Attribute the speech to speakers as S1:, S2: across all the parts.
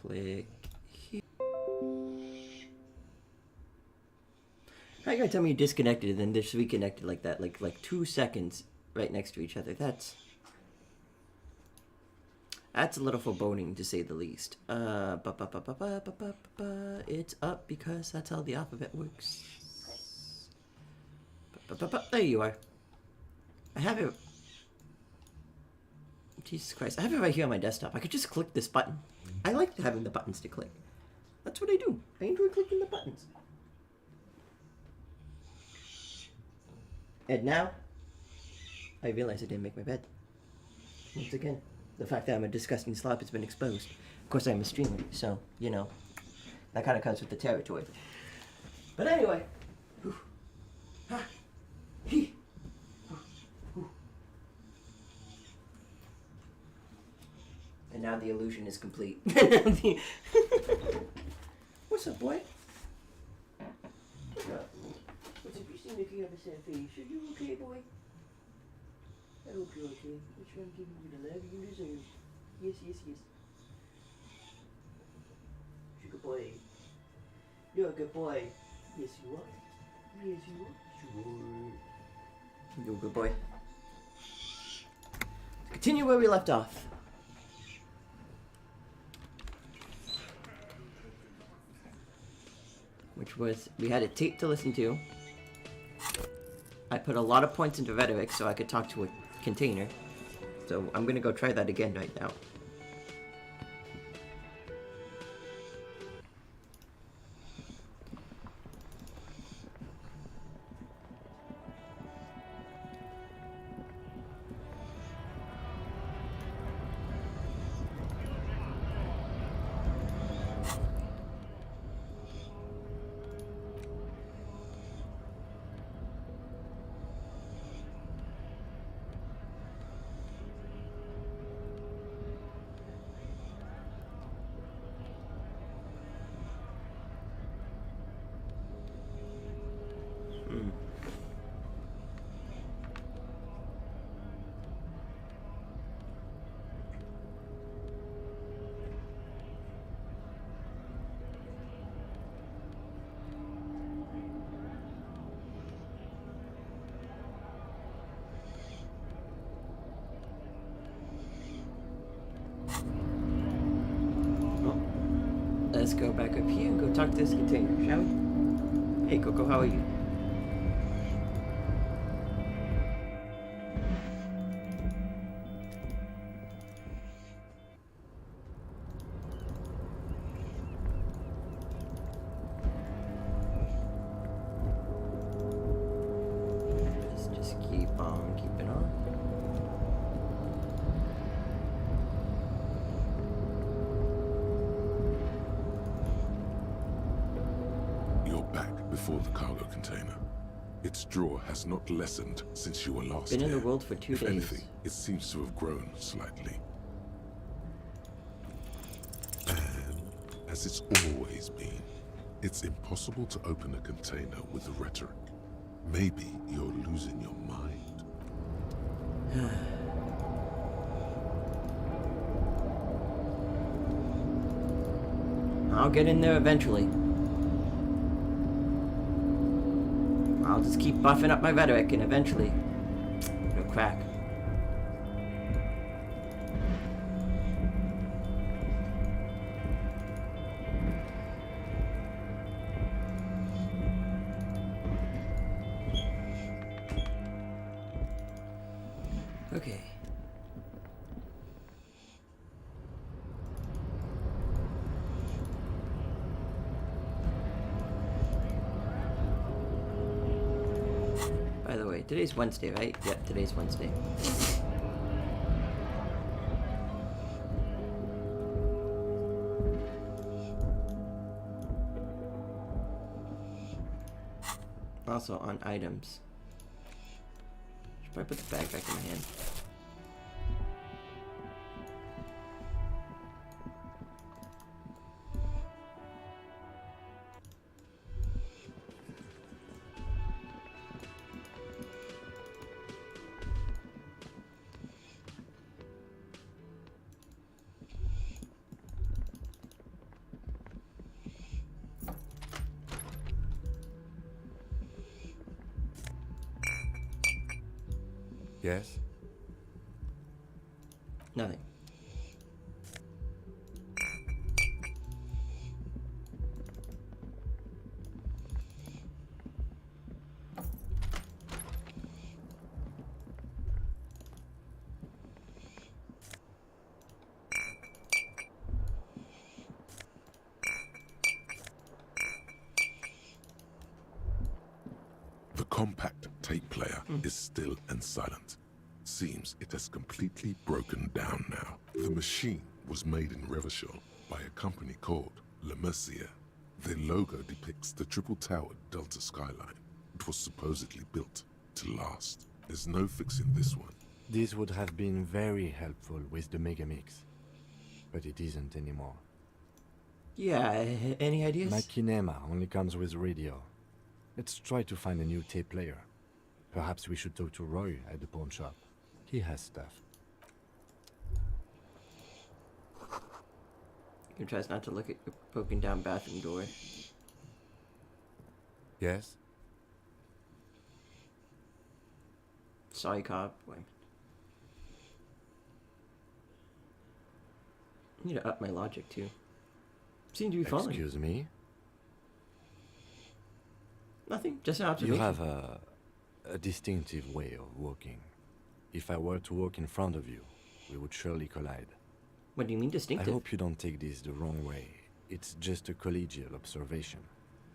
S1: click here. How you gonna tell me you disconnected and then just reconnected like that, like 2 seconds right next to each other? That's a little foreboding, to say the least. It's up because that's how the alphabet works. There you are. I have it. Jesus Christ, I have it right here on my desktop. I could just click this button. I like having the buttons to click. That's what I do. I enjoy clicking the buttons. And now, I realize I didn't make my bed. Once again, the fact that I'm a disgusting slob has been exposed. Of course, I'm a streamer, so, you know, that kind of comes with the territory. But anyway. And now the illusion is complete. What's up, boy? What's up? What's up? You seem like you have a sad face. Are you okay, boy? I hope you're okay. Make sure I'm giving you the love you deserve. Yes, yes, yes. You're a good boy. You're a good boy. Yes, you are. Yes, you are. Sure. You're a good boy. Continue where we left off. Which was, we had a tape to listen to. I put a lot of points into rhetoric so I could talk to a container. So I'm gonna go try that again right now. Let's go back up here and go talk to this container, shall we? Hey, Coco, how are you? Just keep on keeping on.
S2: Before the cargo container. Its draw has not lessened since you were last
S1: Been in
S2: here.
S1: the world for 2 days.
S2: If anything, it seems to have grown slightly. And as it's always been, it's impossible to open a container with the rhetoric. Maybe you're losing your mind.
S1: I'll get in there eventually. I'll just keep buffing up my rhetoric and eventually it'll crack. Okay. By the way, today's Wednesday, right? Yep, today's Wednesday. Also on items. Should probably put the bag back in my hand.
S3: Yes?
S1: Nothing.
S2: The compact tape player is still and silent. Seems it has completely broken down now. The machine was made in Revachol by a company called Elysium. Their logo depicts the triple-towered Delta skyline. It was supposedly built to last. There's no fixing this one.
S3: This would have been very helpful with the Megamix, but it isn't anymore.
S1: Yeah, any ideas?
S3: My kinema only comes with radio. Let's try to find a new tape player. Perhaps we should talk to Roy at the pawn shop. He has stuff.
S1: You tries not to look at your broken down bathroom door.
S3: Yes?
S1: Sorry, cop. Wait. I need to up my logic too. Seem to be falling.
S3: Excuse me?
S1: Nothing, just an
S3: You
S1: observation.
S3: have a distinctive way of walking. If I were to walk in front of you, we would surely collide.
S1: What do you mean
S3: I
S1: distinctive?
S3: hope you don't take this the wrong way. It's just a collegial observation.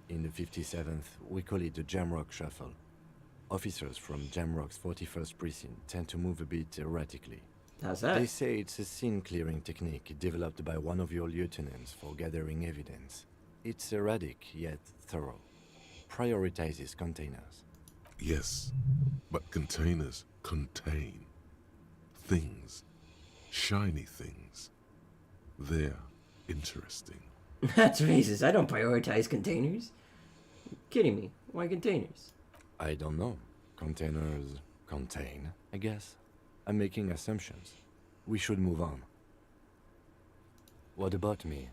S3: In the 57th, we call it the Jamrock Shuffle. Officers from Jamrock's 41st Precinct tend to move a bit erratically.
S1: How's that?
S3: They say it's a scene-clearing technique developed by one of your lieutenants for gathering evidence. It's erratic, yet thorough. Prioritizes containers.
S2: Yes, but containers contain things. Shiny things. They're interesting.
S1: That's racist. I don't prioritize containers. You kidding me? Why containers?
S3: I don't know. Containers contain, I guess. I'm making assumptions. We should move on. What about me?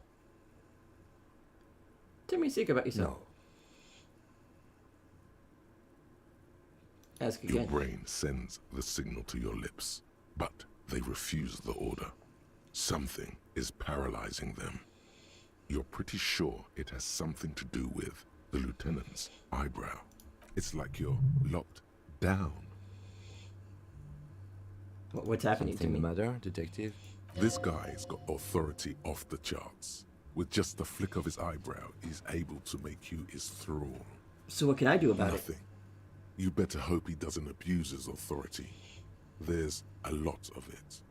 S1: Tell me sick about yourself.
S3: No.
S1: Ask
S2: Your
S1: again.
S2: brain sends the signal to your lips, but they refuse the order. Something is paralyzing them. You're pretty sure it has something to do with the lieutenant's eyebrow. It's like you're locked down.
S1: What's happening
S3: Something
S1: to
S3: the
S1: me?
S3: matter, detective?
S2: This guy's got authority off the charts. With just the flick of his eyebrow, he's able to make you his thrall.
S1: So what can I do about
S2: Nothing.
S1: it?
S2: You better hope he doesn't abuse his authority. There's a lot of it.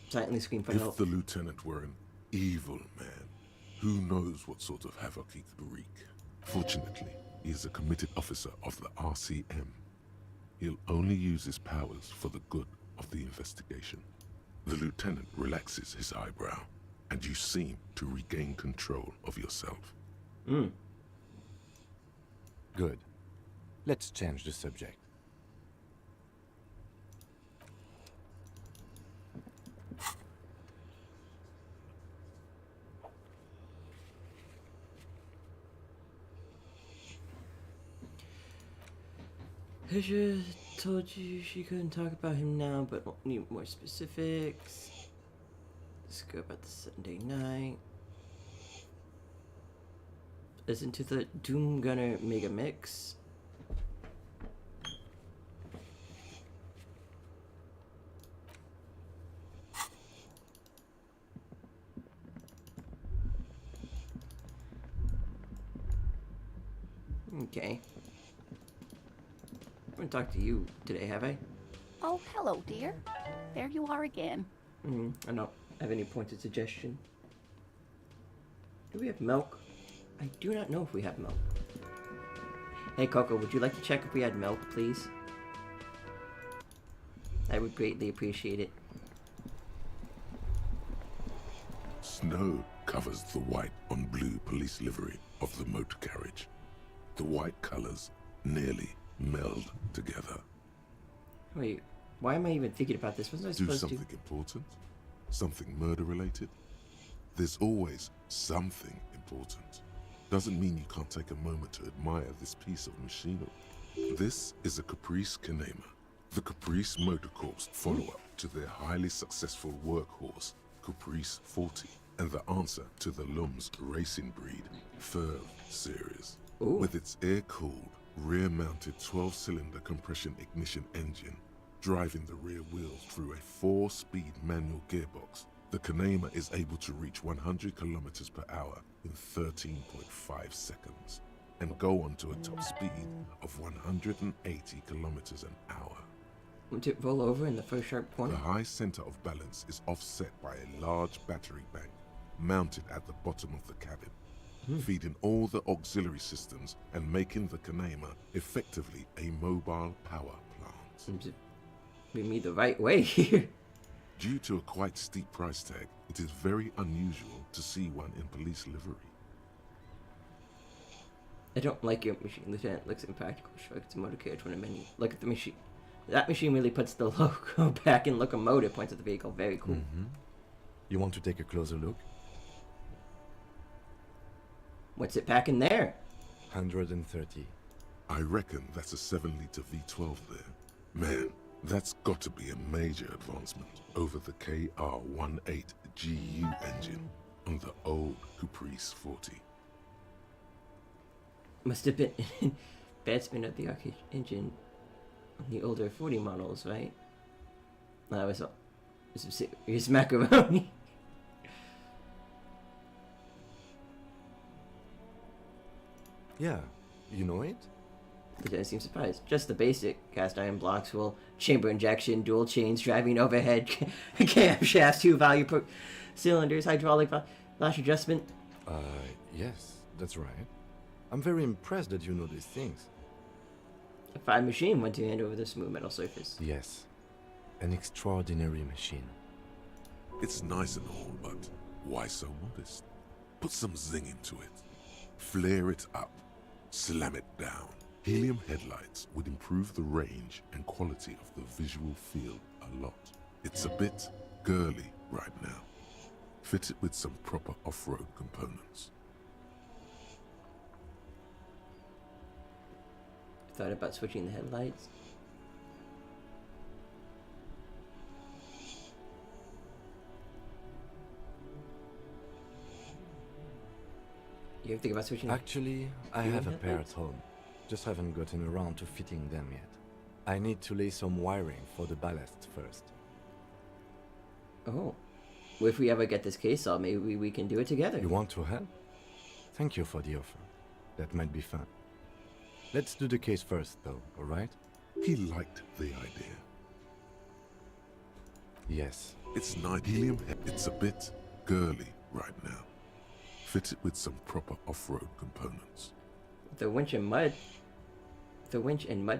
S1: Silently scream for
S2: If
S1: help.
S2: the lieutenant were an evil man, who knows what sort of havoc he could wreak. Fortunately, he is a committed officer of the RCM. He'll only use his powers for the good of the investigation. The lieutenant relaxes his eyebrow, and you seem to regain control of yourself.
S3: Good. Let's change the subject.
S1: I should have told you she couldn't talk about him now, but need more specifics. Let's go about the Sunday night. Listen to the Doom Gunner Mega Mix. Okay. I haven't talked to you today, have I?
S4: Oh, hello, dear. There you are again.
S1: I don't have any pointed suggestion. Do we have milk? I do not know if we have milk. Hey, Coco, would you like to check if we had milk, please? I would greatly appreciate it.
S2: Snow covers the white on blue police livery of the motor carriage. The white colors nearly meld together.
S1: Wait, why am I even thinking about this? Wasn't I
S2: Do
S1: supposed
S2: something important? Something murder related? There's always something important. Doesn't mean you can't take a moment to admire this piece of machinery. This is a Caprice Kinema. The Caprice Motorcorp's follow-up to their highly successful workhorse, Caprice 40, and the answer to the Lum's racing breed, Ferv series.
S1: Ooh.
S2: With its air-cooled, rear-mounted 12-cylinder compression ignition engine, driving the rear wheels through a 4-speed manual gearbox, the Kanema is able to reach 100 kilometers per hour in 13.5 seconds, and go on to a top speed of 180 kilometers an hour.
S1: Won't it roll over in the first sharp corner?
S2: The high center of balance is offset by a large battery bank mounted at the bottom of the cabin, feeding all the auxiliary systems and making the Kanema effectively a mobile power plant.
S1: Seems to be me the right way here.
S2: Due to a quite steep price tag, it is very unusual to see one in police livery.
S1: I don't like your machine, Lieutenant. Looks impractical. Shrug its motor carriage when a menu. Look at the machine. That machine really puts the logo back in locomotive. Points at the vehicle. Very cool.
S3: You want to take a closer look?
S1: What's it packing there?
S3: 130.
S2: I reckon that's a 7-liter V12 there. Man, that's got to be a major advancement over the KR18GU engine on the old Caprice 40.
S1: Must have been bad spin of the arcade engine on the older 40 models, right? That was all. Some serious macaroni.
S3: Yeah, you know it?
S1: Lieutenant seems surprised. Just the basic cast iron blocks will chamber injection, dual chains, driving overhead, camshafts, 2 value per cylinders, hydraulic lash adjustment.
S3: Yes, that's right. I'm very impressed that you know these things.
S1: A fine machine went to hand over the smooth metal surface.
S3: Yes, an extraordinary machine.
S2: It's nice and all, but why so modest? Put some zing into it. Flare it up. Slam it down. Helium headlights would improve the range and quality of the visual field a lot. It's a bit girly right now. Fit it with some proper off-road components.
S1: Thought about switching the headlights. You ever think about switching?
S3: Actually, I have a pair at home. Just haven't gotten around to fitting them yet. I need to lay some wiring for the ballast first.
S1: Oh. Well, if we ever get this case solved, maybe we can do it together.
S3: You want to help? Thank you for the offer. That might be fun. Let's do the case first, though, alright?
S2: He liked the idea.
S3: Yes.
S2: It's not helium. It's a bit girly right now. Fit it with some proper off-road components.
S1: The winch and mud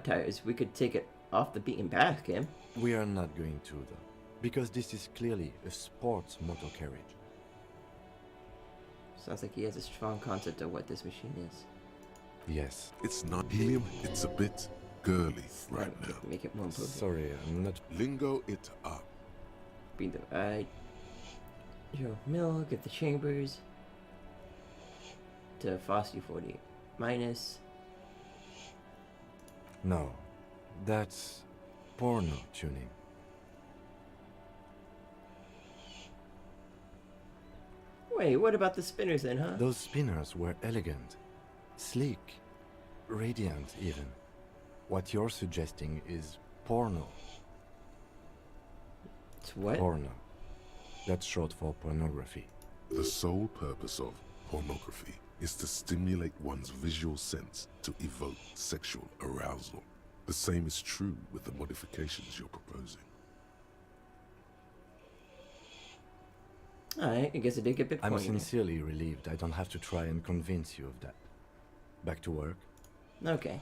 S1: tires, we could take it off the beaten path, Kim.
S3: We are not going to, though, because this is clearly a sports motor carriage.
S1: Sounds like he has a strong concept of what this machine is.
S3: Yes.
S2: It's not helium. It's a bit girly right now.
S1: Make it more imposing.
S3: Sorry, I'm not...
S2: Lingo it up.
S1: Be the right. Joe Mill, get the chambers. To Frosty 40 minus.
S3: No. That's porno tuning.
S1: Wait, what about the spinners then, huh?
S3: Those spinners were elegant, sleek, radiant even. What you're suggesting is porno.
S1: It's what?
S3: Porno. That's short for pornography.
S2: The sole purpose of pornography is to stimulate one's visual sense to evoke sexual arousal. The same is true with the modifications you're proposing.
S1: Alright, I guess I did get a bit
S3: I'm
S1: pointy.
S3: sincerely relieved I don't have to try and convince you of that. Back to work.
S1: Okay.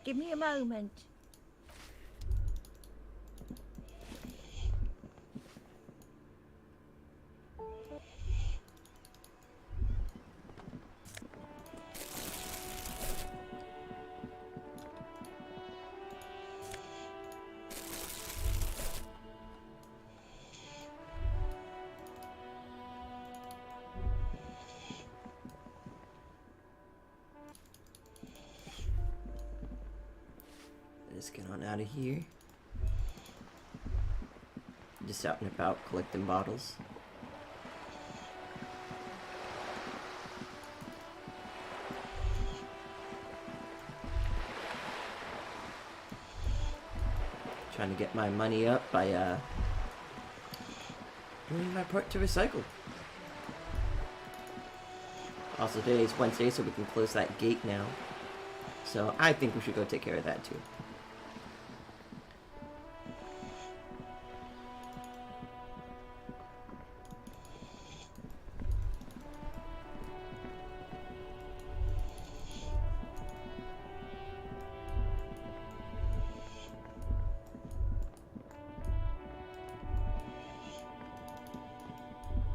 S5: Give me a moment.
S1: Let's get on out of here. Just out and about collecting bottles. Trying to get my money up by doing my part to recycle. Also, today is Wednesday, so we can close that gate now. So I think we should go take care of that too.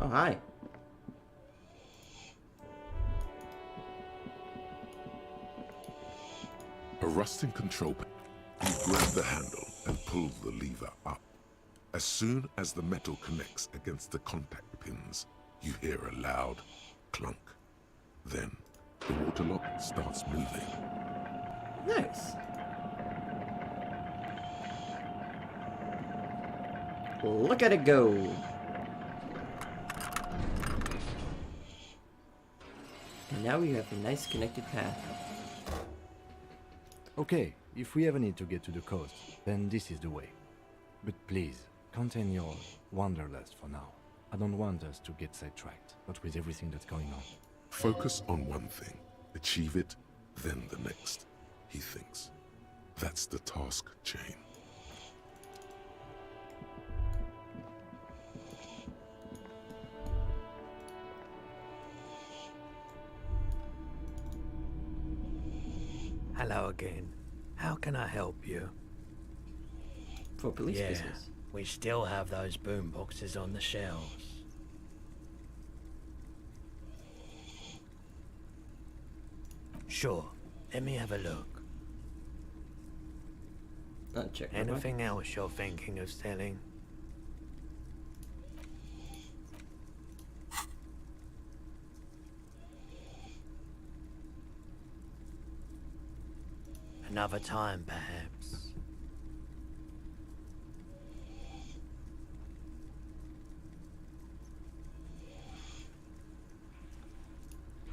S1: Oh, hi.
S2: A rusting control panel. You grab the handle and pull the lever up. As soon as the metal connects against the contact pins, you hear a loud clunk. Then, the water lock starts moving.
S1: Nice. Look at it go. And now we have a nice connected path.
S3: Okay, if we ever need to get to the coast, then this is the way. But please, contain your wanderlust for now. I don't want us to get sidetracked, not with everything that's going on.
S2: Focus on one thing. Achieve it, then the next, he thinks. That's the task chain.
S6: Hello again. How can I help you?
S1: For police
S6: Yeah,
S1: business.
S6: we still have those boom boxes on the shelves. Sure, let me have a look.
S1: I'll check that out.
S6: Anything else you're thinking of selling? Another time, perhaps.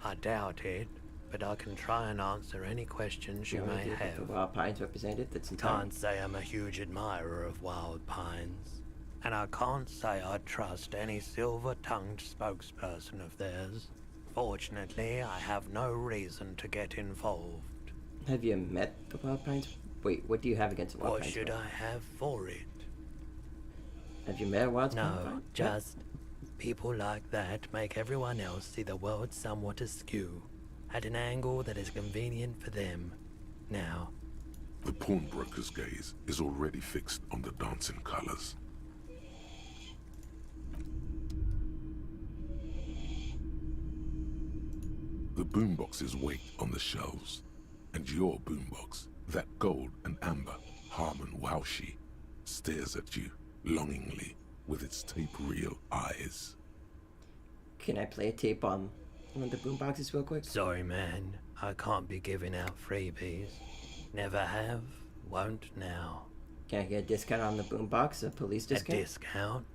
S6: I doubt it, but I can try and answer any questions you may
S1: The
S6: have.
S1: Wild Pines representative that's in town.
S6: Can't say I'm a huge admirer of wild pines, and I can't say I trust any silver-tongued spokesperson of theirs. Fortunately, I have no reason to get involved.
S1: Have you met the Wild Pines? Wait, what do you have against the Wild
S6: What
S1: Pines?
S6: should I have for it?
S1: Have you met a Wild Pine?
S6: No, just people like that make everyone else see the world somewhat askew, at an angle that is convenient for them. Now,
S2: The pawnbroker's gaze is already fixed on the dancing colors. The boomboxes wait on the shelves, and your boombox, that gold and amber Harmon Waushi, stares at you longingly with its tape reel eyes.
S1: Can I play a tape on one of the boomboxes real quick?
S6: sorry man, I can't be giving out freebies. Never have, won't now.
S1: Can I get a discount on the boombox? A police
S6: A
S1: discount?
S6: discount?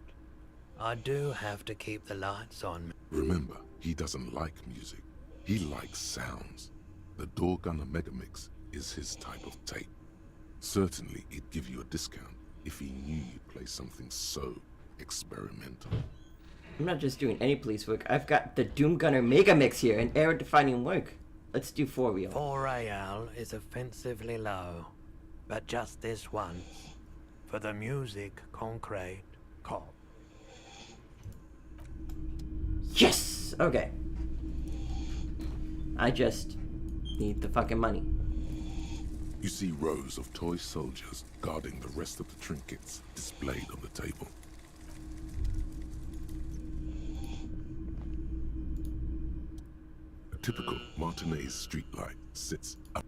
S6: I do have to keep the lights on.
S2: Remember, he doesn't like music. He likes sounds. The Door Gunner Megamix is his type of tape. Certainly, he'd give you a discount if he knew you'd play something so experimental.
S1: I'm not just doing any police work. I've got the Doom Gunner Mega Mix here, an era-defining work. Let's do 4 reel.
S6: 4 AL is offensively low, but just this once. For the music, concrete, cop.
S1: Yes! Okay. I just need the fucking money.
S2: You see rows of toy soldiers guarding the rest of the trinkets displayed on the table. A typical Martinez streetlight sits up.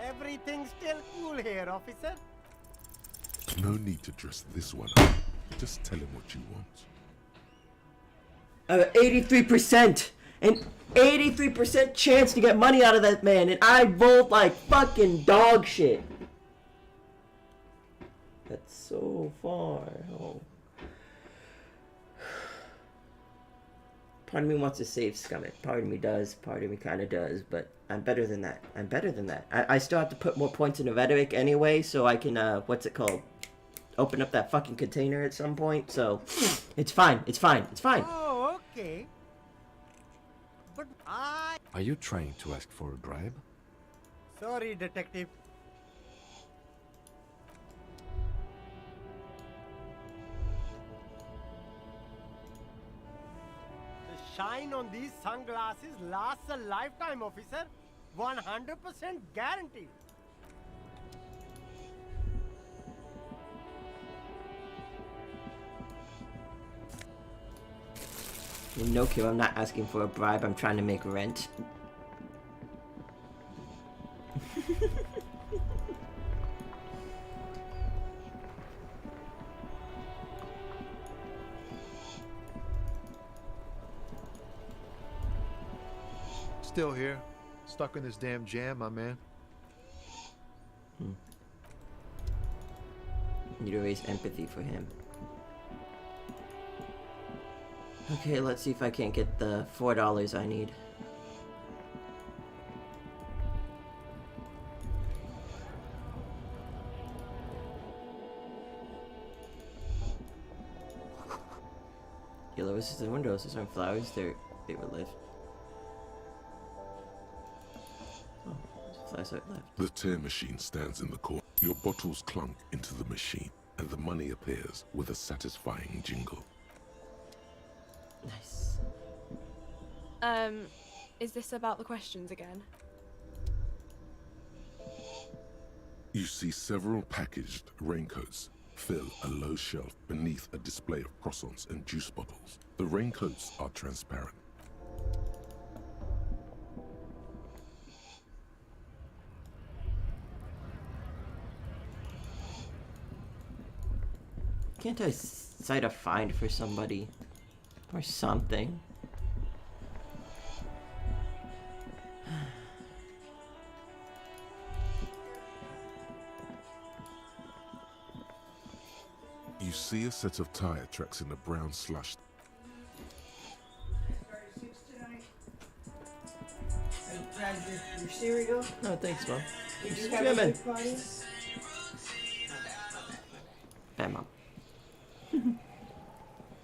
S5: Everything's still cool here, officer.
S2: No need to dress this one up. Just tell him what you want.
S1: 83%! An 83% chance to get money out of that man, and I rolled like fucking dog shit. That's so far. Oh. Part of me wants to save Scummit. Part of me does. Part of me kind of does. But I'm better than that. I'm better than that. I still have to put more points into rhetoric anyway, so I can, what's it called? Open up that fucking container at some point. So, it's fine. It's fine. It's fine.
S5: Oh, okay. But
S3: Are you trying to ask for a bribe?
S5: Sorry, detective. The shine on these sunglasses lasts a lifetime, officer. 100% guaranteed.
S1: No, Q, I'm not asking for a bribe. I'm trying to make rent.
S7: Still here. Stuck in this damn jam, my man.
S1: Need to raise empathy for him. Okay, let's see if I can't get the $4 I need. Yellow roses in the windows. Those aren't flowers. They were lit. Oh, there's a flashlight left.
S2: The tear machine stands in the corner. Your bottles clunk into the machine, and the money appears with a satisfying jingle.
S1: Nice.
S8: Is this about the questions again?
S2: You see several packaged raincoats fill a low shelf beneath a display of croissants and juice bottles. The raincoats are transparent.
S1: Can't I cite a fine for somebody? Or something?
S2: You see a set of tire tracks in a brown slush.
S1: Your cereal? No, thanks, Mom. Jamming. Bye, Mom.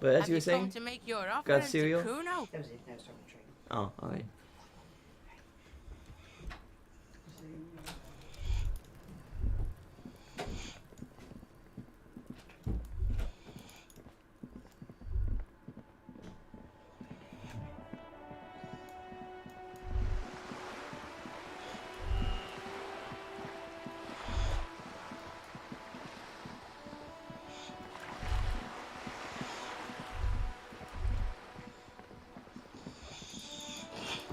S1: But as you were saying,
S9: to make your offer
S1: got cereal?
S9: Kuno?
S1: Oh, alright.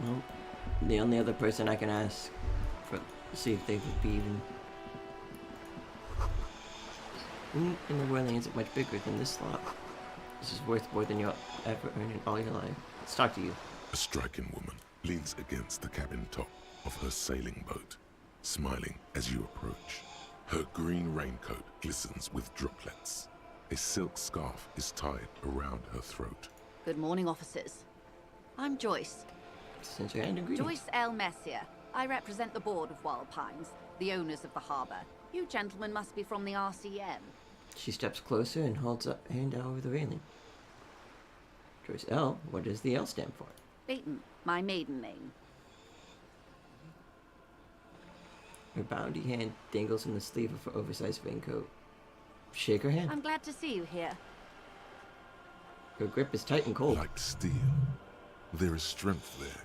S1: Well, the only other person I can ask for see if they would be even in the world isn't much bigger than this slot. This is worth more than you'll ever earn in all your life. Let's talk to you.
S2: A striking woman leans against the cabin top of her sailing boat, smiling as you approach. Her green raincoat glistens with droplets. A silk scarf is tied around her throat.
S4: Good morning, officers. I'm Joyce.
S1: Since your hand ingredient.
S4: Joyce L. Messier. I represent the board of Wild Pines, the owners of the harbor. You gentlemen must be from the RCM.
S1: She steps closer and holds a hand out over the railing. Joyce L. What does the L stand for?
S4: Baton, my maiden name.
S1: Her bounty hand dangles from the sleeve of her oversized raincoat. Shake her hand.
S4: I'm glad to see you here.
S1: Her grip is tight and cold.
S2: Like steel. There is strength there.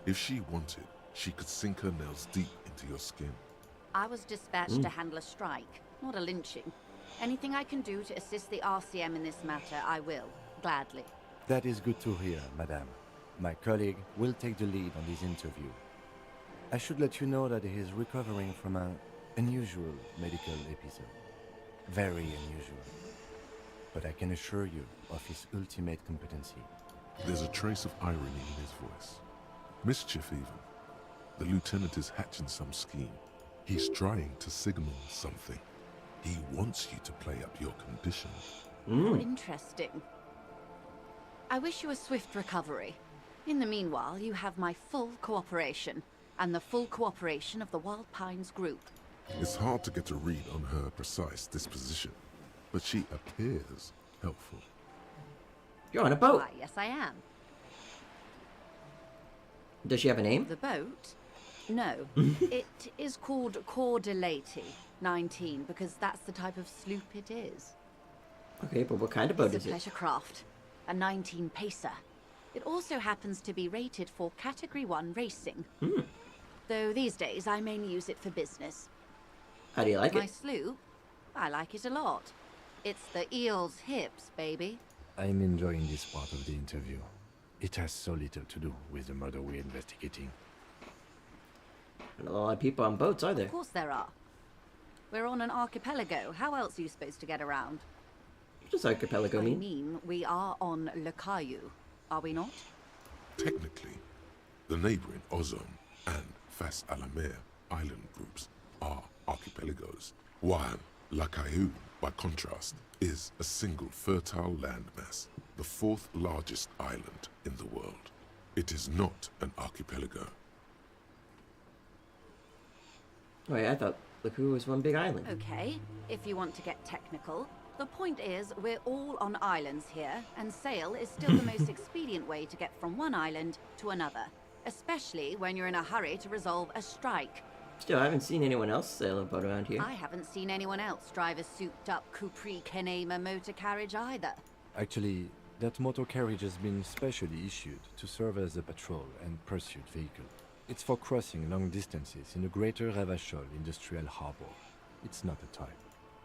S2: If she wanted, she could sink her nails deep into your skin.
S4: I was dispatched to handle a strike, not a lynching. Anything I can do to assist the RCM in this matter, I will, gladly.
S3: That is good to hear, madame. My colleague will take the lead on this interview. I should let you know that he is recovering from an unusual medical episode. Very unusual. But I can assure you of his ultimate competency.
S2: There's a trace of irony in his voice. Mischief even. The lieutenant is hatching some scheme. He's trying to signal something. He wants you to play up your condition.
S4: Oh, interesting. I wish you a swift recovery. In the meanwhile, you have my full cooperation, and the full cooperation of the Wild Pines group.
S2: It's hard to get a read on her precise disposition, but she appears helpful.
S1: You're on a boat.
S4: Why, yes, I am.
S1: Does she have a name?
S4: The boat? No. It is called Cor de Leyte 19, because that's the type of sloop it is.
S1: Okay, but what kind of boat
S4: It's
S1: is
S4: a
S1: it?
S4: pleasure craft, a 19 pacer. It also happens to be rated for Category 1 racing. Though these days I mainly use it for business.
S1: How do you like
S4: My
S1: it?
S4: sloop? I like it a lot. It's the eel's hips, baby.
S3: I'm enjoying this part of the interview. It has so little to do with the murder we're investigating.
S1: Not a lot of people on boats, are there?
S4: Of course there are. We're on an archipelago. How else are you supposed to get around?
S1: What does archipelago
S4: I
S1: mean?
S4: mean, we are on Le Caillou, are we not?
S2: Technically, the neighboring Ozone and Fas Alamer island groups are archipelagos, while La Caillou, by contrast, is a single fertile landmass, the fourth largest island in the world. It is not an archipelago.
S1: Wait, I thought Laku was one big island.
S4: Okay, if you want to get technical. The point is, we're all on islands here, and sail is still the most expedient way to get from one island to another. Especially when you're in a hurry to resolve a strike.
S1: Still, I haven't seen anyone else sail a boat around here.
S4: I haven't seen anyone else drive a souped-up Capri Kenema motor carriage either.
S3: Actually, that motor carriage has been specially issued to serve as a patrol and pursuit vehicle. It's for crossing long distances in the greater Revachol industrial harbor. It's not a toy.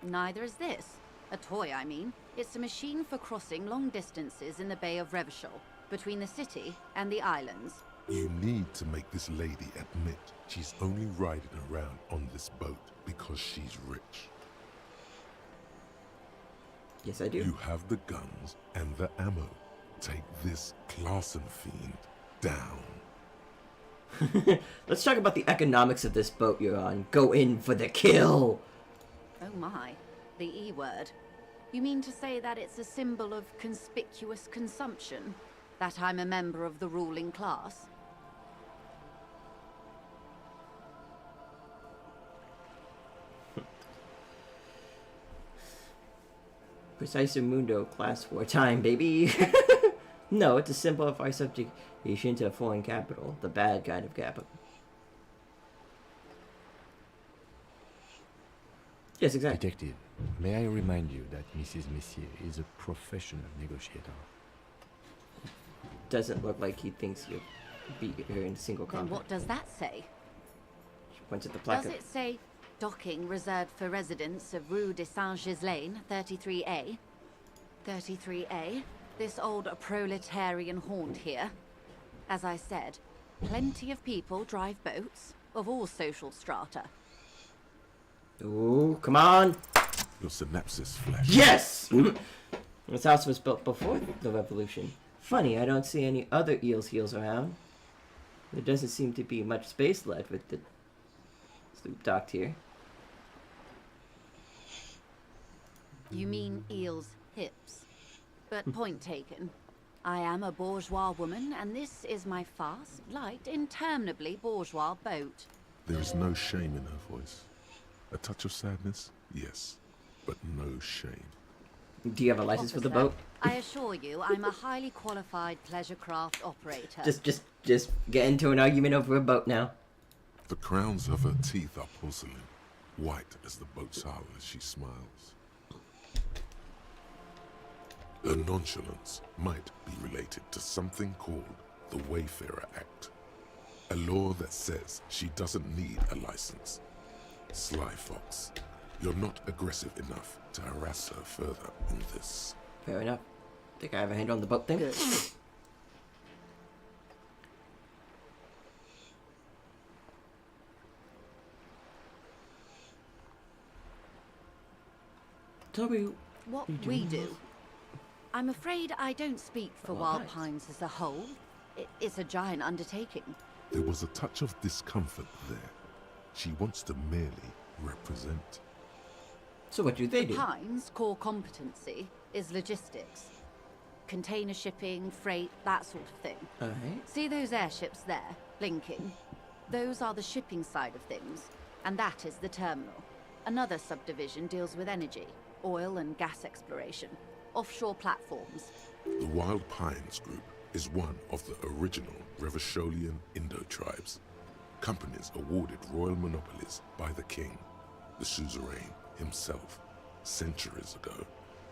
S4: Neither is this. A toy, I mean. It's a machine for crossing long distances in the Bay of Revachol, between the city and the islands.
S2: You need to make this lady admit she's only riding around on this boat because she's rich.
S1: Yes, I do.
S2: You have the guns and the ammo. Take this Clausen fiend down.
S1: Let's talk about the economics of this boat you're on. Go in for the kill!
S4: Oh my, the E word. You mean to say that it's a symbol of conspicuous consumption? That I'm a member of the ruling class?
S1: Preciso Mundo class 4 time, baby! No, it's a symbol of our subjugation to a foreign capital. The bad kind of capital. Yes, exactly.
S3: Detective, may I remind you that Mrs. Messier is a professional negotiator.
S1: Doesn't look like he thinks you'll beat her in single
S4: Then
S1: combat.
S4: what does that say?
S1: She points at the placard.
S4: Does it say, docking reserved for residents of Rue de Saint-Ghislain, 33A? 33A? This old proletarian haunt here. As I said, plenty of people drive boats, of all social strata.
S1: Ooh, come on!
S2: Your synapses flash.
S1: Yes! This house was built before the revolution. Funny, I don't see any other eel's heels around. There doesn't seem to be much space left with the sloop docked here.
S4: You mean eel's hips. But point taken. I am a bourgeois woman, and this is my fast, light, interminably bourgeois boat.
S2: There is no shame in her voice. A touch of sadness, yes, but no shame.
S1: Do you have a license for the
S4: Officer,
S1: boat?
S4: I assure you, I'm a highly qualified pleasure craft operator.
S1: Just get into an argument over a boat now.
S2: The crowns of her teeth are porcelain, white as the boat's hull as she smiles. Her nonchalance might be related to something called the Wayfarer Act, a law that says she doesn't need a license. Sly fox, you're not aggressive enough to harass her further on this.
S1: Fair enough. Think I have a hand on the boat thing?
S4: Good.
S1: Tell me,
S4: What
S1: You
S4: we
S1: do?
S4: do. I'm afraid I don't speak for
S1: Wild
S4: Wild
S1: Pines.
S4: Pines as a whole. It's a giant undertaking.
S2: There was a touch of discomfort there. She wants to merely represent.
S1: so what do they do?
S4: Pines' core competency is logistics. Container shipping, freight, that sort of thing.
S1: Alright.
S4: See those airships there, blinking? Those are the shipping side of things, and that is the terminal. Another subdivision deals with energy, oil and gas exploration, offshore platforms.
S2: The Wild Pines Group is one of the original Revacholian Indo-tribes. Companies awarded royal monopolies by the king, the suzerain himself, centuries ago.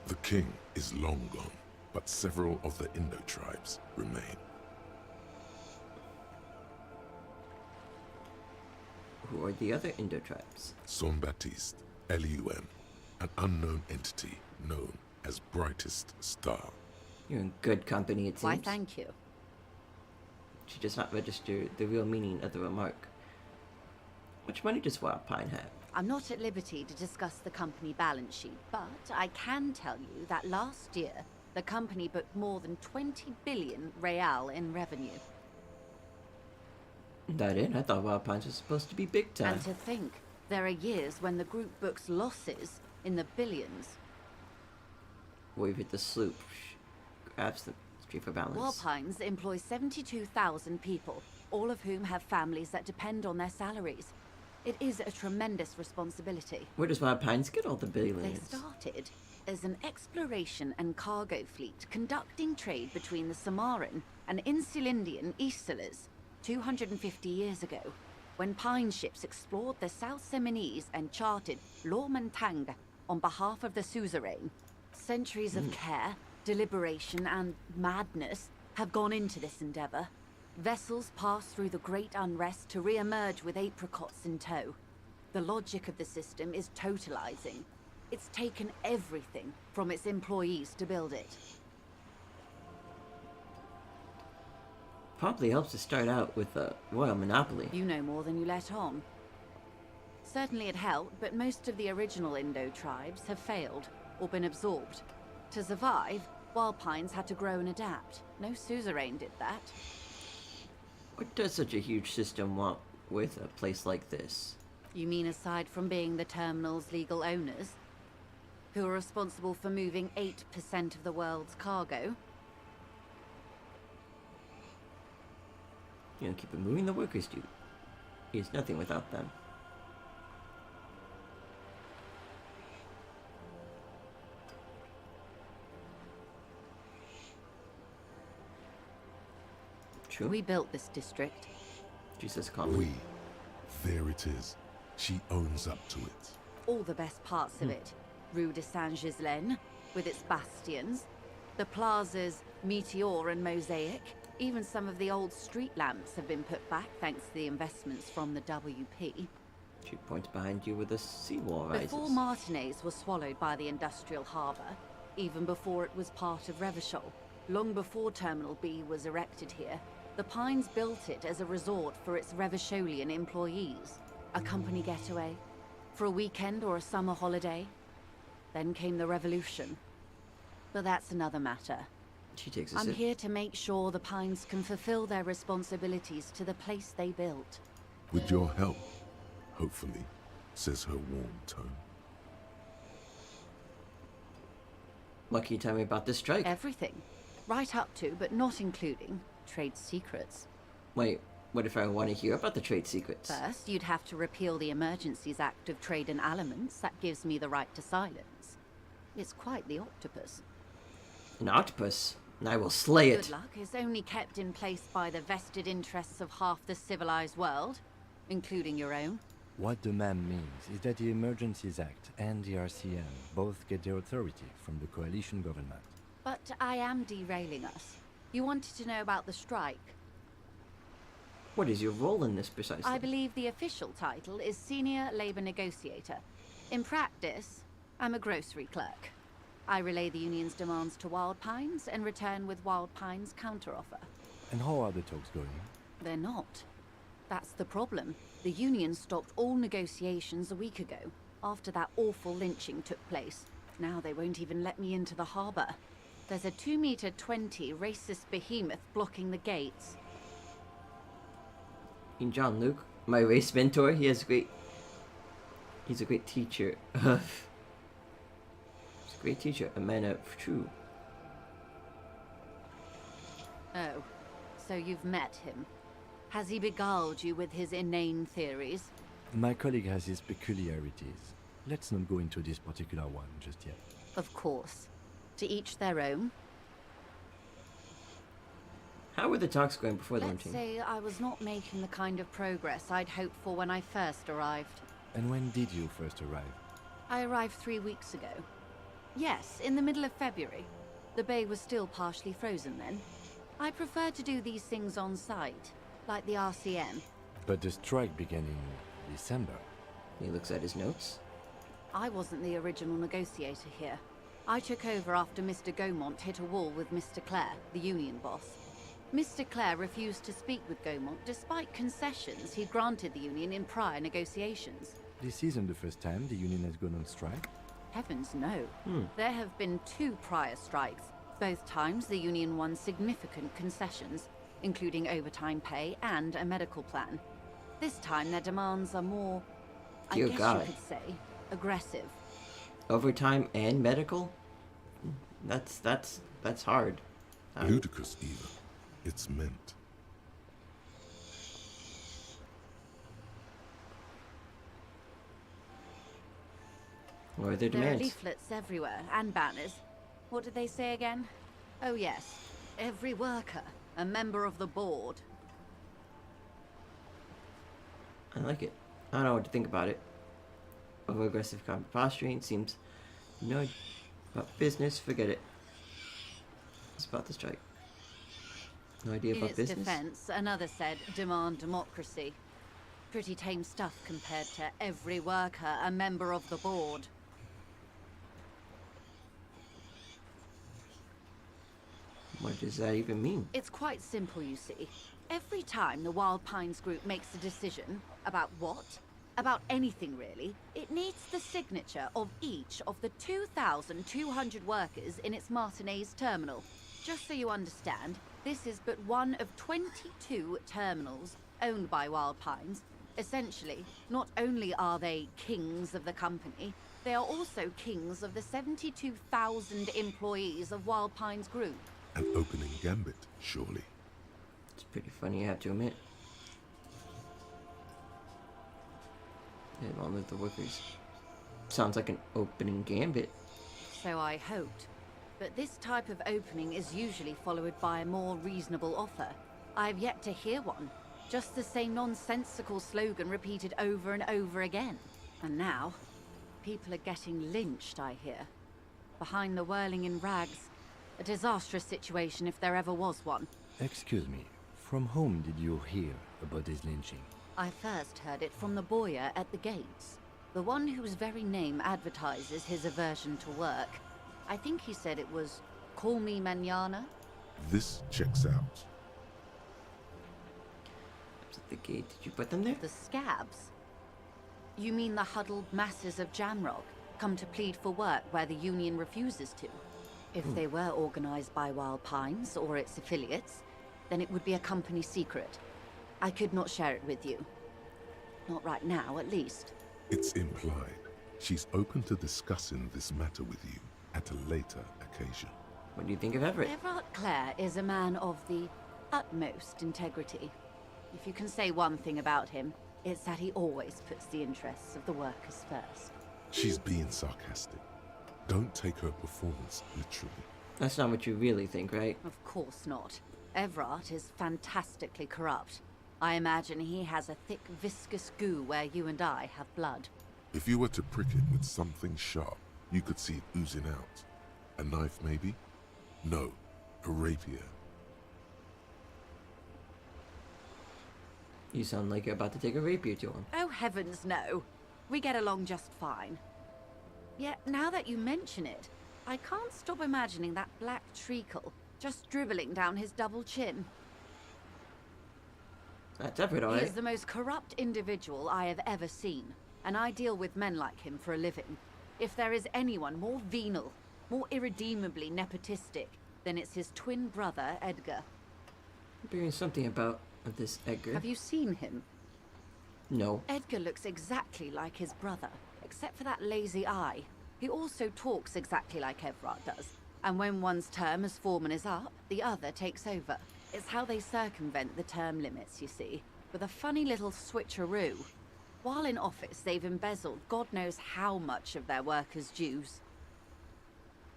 S2: The king is long gone, but several of the Indo-tribes remain.
S1: Who are the other Indo tribes?
S2: Son Baptiste, Elysium, an unknown entity known as Brightest Star.
S1: You're in good company, it seems.
S4: Why, thank you.
S1: She does not register the real meaning of the remark. Much money does Wild Pine have?
S4: I'm not at liberty to discuss the company balance sheet, but I can tell you that last year, the company booked more than 20 billion real in revenue.
S1: That it? I thought Wild Pines was supposed to be big time.
S4: And to think, there are years when the group books losses in the billions.
S1: We've hit the sloop. Grabs the street for balance.
S4: Wild Pines employs 72,000 people, all of whom have families that depend on their salaries. It is a tremendous responsibility.
S1: Where does Wild Pines get all the
S4: They
S1: billions?
S4: started as an exploration and cargo fleet conducting trade between the Samaran and Insulindian Isolas 250 years ago, when pine ships explored the South Seminese and charted Lomantang on behalf of the suzerain. Centuries of care, deliberation, and madness have gone into this endeavor. Vessels pass through the great unrest to re-emerge with apricots in tow. The logic of the system is totalizing. It's taken everything from its employees to build it.
S1: Probably helps to start out with a royal monopoly.
S4: You know more than you let on. Certainly it helped, but most of the original Indo tribes have failed, or been absorbed. To survive, Wild Pines had to grow and adapt. No suzerain did that.
S1: What does such a huge system want with a place like this?
S4: You mean aside from being the terminal's legal owners? Who are responsible for moving 8% of the world's cargo?
S1: You know, keep it moving, the workers do. It's nothing without them. True.
S4: We built this district.
S1: Jesus calmly.
S2: We. There it is. She owns up to it.
S4: All the best parts of it. Rue de Saint-Ghislain, with its bastions. The plazas Meteor and Mosaic. Even some of the old street lamps have been put back thanks to the investments from the WP.
S1: She points behind you with a seawall rises.
S4: Before Martinez was swallowed by the industrial harbour, even before it was part of Revachol, long before Terminal B was erected here, the Pines built it as a resort for its Revacholian employees. A company getaway, for a weekend or a summer holiday. Then came the revolution. But that's another matter.
S1: She takes a
S4: I'm
S1: sip.
S4: here to make sure the Pines can fulfill their responsibilities to the place they built.
S2: With your help, hopefully, says her warm tone.
S1: What can you tell me about this strike?
S4: Everything. Right up to, but not including, trade secrets.
S1: Wait, what if I want to hear about the trade secrets?
S4: First, you'd have to repeal the Emergencies Act of Trade in Elements. That gives me the right to silence. It's quite the octopus.
S1: An octopus? I will slay it.
S4: Good luck is only kept in place by the vested interests of half the civilized world. including your own.
S3: What the ma'am means is that the Emergencies Act and the RCM both get their authority from the coalition government.
S4: But I am derailing us. You wanted to know about the strike.
S1: What is your role in this precisely?
S4: I believe the official title is Senior Labor Negotiator. In practice, I'm a grocery clerk. I relay the union's demands to Wild Pines and return with Wild Pines' counteroffer.
S3: And how are the talks going?
S4: They're not. That's the problem. The union stopped all negotiations a week ago, after that awful lynching took place. Now they won't even let me into the harbor. There's a 2-meter-20 racist behemoth blocking the gates.
S1: In John Luke, my race mentor, he's a great teacher of... He's a great teacher, a man of truth.
S4: Oh, so you've met him. Has he beguiled you with his inane theories?
S3: My colleague has his peculiarities. Let's not go into this particular one just yet.
S4: Of course. To each their own.
S1: How were the talks going before the
S4: Let's
S1: lynching?
S4: say I was not making the kind of progress I'd hoped for when I first arrived.
S3: And when did you first arrive?
S4: I arrived 3 weeks ago. Yes, in the middle of February. The bay was still partially frozen then. I prefer to do these things on site, like the RCM.
S3: But the strike began in December.
S1: He looks at his notes.
S4: I wasn't the original negotiator here. I took over after Mr. Gaumont hit a wall with Mr. Clare, the union boss. Mr. Clare refused to speak with Gaumont despite concessions he'd granted the union in prior negotiations.
S3: This isn't the first time the union has gone on strike.
S4: Heavens no. There have been 2 prior strikes. Both times the union won significant concessions, including overtime pay and a medical plan. This time their demands are more,
S1: Dear
S4: I guess
S1: God.
S4: you could say, aggressive.
S1: Overtime and medical? That's hard.
S2: Ludicrous even. It's meant.
S1: What are their
S4: There are
S1: demands?
S4: leaflets everywhere, and banners. What did they say again? Oh yes, every worker, a member of the board.
S1: I like it. I don't know what to think about it. Over aggressive posturing seems no about business. Forget it. It's about the strike. No idea
S4: In
S1: about
S4: its
S1: business.
S4: defense, another said, demand democracy. Pretty tame stuff compared to every worker, a member of the board.
S1: What does that even mean?
S4: It's quite simple, you see. Every time the Wild Pines group makes a decision, about what? About anything really, it needs the signature of each of the 2,200 workers in its Martinez terminal. Just so you understand, this is but one of 22 terminals owned by Wild Pines. Essentially, not only are they kings of the company, they are also kings of the 72,000 employees of Wild Pines Group.
S2: An opening gambit, surely.
S1: It's pretty funny, I have to admit. And all of the workers. Sounds like an opening gambit.
S4: So I hoped. But this type of opening is usually followed by a more reasonable offer. I've yet to hear one. Just the same nonsensical slogan repeated over and over again. And now, people are getting lynched, I hear. Behind the whirling in rags. A disastrous situation if there ever was one.
S3: Excuse me, from whom did you hear about this lynching?
S4: I first heard it from the boyer at the gates. The one whose very name advertises his aversion to work. I think he said it was, "Call me mañana."
S2: This checks out.
S1: At the gate, did you put them there?
S4: The scabs? You mean the huddled masses of Jamrock, come to plead for work where the union refuses to? If they were organized by Wild Pines or its affiliates, then it would be a company secret. I could not share it with you. Not right now, at least.
S2: It's implied. She's open to discussing this matter with you at a later occasion.
S1: What do you think of Everett?
S4: Everett Clare is a man of the utmost integrity. If you can say one thing about him, it's that he always puts the interests of the workers first.
S2: She's being sarcastic. Don't take her performance literally.
S1: That's not what you really think, right?
S4: Of course not. Everett is fantastically corrupt. I imagine he has a thick, viscous goo where you and I have blood.
S2: If you were to prick it with something sharp, you could see it oozing out. A knife, maybe? No, a rapier.
S1: You sound like you're about to take a rapier to him.
S4: Oh, heavens no. We get along just fine. Yet, now that you mention it, I can't stop imagining that black treacle just dribbling down his double chin.
S1: That's Everett,
S4: He
S1: alright.
S4: is the most corrupt individual I have ever seen, and I deal with men like him for a living. If there is anyone more venal, more irredeemably nepotistic, then it's his twin brother, Edgar.
S1: I'm hearing something about this Edgar.
S4: Have you seen him?
S1: No.
S4: Edgar looks exactly like his brother, except for that lazy eye. He also talks exactly like Everard does. And when one's term as foreman is up, the other takes over. It's how they circumvent the term limits, you see, with a funny little switcheroo. While in office, they've embezzled God knows how much of their workers' dues.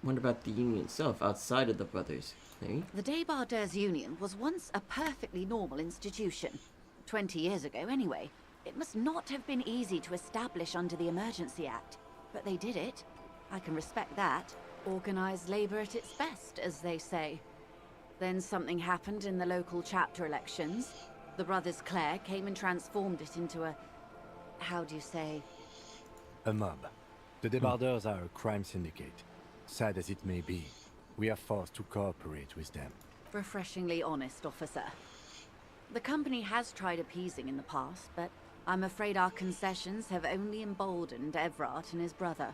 S1: What about the union itself, outside of the brothers? Eh?
S4: The Débardeurs Union was once a perfectly normal institution. 20 years ago, anyway. It must not have been easy to establish under the Emergency Act, but they did it. I can respect that. Organized labor at its best, as they say. Then something happened in the local chapter elections. The brothers Clare came and transformed it into a... how do you say?
S3: A mob. The Débardeurs are a crime syndicate. Sad as it may be, we are forced to cooperate with them.
S4: Refreshingly honest, officer. The company has tried appeasing in the past, but I'm afraid our concessions have only emboldened Everard and his brother.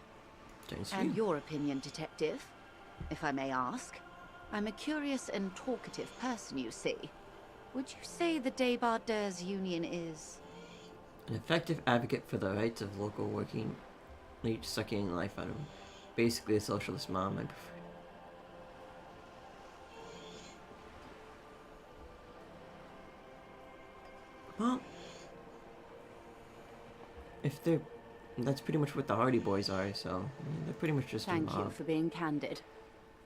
S1: Sounds
S4: And
S1: sweet.
S4: your opinion, detective, if I may ask? I'm a curious and talkative person, you see. Would you say the Débardeurs Union is...
S1: An effective advocate for the rights of local working, each sucking life out of them. Basically a socialist mom, I prefer. Well, if they're... that's pretty much what the Hardy Boys are, so... I mean, they're pretty much just a
S4: Thank you
S1: mob.
S4: for being candid.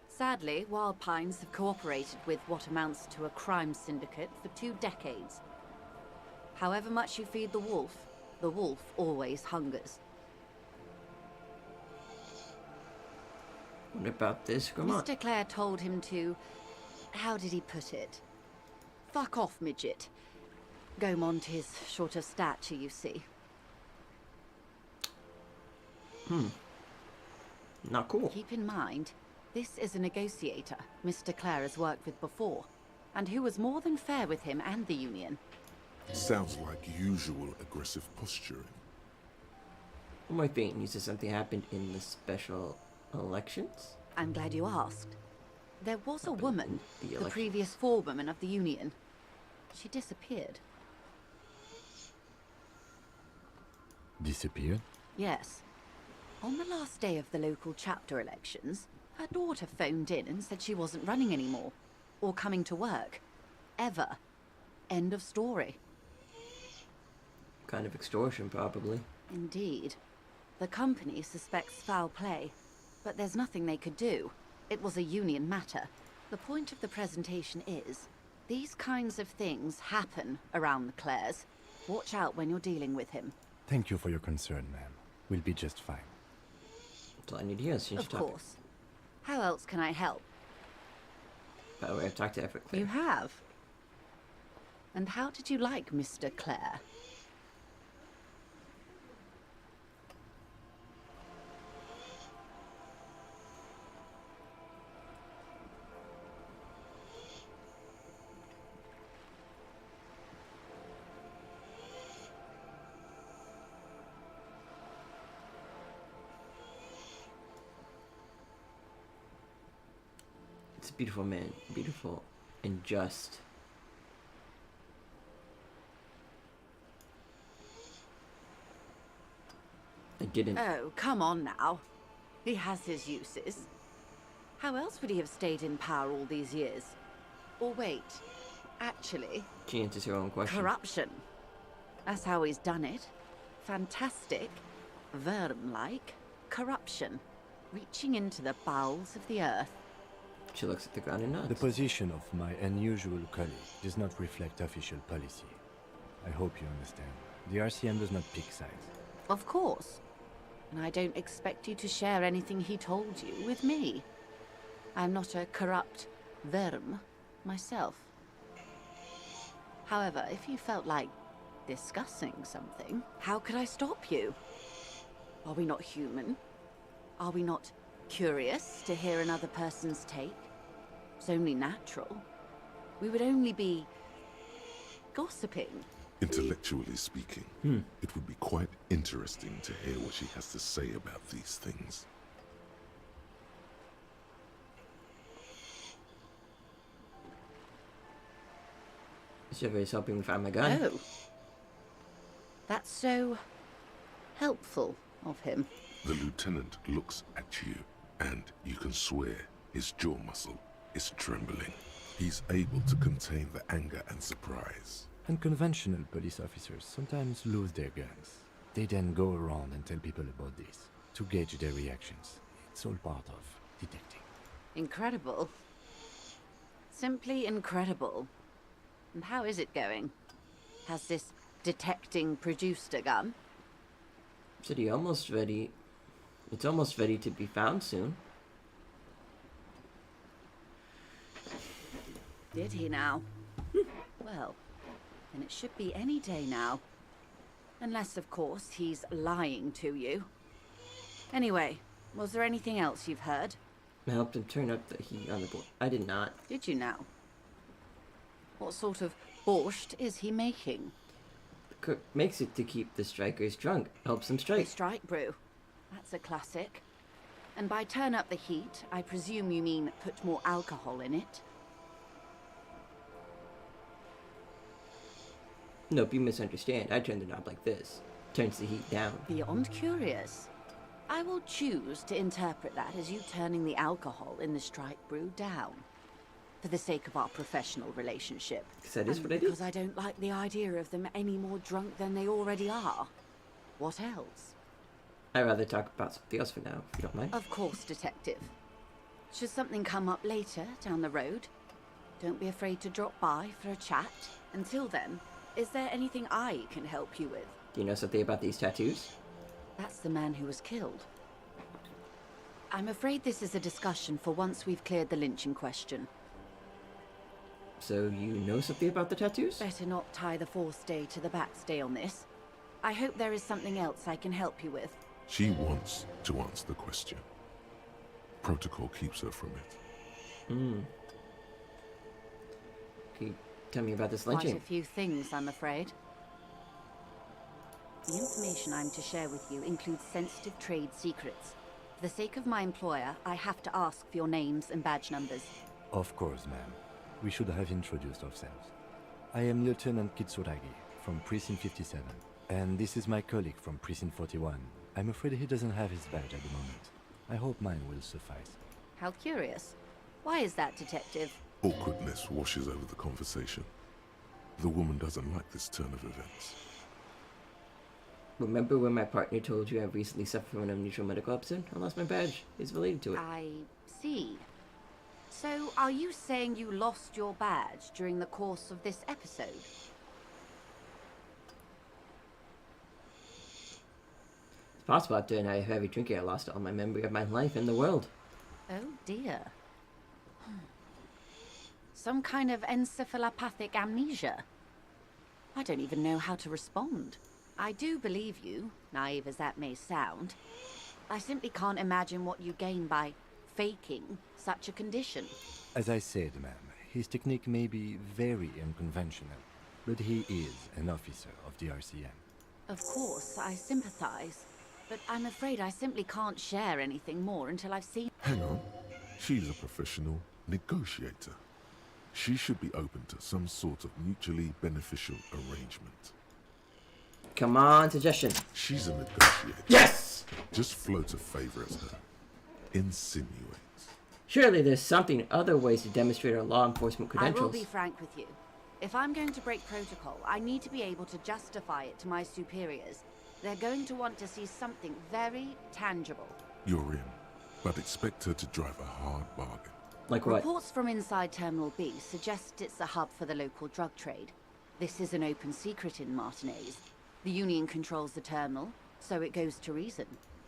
S4: Sadly, Wild Pines have cooperated with what amounts to a crime syndicate for 2 decades. However much you feed the wolf always hungers.
S1: What about this, Grandma?
S4: Mr. Clare told him to... how did he put it? Fuck off, midget. Gaumont is short of stature, you see.
S1: Not cool.
S4: Keep in mind, this is a negotiator Mr. Clare has worked with before, and who was more than fair with him and the Union.
S2: Sounds like usual aggressive posturing.
S1: One more thing, you said something happened in the special elections?
S4: I'm glad you asked. There was a woman,
S1: the
S4: the
S1: election.
S4: previous forewoman of the Union. She disappeared.
S3: Disappeared?
S4: Yes. On the last day of the local chapter elections, her daughter phoned in and said she wasn't running anymore. Or coming to work. Ever. End of story.
S1: Kind of extortion, probably.
S4: Indeed. The company suspects foul play, but there's nothing they could do. It was a Union matter. The point of the presentation is, these kinds of things happen around the Clares. Watch out when you're dealing with him.
S3: Thank you for your concern, ma'am. We'll be just fine.
S1: That's all I need to hear. Change
S4: Of
S1: the topic.
S4: course. How else can I help?
S1: By the way, I've talked to Everett Clare.
S4: You have. And how did you like Mr. Clare?
S1: It's a beautiful man. Beautiful and just. I didn't.
S4: Oh, come on now. He has his uses. How else would he have stayed in power all these years? Or wait, actually,
S1: She answers her own question.
S4: corruption. That's how he's done it. Fantastic, Verm-like corruption, reaching into the bowels of the earth.
S1: She looks at the ground and nods.
S3: The position of my unusual colleague does not reflect official policy. I hope you understand. The RCM does not pick sides.
S4: Of course. And I don't expect you to share anything he told you with me. I'm not a corrupt verm myself. However, if you felt like discussing something, how could I stop you? Are we not human? Are we not curious to hear another person's take? It's only natural. We would only be gossiping.
S2: Intellectually speaking, it would be quite interesting to hear what she has to say about these things.
S1: Shiver is helping me find my gun.
S4: Oh. That's so helpful of him.
S2: The lieutenant looks at you, and you can swear his jaw muscle is trembling. He's able to contain the anger and surprise.
S3: Unconventional police officers sometimes lose their guns. They then go around and tell people about this, to gauge their reactions. It's all part of detecting.
S4: Incredible. Simply incredible. And how is it going? Has this detecting produced a gun?
S1: Said he almost ready. It's almost ready to be found soon.
S4: Did he now? Well, then it should be any day now. Unless, of course, he's lying to you. Anyway, was there anything else you've heard?
S1: I helped him turn up the heat on the board. I did not.
S4: Did you now? What sort of borscht is he making?
S1: The cook makes it to keep the strikers drunk. Helps them
S4: A
S1: strike.
S4: strike brew. That's a classic. And by turn up the heat, I presume you mean put more alcohol in it?
S1: Nope, you misunderstand. I turn the knob like this. Turns the heat down.
S4: Beyond curious. I will choose to interpret that as you turning the alcohol in the strike brew down. For the sake of our professional relationship.
S1: Because that is
S4: And
S1: what I do.
S4: because I don't like the idea of them any more drunk than they already are. What else?
S1: I'd rather talk about something else for now, if you don't mind.
S4: Of course, Detective. Should something come up later, down the road, don't be afraid to drop by for a chat. Until then, is there anything I can help you with?
S1: Do you know something about these tattoos?
S4: That's the man who was killed. I'm afraid this is a discussion for once we've cleared the lynching question.
S1: So you know something about the tattoos?
S4: Better not tie the forestay to the backstay on this. I hope there is something else I can help you with.
S2: She wants to answer the question. Protocol keeps her from it.
S1: Can you tell me about this
S4: Quite
S1: lynching?
S4: a few things, I'm afraid. The information I'm to share with you includes sensitive trade secrets. For the sake of my employer, I have to ask for your names and badge numbers.
S3: Of course, ma'am. We should have introduced ourselves. I am Lieutenant Kitsuragi from Precinct 57, and this is my colleague from Precinct 41. I'm afraid he doesn't have his badge at the moment. I hope mine will suffice.
S4: How curious. Why is that, Detective?
S2: Awkwardness washes over the conversation. The woman doesn't like this turn of events.
S1: Remember when my partner told you I recently suffered from an unusual medical episode? I lost my badge. It's related to it.
S4: I see. So, are you saying you lost your badge during the course of this episode?
S1: It's possible after a night of heavy drinking I lost all my memory of my life and the world.
S4: Oh dear. Some kind of encephalopathic amnesia. I don't even know how to respond. I do believe you, naive as that may sound. I simply can't imagine what you gain by faking such a condition.
S3: As I said, ma'am, his technique may be very unconventional, but he is an officer of the RCM.
S4: Of course, I sympathize, but I'm afraid I simply can't share anything more until I've seen...
S2: Hang on. She's a professional negotiator. She should be open to some sort of mutually beneficial arrangement.
S1: Come on, suggestion.
S2: She's a negotiator.
S1: Yes!
S2: Just float a favor at her. Insinuates.
S1: Surely there's something, other ways to demonstrate our law enforcement
S4: I will
S1: credentials.
S4: be frank with you. If I'm going to break protocol, I need to be able to justify it to my superiors. They're going to want to see something very tangible.
S2: You're in, but expect her to drive a hard bargain.
S1: Like what?
S4: Reports from inside Terminal B suggest it's a hub for the local drug trade. This is an open secret in Martinez. The Union controls the terminal, so it goes to reason.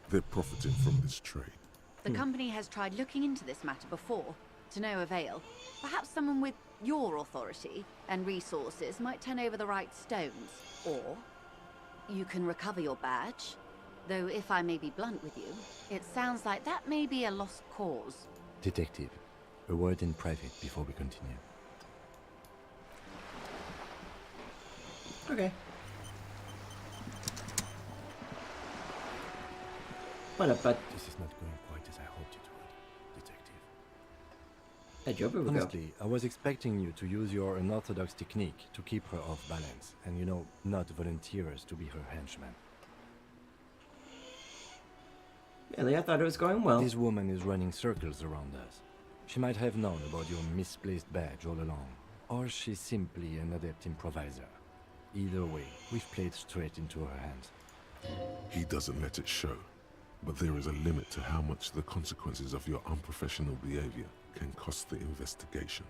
S2: They're profiting from this trade.
S4: The company has tried looking into this matter before, to no avail. Perhaps someone with your authority and resources might turn over the right stones. Or you can recover your badge. Though if I may be blunt with you, it sounds like that may be a lost cause.
S3: Detective, a word in private before we continue.
S1: Okay. Well, but
S3: This is not going quite as I hoped it would, Detective.
S1: a job will go.
S3: Honestly, I was expecting you to use your unorthodox technique to keep her off balance, and not volunteer us to be her henchman.
S1: Really, I thought it was going well.
S3: This woman is running circles around us. She might have known about your misplaced badge all along, or she's simply an adept improviser. Either way, we've played straight into her hands.
S2: He doesn't let it show, but there is a limit to how much the consequences of your unprofessional behavior can cost the investigation.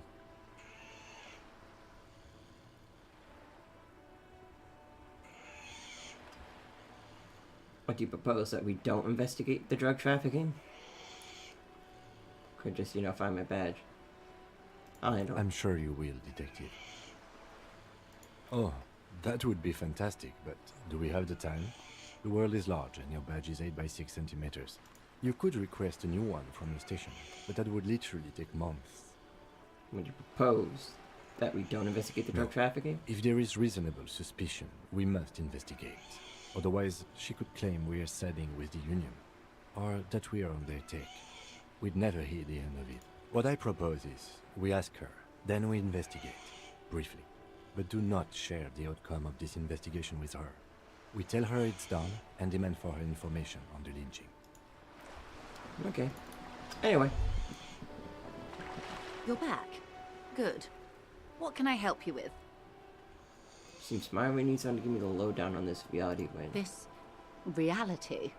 S1: What do you propose, that we don't investigate the drug trafficking? Could just, find my badge. I'll handle it.
S3: I'm sure you will, Detective. Oh, that would be fantastic, but do we have the time? The world is large and your badge is 8 by 6 centimeters. You could request a new one from the station, but that would literally take months.
S1: Would you propose that we don't investigate the drug trafficking?
S3: If there is reasonable suspicion, we must investigate. Otherwise, she could claim we are siding with the Union, or that we are on their take. We'd never hear the end of it. What I propose is, we ask her, then we investigate, briefly. But do not share the outcome of this investigation with her. We tell her it's done and demand for her information on the lynching.
S1: Okay. Anyway.
S4: You're back. Good. What can I help you with?
S1: Seems smart. We need someone to give me the lowdown on this reality win.
S4: This reality?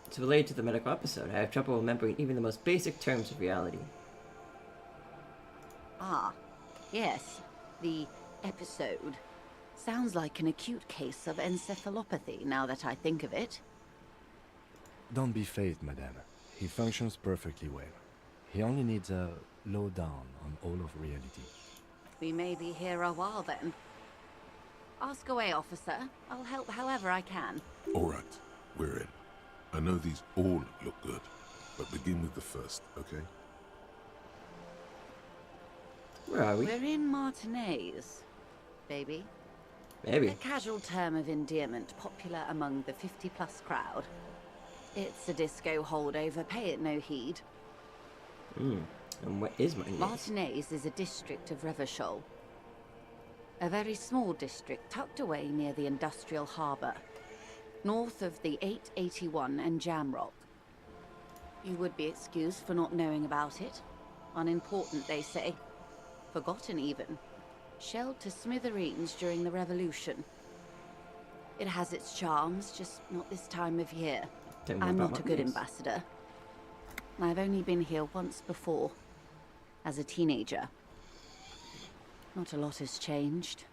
S1: It's related to the medical episode. I have trouble remembering even the most basic terms of reality.
S4: Ah, yes. The episode. Sounds like an acute case of encephalopathy, now that I think of it.
S3: Don't be phased, madame. He functions perfectly well. He only needs a lowdown on all of reality.
S4: We may be here a while then. Ask away, officer. I'll help however I can.
S2: All right, we're in. I know these all look good, but begin with the first, okay?
S1: Where are we?
S4: We're in Martinez, baby.
S1: Maybe.
S4: A casual term of endearment popular among the 50-plus crowd. It's a disco holdover, pay it no heed.
S1: And what is Martinez?
S4: Martinez is a district of Revachol. A very small district tucked away near the industrial harbour, north of the 881 and Jamrock. You would be excused for not knowing about it. Unimportant, they say. Forgotten, even. Shelled to smithereens during the Revolution. It has its charms, just not this time of year.
S1: Tell me
S4: I'm
S1: about
S4: not a good
S1: Martinez.
S4: ambassador. I've only been here once before, as a teenager. Not a lot has changed.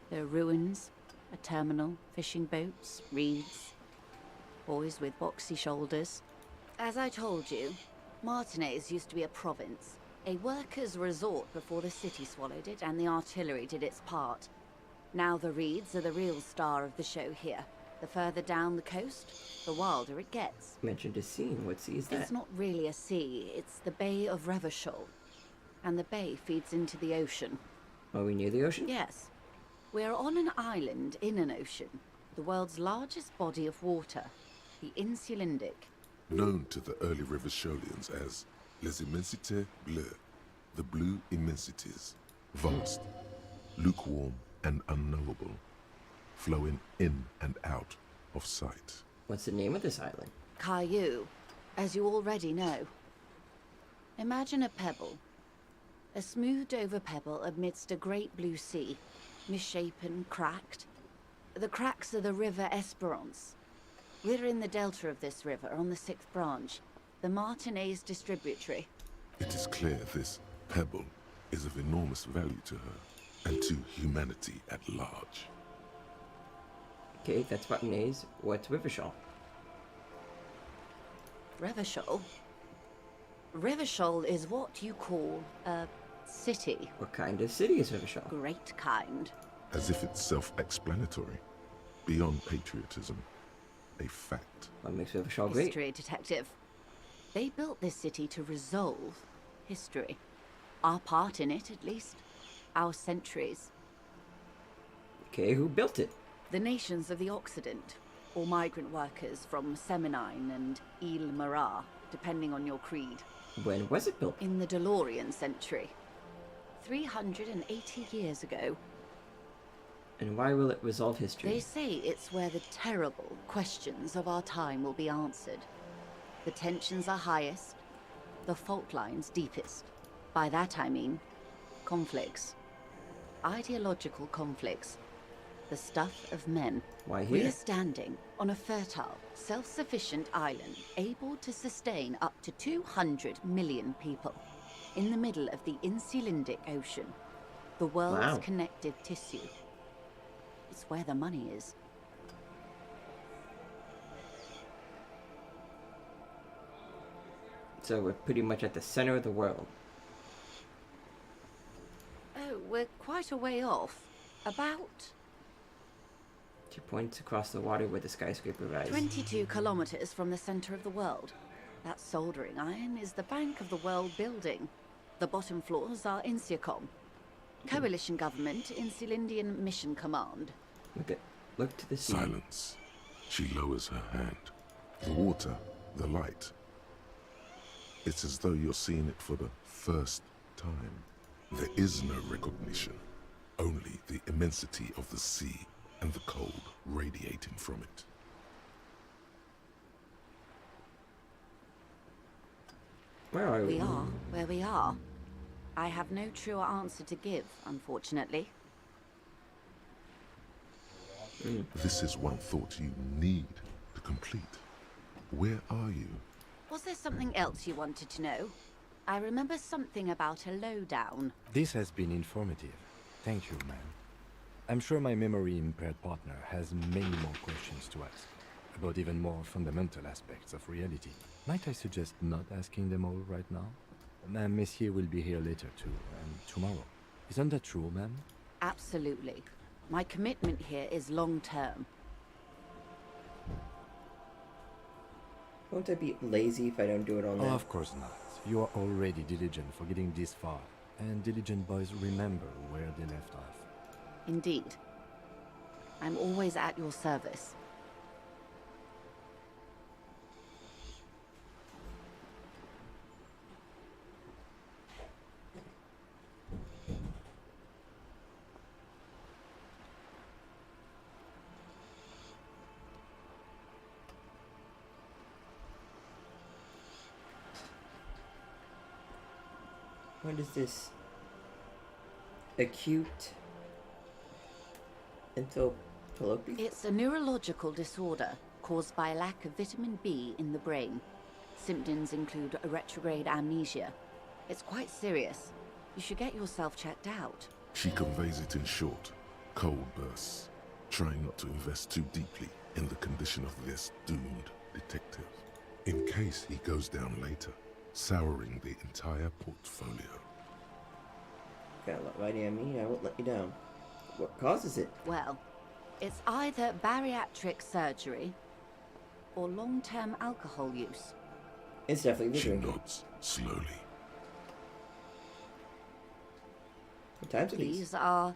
S4: There are ruins, a terminal, fishing boats, reeds, boys with boxy shoulders. As I told you, Martinez used to be a province, a workers' resort before the city swallowed it and the artillery did its part. Now the reeds are the real star of the show here. The further down the coast, the wilder it gets.
S1: Mentioned a sea. What sea is that?
S4: It's not really a sea, it's the Bay of Revachol. And the bay feeds into the ocean.
S1: Are we near the ocean?
S4: Yes. We're on an island in an ocean. The world's largest body of water. The Insulindic.
S2: Known to the early Revacholians as Les Immensités Bleues, the blue immensities, vast, lukewarm and unknowable, flowing in and out of sight.
S1: What's the name of this island?
S4: Caillou, as you already know. Imagine a pebble. A smoothed over pebble amidst a great blue sea, misshapen, cracked. The cracks are the river Esperance. We're in the delta of this river, on the 6th branch, the Martinez distributary.
S2: It is clear this pebble is of enormous value to her and to humanity at large.
S1: Okay, that's button A's. What's Rivershall?
S4: Revachol? Revachol is what you call a city.
S1: What kind of city is Rivershall?
S4: Great kind.
S2: As if it's self-explanatory, beyond patriotism, a fact.
S1: What makes Rivershall great?
S4: History detective. They built this city to resolve history. Our part in it, at least. Our centuries.
S1: Okay, who built it?
S4: The nations of the Occident, or migrant workers from Seminine and Ile Marat, depending on your creed.
S1: When was it built?
S4: In the DeLorean century. 380 years ago.
S1: And why will it resolve history?
S4: They say it's where the terrible questions of our time will be answered. The tensions are highest, the fault lines deepest. By that I mean conflicts. Ideological conflicts. The stuff of men.
S1: Why
S4: We
S1: here?
S4: are standing on a fertile, self-sufficient island able to sustain up to 200 million people in the middle of the Insulindic Ocean, the world's
S1: Wow.
S4: connective tissue. It's where the money is.
S1: So we're pretty much at the center of the world.
S4: Oh, we're quite a way off. About
S1: She points across the water where the skyscraper rises.
S4: 22 kilometers from the center of the world. That soldering iron is the bank of the world building. The bottom floors are Insiacom. Coalition government, Insulindian Mission Command.
S1: Look to the sea.
S2: Silence. She lowers her hand. The water, the light. It's as though you're seeing it for the first time. There is no recognition, only the immensity of the sea and the cold radiating from it.
S1: Where are we?
S4: We are where we are. I have no truer answer to give, unfortunately.
S2: This is one thought you need to complete. Where are you?
S4: Was there something else you wanted to know? I remember something about a lowdown.
S3: This has been informative. Thank you, ma'am. I'm sure my memory-impaired partner has many more questions to ask, about even more fundamental aspects of reality. Might I suggest not asking them all right now? Ma'am, Messier will be here later too, and tomorrow. Isn't that true, ma'am?
S4: Absolutely. My commitment here is long-term.
S1: Won't I be lazy if I don't do it all
S3: Oh,
S1: now?
S3: of course not. You are already diligent for getting this far, and diligent boys remember where they left off.
S4: Indeed. I'm always at your service.
S1: What is this? Acute encephalopathy?
S4: It's a neurological disorder caused by a lack of vitamin B in the brain. Symptoms include a retrograde amnesia. It's quite serious. You should get yourself checked out.
S2: She conveys it in short, cold bursts, trying not to invest too deeply in the condition of this doomed detective, in case he goes down later, souring the entire portfolio.
S1: Got a lot riding on me, I won't let you down. What causes it?
S4: Well, it's either bariatric surgery or long-term alcohol use.
S1: It's definitely the
S2: She
S1: drinking.
S2: nods slowly.
S1: What times are these?
S4: These are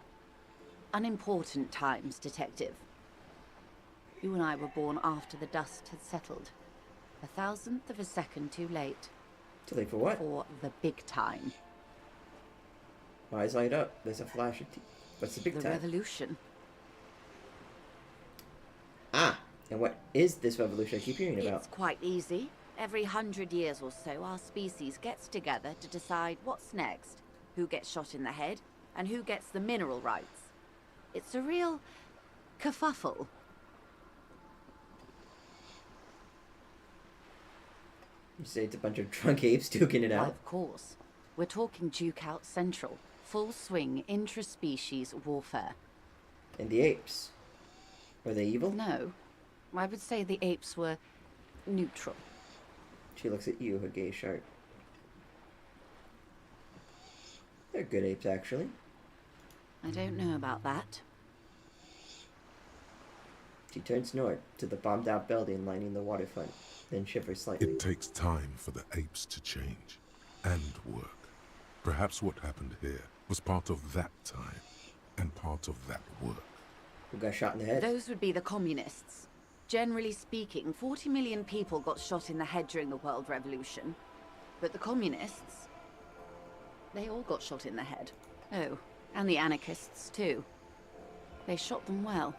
S4: unimportant times, Detective. You and I were born after the dust had settled. 1,000th of a second too late.
S1: Too late for what?
S4: For the big time.
S1: My eyes light up. There's a flash of what's the big
S4: The
S1: time?
S4: revolution.
S1: Ah! And what is this revolution I keep hearing about?
S4: It's quite easy. Every 100 years or so, our species gets together to decide what's next. Who gets shot in the head, and who gets the mineral rights. It's a real kerfuffle.
S1: You say it's a bunch of drunk apes duking it
S4: Why,
S1: out?
S4: of course. We're talking Duke Out Central. Full swing intraspecies warfare.
S1: And the apes. Were they evil?
S4: No. I would say the apes were neutral.
S1: She looks at you, her gaze sharp. They're good apes, actually.
S4: I don't know about that.
S1: She turns north to the bombed-out building lining the waterfront, then shivers slightly.
S2: It takes time for the apes to change and work. Perhaps what happened here was part of that time and part of that work.
S1: Who got shot in the head?
S4: Those would be the communists. Generally speaking, 40 million people got shot in the head during the World Revolution. But the communists, they all got shot in the head. Oh, and the anarchists too. They shot them well.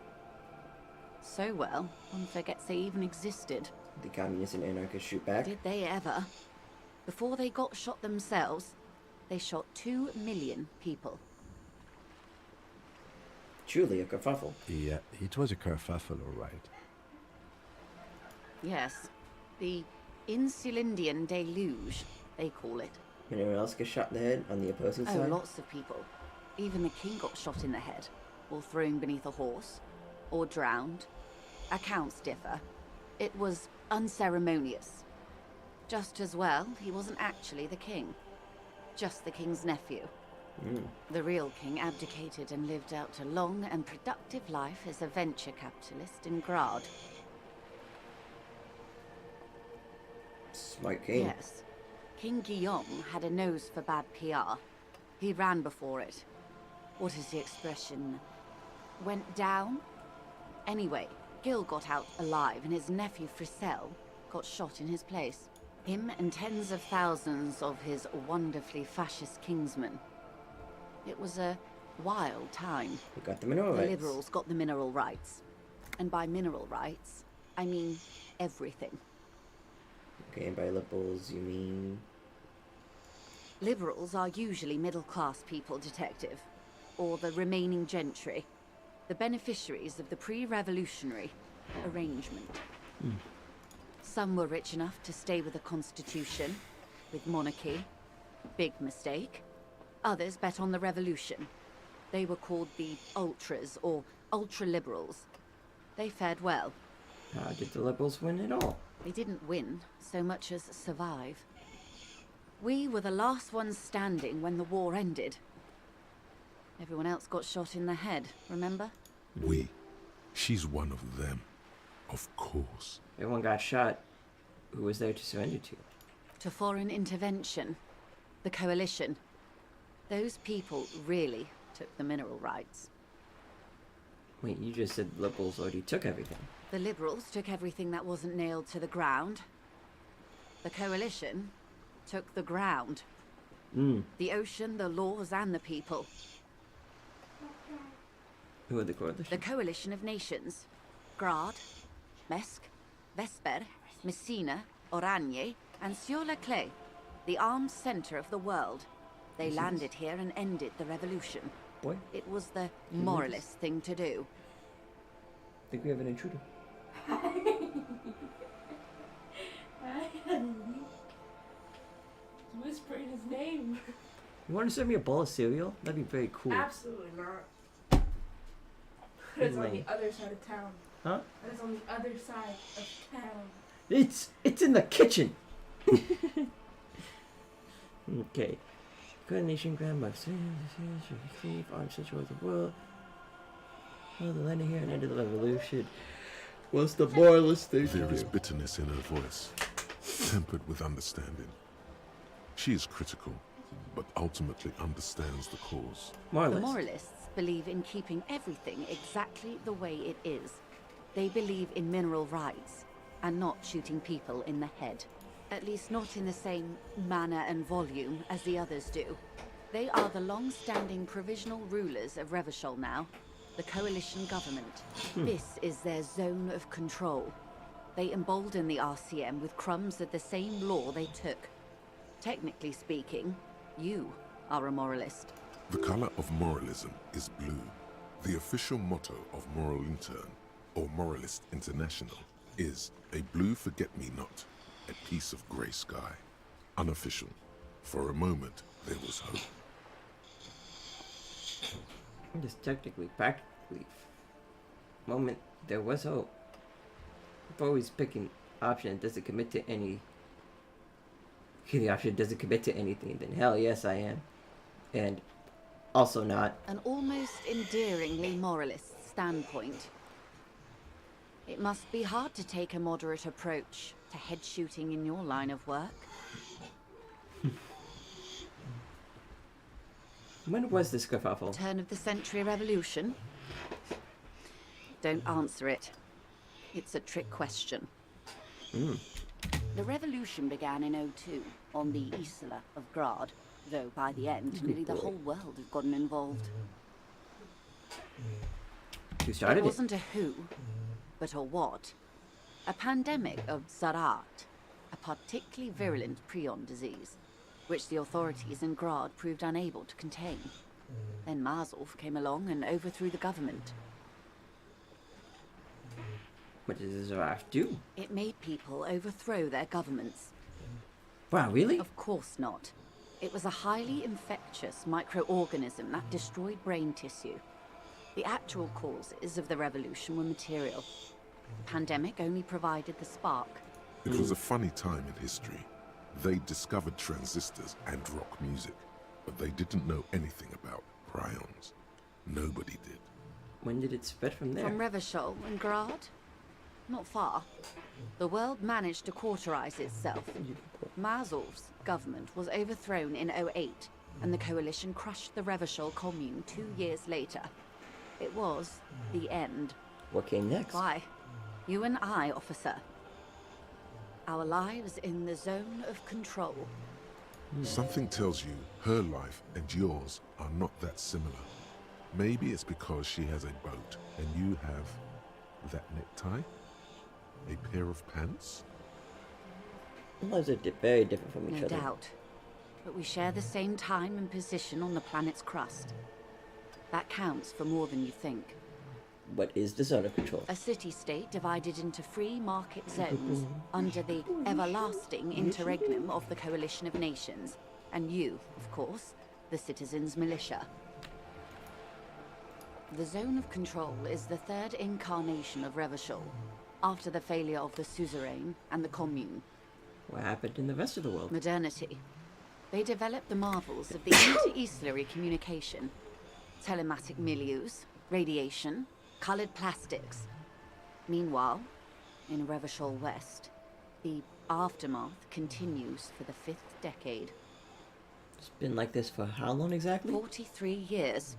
S4: So well, one forgets they even existed.
S1: The communists and anarchists shoot back?
S4: Did they ever? Before they got shot themselves, they shot 2 million people.
S1: Truly a kerfuffle.
S3: Yeah, it was a kerfuffle, all right.
S4: Yes, the Insulindian deluge, they call it.
S1: Anyone else get shot in the head on the opposing
S4: Oh,
S1: side?
S4: lots of people. Even the king got shot in the head, or thrown beneath a horse, or drowned. Accounts differ. It was unceremonious. Just as well, he wasn't actually the king. Just the king's nephew. The real king abdicated and lived out a long and productive life as a venture capitalist in Grad.
S1: Smart king.
S4: Yes. King Guillaume had a nose for bad PR. He ran before it. What is the expression? Went down? Anyway, Gil got out alive and his nephew Frisell got shot in his place. Him and tens of thousands of his wonderfully fascist kingsmen. It was a wild time.
S1: Who got the mineral
S4: The
S1: rights?
S4: liberals got the mineral rights. And by mineral rights, I mean everything.
S1: Okay, and by liberals you mean...
S4: Liberals are usually middle-class people, Detective. Or the remaining gentry. The beneficiaries of the pre-revolutionary arrangement. Some were rich enough to stay with the Constitution, with monarchy. Big mistake. Others bet on the revolution. They were called the ultras, or ultra-liberals. They fared well.
S1: How did the liberals win it all?
S4: They didn't win so much as survive. We were the last ones standing when the war ended. Everyone else got shot in the head, remember?
S2: We. She's one of them. Of course.
S1: Everyone got shot. Who was there to surrender to?
S4: To foreign intervention. The coalition. Those people really took the mineral rights.
S1: Wait, you just said liberals already took everything.
S4: The liberals took everything that wasn't nailed to the ground. The coalition took the ground. The ocean, the laws, and the people.
S1: Who are the coalition?
S4: The coalition of nations. Grad, Mesk, Vesper, Messina, Oranje, and Sur-la-Clay. The armed center of the world. They landed here and ended the revolution.
S1: Boy,
S4: It was the moralist thing to do.
S1: I think we have an intruder.
S8: Whispering his name.
S1: You want to serve me a bowl of cereal? That'd be very cool.
S8: Absolutely not. It's on
S1: Lame.
S8: the other side of town.
S1: Huh?
S8: It's on the other side of town.
S1: It's in the kitchen. Okay. Good nation grandma clean armed central of the world. Oh, the landing here and end of the revolution. What's the moralist thing?
S2: There is bitterness in her voice, tempered with understanding. She is critical, but ultimately understands the cause.
S4: The
S1: Moralist.
S4: moralists believe in keeping everything exactly the way it is. They believe in mineral rights, and not shooting people in the head. At least not in the same manner and volume as the others do. They are the long-standing provisional rulers of Revachol now, the coalition government. This is their zone of control. They embolden the RCM with crumbs of the same law they took. Technically speaking, you are a moralist.
S2: The color of moralism is blue. The official motto of Moral Intern, or Moralist International, is a blue forget-me-not, a piece of grey sky. Unofficial. For a moment, there was hope.
S1: Just technically, practically, moment there was hope. I'm always picking option that doesn't commit to any. The option doesn't commit to anything. Then hell yes, I am, and also not.
S4: An almost endearingly moralist standpoint. It must be hard to take a moderate approach to head shooting in your line of work.
S1: When was this kerfuffle?
S4: Turn of the century revolution? Don't answer it. It's a trick question. The revolution began in '02 on the Isla of Grad, though by the end, nearly the whole world had gotten involved.
S1: Who started
S4: It
S1: it?
S4: wasn't a who, but a what. A pandemic of Zarat, a particularly virulent prion disease, which the authorities in Grad proved unable to contain. Then Marzolf came along and overthrew the government.
S1: What does Zaraf do?
S4: It made people overthrow their governments.
S1: Wow, really?
S4: Of course not. It was a highly infectious microorganism that destroyed brain tissue. The actual causes of the revolution were material. The pandemic only provided the spark.
S2: It was a funny time in history. They discovered transistors and rock music, but they didn't know anything about prions. Nobody did.
S1: When did it spread from there?
S4: From Revachol and Grad? Not far. The world managed to cauterize itself. Marzolf's government was overthrown in '08, and the coalition crushed the Revachol commune 2 years later. It was the end.
S1: What came next?
S4: Why? You and I, officer. Our lives in the zone of control.
S2: Something tells you her life and yours are not that similar. Maybe it's because she has a boat and you have that necktie? A pair of pants?
S1: Those are very different from each
S4: No
S1: other.
S4: doubt. But we share the same time and position on the planet's crust. That counts for more than you think.
S1: What is the zone of control?
S4: A city-state divided into free market zones under the everlasting interregnum of the Coalition of Nations. And you, of course, the citizens' militia. The zone of control is the third incarnation of Revachol, after the failure of the suzerain and the commune.
S1: What happened in the rest of the world?
S4: Modernity. They developed the marvels of the inter-eastlery communication. Telematic milieus, radiation, colored plastics. Meanwhile, in Revachol West, the aftermath continues for the 5th decade.
S1: It's been like this for how long exactly?
S4: 43 years.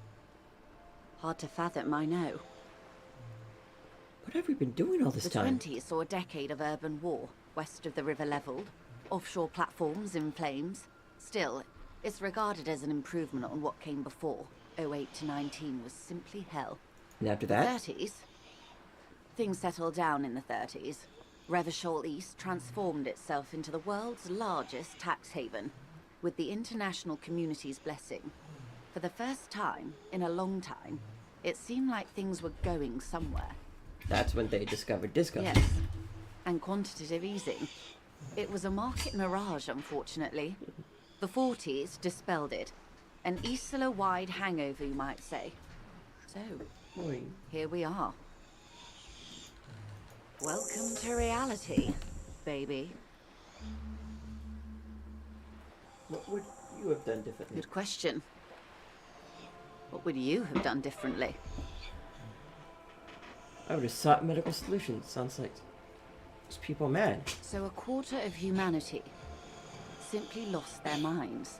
S4: Hard to fathom, I know.
S1: What have we been doing all this
S4: The
S1: time?
S4: 20s saw a decade of urban war, west of the river leveled, offshore platforms in flames. Still, it's regarded as an improvement on what came before. '08 to '19 was simply hell.
S1: And after
S4: The
S1: that?
S4: 30s? Things settled down in the 30s. Revachol East transformed itself into the world's largest tax haven, with the international community's blessing. For the first time in a long time, it seemed like things were going somewhere.
S1: That's when they discovered disco.
S4: Yes, and quantitative easing. It was a market mirage, unfortunately. The 40s dispelled it. An Isla-wide hangover, you might say. So,
S1: Boy,
S4: here we are. Welcome to reality, baby.
S1: what would you have done differently?
S4: Good question. What would you have done differently?
S1: I would have sought medical solutions. Sounds like those people are mad.
S4: So a quarter of humanity simply lost their minds.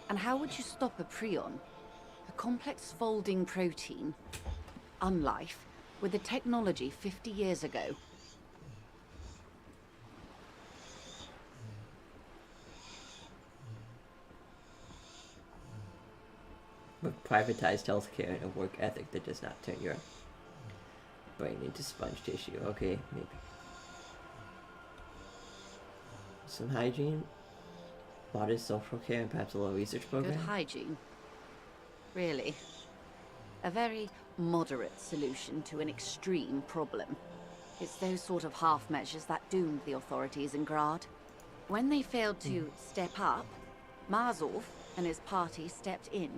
S4: And how would you stop a prion, a complex folding protein, unlife, with a technology 50 years ago?
S1: With privatized healthcare and a work ethic that does not turn your brain into sponge tissue. Okay, maybe. Some hygiene, modest social care, and perhaps a little research
S4: Good
S1: program.
S4: hygiene. Really. A very moderate solution to an extreme problem. It's those sort of half measures that doomed the authorities in Grad. When they failed to step up, Marzolf and his party stepped in.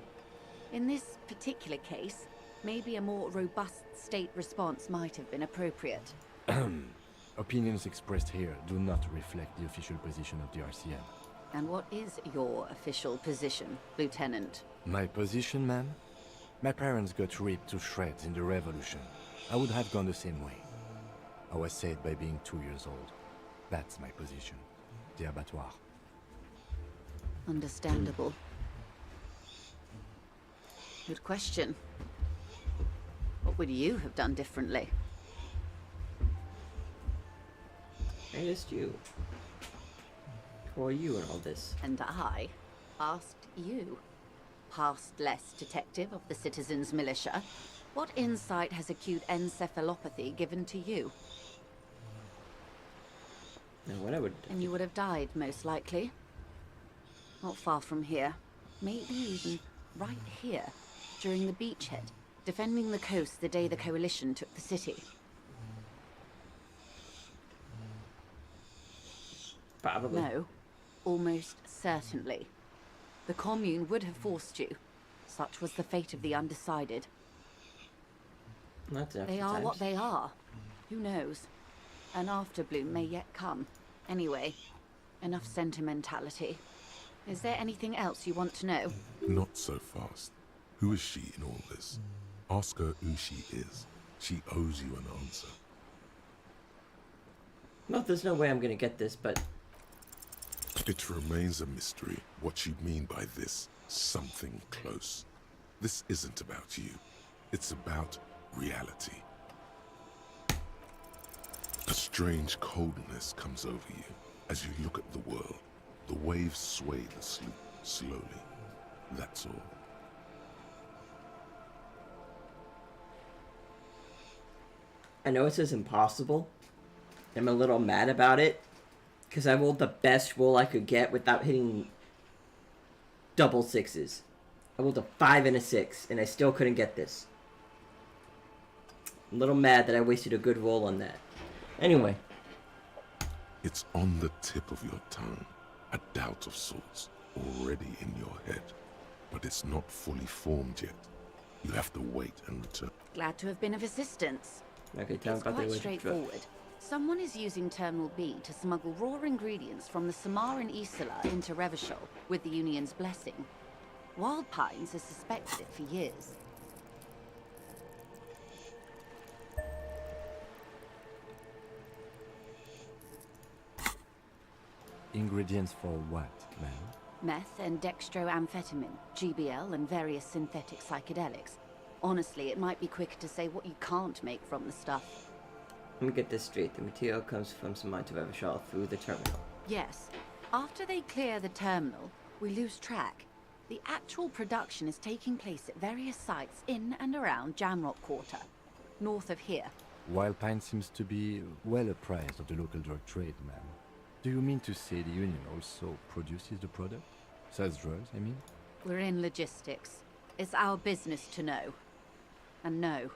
S4: In this particular case, maybe a more robust state response might have been appropriate.
S3: Opinions expressed here do not reflect the official position of the RCM.
S4: And what is your official position, Lieutenant?
S3: My position, ma'am? My parents got ripped to shreds in the revolution. I would have gone the same way. I was saved by being 2 years old. That's my position. The abattoir.
S4: Understandable. Good question. What would you have done differently?
S1: I asked you. Who are you in all this?
S4: And I asked you, past-less detective of the Citizens Militia, what insight has acute encephalopathy given to you?
S1: Now, what I would...
S4: And you would have died, most likely. Not far from here. Maybe even right here, during the beachhead, defending the coast the day the Coalition took the city.
S1: Probably.
S4: No, almost certainly. The Commune would have forced you. Such was the fate of the undecided.
S1: Not enough
S4: They are
S1: times.
S4: what they are. Who knows? An afterbloom may yet come. Anyway, enough sentimentality. Is there anything else you want to know?
S2: Not so fast. Who is she in all this? Ask her who she is. She owes you an answer.
S1: No, there's no way I'm gonna get this, but...
S2: It remains a mystery what you mean by this something close. This isn't about you. It's about reality. A strange coldness comes over you as you look at the world. The waves sway the sloop slowly. That's all.
S1: I know it says impossible. I'm a little mad about it. Because I rolled the best roll I could get without hitting double sixes. I rolled a 5 and a 6, and I still couldn't get this. I'm a little mad that I wasted a good roll on that. Anyway.
S2: It's on the tip of your tongue. A doubt of sorts already in your head. But it's not fully formed yet. You have to wait and return.
S4: Glad to have been of assistance.
S1: Okay, tell me
S4: It's
S1: about
S4: quite
S1: the
S4: straightforward. Someone is using Terminal B to smuggle raw ingredients from the Samar and Isola into Revachol with the Union's blessing. Wild Pines has suspected it for years.
S3: Ingredients for what, ma'am?
S4: Meth and dextroamphetamine, GBL, and various synthetic psychedelics. Honestly, it might be quicker to say what you can't make from the stuff.
S1: Let me get this straight. The material comes from Samar to Revachol through the terminal.
S4: Yes. After they clear the terminal, we lose track. The actual production is taking place at various sites in and around Jamrock Quarter, north of here.
S3: Wild Pine seems to be well apprised of the local drug trade, ma'am. Do you mean to say the Union also produces the product? Sells drugs, I mean?
S4: We're in logistics. It's our business to know. And no.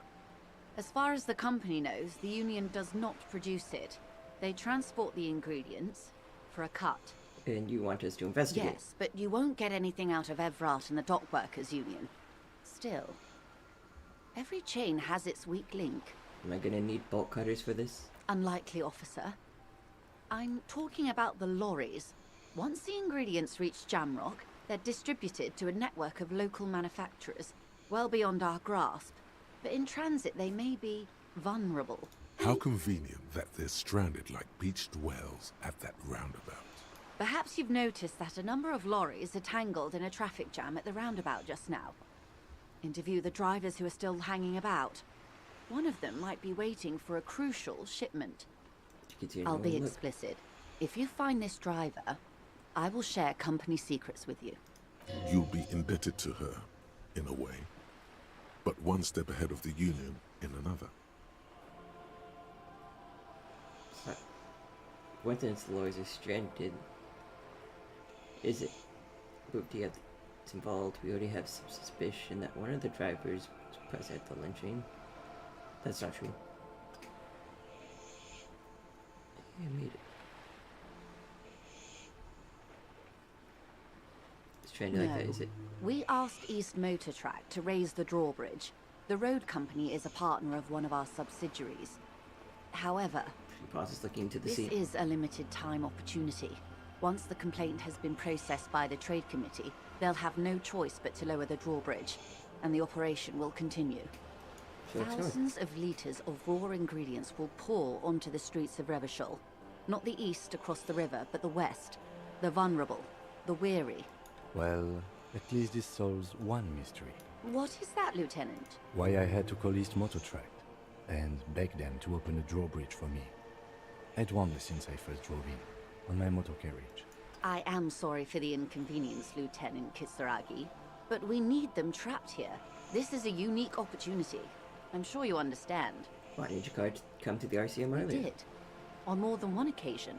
S4: As far as the company knows, the Union does not produce it. They transport the ingredients for a cut.
S1: And you want us to investigate?
S4: Yes, but you won't get anything out of Evrat and the Dock Workers Union. Still, every chain has its weak link.
S1: Am I gonna need bolt cutters for this?
S4: Unlikely, officer. I'm talking about the lorries. Once the ingredients reach Jamrock, they're distributed to a network of local manufacturers, well beyond our grasp. But in transit, they may be vulnerable.
S2: How convenient that they're stranded like beached whales at that roundabout.
S4: Perhaps you've noticed that a number of lorries are tangled in a traffic jam at the roundabout just now. Interview the drivers who are still hanging about. One of them might be waiting for a crucial shipment. I'll be explicit. If you find this driver, I will share company secrets with you.
S2: You'll be indebted to her, in a way. But one step ahead of the Union in another.
S1: Coincidence the lawyers are stranded. Is it? But it's involved. We already have some suspicion that one of the drivers was present at the lynching. That's not true. I made it. It's trendy like that, is it?
S4: We asked East Motor Track to raise the drawbridge. The road company is a partner of one of our subsidiaries. However,
S1: The boss is looking into the
S4: this
S1: sea.
S4: is a limited time opportunity. Once the complaint has been processed by the Trade Committee, they'll have no choice but to lower the drawbridge, and the operation will continue.
S1: So it's going.
S4: Thousands of litres of raw ingredients will pour onto the streets of Revachol. Not the east across the river, but the west. The vulnerable, the weary.
S3: Well, at least this solves one mystery.
S4: What is that, Lieutenant?
S3: Why I had to call East Motor Track and beg them to open a drawbridge for me. I'd wondered since I first drove in, on my motor carriage.
S4: I am sorry for the inconvenience, Lieutenant Kisaragi, but we need them trapped here. This is a unique opportunity. I'm sure you understand.
S1: Why did your car come to the RCM
S4: We
S1: earlier?
S4: did. On more than one occasion.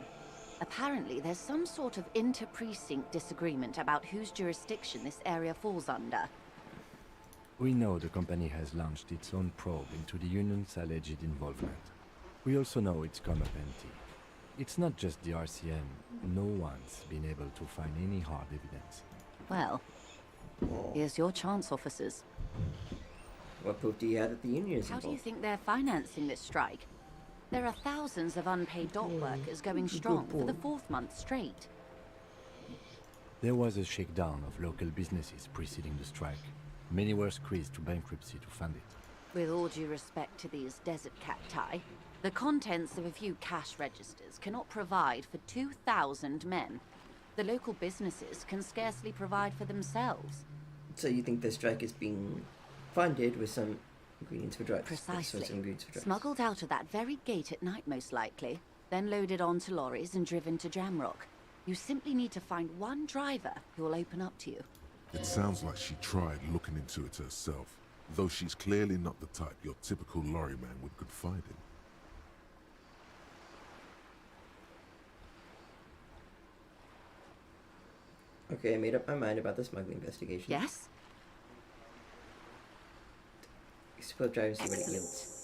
S4: Apparently, there's some sort of inter-precinct disagreement about whose jurisdiction this area falls under.
S3: We know the company has launched its own probe into the union's alleged involvement. We also know it's come up empty. It's not just the RCM. No one's been able to find any hard evidence.
S4: Well, here's your chance, officers.
S1: What proof do you have that the union is
S4: How do you
S1: involved?
S4: think they're financing this strike? There are thousands of unpaid dock workers going strong for the 4th month straight.
S3: There was a shakedown of local businesses preceding the strike. Many were squeezed to bankruptcy to fund it.
S4: With all due respect to these desert cacti, the contents of a few cash registers cannot provide for 2,000 men. The local businesses can scarcely provide for themselves.
S1: So you think the strike is being funded with some ingredients for drugs?
S4: Precisely.
S1: Some ingredients for drugs.
S4: Smuggled out of that very gate at night, most likely, then loaded onto lorries and driven to Jamrock. You simply need to find one driver who will open up to you.
S2: It sounds like she tried looking into it herself, though she's clearly not the type your typical lorry man would confide in.
S1: Okay, I made up my mind about the smuggling investigation.
S4: Yes?
S1: Explode drive and see what it
S4: Excellent.
S1: yields.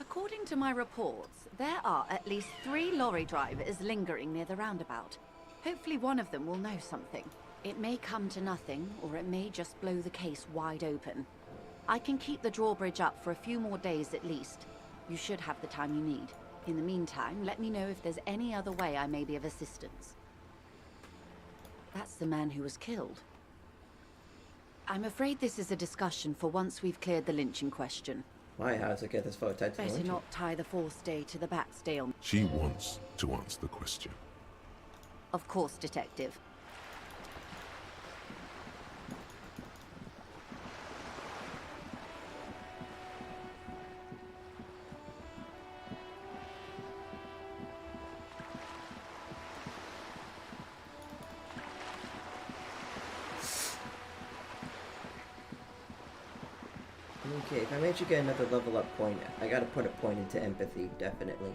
S4: According to my reports, there are at least 3 lorry drivers lingering near the roundabout. Hopefully one of them will know something. It may come to nothing, or it may just blow the case wide open. I can keep the drawbridge up for a few more days at least. You should have the time you need. In the meantime, let me know if there's any other way I may be of assistance. That's the man who was killed. I'm afraid this is a discussion for once we've cleared the lynching question.
S1: Why? How does it get this photo tied to the
S4: Better
S1: lynching?
S4: not tie the fourth day to the backstay on.
S2: She wants to answer the question.
S4: Of course, Detective.
S1: Okay, if I manage to get another level up point, I gotta put a point into empathy, definitely.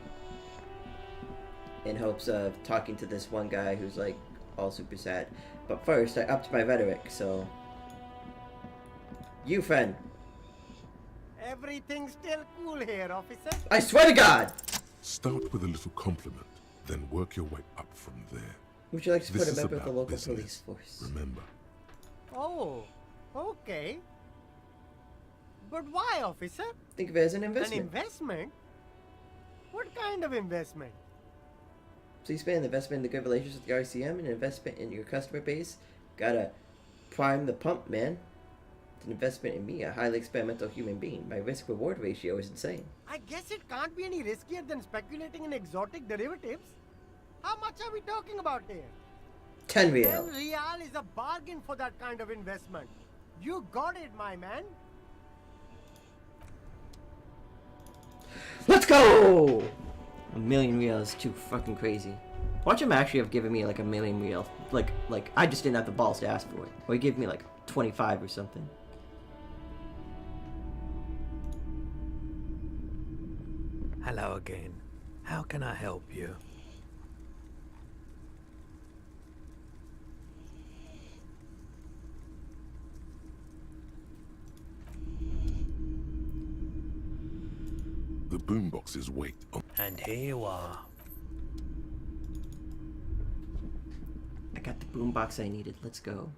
S1: In hopes of talking to this one guy who's like all super sad. But first, I upped my rhetoric, so. You, friend.
S5: Everything's still cool here, officer.
S1: I swear to God!
S2: Start with a little compliment, then work your way up from there.
S1: Would you like to
S2: This
S1: put a
S2: is
S1: member of the
S2: about
S1: local
S2: business.
S1: police force?
S2: Remember,
S5: Oh, okay. But why, officer?
S1: Think of it as an
S5: An
S1: investment.
S5: investment? What kind of investment?
S1: So you spend an investment in the good relations with the RCM, an investment in your customer base. Gotta prime the pump, man. It's an investment in me, a highly experimental human being. My risk-reward ratio is insane.
S5: I guess it can't be any riskier than speculating in exotic derivatives. How much are we talking about here?
S1: 10
S5: 10
S1: real.
S5: real is a bargain for that kind of investment. You got it, my man.
S1: Let's go! A million real is too fucking crazy. Watch him actually have given me like a million real. Like I just didn't have the balls to ask for it. Or he gave me like 25 or something.
S6: Hello again. How can I help you?
S2: the boomboxes wait on.
S6: And here you are.
S1: I got the Boombox I needed. Let's go.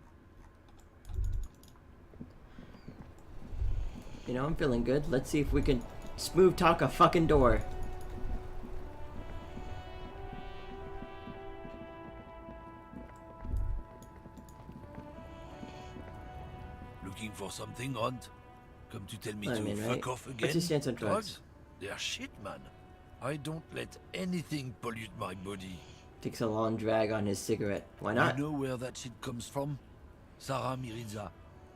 S1: You know, I'm feeling good. Let's see if we can smooth talk a fucking door.
S9: Looking for something, Hunt? Come to tell me
S1: I
S9: to
S1: mean,
S9: fuck
S1: right?
S9: off again?
S1: What's your stance on drugs?
S9: They're shit, man. I don't let anything pollute my body.
S1: Takes a long drag on his cigarette. Why not?
S9: You know where that shit comes from? Sarah Miriza,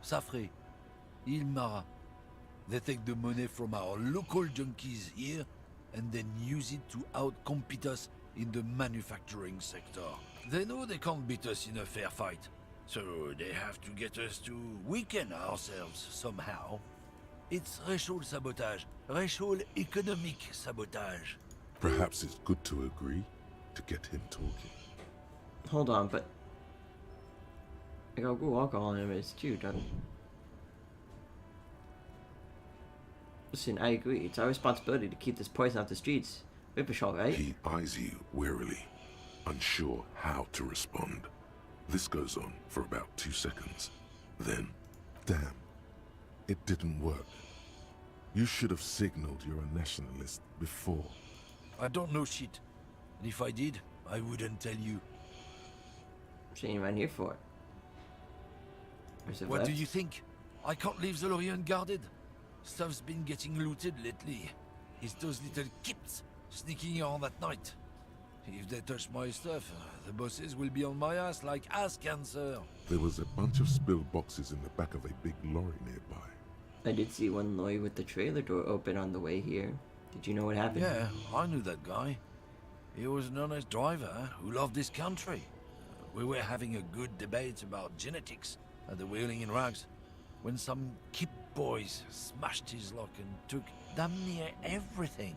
S9: Safre, Ilmara. They take the money from our local junkies here and then use it to outcompete us in the manufacturing sector. They know they can't beat us in a fair fight, so they have to get us to weaken ourselves somehow. It's racial sabotage, racial economic sabotage.
S2: Perhaps it's good to agree to get him talking.
S1: Hold on, but I got go alcohol in him. It's too done. Listen, I agree. It's our responsibility to keep this poison off the streets. Rippershaw, right?
S2: He eyes you warily, unsure how to respond. This goes on for about 2 seconds. Then, damn, it didn't work. You should have signaled you're a nationalist before.
S9: I don't know shit. And if I did, I wouldn't tell you.
S1: What are you around here for? Where's it
S9: What
S1: left?
S9: do you think? I can't leave the lorry unguarded. Stuff's been getting looted lately. It's those little kips sneaking around at night. If they touch my stuff, the bosses will be on my ass like ass cancer.
S2: There was a bunch of spilled boxes in the back of a big lorry nearby.
S1: I did see one lorry with the trailer door open on the way here. Did you know what happened?
S9: Yeah, I knew that guy. He was an honest driver who loved this country. We were having a good debate about genetics at the Wheeling in Rags when some kip boys smashed his lock and took damn near everything.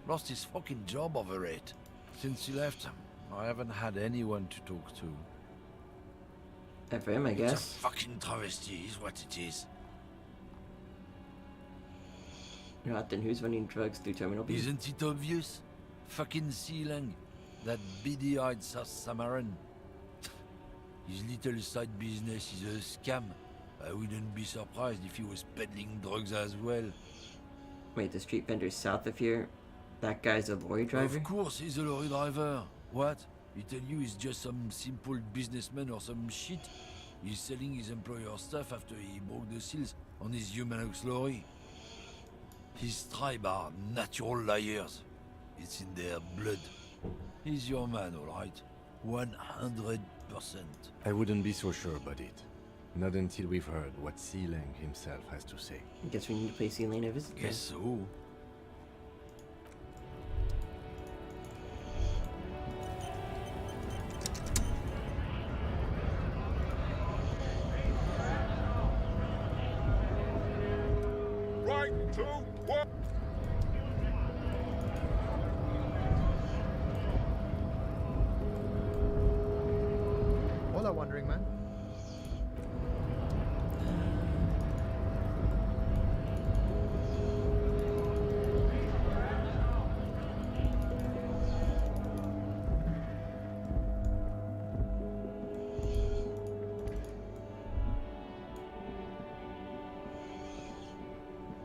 S9: Lost his fucking job over it. Since he left, I haven't had anyone to talk to.
S1: And for him, I
S9: It's a
S1: guess.
S9: fucking travesty is what it is.
S1: Not then who's running drugs through Terminal B?
S9: Isn't it obvious? Fucking Sealang, that beady-eyed South Samaran. His little side business is a scam. I wouldn't be surprised if he was peddling drugs as well.
S1: Wait, the street vendor south of here? That guy's a lorry driver?
S9: Of course he's a lorry driver. What? He tell you he's just some simple businessman or some shit? He's selling his employer stuff after he broke the seals on his Humanox lorry. His tribe are natural liars. It's in their blood. He's your man, alright? 100%.
S3: I wouldn't be so sure about it. Not until we've heard what Sealang himself has to say.
S1: I guess we need to pay Elaine a visit. then.
S9: Guess so.
S2: Right, 2, 1.
S7: Hola, Wandering Man.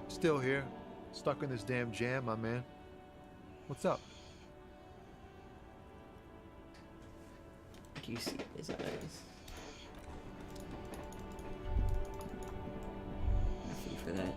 S7: Still here, stuck in this damn jam, my man. What's up?
S1: Do you see his eyes? Nothing for that.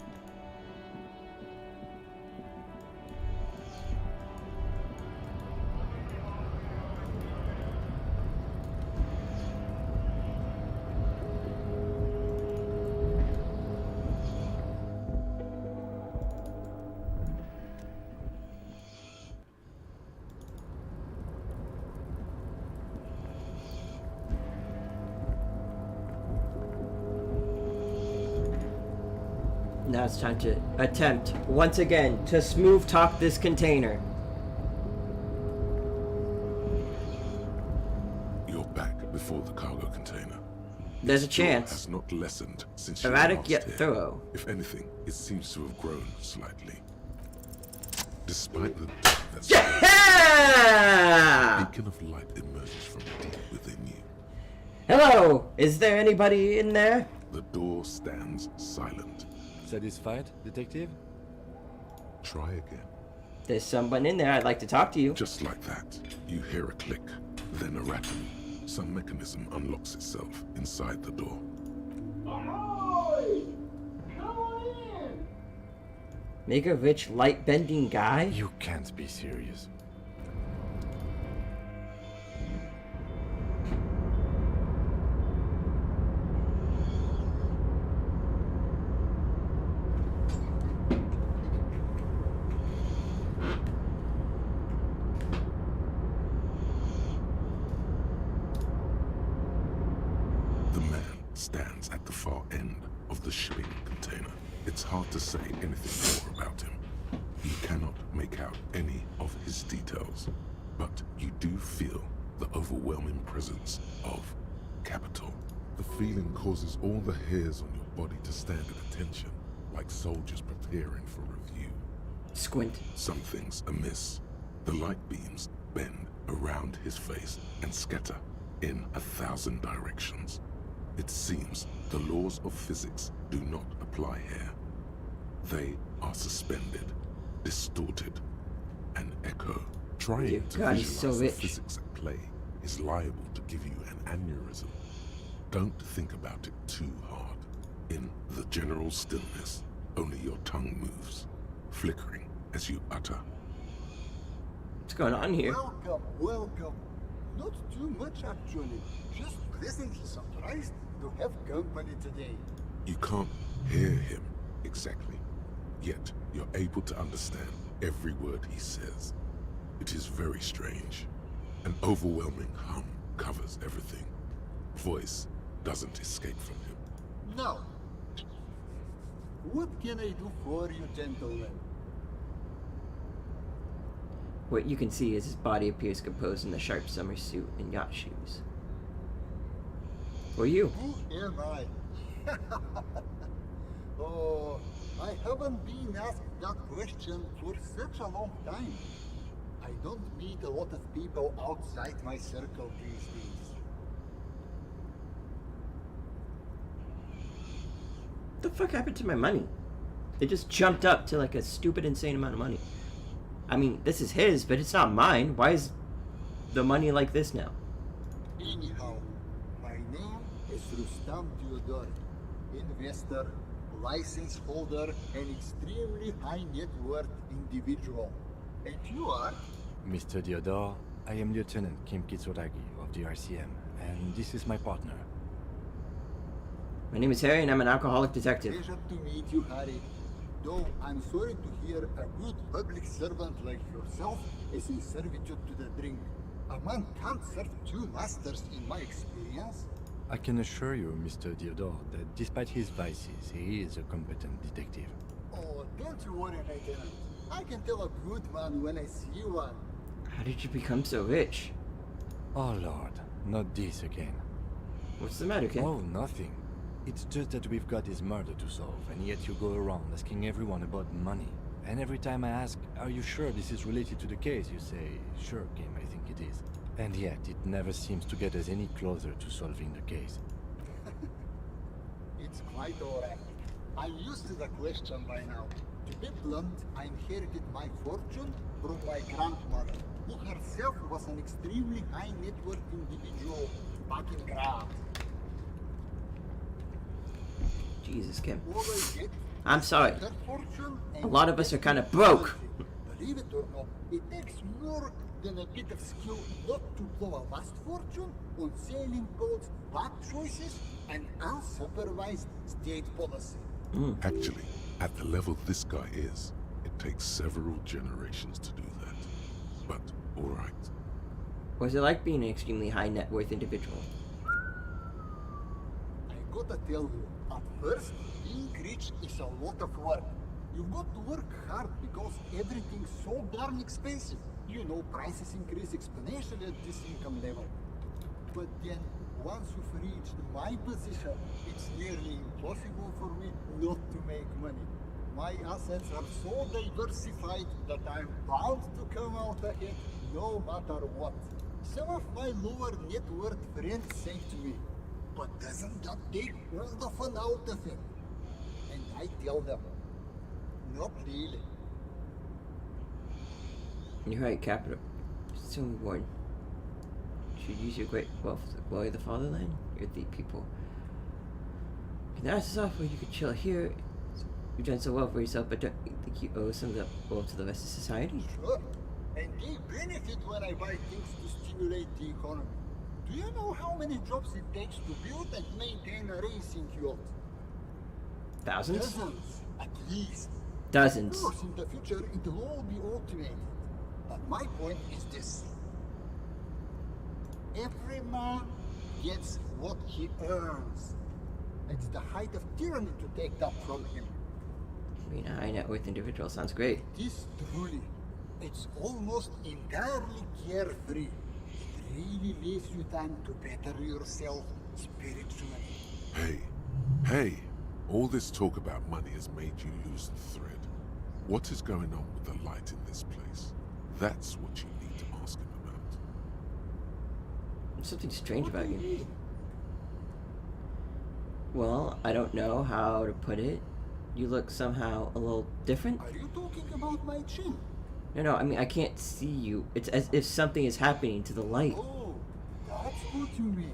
S1: Now it's time to attempt, once again, to smooth talk this container.
S2: You're back before the cargo container.
S1: There's a
S2: Its jaw
S1: chance.
S2: has not lessened since you
S1: Erratic
S2: last
S1: yet
S2: here.
S1: thorough.
S2: If anything, it seems to have grown slightly. Despite the dark that's a
S1: Yeah!
S2: beacon of light emerges from deep within you.
S1: Hello! Is there anybody in there?
S2: The door stands silent.
S3: Satisfied, detective?
S2: Try again.
S1: There's someone in there. I'd like to talk to you.
S2: Just like that, you hear a click, then a rattle. Some mechanism unlocks itself inside the door.
S1: Make a rich, light-bending guy?
S3: You can't be serious.
S2: The man stands at the far end of the shipping container. It's hard to say anything more about him. You cannot make out any of his details, but you do feel the overwhelming presence of capital. The feeling causes all the hairs on your body to stand at attention, like soldiers preparing for review.
S1: Squint.
S2: Something's amiss. The light beams bend around his face and scatter in 1,000 directions. It seems the laws of physics do not apply here. They are suspended, distorted, and echo. Trying
S1: Dear
S2: to
S1: God, he's
S2: visualize
S1: so
S2: the
S1: rich.
S2: physics at play is liable to give you an aneurysm. Don't think about it too hard. In the general stillness, only your tongue moves, flickering as you utter.
S1: What's going on here?
S10: Welcome, welcome. Not too much actually. Just pleasantly surprised to have company today.
S2: You can't hear him exactly, yet you're able to understand every word he says. It is very strange. An overwhelming hum covers everything. Voice doesn't escape from him.
S10: Now, what can I do for you, gentlemen?
S1: What you can see is his body appears composed in the sharp summer suit and yacht shoes. Who are you?
S10: Who am I? Oh, I haven't been asked that question for such a long time. I don't meet a lot of people outside my circle these days.
S1: What the fuck happened to my money? It just jumped up to like a stupid, insane amount of money. I mean, this is his, but it's not mine. Why is the money like this now?
S10: Anyhow, my name is Rustam Theodore, investor, license holder, and extremely high net worth individual. And you are?
S3: Mr. Diodor, I am Lieutenant Kim Kitsuragi of the RCM, and this is my partner.
S1: My name is Harry, and I'm an alcoholic detective.
S10: Pleasure to meet you, Harry. Though I'm sorry to hear a good public servant like yourself is in servitude to the drink. A man can't serve two masters in my experience.
S3: I can assure you, Mr. Diodor, that despite his vices, he is a competent detective.
S10: Oh, don't you worry, Lieutenant. I can tell a good man when I see one.
S1: How did you become so rich?
S3: Oh Lord, not this again.
S1: What's the matter, Kim?
S3: Oh, nothing. It's just that we've got this murder to solve, and yet you go around asking everyone about money. And every time I ask, are you sure this is related to the case, you say, sure, Kim, I think it is. And yet, it never seems to get us any closer to solving the case.
S10: It's quite alright. I'm used to the question by now. To be blunt, I inherited my fortune from my grandmother, who herself was an extremely high net worth individual back in Grad.
S1: Jesus, Kim.
S10: All I get
S1: I'm sorry.
S10: her fortune and
S1: A lot of us are kind of broke.
S10: Believe it or not, it takes more than a bit of skill not to blow a vast fortune on sailing boats, bad choices, and unsupervised state policy.
S2: Actually, at the level this guy is, it takes several generations to do that. But, alright.
S1: What's it like being an extremely high net worth individual?
S10: I gotta tell you, at first, being rich is a lot of work. You've got to work hard because everything's so darn expensive. You know, prices increase exponentially at this income level. But then, once you've reached my position, it's nearly impossible for me not to make money. My assets are so diversified that I'm bound to come out ahead no matter what. Some of my lower net worth friends say to me, but doesn't that take all the fun out of it? And I tell them, not really.
S1: You're right, Capital. It's so important. Should use your great wealth to glory the fatherland. You're the people. You can ask us off where you could chill here. You've done so well for yourself, but don't you think you owe some of the wealth to the rest of society?
S10: Sure. And they benefit when I buy things to stimulate the economy. Do you know how many jobs it takes to build and maintain a racing yacht?
S1: Thousands?
S10: Dozens, at least.
S1: Dozens.
S10: Of course, in the future, it will all be automated. But my point is this. Every man gets what he earns. It's the height of tyranny to take that from him.
S1: I mean, a high net worth individual sounds great.
S10: This truly, it's almost entirely carefree. It really leaves you time to better yourself spiritually.
S2: Hey, all this talk about money has made you lose the thread. What is going on with the light in this place? That's what you need to ask him about.
S1: There's something strange
S10: What
S1: about
S10: do you
S1: you.
S10: mean?
S1: Well, I don't know how to put it. You look somehow a little different.
S10: Are you talking about my chin?
S1: No, I mean, I can't see you. It's as if something is happening to the light.
S10: Oh, that's what you mean.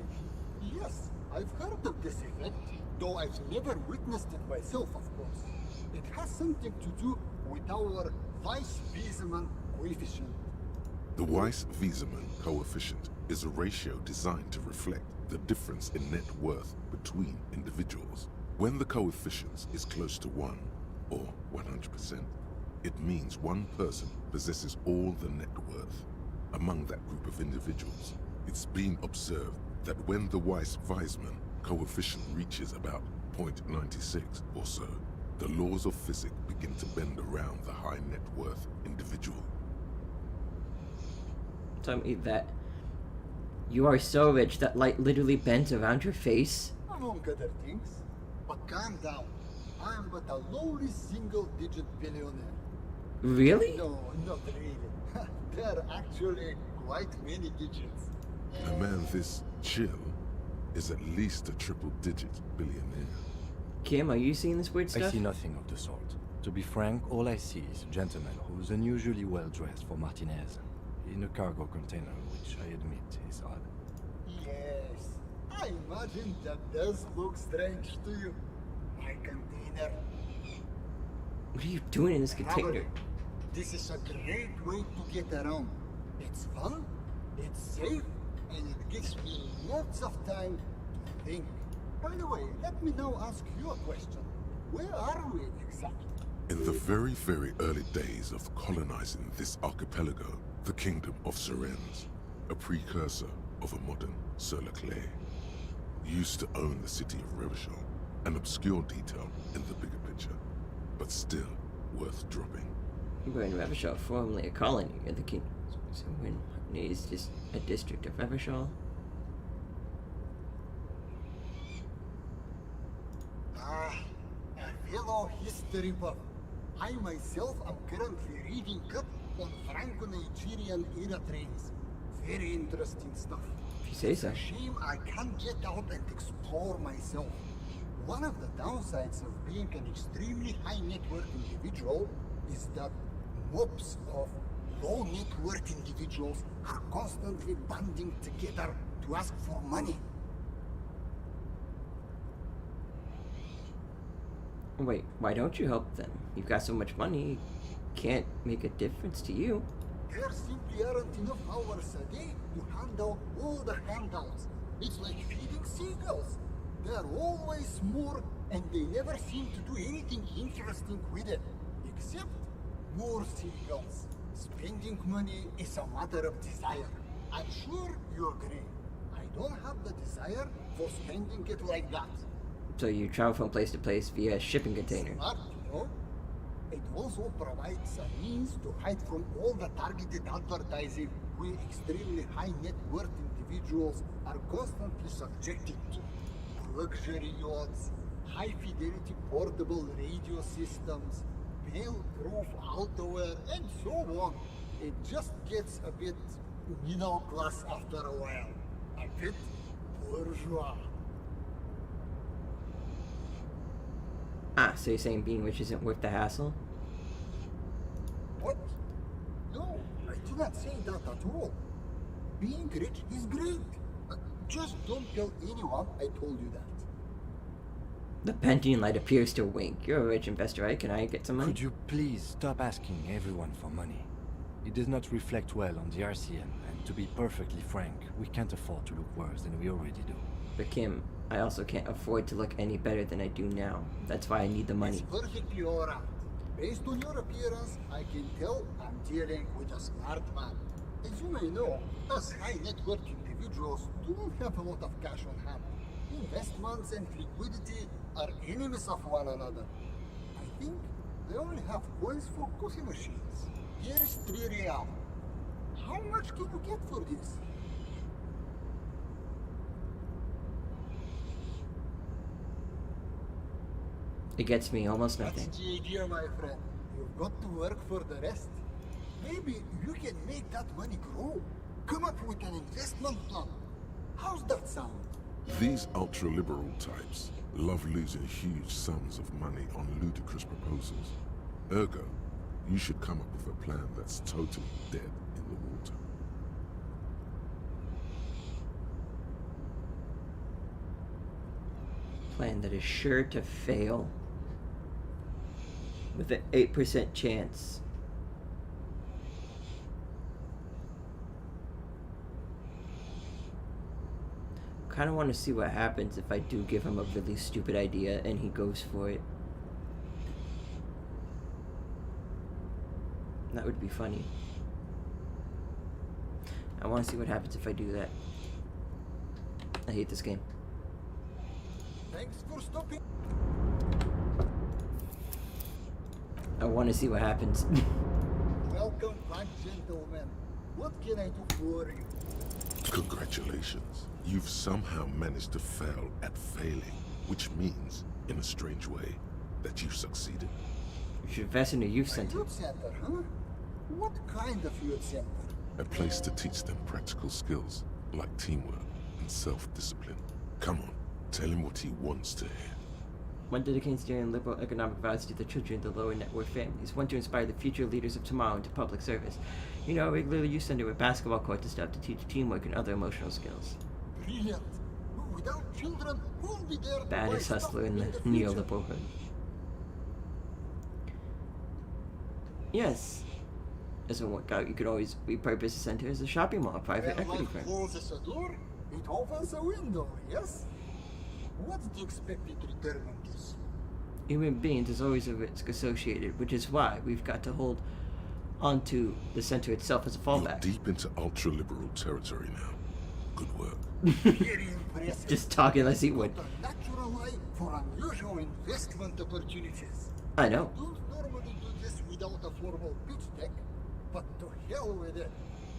S10: Yes, I've heard of this effect, though I've never witnessed it myself, of course. It has something to do with our Weiss-Wiesemann coefficient.
S2: The Weiss-Wiesemann coefficient is a ratio designed to reflect the difference in net worth between individuals. When the coefficient is close to 1, or 100%, it means one person possesses all the net worth. Among that group of individuals, it's been observed that when the Weiss-Wiesemann coefficient reaches about 0.96 or so, the laws of physics begin to bend around the high net worth individual.
S1: Tell me that you are so rich that light literally bends around your face.
S10: Among other things. But calm down. I'm but a lowly single-digit billionaire.
S1: Really?
S10: No, not really. There are actually quite many digits.
S2: A man this chill is at least a triple-digit billionaire.
S1: Kim, are you seeing this weird
S3: I
S1: stuff?
S3: see nothing of the sort. To be frank, all I see is a gentleman who's unusually well dressed for Martinez, in a cargo container, which I admit is odd.
S10: Yes, I imagine that does look strange to you. My container.
S1: What are you doing in this container?
S10: This is a great way to get around. It's fun, it's safe, and it gives me lots of time to think. By the way, let me now ask you a question. Where are we exactly?
S2: In the very, very early days of colonizing this archipelago, the kingdom of Surens, a precursor of a modern Sur-le-Clay, used to own the city of Revachol, an obscure detail in the bigger picture, but still worth dropping.
S1: We're in Revachol, formerly a colony of the kingdom. So when Hartney is just a district of Revachol.
S10: A fellow history buff. I myself am currently reading up on Franco-Nigerian era trades. Very interesting stuff.
S1: If you say so.
S10: It's a shame I can't get out and explore myself. One of the downsides of being an extremely high net worth individual is that mobs of low net worth individuals are constantly banding together to ask for money.
S1: Wait, why don't you help them? You've got so much money, it can't make a difference to you.
S10: There simply aren't enough hours a day to hand out all the handouts. It's like feeding seagulls. There are always more, and they never seem to do anything interesting with it. Except more seagulls. Spending money is a matter of desire. I'm sure you agree. I don't have the desire for spending it like that.
S1: So you travel from place to place via a shipping container.
S10: Smart, you know? It also provides a means to hide from all the targeted advertising we extremely high net worth individuals are constantly subjected to. Luxury yachts, high fidelity portable radio systems, bail-proof outerwear, and so on. It just gets a bit middle class after a while. A bit bourgeois.
S1: Ah, so you're saying being rich isn't worth the hassle?
S10: What? No, I did not say that at all. Being rich is great. Just don't tell anyone I told you that.
S1: The Pentium light appears to wink. You're a rich investor, right? Can I get some money?
S3: Could you please stop asking everyone for money? It does not reflect well on the RCM, and to be perfectly frank, we can't afford to look worse than we already do.
S1: But Kim, I also can't afford to look any better than I do now. That's why I need the money.
S10: It's perfectly alright. Based on your appearance, I can tell I'm dealing with a smart man. As you may know, us high net worth individuals do not have a lot of cash on hand. Investments and liquidity are enemies of one another. I think they only have coins for coffee machines. Here is 3 real. How much can you get for this?
S1: It gets me almost
S10: That's
S1: nothing.
S10: the idea, my friend. You've got to work for the rest. Maybe you can make that money grow. Come up with an investment plan. How's that sound?
S2: These ultra-liberal types love losing huge sums of money on ludicrous proposals. Ergo, you should come up with a plan that's totally dead in the water.
S1: Plan that is sure to fail. With an 8% chance. Kind of want to see what happens if I do give him a really stupid idea and he goes for it. That would be funny. I want to see what happens if I do that. I hate this game.
S10: Thanks for stopping.
S1: I want to see what happens.
S10: Welcome back, gentlemen. What can I do for you?
S2: Congratulations. You've somehow managed to fail at failing, which means, in a strange way, that you've succeeded.
S1: You should invest in a youth
S10: A
S1: center.
S10: youth center, huh? What kind of youth center?
S2: A place to teach them practical skills, like teamwork and self-discipline. Come on, tell him what he wants to hear.
S1: One dedicated steering liberal economic values to the children of the lower net worth families. One to inspire the future leaders of tomorrow into public service. You know, a regular youth center with basketball courts and stuff to teach teamwork and other emotional skills.
S10: Brilliant. Without children, who'll be there to buy
S1: Baddest
S10: stuff
S1: hustler in the
S10: future?
S1: neoliberalhood. Yes. Doesn't work out, you could always repurpose the center as a shopping mall, a private
S10: When
S1: equity
S10: life
S1: firm.
S10: closes a door, it opens a window, yes? What's the expected return on this?
S1: Human beings, there's always a risk associated, which is why we've got to hold onto the center itself as a
S2: You're
S1: fallback.
S2: deep into ultra-liberal territory now. Good work.
S10: Very impressive.
S1: Just talking as he would.
S10: A natural eye for unusual investment opportunities.
S1: I know.
S10: Don't normally do this without a formal pitch deck, but to hell with it.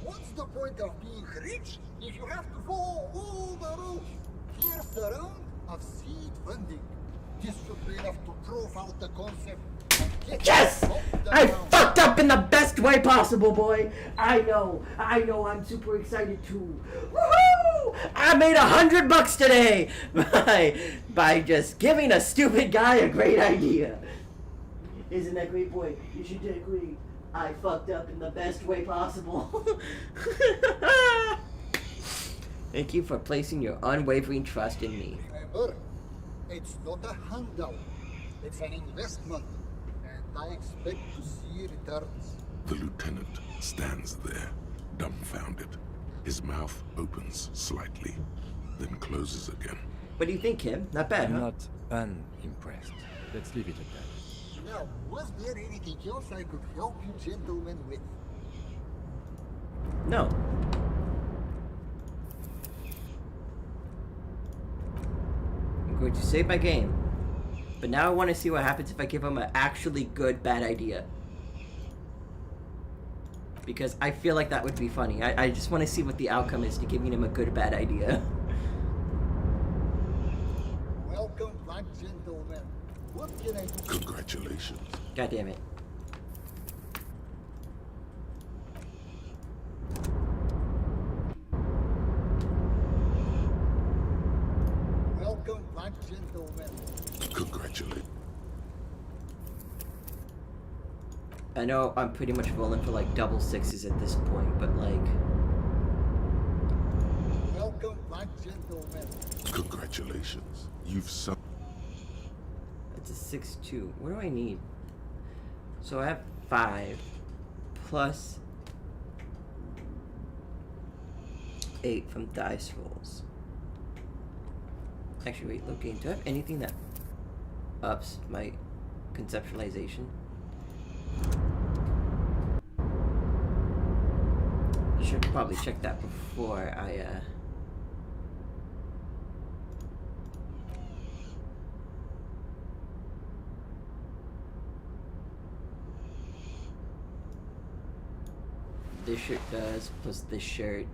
S10: What's the point of being rich if you have to follow all the rules? Here's a round of seed funding. This should be enough to prove out the concept. And get
S1: Yes!
S10: it off the
S1: I
S10: ground.
S1: fucked up in the best way possible, boy. I know, I'm super excited too. Woohoo! I made $100 today by just giving a stupid guy a great idea. Isn't that great, boy? You should agree. I fucked up in the best way possible. Thank you for placing your unwavering trust in me.
S10: Remember, it's not a handout. It's an investment. And I expect to see returns.
S2: The lieutenant stands there, dumbfounded. His mouth opens slightly, then closes again.
S1: What do you think, Kim? Not bad,
S3: I'm
S1: huh?
S3: not unimpressed. Let's leave it at that.
S10: Now, was there anything else I could help you gentlemen with?
S1: No. I'm going to save my game. But now I want to see what happens if I give him an actually good bad idea. Because I feel like that would be funny. I just want to see what the outcome is to giving him a good bad idea.
S10: Welcome back, gentlemen. What can I do?
S2: Congratulations.
S1: God damn it.
S10: Welcome back, gentlemen.
S2: Congratulations.
S1: I know I'm pretty much rolling for like double sixes at this point, but like...
S10: Welcome back, gentlemen.
S2: Congratulations. You've
S1: It's a 6-2. What do I need? So I have 5 plus 8 from dice rolls. Actually, wait, look, game. Do I have anything that ups my conceptualization? I should probably check that before I, This shirt does, plus this shirt.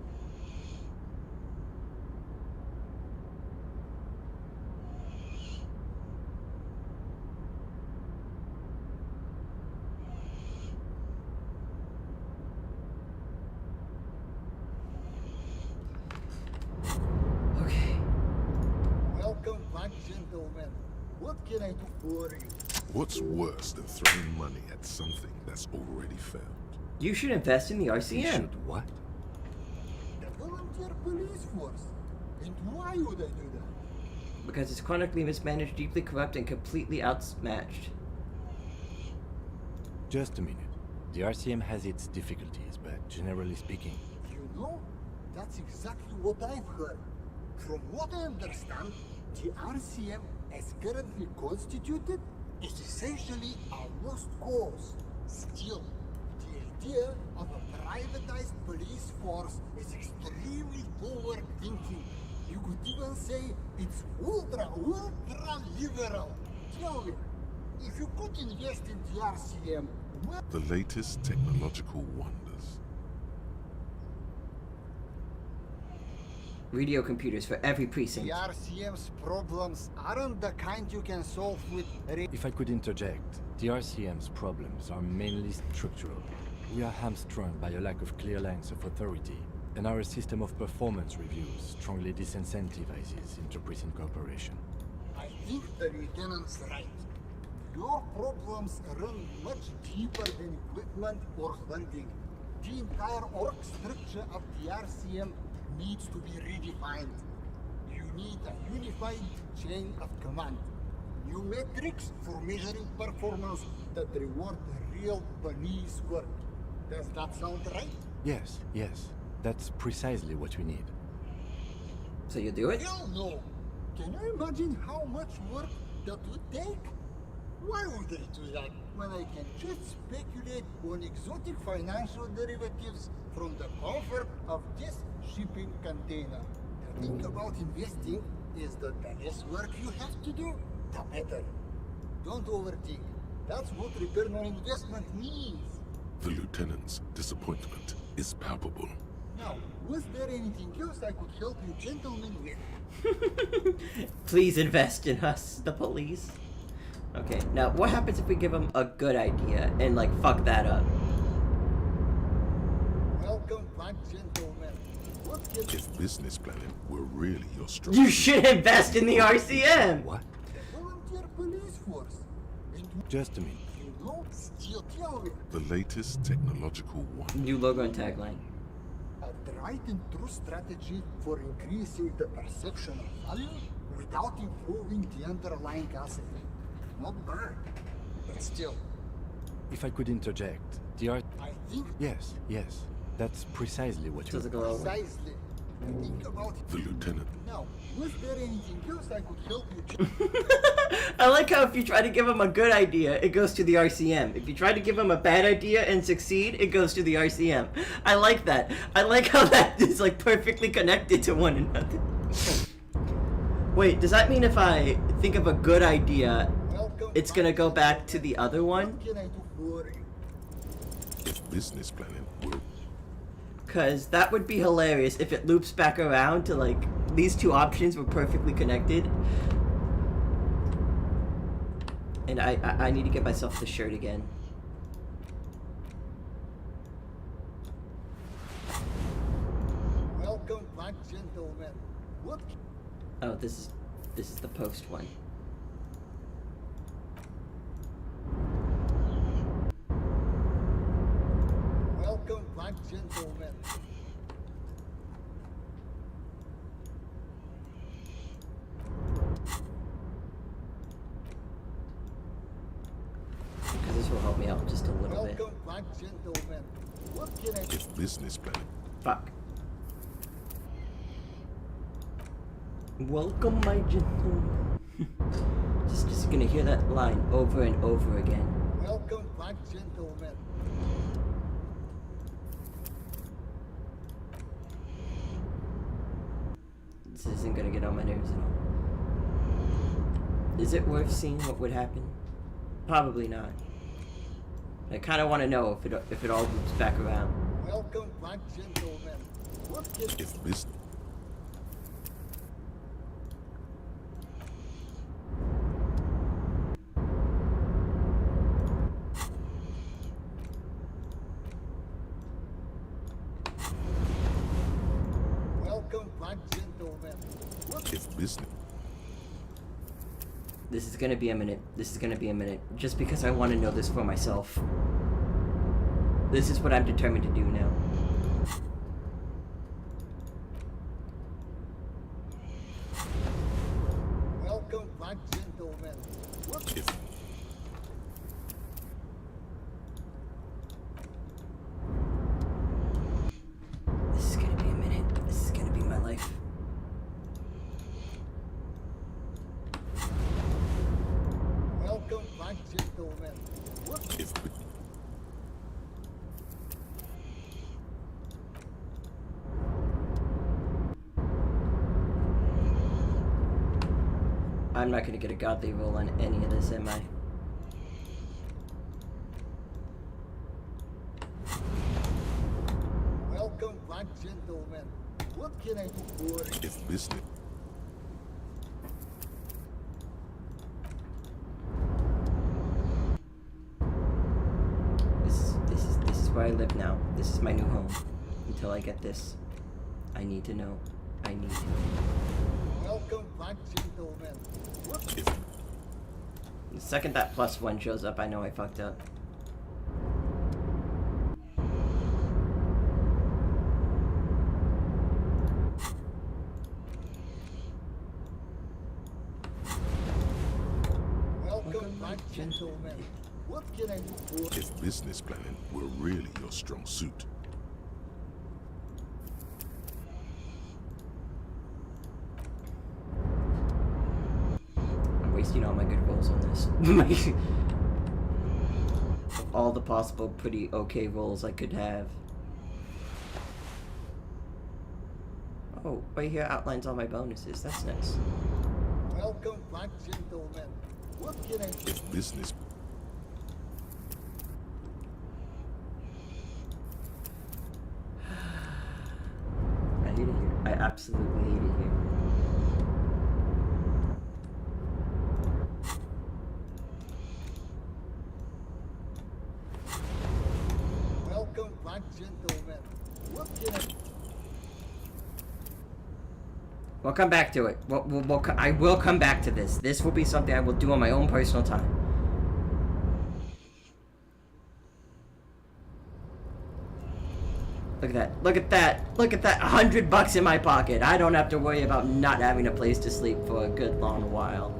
S1: Okay.
S10: Welcome back, gentlemen. What can I do for you?
S2: What's worse than throwing money at something that's already failed?
S1: You should invest in the
S3: You
S1: RCM.
S3: should what?
S10: The volunteer police force. And why would I do that?
S1: Because it's chronically mismanaged, deeply corrupt, and completely outmatched.
S3: Just a minute. The RCM has its difficulties, but generally speaking,
S10: You know, that's exactly what I've heard. From what I understand, the RCM, as currently constituted, is essentially a lost cause. Still, the idea of a privatized police force is extremely forward thinking. You could even say it's ultra liberal. Tell me, if you could invest in the RCM, well,
S2: The latest technological wonders.
S1: Radio computers for every precinct.
S10: the RCM's problems aren't the kind you can solve with
S3: if I could interject, the RCM's problems are mainly structural. We are hamstrung by a lack of clear lines of authority, and our system of performance reviews strongly disincentivizes inter-precinct cooperation.
S10: I think the lieutenant's right. Your problems run much deeper than equipment or funding. The entire org structure of the RCM needs to be redefined. You need a unified chain of command. New metrics for measuring performance that reward real police work. Does that sound right?
S3: Yes, yes, that's precisely what we need.
S1: So you do it?
S10: Hell no! Can you imagine how much work that would take? Why would I do that when I can just speculate on exotic financial derivatives from the comfort of this shipping container? The thing about investing is that the less work you have to do, the better. Don't overthink. That's what return on investment means.
S2: The lieutenant's disappointment is palpable.
S10: Now, was there anything else I could help you gentlemen with?
S1: Please invest in us, the police. Okay, now what happens if we give them a good idea and like fuck that up?
S10: Welcome back, gentlemen. What can
S2: If business planning were really your strength,
S1: You should invest in the RCM!
S3: What?
S10: the volunteer police force? And
S3: Just a minute.
S10: you know, still tell me,
S2: the latest technological wonder.
S1: New logo and tagline.
S10: a tried and true strategy for increasing the perception of value without improving the underlying asset. Not bad, but still,
S3: If I could interject, the R...
S10: I think
S3: Yes, yes, that's precisely what
S1: Does
S3: we...
S1: it go over?
S10: precisely. Think about it.
S2: The lieutenant.
S10: Now, was there anything else I could help you?
S1: I like how if you try to give them a good idea, it goes to the RCM. If you try to give them a bad idea and succeed, it goes to the RCM. I like that. I like how that is like perfectly connected to one another. Wait, does that mean if I think of a good idea,
S10: Welcome
S1: it's gonna go back to the other one?
S10: What can I do for you?
S2: If business planning were
S1: Because that would be hilarious if it loops back around to like these two options were perfectly connected. And I need to get myself the shirt again.
S10: Welcome back, gentlemen. What?
S1: Oh, this is This is the post one.
S10: Welcome back, gentlemen.
S1: Because this will help me out just a little bit.
S10: Welcome back, gentlemen. What can I do?
S2: If business plan
S1: Fuck. Welcome, my gentleman. just gonna hear that line over and over again.
S10: Welcome back, gentlemen.
S1: This isn't gonna get on my nerves at all. Is it worth seeing what would happen? Probably not. I kind of want to know if it all loops back around.
S10: Welcome back, gentlemen. What can
S2: if business
S10: Welcome back, gentlemen. What
S2: if business
S1: This is gonna be a minute. This is gonna be a minute. Just because I want to know this for myself. This is what I'm determined to do now.
S10: Welcome back, gentlemen. What
S2: if
S1: This is gonna be a minute. This is gonna be my life.
S10: Welcome back, gentlemen. What
S2: if
S1: I'm not gonna get a godly roll on any of this, am I?
S10: Welcome back, gentlemen. What can I do for you?
S2: if business
S1: This is where I live now. This is my new home. Until I get this. I need to know. I need to know.
S10: Welcome back, gentlemen. What
S2: if
S1: The second that +1 shows up, I know I fucked up.
S10: Welcome back, gentlemen. What can I do for
S2: if business planning were really your strong suit.
S1: I'm wasting all my good rolls on this. Of all the possible pretty okay rolls I could have. Oh, right here outlines all my bonuses. That's nice.
S10: Welcome back, gentlemen. What can I do?
S2: If business
S1: I hate it here. I absolutely hate it here.
S10: Welcome back, gentlemen. What can I do?
S1: We'll come back to it. I will come back to this. This will be something I will do on my own personal time. Look at that. Look at that. Look at that. $100 in my pocket. I don't have to worry about not having a place to sleep for a good long while.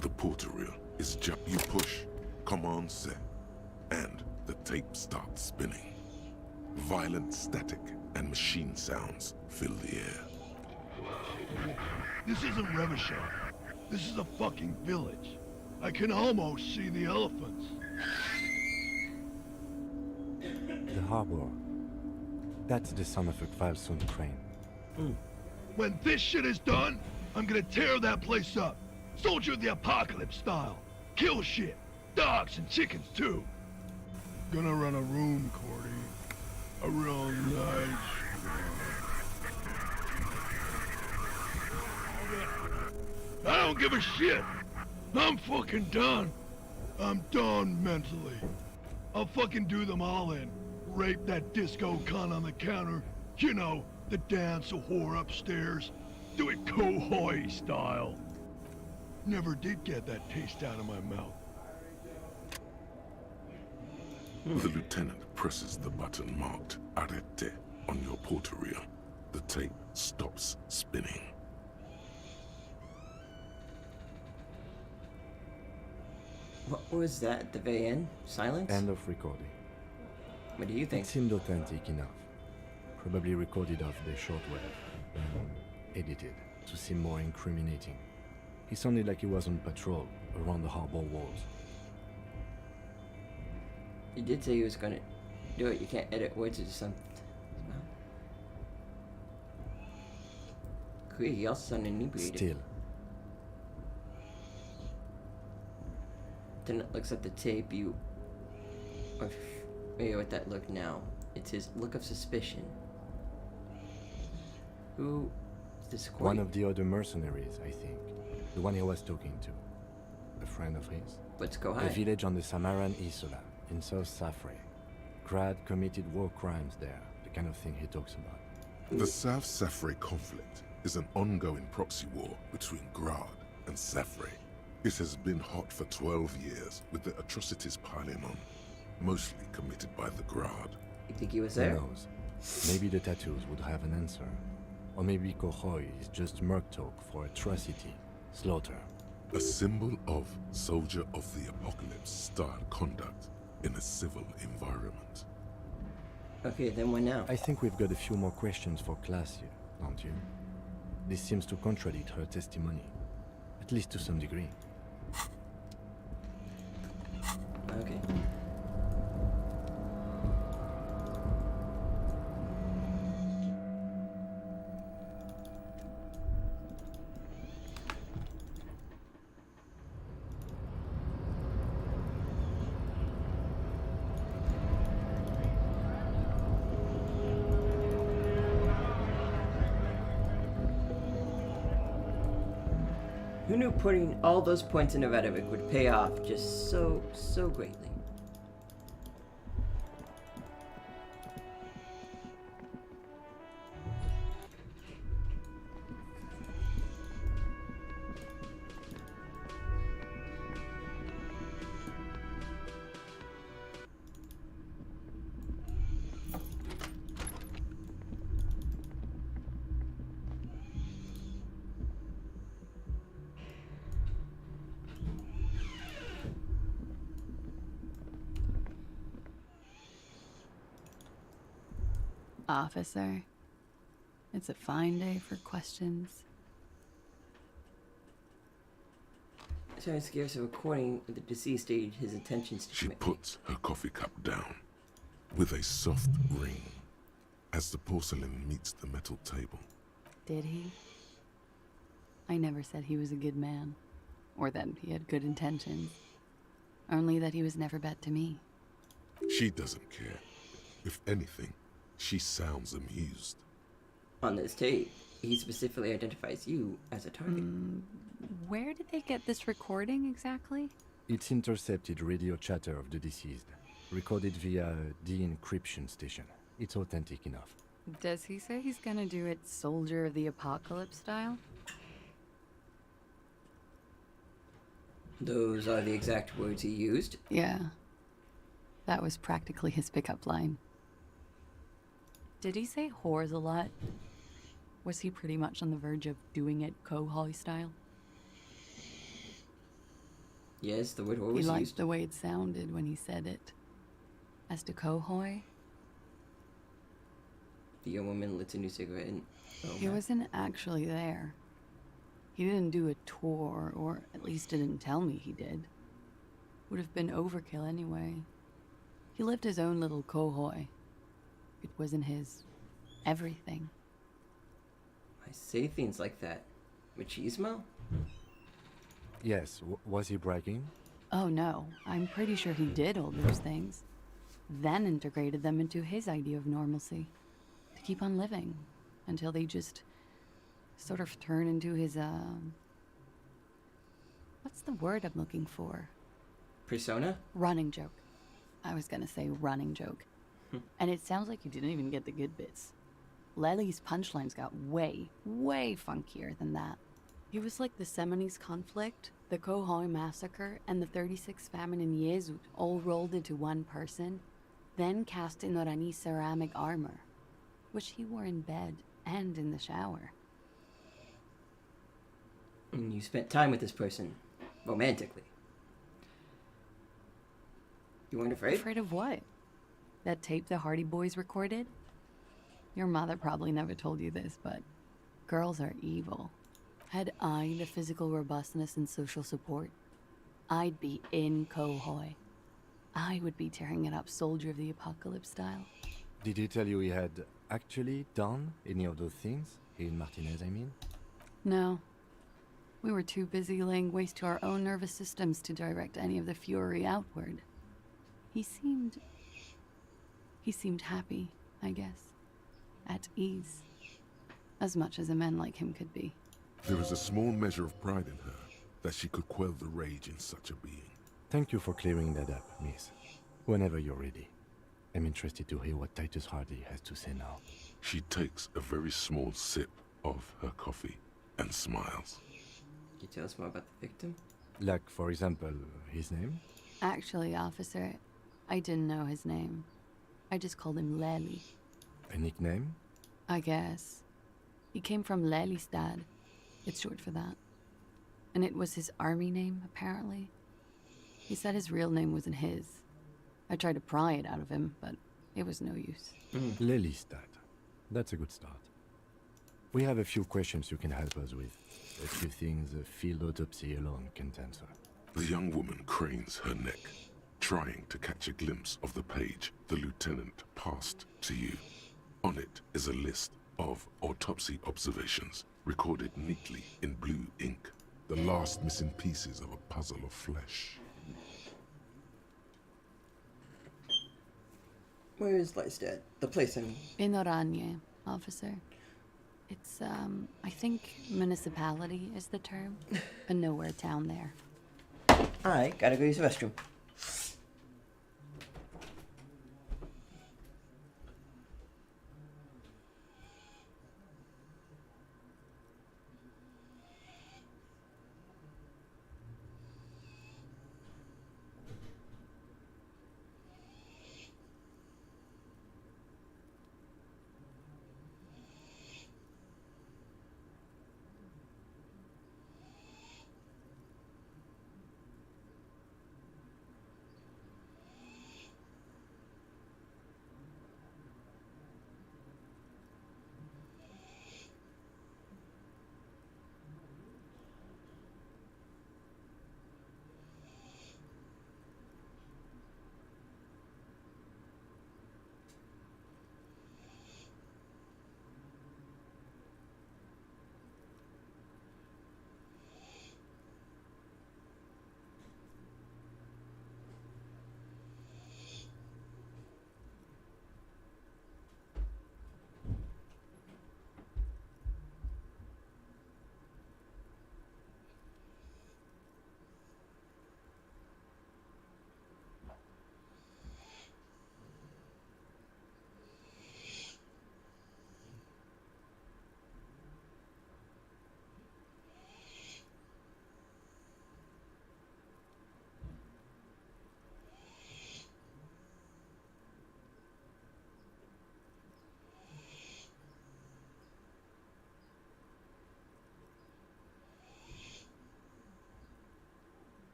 S2: the portal reel is just you push, command set, and the tape starts spinning. Violent static and machine sounds fill the air.
S11: This isn't Revachol. This is a fucking village. I can almost see the elephants.
S3: The harbor. That's the son of a Kvalsund crane.
S11: When this shit is done, I'm gonna tear that place up. Soldier of the apocalypse style. Kill shit. Dogs and chickens too. Gonna run a room, Cordy. A real don't give a shit. I'm fucking done. I'm done mentally. I'll fucking do them all in. Rape that disco cunt on the counter. You know, the dance a whore upstairs. Do it Kohoi style. Never did get that taste out of my mouth.
S2: The lieutenant presses the button marked Arete on your portal reel. The tape stops spinning.
S1: What was that at the very end? Silence?
S3: End of recording.
S1: What do you think?
S3: It seemed authentic enough. Probably recorded off the shortwave, then edited to seem more incriminating. He sounded like he was on patrol around the harbor walls.
S1: He did say he was gonna do it. You can't edit words into something. Great, he also sounded inebriated.
S3: Still,
S1: Then it looks at the tape, you are familiar with that look now. It's his look of suspicion. Who is this recording?
S3: one of the other mercenaries, I think. The one he was talking to. A friend of his.
S1: Let's go
S3: A
S1: high.
S3: village on the Samaran Isola, in South Safre. Grad committed war crimes there, the kind of thing he talks about.
S2: The South Safre conflict is an ongoing proxy war between Grad and Safre. It has been hot for 12 years, with the atrocities piling on, mostly committed by the Grad.
S1: You think he was
S3: Who
S1: there?
S3: knows? Maybe the tattoos would have an answer. Or maybe Kohoi is just merc talk for atrocity, slaughter.
S2: A symbol of soldier of the apocalypse style conduct in a civil environment.
S1: Okay, then what now?
S3: I think we've got a few more questions for class here, don't you? This seems to contradict her testimony, at least to some degree.
S1: Okay. Who knew putting all those points into rhetoric would pay off just so greatly?
S12: Officer, it's a fine day for questions.
S1: Sarah gives a recording of the deceased stated his intentions to
S2: She
S1: commit.
S2: puts her coffee cup down with a soft ring as the porcelain meets the metal table.
S12: Did he? I never said he was a good man, or that he had good intentions. Only that he was never bad to me.
S2: She doesn't care. If anything, she sounds amused.
S1: On this tape, he specifically identifies you as a target.
S12: Where did they get this recording exactly?
S3: It's intercepted radio chatter of the deceased, recorded via a de-encryption station. It's authentic enough.
S12: Does he say he's gonna do it Soldier of the Apocalypse style?
S1: Those are the exact words he used.
S12: Yeah. That was practically his pickup line. Did he say whores a lot? Was he pretty much on the verge of doing it Kohoi style?
S1: Yes, the word whore
S12: He
S1: was
S12: liked
S1: used.
S12: the way it sounded when he said it. As to Kohoi,
S1: The young woman lit a new cigarette and... Oh
S12: he
S1: my.
S12: wasn't actually there. He didn't do a tour, or at least didn't tell me he did. Would have been overkill anyway. He lived his own little Kohoi. It wasn't his everything.
S1: I say things like that. Machismo?
S3: Yes, was he bragging?
S12: Oh no, I'm pretty sure he did all those things. Then integrated them into his idea of normalcy. To keep on living. Until they just sort of turn into his, What's the word I'm looking for?
S1: Persona?
S12: Running joke. I was gonna say running joke. And it sounds like you didn't even get the good bits. Lely's punchlines got way, way funkier than that. He was like the Seminoles conflict, the Khohoi massacre, and the 36 famine in Yezud all rolled into one person, then cast in Orani ceramic armor, which he wore in bed and in the shower.
S1: And you spent time with this person, romantically. You weren't afraid?
S12: Afraid of what? That tape the Hardy Boys recorded? Your mother probably never told you this, but girls are evil. Had I the physical robustness and social support, I'd be in Khohoi. I would be tearing it up Soldier of the Apocalypse style.
S3: Did he tell you he had actually done any of those things? He and Martinez, I mean?
S12: No. We were too busy laying waste to our own nervous systems to direct any of the fury outward. He seemed happy, I guess. At ease. As much as a man like him could be.
S2: There was a small measure of pride in her that she could quell the rage in such a being.
S3: Thank you for clearing that up, miss. Whenever you're ready. I'm interested to hear what Titus Hardy has to say now.
S2: She takes a very small sip of her coffee and smiles.
S1: Can you tell us more about the victim?
S3: Like, for example, his name?
S12: Actually, officer, I didn't know his name. I just called him Lely.
S3: A nickname?
S12: I guess. He came from Lelystad. It's short for that. And it was his army name, apparently. He said his real name wasn't his. I tried to pry it out of him, but it was no use.
S3: Lelystad. That's a good start. We have a few questions you can help us with. A few things a field autopsy alone can't answer.
S2: The young woman cranes her neck, trying to catch a glimpse of the page the lieutenant passed to you. On it is a list of autopsy observations, recorded neatly in blue ink. The last missing pieces of a puzzle of flesh.
S1: Where is Lystad? The place, I mean.
S12: In Oranje, officer. It's, I think municipality is the term. A nowhere town there.
S1: I gotta go use the restroom.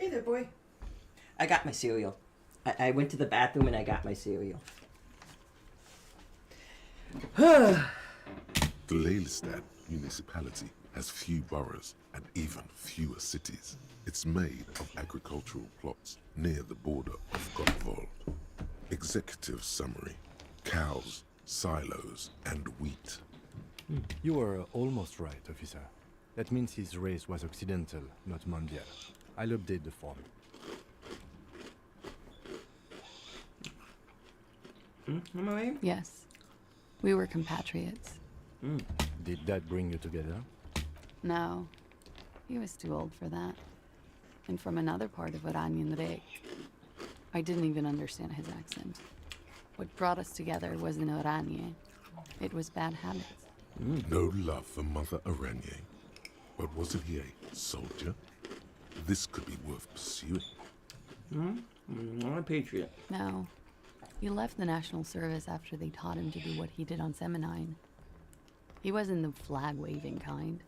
S1: Hey there, boy. I got my cereal. I went to the bathroom and I got my cereal.
S2: The Lelystad municipality has few boroughs and even fewer cities. It's made of agricultural plots near the border of Godvold. Executive summary: cows, silos, and wheat.
S3: You were almost right, officer. That means his race was occidental, not mondial. I'll update the form.
S1: Am I right?
S12: Yes. We were compatriots.
S3: Did that bring you together?
S12: No. He was too old for that. And from another part of Oranian Rek. I didn't even understand his accent. What brought us together wasn't Oranje. It was bad habits.
S2: No love for Mother Aranye. But wasn't he a soldier? This could be worth pursuing.
S1: Not a patriot.
S12: No. He left the National Service after they taught him to do what he did on Seminine. He wasn't the flag-waving kind.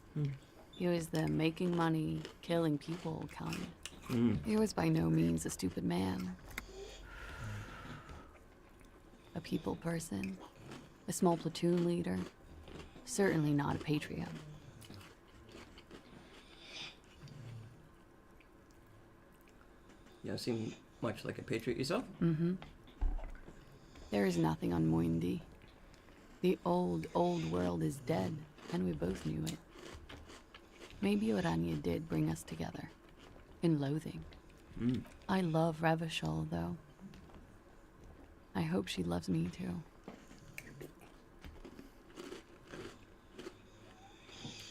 S12: He was the making money, killing people kind. He was by no means a stupid man. A people person. A small platoon leader. Certainly not a patriot.
S1: You don't seem much like a patriot yourself?
S12: There is nothing on Muindi. The old world is dead, and we both knew it. Maybe Oranje did bring us together. In loathing. I love Revachol, though. I hope she loves me, too.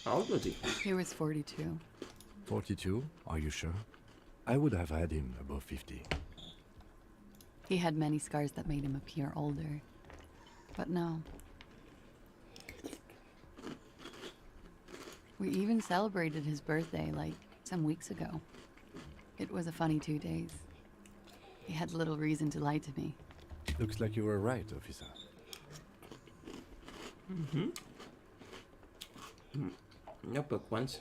S1: How old was he?
S12: He was 42.
S3: 42? Are you sure? I would have had him above 50.
S12: He had many scars that made him appear older. But no. We even celebrated his birthday, like, some weeks ago. It was a funny 2 days. He had little reason to lie to me.
S3: Looks like you were right, officer.
S1: Notebook once.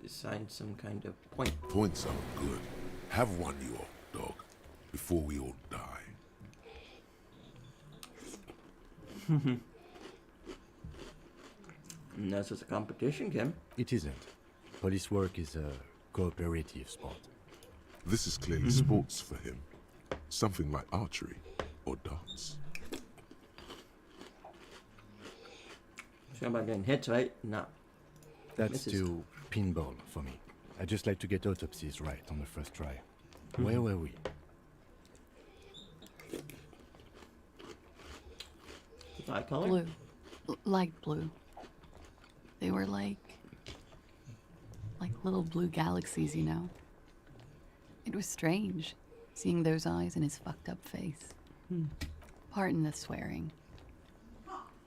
S1: You signed some kind of point.
S2: Points are good. Have one, you old dog, before we all die.
S1: And that's just a competition, Kim.
S3: It isn't. Police work is a cooperative sport.
S2: This is clearly sports for him. Something like archery or darts.
S1: Sure about getting hits, right? No.
S3: That's
S1: Misses.
S3: too pinball for me. I just like to get autopsies right on the first try. Where were we?
S1: Eye color?
S12: Blue. Light blue. They were like little blue galaxies, you know? It was strange, seeing those eyes in his fucked up face. Pardon the swearing.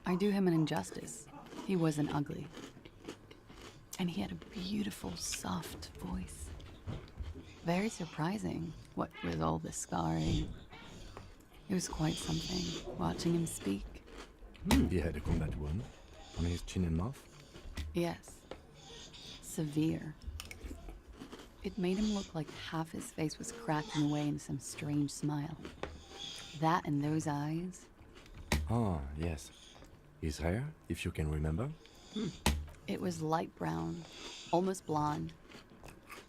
S12: I do him an injustice. He wasn't ugly. And he had a beautiful, soft voice. Very surprising, what with all the scarring. It was quite something, watching him speak.
S3: He had a combat wound on his chin and mouth.
S12: Yes. Severe. It made him look like half his face was cracking away in some strange smile. That and those eyes.
S3: Ah, yes. His hair, if you can remember.
S12: It was light brown, almost blonde.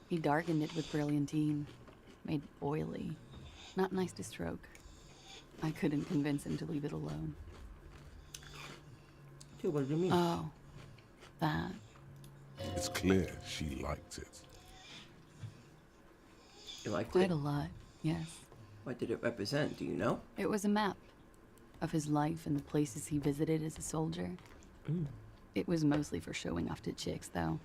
S12: He darkened it with brilliantine, made it oily. Not nice to stroke. I couldn't convince him to leave it alone.
S1: Dude, what do you mean?
S12: Oh, that.
S2: It's clear she liked it.
S1: You liked
S12: Quite
S1: it?
S12: a lot, yes.
S1: What did it represent? Do you know?
S12: It was a map of his life and the places he visited as a soldier. It was mostly for showing off to chicks, though.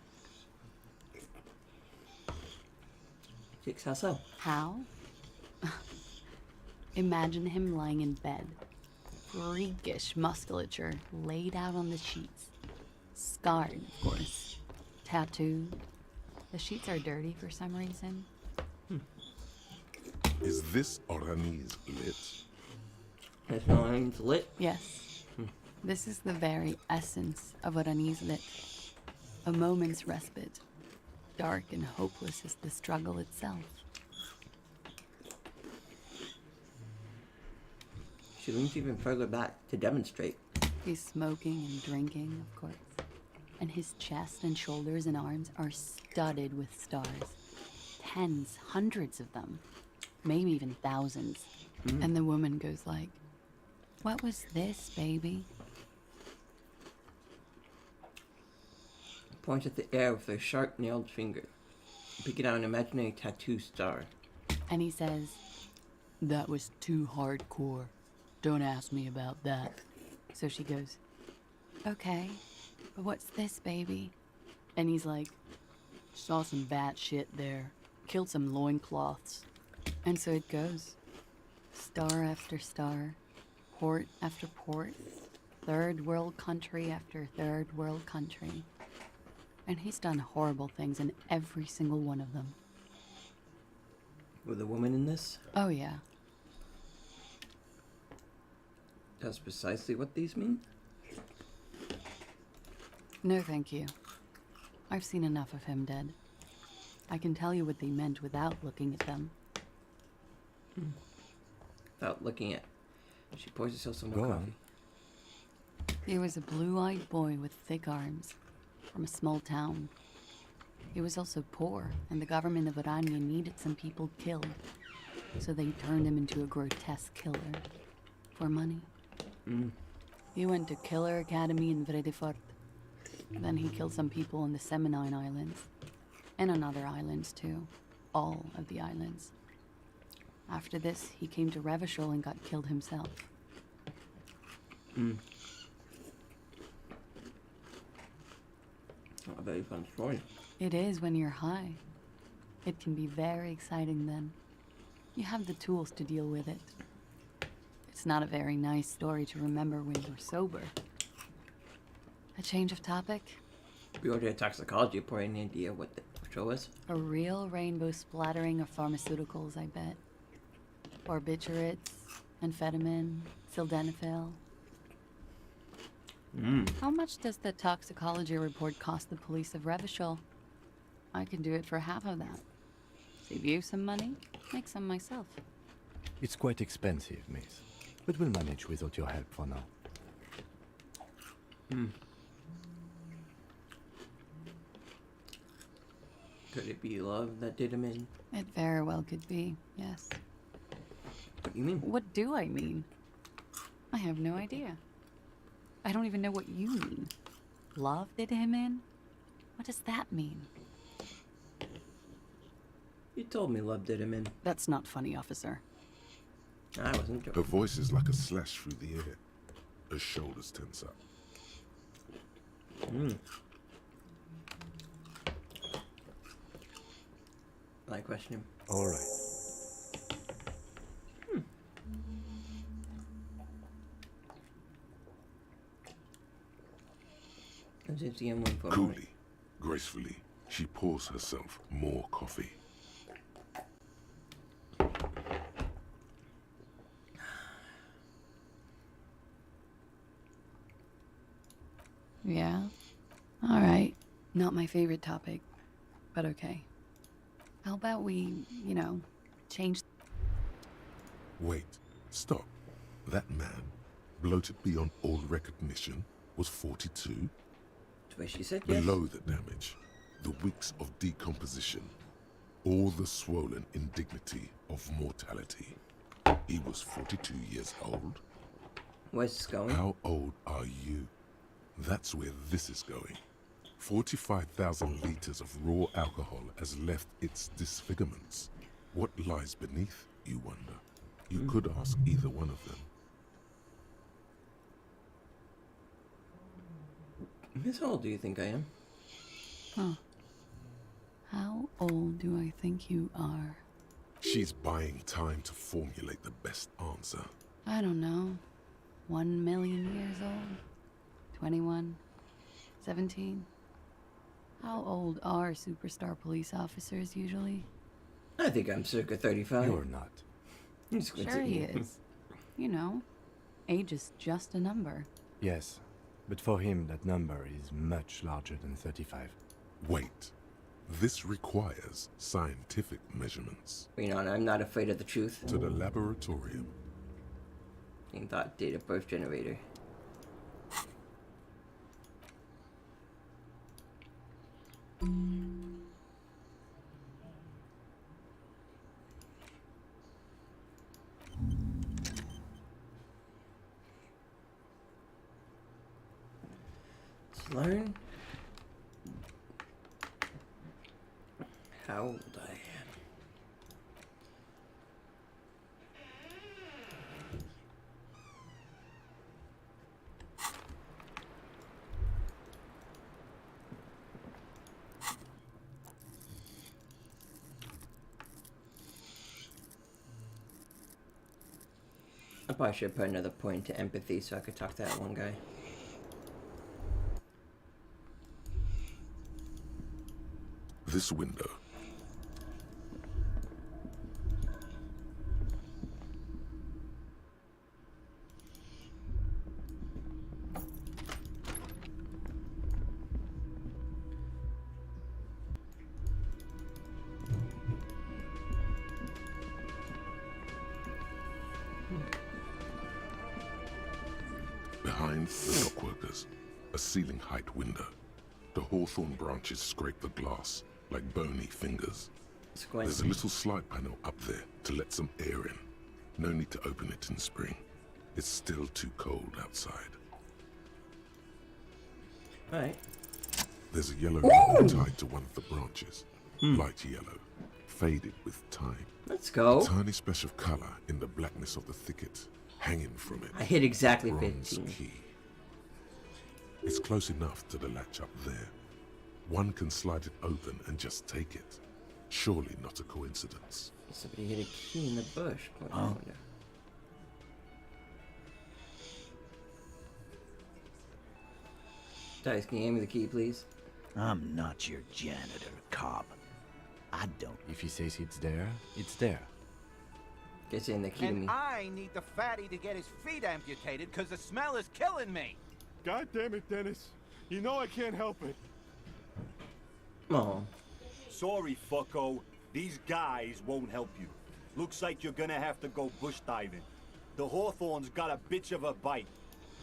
S1: Chicks, how so?
S12: How? Imagine him lying in bed. Freakish musculature laid out on the sheets. Scarred, of course. Tattooed. The sheets are dirty for some reason.
S2: Is this Orani's lit?
S1: That's no name's lit.
S12: Yes. This is the very essence of Orani's lit. A moment's respite. Dark and hopeless as the struggle itself.
S1: She leans even further back to demonstrate.
S12: He's smoking and drinking, of course. And his chest and shoulders and arms are studded with stars. Tens, hundreds of them. Maybe even thousands. And the woman goes like, "What was this, baby?"
S1: Points at the air with her sharp-nailed finger, picking out an imaginary tattoo star.
S12: And he says, "That was too hardcore. Don't ask me about that." So she goes, "Okay, but what's this, baby?" And he's like, "Saw some bat shit there. Killed some loincloths." And so it goes. Star after star. Port after port. Third world country after third world country. And he's done horrible things in every single one of them.
S1: With a woman in this?
S12: Oh, yeah.
S1: That's precisely what these mean?
S12: No, thank you. I've seen enough of him dead. I can tell you what they meant without looking at them.
S1: Without looking at... She pours herself some
S3: Go
S1: more
S3: on.
S1: coffee.
S12: He was a blue-eyed boy with thick arms, from a small town. He was also poor, and the government of Oranje needed some people killed. So they turned him into a grotesque killer. For money. He went to Killer Academy in Vredefort. Then he killed some people in the Seminine Islands. And on other islands, too. All of the islands. After this, he came to Revachol and got killed himself.
S1: Not a very fun story.
S12: It is when you're high. It can be very exciting then. You have the tools to deal with it. It's not a very nice story to remember when you're sober. A change of topic?
S1: We ordered a toxicology report. Any idea what the show was?
S12: A real rainbow splattering of pharmaceuticals, I bet. Barbiturates, amphetamine, sildenafil. How much does the toxicology report cost the police of Revachol? I can do it for half of that. Save you some money, make some myself.
S3: It's quite expensive, miss. But we'll manage without your help for now.
S1: Could it be love that did him in?
S12: It very well could be, yes.
S1: What do you mean?
S12: What do I mean? I have no idea. I don't even know what you mean. Love did him in? What does that mean?
S1: You told me love did him in.
S12: That's not funny, officer.
S1: I wasn't
S2: Her
S1: joking.
S2: voice is like a slash through the air. Her shoulders tense up.
S1: I question him.
S3: All right.
S1: Let's just see him one for a moment.
S2: Coolly, gracefully, she pours herself more coffee.
S12: Yeah? All right. Not my favorite topic, but okay. How about we, change...
S2: Wait, stop. That man, bloated beyond all recognition, was 42?
S1: That's what she said, yes.
S2: Below the damage, the weeks of decomposition, all the swollen indignity of mortality. He was 42 years old.
S1: Where's this going?
S2: How old are you? That's where this is going. 45,000 liters of raw alcohol has left its disfigurements. What lies beneath, you wonder? You could ask either one of them.
S1: Miss, how old do you think I am?
S12: Huh. How old do I think you are?
S2: She's buying time to formulate the best answer.
S12: I don't know. 1 million years old? 21? 17? How old are superstar police officers usually?
S1: I think I'm circa 35.
S3: You're not.
S12: Sure he is. Age is just a number.
S3: Yes, but for him that number is much larger than 35.
S2: Wait. This requires scientific measurements.
S1: I'm not afraid of the truth.
S2: To the laboratorium.
S1: Working thought data birth generator. Let's learn how old I am. I probably should put another point to empathy so I could talk to that one guy.
S2: This window. Behind the dockworkers, a ceiling height window. The hawthorn branches scrape the glass like bony fingers. There's a little slide panel up there to let some air in. No need to open it in spring. It's still too cold outside.
S1: Alright.
S2: There's a yellow ribbon tied to one of the branches. Light yellow, faded with time.
S1: Let's go.
S2: A tiny splash of color in the blackness of the thicket, hanging from it.
S1: I hit exactly
S2: Bronze
S1: 15.
S2: key. It's close enough to the latch up there. One can slide it open and just take it. Surely not a coincidence.
S1: Somebody hit a key in the bush. Oh. Dice, can you hand me the key, please?
S13: I'm not your janitor, cop. I don't.
S3: If he says it's there, it's there.
S1: Gets in the key to
S14: And
S1: me.
S14: I need the fatty to get his feet amputated because the smell is killing me.
S11: God damn it, Dennis. You know I can't help it.
S1: Oh.
S15: Sorry, fucko. These guys won't help you. Looks like you're gonna have to go bush diving. The hawthorn's got a bitch of a bite.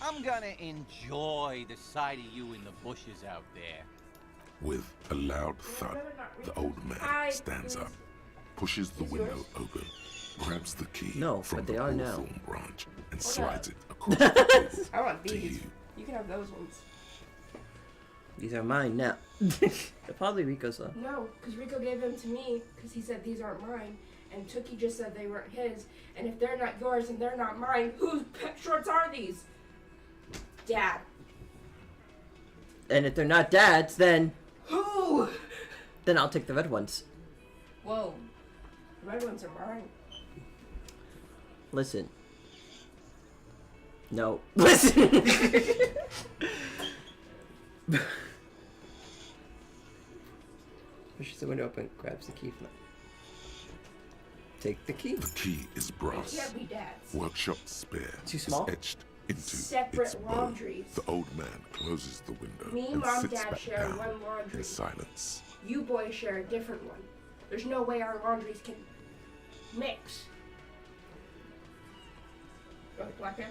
S14: I'm gonna enjoy the sight of you in the bushes out there.
S2: With a loud thud, the old man stands up, pushes the window open, grabs the key from the hawthorn branch, and slides it across the table
S8: I want
S2: to
S8: these.
S2: you.
S8: You can have those ones.
S1: These are mine now. They're probably Rico's though.
S8: No, because Rico gave them to me because he said these aren't mine. And Tookie just said they weren't his. And if they're not yours and they're not mine, whose shorts are these? Dad.
S1: And if they're not Dad's, then...
S8: Who?
S1: Then I'll take the red ones.
S8: Whoa. The red ones are mine.
S1: Listen. No. Listen! Pushes the window open, grabs the key from it. Take the key.
S2: The key is brass.
S8: It can't be Dad's.
S2: Workshop spare.
S1: Too small?
S2: Is etched into
S8: Separate
S2: its bow.
S8: laundries.
S2: The old man closes the window
S8: Me,
S2: and
S8: Mom,
S2: sits
S8: Dad
S2: back
S8: share
S2: down
S8: one laundry.
S2: in silence.
S8: You boys share a different one. There's no way our laundries can mix. Oh, black hair?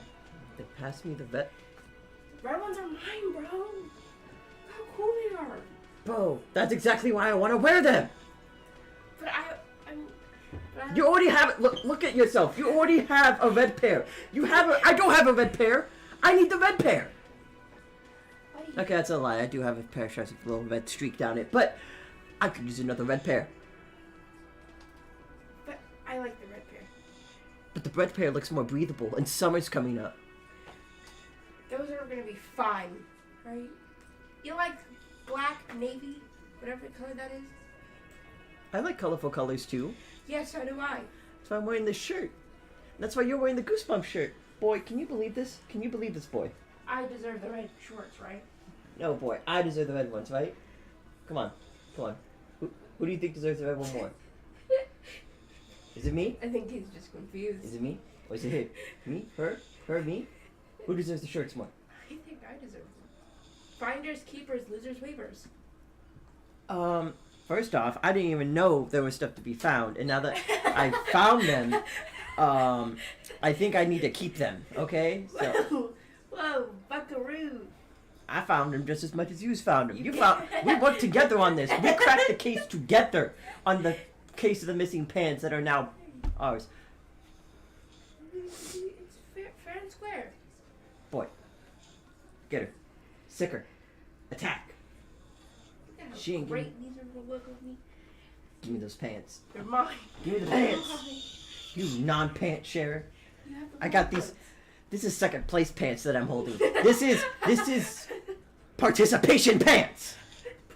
S1: They passed me the vet.
S8: Red ones are mine, bro. How cool they are.
S1: Bro, that's exactly why I want to wear them.
S8: But
S1: You already have it. Look at yourself. You already have a red pair. You have a. I don't have a red pair. I need the red pair. Okay, that's a lie. I do have a pair of shirts with a little red streak down it, but I could use another red pair.
S8: But I like the red pair.
S1: But the red pair looks more breathable, and summer's coming up.
S8: Those are gonna be fine, right? You like black, navy, whatever color that is?
S1: I like colorful colors too.
S8: Yes, so do I.
S1: That's why I'm wearing this shirt. That's why you're wearing the Goosebumps shirt. Boy, can you believe this? Can you believe this, boy?
S8: I deserve the red shorts, right?
S1: No, boy. I deserve the red ones, right? Come on. Come on. Who do you think deserves the red one more? Is it me?
S8: I think he's just confused.
S1: Is it me? Or is it him? Me? Her? Her? Me? Who deserves the shirts more?
S8: I think I deserve them. Finders, keepers, losers, weavers.
S1: First off, I didn't even know there was stuff to be found, and now that I found them, I think I need to keep them, okay? So,
S8: Whoa, buckaroo.
S1: I found them just as much as you found them. We worked together on this. We cracked the case together on the case of the missing pants that are now ours.
S8: It's fair and square.
S1: Boy. Get her. Sick her. Attack.
S8: Look at how
S1: She ain't
S8: great these are gonna look with me.
S1: Give me those pants.
S8: They're mine.
S1: Give me the pants. You non-pant sharer.
S8: You have the
S1: I got these. This is second place pants that I'm holding. This is participation pants.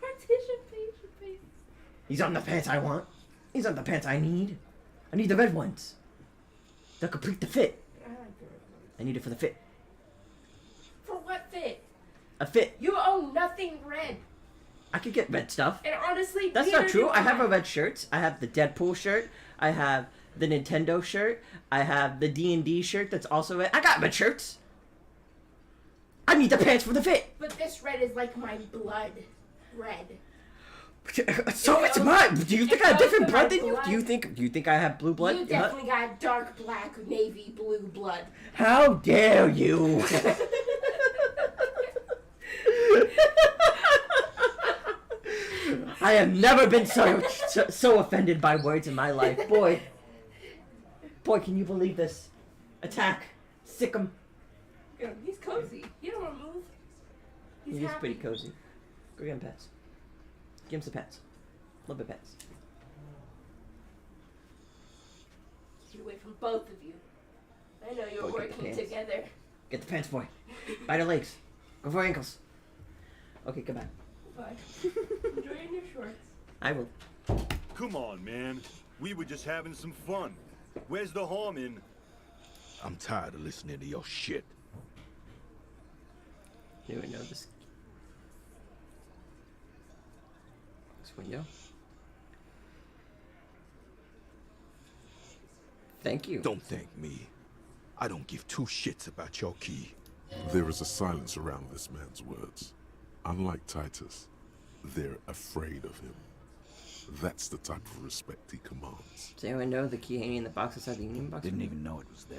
S8: Participation pants.
S1: These aren't the pants I want. These aren't the pants I need. I need the red ones. They'll complete the fit.
S8: I like the red ones.
S1: I need it for the fit.
S8: For what fit?
S1: A fit.
S8: You own nothing red.
S1: I could get red stuff.
S8: And honestly,
S1: That's
S8: neither
S1: not true.
S8: do
S1: I have a red shirt. I have the Deadpool shirt. I have the Nintendo shirt. I have the D&D shirt that's also red. I got red shirts. I need the pants for the fit.
S8: But this red is like my blood red.
S1: So it's mine. Do you think I have different blood than you? Do you think I have blue blood?
S8: You definitely got dark black, navy blue blood.
S1: How dare you? I have never been so offended by words in my life. Boy, can you believe this? Attack. Sick him.
S8: He's cozy. He don't want to move. He's
S1: He is
S8: happy.
S1: pretty cozy. Go get him pets. Give him some pets. A little bit of pets.
S8: Get away from both of you. I know you're
S1: Boy, get the
S8: working
S1: pants.
S8: together.
S1: Get the pants, boy. Bite her legs. Go for her ankles. Okay, goodbye.
S8: Bye. Enjoy your new shorts.
S1: I will.
S15: Come on, man. We were just having some fun. Where's the harm in...
S11: I'm tired of listening to your shit.
S1: Do I know this? This window. Thank you.
S11: Don't thank me. I don't give two shits about your key.
S2: There is a silence around this man's words. Unlike Titus, they're afraid of him. That's the type of respect he commands.
S1: Does anyone know the key hanging in the box outside the Union box?
S13: Didn't even know it was there.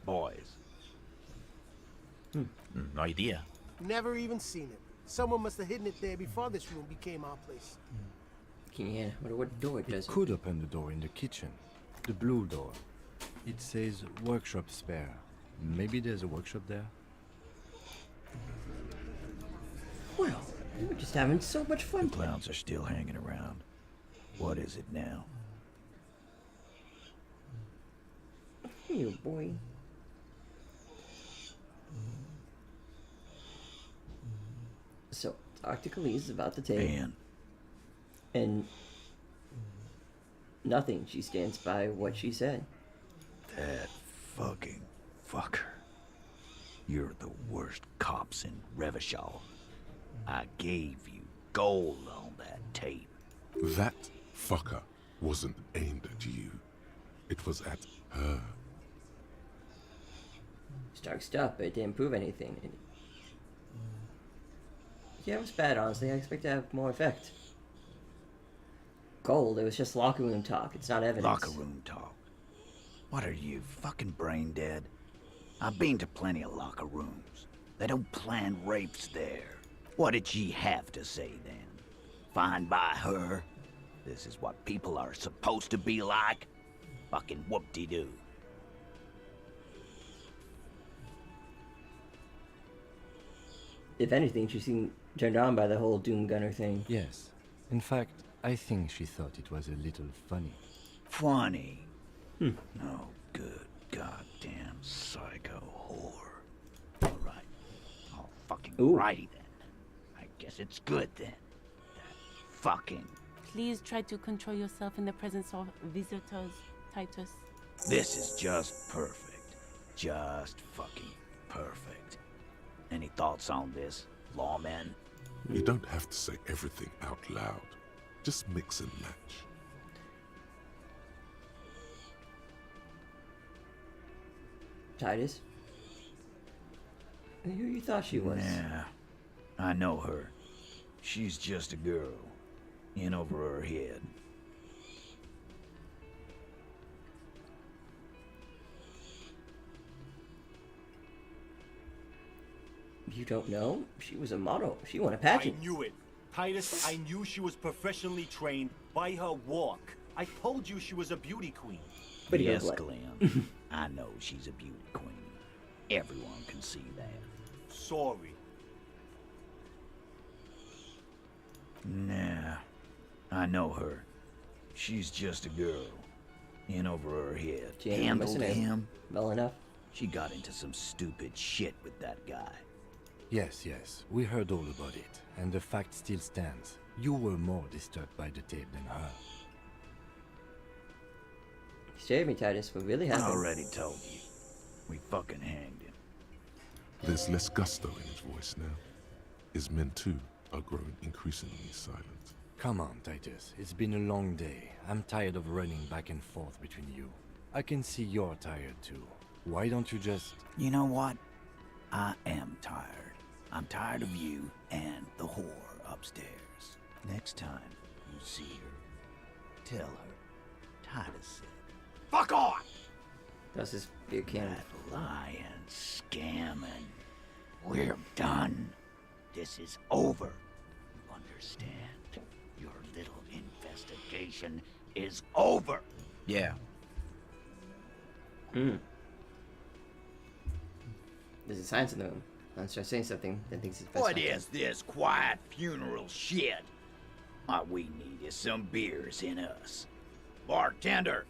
S13: Boys.
S16: No idea.
S5: Never even seen it. Someone must have hidden it there before this room became our place.
S1: Yeah, what door it does?
S3: Could open the door in the kitchen. The blue door. It says workshop spare. Maybe there's a workshop there?
S1: Well, we're just having so much fun.
S13: The clowns are still hanging around. What is it now?
S1: You boy. So, Dr. Khalid is about to take.
S13: Man.
S1: And nothing. She stands by what she said.
S13: That fucking fucker. You're the worst cops in Revachol. I gave you gold on that tape.
S2: That fucker wasn't aimed at you. It was at her.
S1: Stark stuff, but it didn't prove anything. Yeah, it was bad, honestly. I expect to have more effect. Gold, it was just locker room talk. It's not evidence.
S13: Locker room talk. What are you, fucking brain dead? I've been to plenty of locker rooms. They don't plan rapes there. What did she have to say then? Fine by her? This is what people are supposed to be like? Fucking whoop-de-doo.
S1: If anything, she seemed turned on by the whole Doom Gunner thing.
S3: Yes. In fact, I think she thought it was a little funny.
S13: Funny? No good goddamn psycho whore. Alright. All fucking righty then. I guess it's good then. That fucking...
S17: Please try to control yourself in the presence of visitors, Titus.
S13: This is just perfect. Just fucking perfect. Any thoughts on this, lawman?
S2: You don't have to say everything out loud. Just mix and match.
S1: Titus? Who you thought she was?
S13: Yeah, I know her. She's just a girl. In over her head.
S1: You don't know? She was a model. She won a pageant.
S15: I knew it. Titus, I knew she was professionally trained by her walk. I told you she was a beauty queen.
S1: But
S13: yes, Glenn. I know she's a beauty queen. Everyone can see that.
S15: Sorry.
S13: Nah, I know her. She's just a girl. In over her head. Handled him.
S1: Well enough.
S13: She got into some stupid shit with that guy.
S3: Yes, we heard all about it, and the fact still stands. You were more disturbed by the tape than her.
S1: Save me, Titus. What really happened?
S13: I already told you. We fucking hanged him.
S2: There's less gusto in his voice now. His men, too, are growing increasingly silent.
S3: Come on, Titus. It's been a long day. I'm tired of running back and forth between you. I can see you're tired, too. Why don't you just...
S13: You know what? I am tired. I'm tired of you and the whore upstairs. Next time you see her, tell her Titus said, "Fuck off!"
S1: That's his big can.
S13: That lying, scamming. We're done. This is over. You understand? Your little investigation is over.
S16: Yeah.
S1: There's a science in the room. I'll start saying something, then thinks it's best.
S13: What is this quiet funeral shit? All we need is some beers in us. Bartender,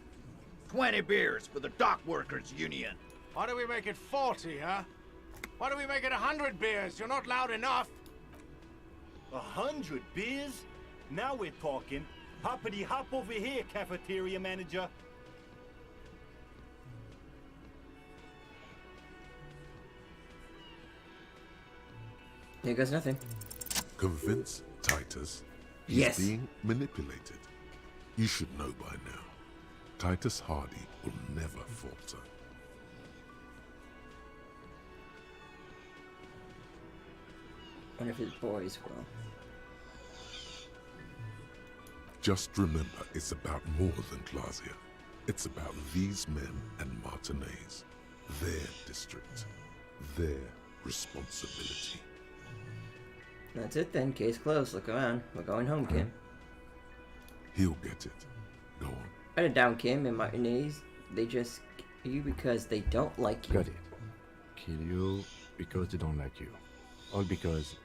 S13: 20 beers for the Dock Workers Union.
S5: Why do we make it 40, huh? Why do we make it 100 beers? You're not loud enough.
S15: 100 beers? Now we're talking. Hoppity hop over here, cafeteria manager.
S1: There goes nothing.
S2: Convince Titus he's
S1: Yes.
S2: being manipulated. You should know by now. Titus Hardy will never falter.
S1: Wonder if his boys will.
S2: Just remember, it's about more than Glasia. It's about these men and Martinez. Their district. Their responsibility.
S1: That's it then. Case closed. Look around. We're going home, Kim.
S2: He'll get it. Go on.
S1: Write it down, Kim and Martinez. They just kill you because they don't like you.
S3: Got it. Kill you because they don't like you. All because...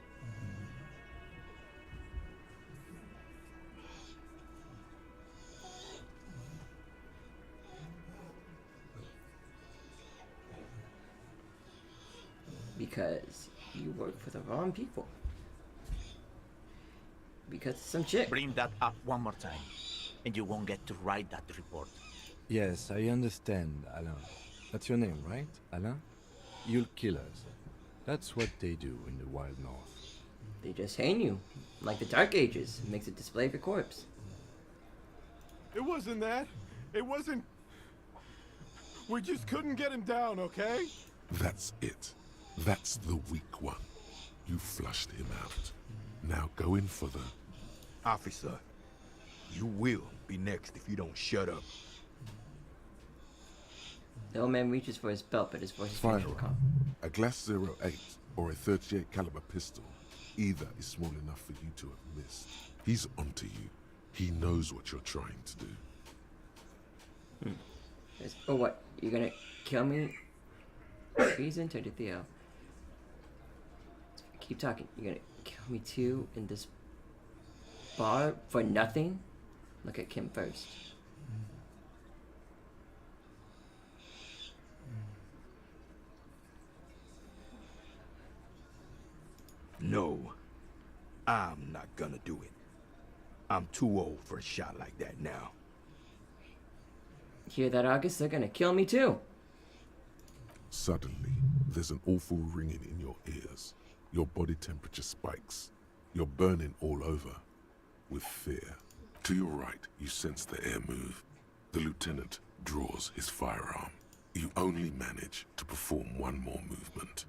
S1: Because you work for the wrong people. Because of some chick.
S16: Bring that up one more time, and you won't get to write that report.
S3: Yes, I understand, Alain. That's your name, right, Alain? You'll kill us. That's what they do in the Wild North.
S1: They just hang you. Like the Dark Ages. It makes a display of your corpse.
S11: It wasn't that. It wasn't... We just couldn't get him down, okay?
S2: That's it. That's the weak one. You flushed him out. Now go in for the...
S18: Officer, you will be next if you don't shut up.
S1: The old man reaches for his belt, but his voice is
S2: Fire
S1: very calm.
S2: a glass 08 or a 38 caliber pistol. Either is small enough for you to have missed. He's onto you. He knows what you're trying to do.
S1: Oh, what? You're gonna kill me? Treason to Theo. Keep talking. You're gonna kill me too in this bar for nothing? Look at Kim first.
S18: No, I'm not gonna do it. I'm too old for a shot like that now.
S1: Hear that, August? They're gonna kill me too.
S2: Suddenly, there's an awful ringing in your ears. Your body temperature spikes. You're burning all over with fear. To your right, you sense the air move. The lieutenant draws his firearm. You only manage to perform one more movement.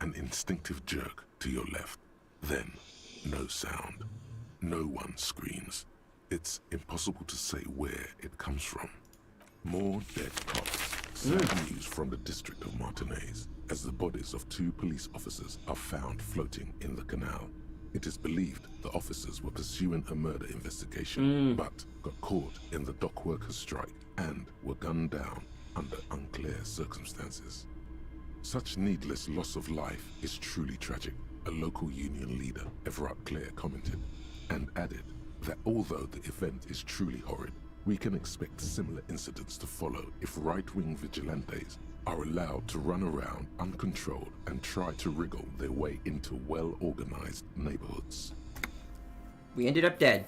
S2: An instinctive jerk to your left. Then, no sound. No one screams. It's impossible to say where it comes from. More dead cops. Sad news from the district of Martinez. as the bodies of 2 police officers are found floating in the canal. It is believed the officers were pursuing a murder investigation, but got caught in the dock workers' strike and were gunned down under unclear circumstances. Such needless loss of life is truly tragic, a local union leader, Everard Clare, commented, and added that although the event is truly horrid, we can expect similar incidents to follow if right-wing vigilantes are allowed to run around uncontrolled and try to wriggle their way into well-organized neighborhoods.
S1: We ended up dead.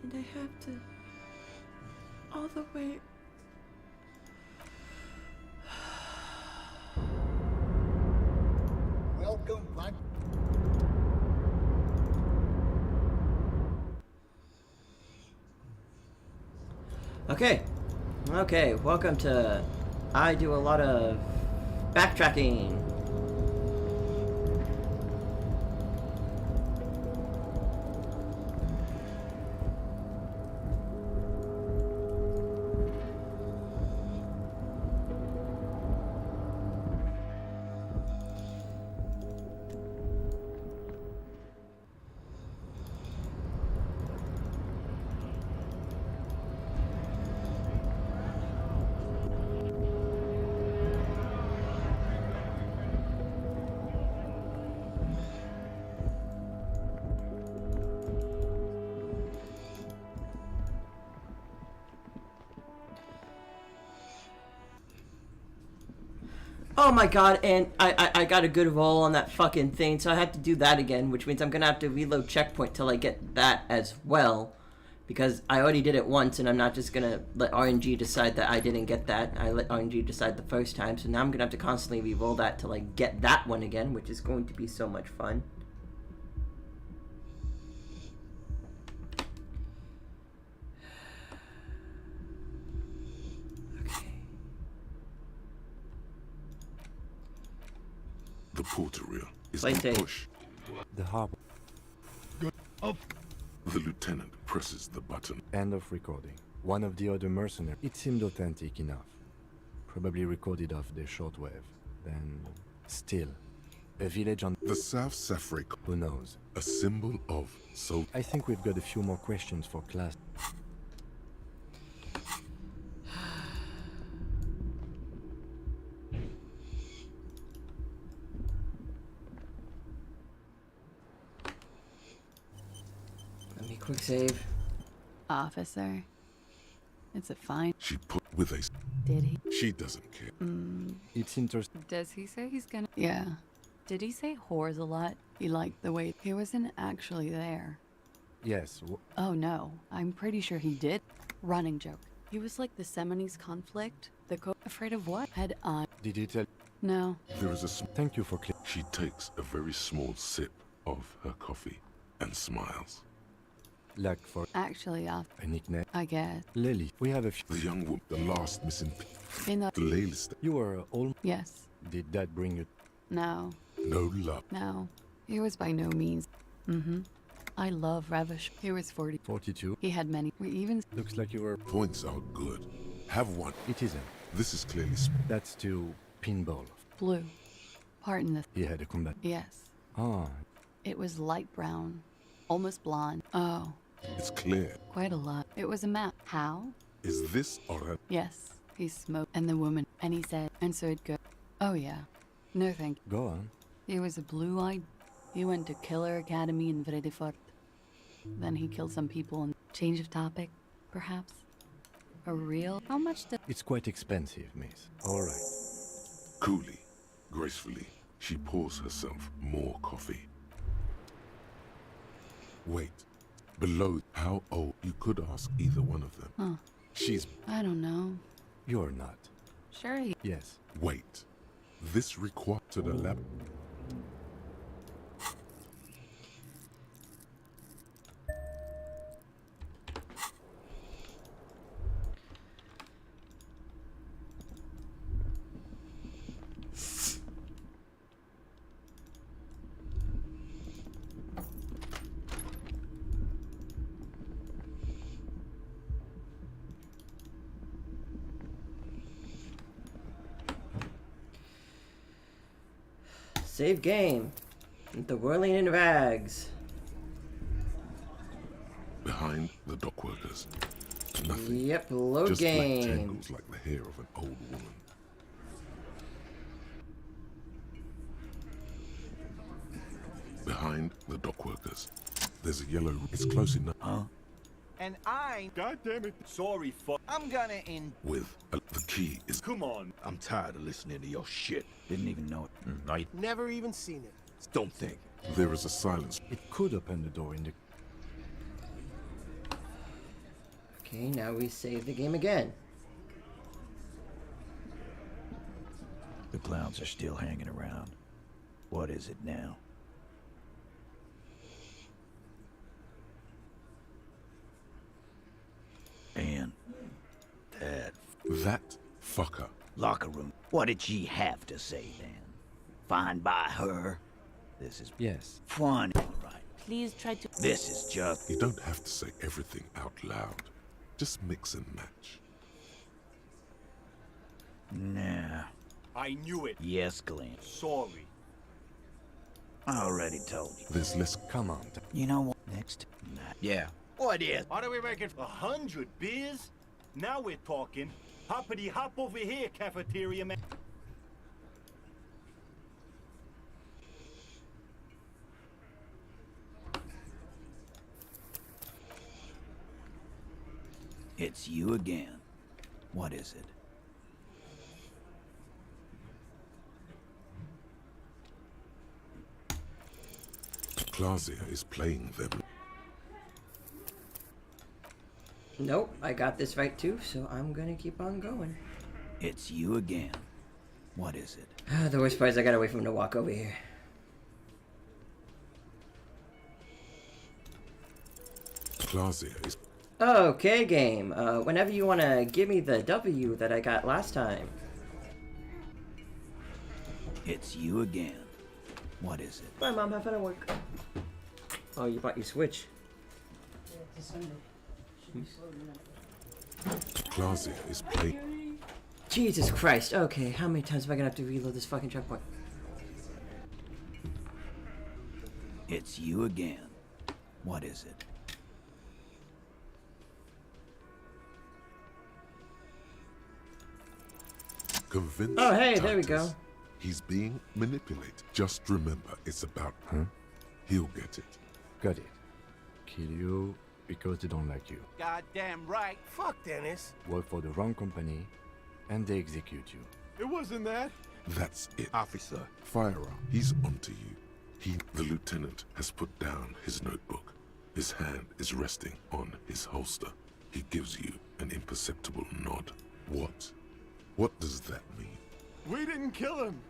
S12: And I have to... all the way...
S10: Welcome back.
S1: Okay, welcome to... I do a lot of backtracking. Oh my god, and I got a good roll on that fucking thing, so I had to do that again, which means I'm gonna have to reload checkpoint till I get that as well. Because I already did it once, and I'm not just gonna let RNG decide that I didn't get that. I let RNG decide the first time, so now I'm gonna have to constantly re-roll that till I get that one again, which is going to be so much fun.
S2: The porter reel is
S1: Play
S2: in
S1: safe.
S2: push.
S3: The harbor.
S2: The lieutenant presses the button.
S3: End of recording. One of the other mercenaries. It seemed authentic enough. Probably recorded off their shortwave. Then, still, a village on
S2: the South Safrec.
S3: Who knows?
S2: A symbol of soul.
S3: I think we've got a few more questions for class.
S1: Let me quick save.
S12: Officer. It's a fine.
S2: She put with a...
S12: Did he?
S2: She doesn't care.
S3: It's interesting.
S12: Does he say he's gonna... Yeah. Did he say whores a lot? He liked the way... He wasn't actually there.
S3: Yes.
S12: Oh no, I'm pretty sure he did. Running joke. He was like the Seminoles conflict. Afraid of what? Had I...
S3: Did you tell...
S12: No.
S2: There is a...
S3: Thank you for...
S2: She takes a very small sip of her coffee and smiles.
S3: Like for...
S12: Actually,
S3: a nickname.
S12: I guess.
S3: Lily. We have a few...
S2: The young woman, the last missing...
S12: In the...
S2: Lily...
S3: You were all...
S12: Yes.
S3: Did that bring you...
S12: No.
S2: No love.
S12: No. He was by no means. I love Ravish. He was 40.
S3: 42.
S12: He had many. We even...
S3: Looks like you were...
S2: Points are good. Have one.
S3: It isn't.
S2: This is clearly...
S3: That's to pinball.
S12: Blue. Pardon the...
S3: He had a combat.
S12: Yes.
S3: Ah.
S12: It was light brown. Almost blonde. Oh.
S2: It's clear.
S12: Quite a lot. It was a map. How?
S2: Is this or a...
S12: Yes. He smoked. And the woman. And he said... And so it'd go... Oh yeah. No thank you.
S3: Go on.
S12: He was a blue-eyed... He went to Killer Academy in Vredefort. Then he killed some people and... Change of topic, perhaps? A real... How much does...
S3: It's quite expensive, miss. All right.
S2: Coolly, gracefully, she pours herself more coffee. Wait. Below, how old? You could ask either one of them.
S12: Huh.
S2: She's...
S12: I don't know.
S3: You're not.
S12: Sure he...
S3: Yes.
S2: Wait. This requires to the lab...
S1: Save game. The whirling in rags.
S2: Behind the dock workers. Nothing.
S1: Yep, load
S2: just
S1: game.
S2: black tangles like the hair of an old woman. Behind the dock workers. There's a yellow. It's close enough.
S13: Huh?
S16: And I...
S15: God damn it. Sorry, fuck.
S16: I'm gonna in...
S2: With the key is.
S15: Come on.
S18: I'm tired of listening to your shit.
S13: Didn't even know it.
S5: Never even seen it.
S18: Don't think.
S2: There is a silence.
S3: It could open the door in the...
S1: Okay, now we save the game again.
S13: The clowns are still hanging around. What is it now? And
S2: that fucker.
S13: Locker room. What did she have to say then? Fine by her? This is
S3: Yes.
S13: fun. Right.
S17: Please try to...
S13: This is just...
S2: You don't have to say everything out loud. Just mix and match.
S13: Nah.
S15: I knew it.
S13: Yes, Glenn.
S15: Sorry.
S13: I already told you.
S2: There's less.
S3: Come on.
S13: You know what? Next. Yeah. What is?
S15: What are we making? 100 beers? Now we're talking. Hoppity hop over here, cafeteria man.
S13: It's you again. What is it?
S2: Clausia is playing them.
S1: Nope, I got this right too, so I'm gonna keep on going.
S13: It's you again. What is it?
S1: The worst part is I gotta wait for him to walk over here.
S2: Clausia is.
S1: Okay, game. Whenever you wanna give me the W that I got last time.
S13: It's you again. What is it?
S1: Bye, Mom. Have fun at work. Oh, you bought your Switch.
S2: Clausia is playing.
S1: Jesus Christ. Okay, how many times am I gonna have to reload this fucking checkpoint?
S13: It's you again. What is it?
S2: Convinced.
S1: Oh, hey, there we
S2: Titus.
S1: go.
S2: He's being manipulated. Just remember, it's about. He'll get it.
S3: Got it. Kill you because they don't like you.
S14: Goddamn right.
S5: Fuck Dennis.
S3: Work for the wrong company, and they execute you.
S11: It wasn't that.
S2: That's it.
S18: Officer.
S2: Firer, he's onto you. The lieutenant, has put down his notebook. His hand is resting on his holster. He gives you an imperceptible nod. What? What does that mean?
S11: We didn't kill him.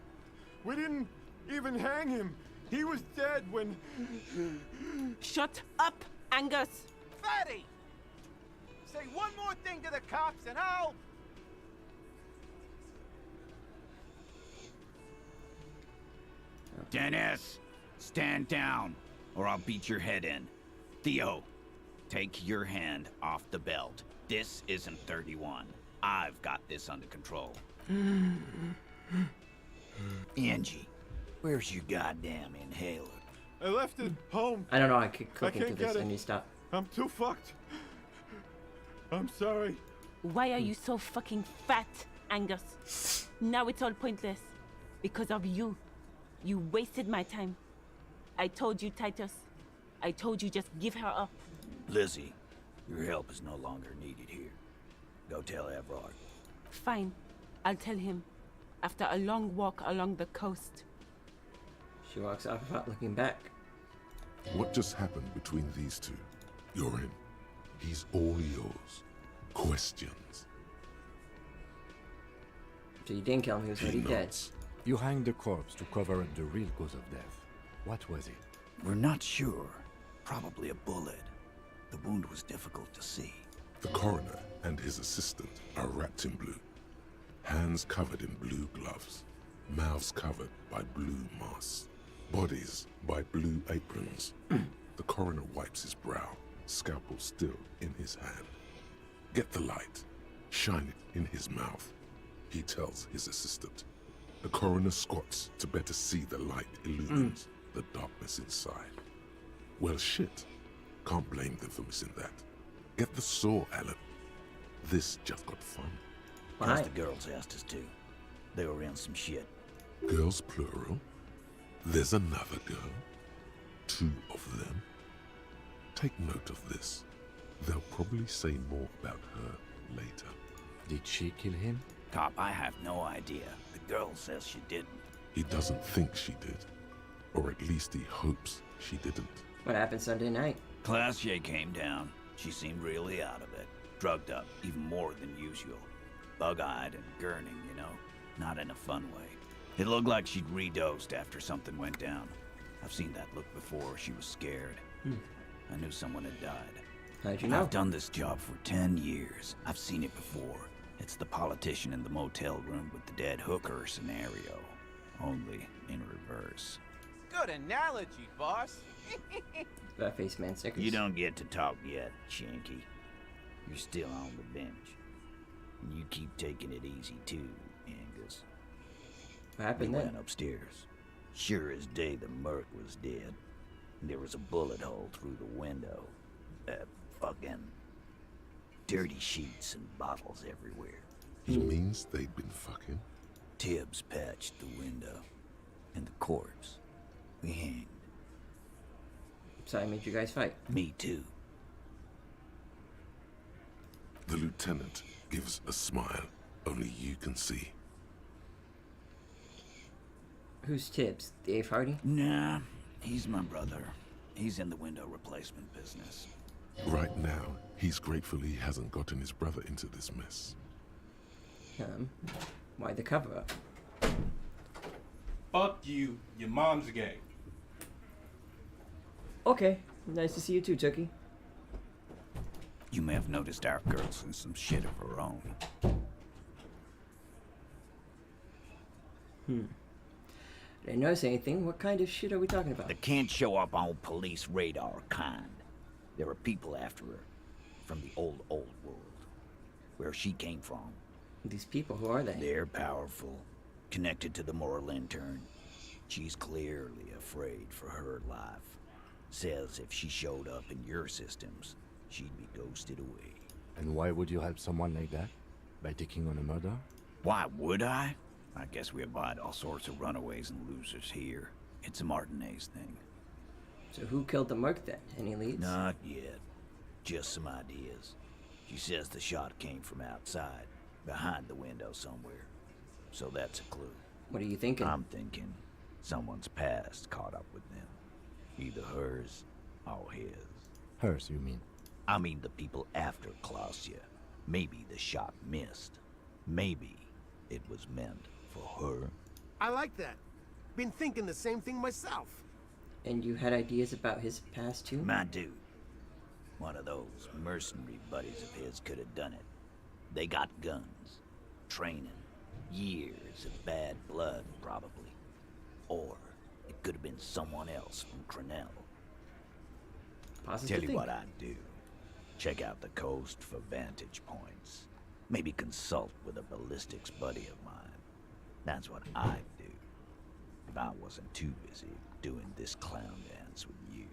S11: We didn't even hang him. He was dead when...
S17: Shut up, Angus!
S14: Fatty! Say one more thing to the cops and I'll...
S13: Dennis, stand down, or I'll beat your head in. Theo, take your hand off the belt. This isn't 31. I've got this under control. Angie, where's your goddamn inhaler?
S11: I left it home.
S1: I don't know, I keep clicking
S11: can't
S1: through this.
S11: get
S1: I
S11: it.
S1: need to stop.
S11: I'm too fucked. I'm sorry.
S17: Why are you so fucking fat, Angus? Now it's all pointless. Because of you. You wasted my time. I told you, Titus. I told you just give her up.
S13: Lizzie, your help is no longer needed here. Go tell Everard.
S17: Fine. I'll tell him. After a long walk along the coast.
S1: She walks off without looking back.
S2: What just happened between these two? You're in. He's all yours. Questions.
S1: So you didn't kill him, he was already dead.
S3: You hanged the corpse to cover up the real cause of death. What was it?
S13: We're not sure. Probably a bullet. The wound was difficult to see.
S2: The coroner and his assistant are wrapped in blue. Hands covered in blue gloves. Mouths covered by blue masks. Bodies by blue aprons. The coroner wipes his brow, scalpel still in his hand. Get the light. Shine it in his mouth. He tells his assistant. The coroner squats to better see the light illumines the darkness inside. Well, shit. Can't blame them for missing that. Get the saw, Alan. This just got fun.
S13: Plus the girls asked us to. They were in some shit.
S2: Girls plural? There's another girl? 2 of them? Take note of this. They'll probably say more about her later.
S3: Did she kill him?
S13: Cop, I have no idea. The girl says she didn't.
S2: He doesn't think she did. Or at least he hopes she didn't.
S1: What happened Sunday night?
S13: Classier came down. She seemed really out of it. Drugged up, even more than usual. Bug-eyed and gurning, you know. Not in a fun way. It looked like she'd redosed after something went down. I've seen that look before. She was scared. I knew someone had died.
S1: How'd you know?
S13: I've done this job for 10 years. I've seen it before. It's the politician in the motel room with the dead hooker scenario. Only in reverse.
S14: Good analogy, boss.
S1: That face man Snickers.
S13: You don't get to talk yet, Shanky. You're still on the bench. And you keep taking it easy too, Angus.
S1: What happened
S13: we
S1: then?
S13: went upstairs. Sure as day the merc was dead. There was a bullet hole through the window. Fucking dirty sheets and bottles everywhere.
S2: He means they'd been fucking?
S13: Tibbs patched the window. And the corpse. We hanged.
S1: So I made you guys fight.
S13: Me too.
S2: The lieutenant gives a smile only you can see.
S1: Who's Tibbs? Dave Hardy?
S13: Nah, he's my brother. He's in the window replacement business.
S2: Right now, he's grateful he hasn't gotten his brother into this mess.
S1: Why the cover-up?
S19: Fuck you. Your mom's gay.
S1: Okay. Nice to see you too, Tookie.
S13: You may have noticed our girl's in some shit of her own.
S1: Didn't notice anything. What kind of shit are we talking about?
S13: That can't show up on police radar kind. There are people after her. From the old world. Where she came from.
S1: These people, who are they?
S13: They're powerful. Connected to the moral intern. She's clearly afraid for her life. Says if she showed up in your systems, she'd be ghosted away.
S3: And why would you help someone like that? By taking on a murder?
S13: Why would I? I guess we abide all sorts of runaways and losers here. It's a Martinez thing.
S1: So who killed the merc then? Any leads?
S13: Not yet. Just some ideas. She says the shot came from outside, behind the window somewhere. So that's a clue.
S1: What are you thinking?
S13: I'm thinking someone's past caught up with them. Either hers or his.
S3: Hers, you mean?
S13: I mean the people after Klausya. Maybe the shot missed. Maybe it was meant for her.
S5: I like that. Been thinking the same thing myself.
S1: And you had ideas about his past too?
S13: My dude. One of those mercenary buddies of his could have done it. They got guns. Training. Years of bad blood, probably. Or it could have been someone else from Crenell. Tell you what I'd do. Check out the coast for vantage points. Maybe consult with a ballistics buddy of mine. That's what I'd do. If I wasn't too busy doing this clown dance with you.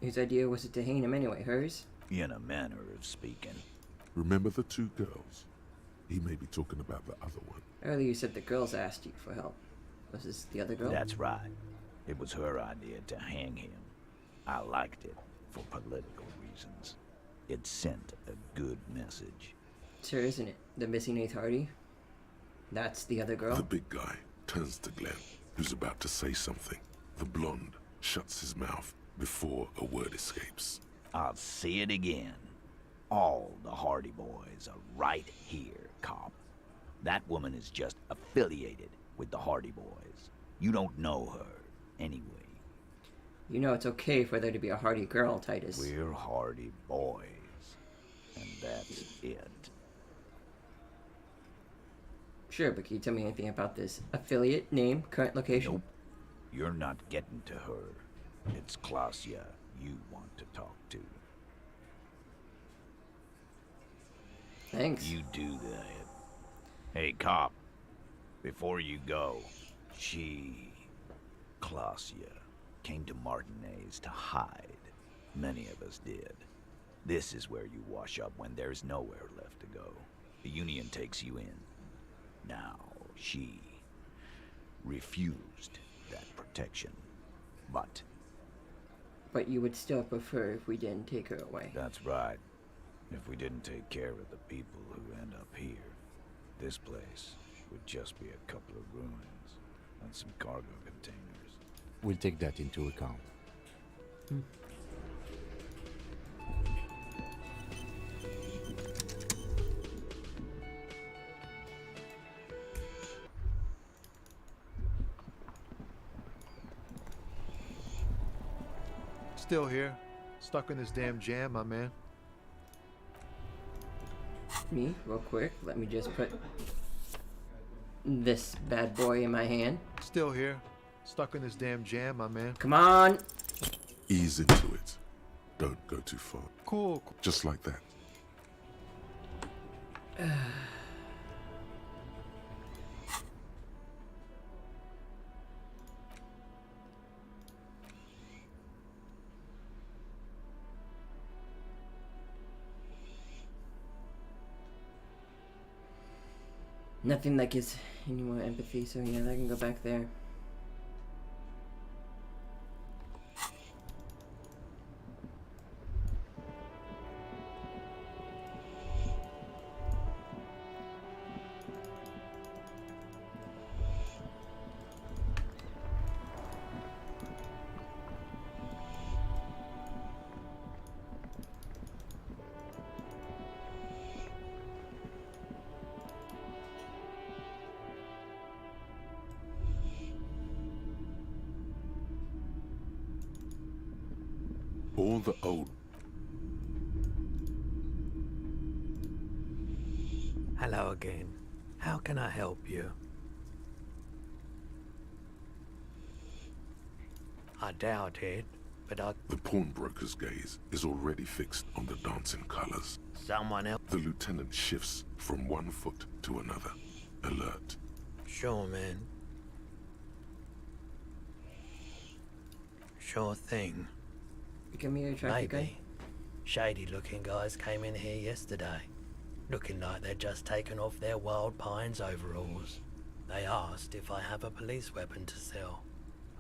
S1: Whose idea was it to hang him anyway? Hers?
S13: In a manner of speaking.
S2: Remember the 2 girls? He may be talking about the other one.
S1: Earlier you said the girls asked you for help. Was this the other girl?
S13: That's right. It was her idea to hang him. I liked it for political reasons. It sent a good message.
S1: Sure, isn't it? The missing 8th Hardy? That's the other girl?
S2: The big guy turns to Glenn, who's about to say something. The blonde shuts his mouth before a word escapes.
S13: I'll say it again. All the Hardy boys are right here, cop. That woman is just affiliated with the Hardy boys. You don't know her, anyway.
S1: You know it's okay for there to be a Hardy girl, Titus.
S13: We're Hardy boys. And that's it.
S1: Sure, but can you tell me anything about this affiliate, name, current location?
S13: Nope. You're not getting to her. It's Klausya you want to talk to.
S1: Thanks.
S13: You do that. Hey, cop. Before you go, She, Clausia, came to Martinez to hide. Many of us did. This is where you wash up when there's nowhere left to go. The Union takes you in. Now, she refused that protection.
S1: But you would still prefer if we didn't take her away.
S13: That's right. If we didn't take care of the people who end up here, this place would just be a couple of ruins and some cargo containers.
S3: We'll take that into account.
S7: Still here. Stuck in this damn jam, my man.
S1: Me, real quick. Let me just put this bad boy in my hand.
S7: Still here. Stuck in this damn jam, my man.
S1: Come on!
S2: Ease into it. Don't go too far.
S7: Cool.
S2: Just like that.
S1: Nothing that gives any more empathy, so yeah, I can go back there.
S2: All the old...
S6: Hello again. How can I help you? I doubt it, but
S2: The pawnbroker's gaze is already fixed on the dancing colors.
S6: someone else...
S2: The lieutenant shifts from one foot to another, alert.
S6: Sure, man. Sure thing.
S1: Come here, traffic guy.
S6: Maybe. Shady-looking guys came in here yesterday, looking like they'd just taken off their Wild Pines overalls. They asked if I have a police weapon to sell.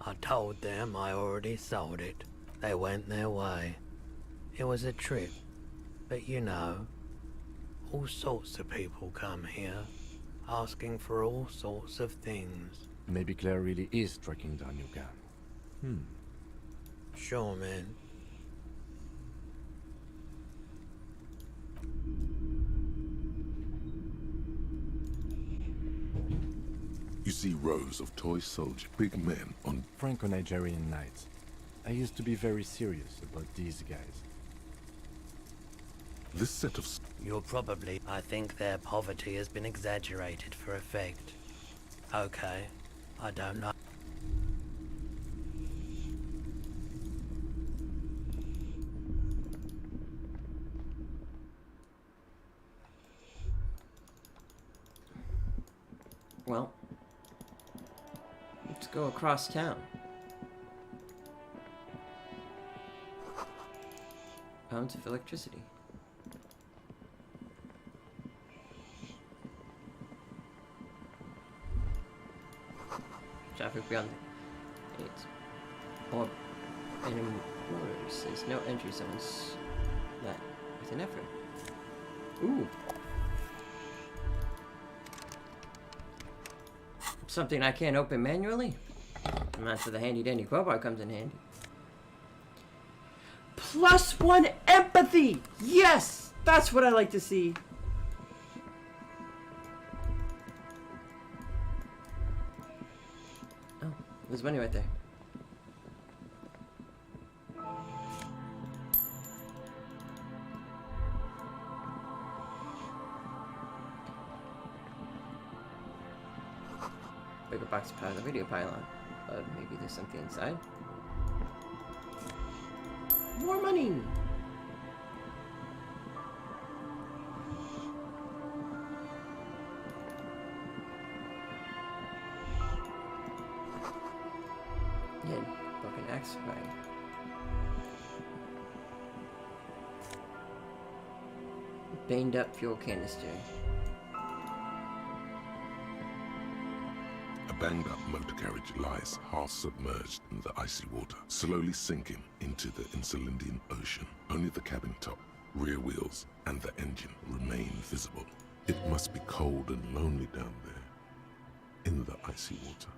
S6: I told them I already sold it. They went their way. It was a trip, but you know, all sorts of people come here, asking for all sorts of things.
S3: Maybe Claire really is tracking down your gun.
S6: Sure, man.
S2: You see rows of toy soldiers, big men on
S3: Franco-Nigerian nights. I used to be very serious about these guys.
S2: this set of...
S6: You're probably... I think their poverty has been exaggerated for effect. Okay, I don't know.
S1: Well, let's go across town. Pounds of electricity. Traffic beyond the 8. Or enemy motors says no entry zones. That with an effort. Ooh. Something I can't open manually? And that's where the handy dandy crowbar comes in handy. +1 empathy! Yes! That's what I like to see. Oh, there's money right there. Bigger box part of the radio pylon. But maybe there's something inside. More money! tracks? Right. Baned up fuel canister.
S2: A banged-up motor carriage lies half submerged in the icy water, slowly sinking into the Insulindian Ocean. Only the cabin top, rear wheels, and the engine remain visible. It must be cold and lonely down there, in the icy water.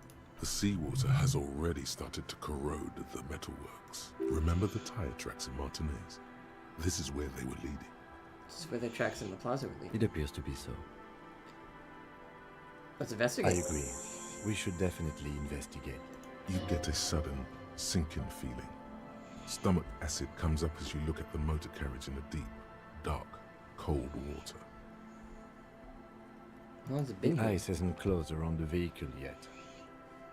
S2: The seawater has already started to corrode the metalworks. Remember the tire tracks in Martinez? This is where they were leading.
S1: This is where the tracks in the plaza were leading.
S3: It appears to be so.
S1: Let's investigate.
S3: I agree. We should definitely investigate.
S2: You get a sudden, sinking feeling. Stomach acid comes up as you look at the motor carriage in the deep, dark, cold water.
S1: How long's it been
S3: The
S1: here?
S3: ice hasn't closed around the vehicle yet.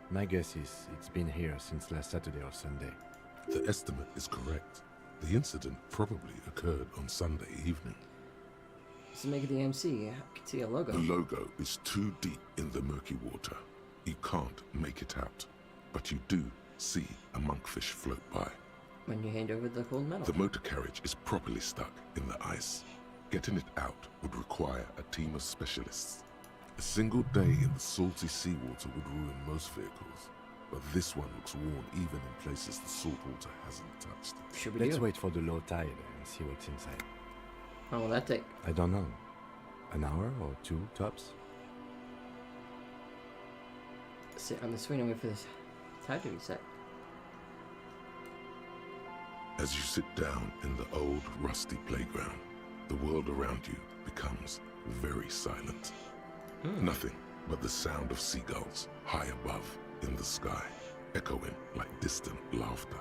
S3: My guess is it's been here since last Saturday or Sunday.
S2: The estimate is correct. The incident probably occurred on Sunday evening.
S1: Let's make it the MC. I can see a logo.
S2: The logo is too deep in the murky water. You can't make it out, but you do see a monkfish float by.
S1: When you hand over the cold metal.
S2: The motor carriage is properly stuck in the ice. Getting it out would require a team of specialists. A single day in the salty seawater would ruin most vehicles, but this one looks worn even in places the salt water hasn't touched it.
S1: Should we
S3: Let's
S1: do?
S3: wait for the low tide and see what's inside.
S1: How will that take?
S3: I don't know. An hour or two, tops?
S1: Sit on the swing and wait for this tide to reset.
S2: As you sit down in the old, rusty playground, the world around you becomes very silent. Nothing but the sound of seagulls high above in the sky, echoing like distant laughter.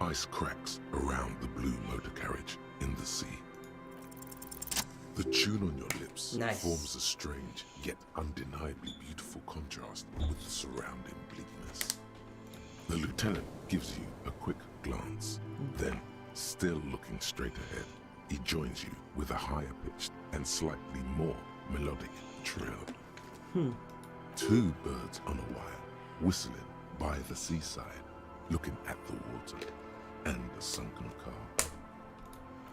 S2: Ice cracks around the blue motor carriage in the sea. The tune on your lips forms a strange yet undeniably beautiful contrast with the surrounding bleakness. The lieutenant gives you a quick glance, then, still looking straight ahead, he joins you with a higher-pitched and slightly more melodic trill. Two birds on a wire, whistling by the seaside, looking at the water and the sunken car.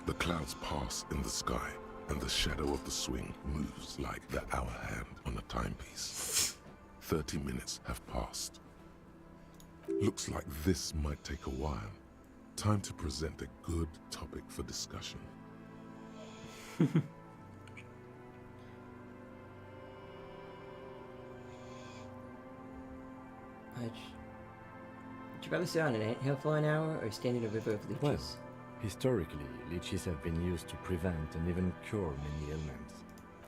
S2: The clouds pass in the sky, and the shadow of the swing moves like the hour hand on a timepiece. 30 minutes have passed. Looks like this might take a while. Time to present a good topic for discussion.
S1: Would you rather sit on an anthill for an hour or stand in a river of leeches?
S3: Well, historically, leeches have been used to prevent and even cure many ailments.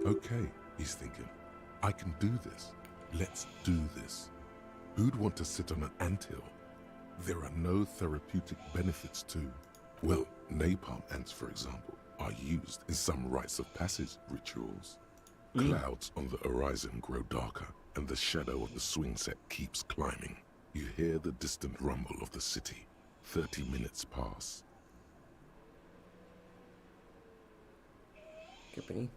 S2: Okay, he's thinking. I can do this. Let's do this. Who'd want to sit on an anthill? There are no therapeutic benefits to, well, napalm ants, for example, are used in some rites of passage rituals. Clouds on the horizon grow darker, and the shadow of the swing set keeps climbing. You hear the distant rumble of the city. 30 minutes pass.
S1: Company,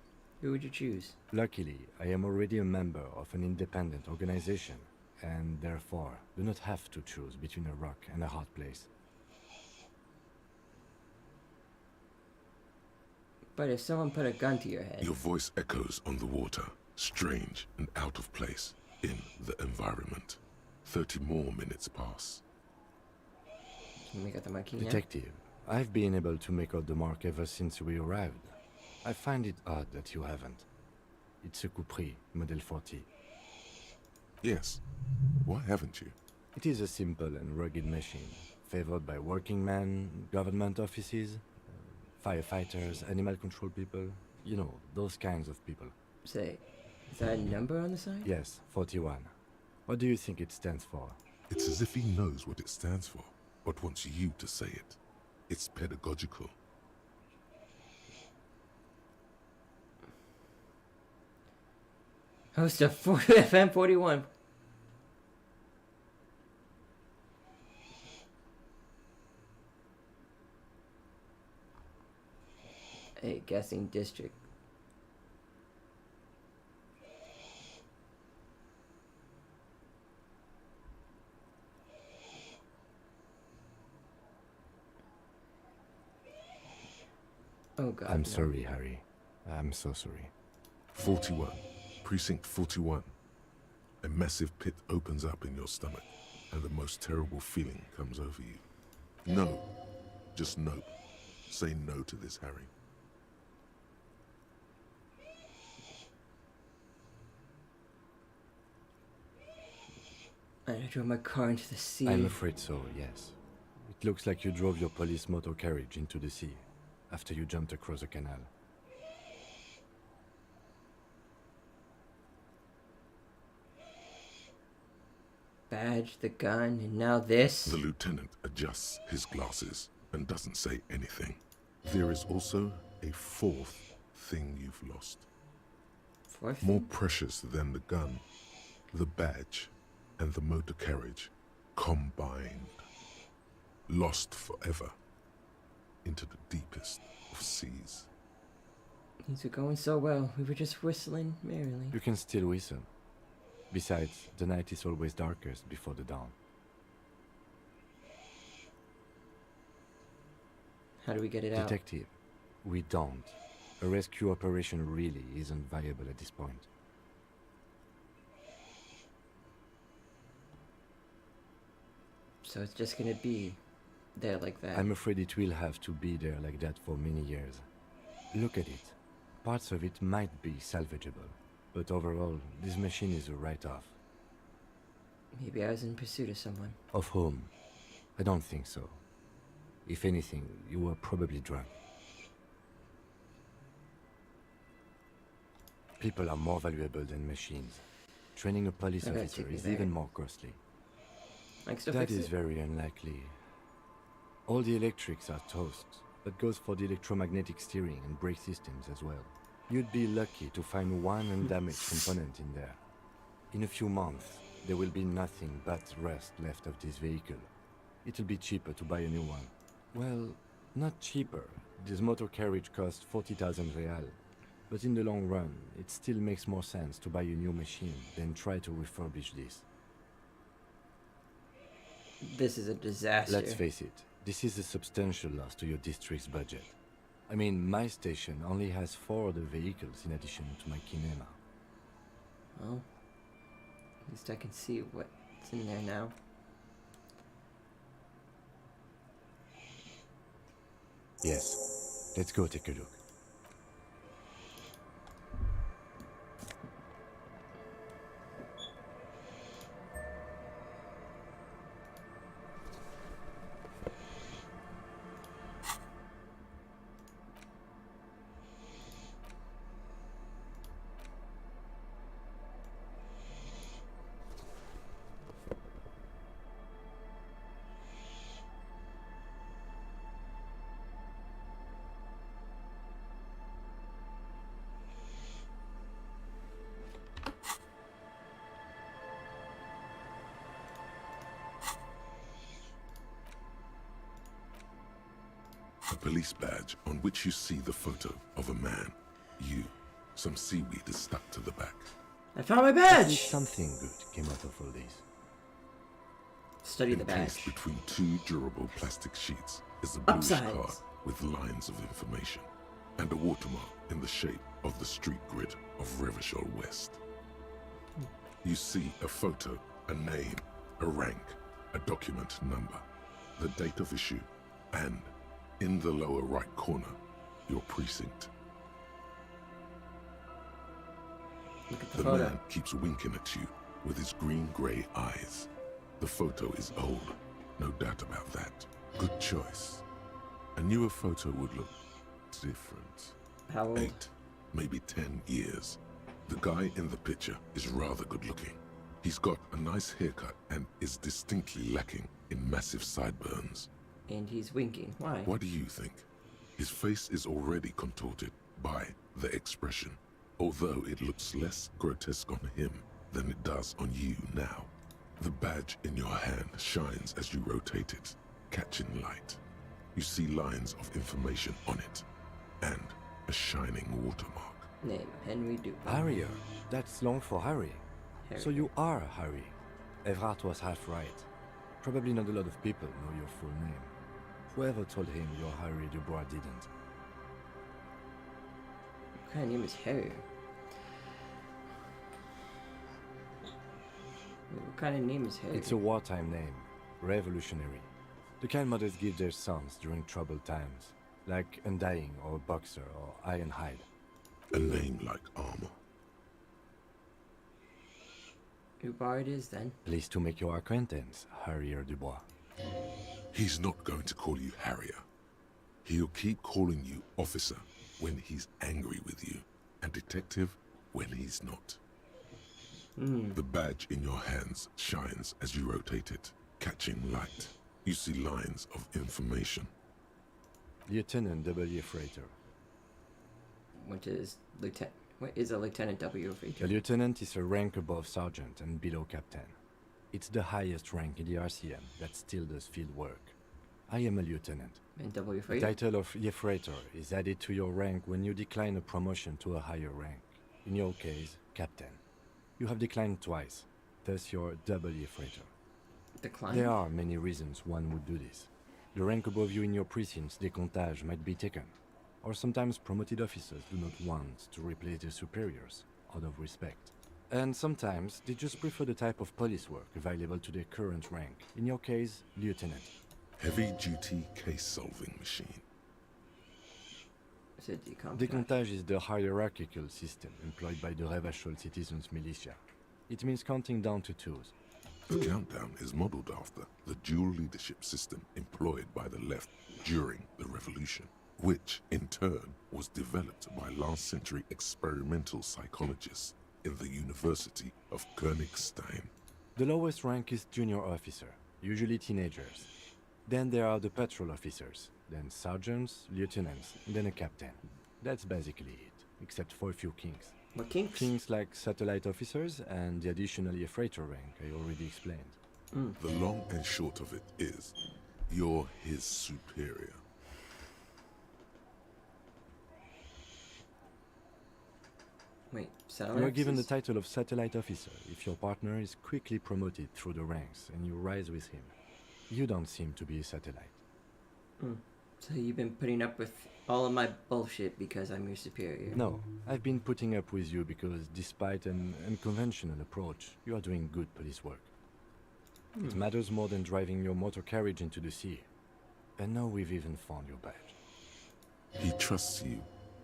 S1: who would you choose?
S3: Luckily, I am already a member of an independent organization, and therefore do not have to choose between a rock and a hard place.
S1: But if someone put a gun to your head...
S2: Your voice echoes on the water, strange and out of place in the environment. 30 more minutes pass.
S1: Can you make out the marquee now?
S3: Detective, I've been able to make out the mark ever since we arrived. I find it odd that you haven't. It's a Coupri, Model 40.
S2: Yes. Why haven't you?
S3: It is a simple and rugged machine, favored by working men, government offices, firefighters, animal control people. You know, those kinds of people.
S1: Say, is that a number on the side?
S3: Yes, 41. What do you think it stands for?
S2: It's as if he knows what it stands for, but wants you to say it. It's pedagogical.
S1: Host of FM 41. A guessing district. Oh God.
S3: I'm
S1: no.
S3: sorry, Harry. I'm so sorry.
S2: 41. Precinct 41. A massive pit opens up in your stomach, and the most terrible feeling comes over you. No. Just no. Say no to this, Harry.
S1: I drove my car into the sea.
S3: I'm afraid so, yes. It looks like you drove your police motor carriage into the sea after you jumped across a canal.
S1: Badge, the gun, and now this.
S2: The lieutenant adjusts his glasses and doesn't say anything. There is also a fourth thing you've lost.
S1: Fourth
S2: More
S1: thing?
S2: precious than the gun, the badge, and the motor carriage combined. Lost forever into the deepest of seas.
S1: Things were going so well. We were just whistling merrily.
S3: You can still whistle. Besides, the night is always darkest before the dawn.
S1: How do we get it out?
S3: Detective, we don't. A rescue operation really isn't viable at this point.
S1: So it's just gonna be there like that.
S3: I'm afraid it will have to be there like that for many years. Look at it. Parts of it might be salvageable, but overall, this machine is a write-off.
S1: Maybe I was in pursuit of someone.
S3: Of whom? I don't think so. If anything, you were probably drunk. People are more valuable than machines. Training a police
S1: Okay,
S3: officer
S1: take me
S3: is
S1: back.
S3: even more costly.
S1: I can still
S3: That
S1: fix
S3: is
S1: it?
S3: very unlikely. All the electrics are toast. That goes for the electromagnetic steering and brake systems as well. You'd be lucky to find one undamaged component in there. In a few months, there will be nothing but rust left of this vehicle. It'll be cheaper to buy a new one. Well, not cheaper. This motor carriage costs 40,000 real. But in the long run, it still makes more sense to buy a new machine than try to refurbish this.
S1: This is a disaster.
S3: Let's face it, this is a substantial loss to your district's budget. I mean, my station only has 4 other vehicles in addition to my kinema.
S1: Well, at least I can see what's in there now.
S3: Yes, let's go take a look.
S2: A police badge on which you see the photo of a man. You. Some seaweed is stuck to the back.
S1: I found my
S3: At least
S1: badge!
S3: something good came out of all this.
S1: Study the
S2: Encased
S1: badge.
S2: between 2 durable plastic sheets is a bluish
S1: Upsides.
S2: card with lines of information and a watermark in the shape of the street grid of Revachol West. You see a photo, a name, a rank, a document number, the date of issue, and in the lower right corner, your precinct.
S1: Look at the
S2: The
S1: photo.
S2: man keeps winking at you with his green-grey eyes. The photo is old, no doubt about that. Good choice. A newer photo would look different.
S1: How old?
S2: 8, maybe 10 years. The guy in the picture is rather good-looking. He's got a nice haircut and is distinctly lacking in massive sideburns.
S1: And he's winking. Why?
S2: What do you think? His face is already contorted by the expression, although it looks less grotesque on him than it does on you now. The badge in your hand shines as you rotate it, catching light. You see lines of information on it, and a shining watermark.
S1: Name, Henry Dupin.
S3: Harrier. That's long for Harry.
S1: Harry.
S3: So you are Harry. Evrard was half right. Probably not a lot of people know your full name. Whoever told him you're Harry Dubois didn't.
S1: kind of name is Harrier? What kind of name is Harrier?
S3: It's a wartime name. Revolutionary. The kind mothers give their sons during troubled times. Like Undying or Boxer or Ironhide.
S2: A name like armor.
S1: Who Bard is then?
S3: Pleased to make your acquaintance, Harrier Dubois.
S2: He's not going to call you Harrier. He'll keep calling you officer when he's angry with you, and detective when he's not. The badge in your hands shines as you rotate it, catching light. You see lines of information.
S3: Lieutenant W. Freighter.
S1: What is lieutenant? What is a Lieutenant W. Freighter?
S3: A lieutenant is a rank above sergeant and below captain. It's the highest rank in the RCM that still does field work. I am a lieutenant.
S1: And W.
S3: The
S1: Freighter?
S3: title of Freighter is added to your rank when you decline a promotion to a higher rank. In your case, captain. You have declined twice, thus you're W. Freighter.
S1: Decline?
S3: There are many reasons one would do this. The rank above you in your precinct's décomptage might be taken, or sometimes promoted officers do not want to replace their superiors, out of respect. And sometimes they just prefer the type of police work available to their current rank, in your case, lieutenant.
S2: Heavy-duty case-solving machine.
S1: Is it decomptage?
S3: Décomptage is the hierarchical system employed by the Revachol citizens militia. It means counting down to twos.
S2: The countdown is modeled after the dual leadership system employed by the left during the revolution, which in turn was developed by last-century experimental psychologists in the University of Königstein.
S3: The lowest rank is junior officer, usually teenagers. Then there are the patrol officers, then sergeants, lieutenants, then a captain. That's basically it, except for a few kings.
S1: What kings?
S3: Kings like satellite officers and the additionally a freighter rank I already explained.
S2: The long and short of it is, you're his superior.
S1: Wait, satellite?
S3: You are given the title of satellite officer if your partner is quickly promoted through the ranks and you rise with him. You don't seem to be a satellite.
S1: So you've been putting up with all of my bullshit because I'm your superior?
S3: No, I've been putting up with you because despite an unconventional approach, you are doing good police work. It matters more than driving your motor carriage into the sea. And now we've even found your badge.
S2: He trusts you,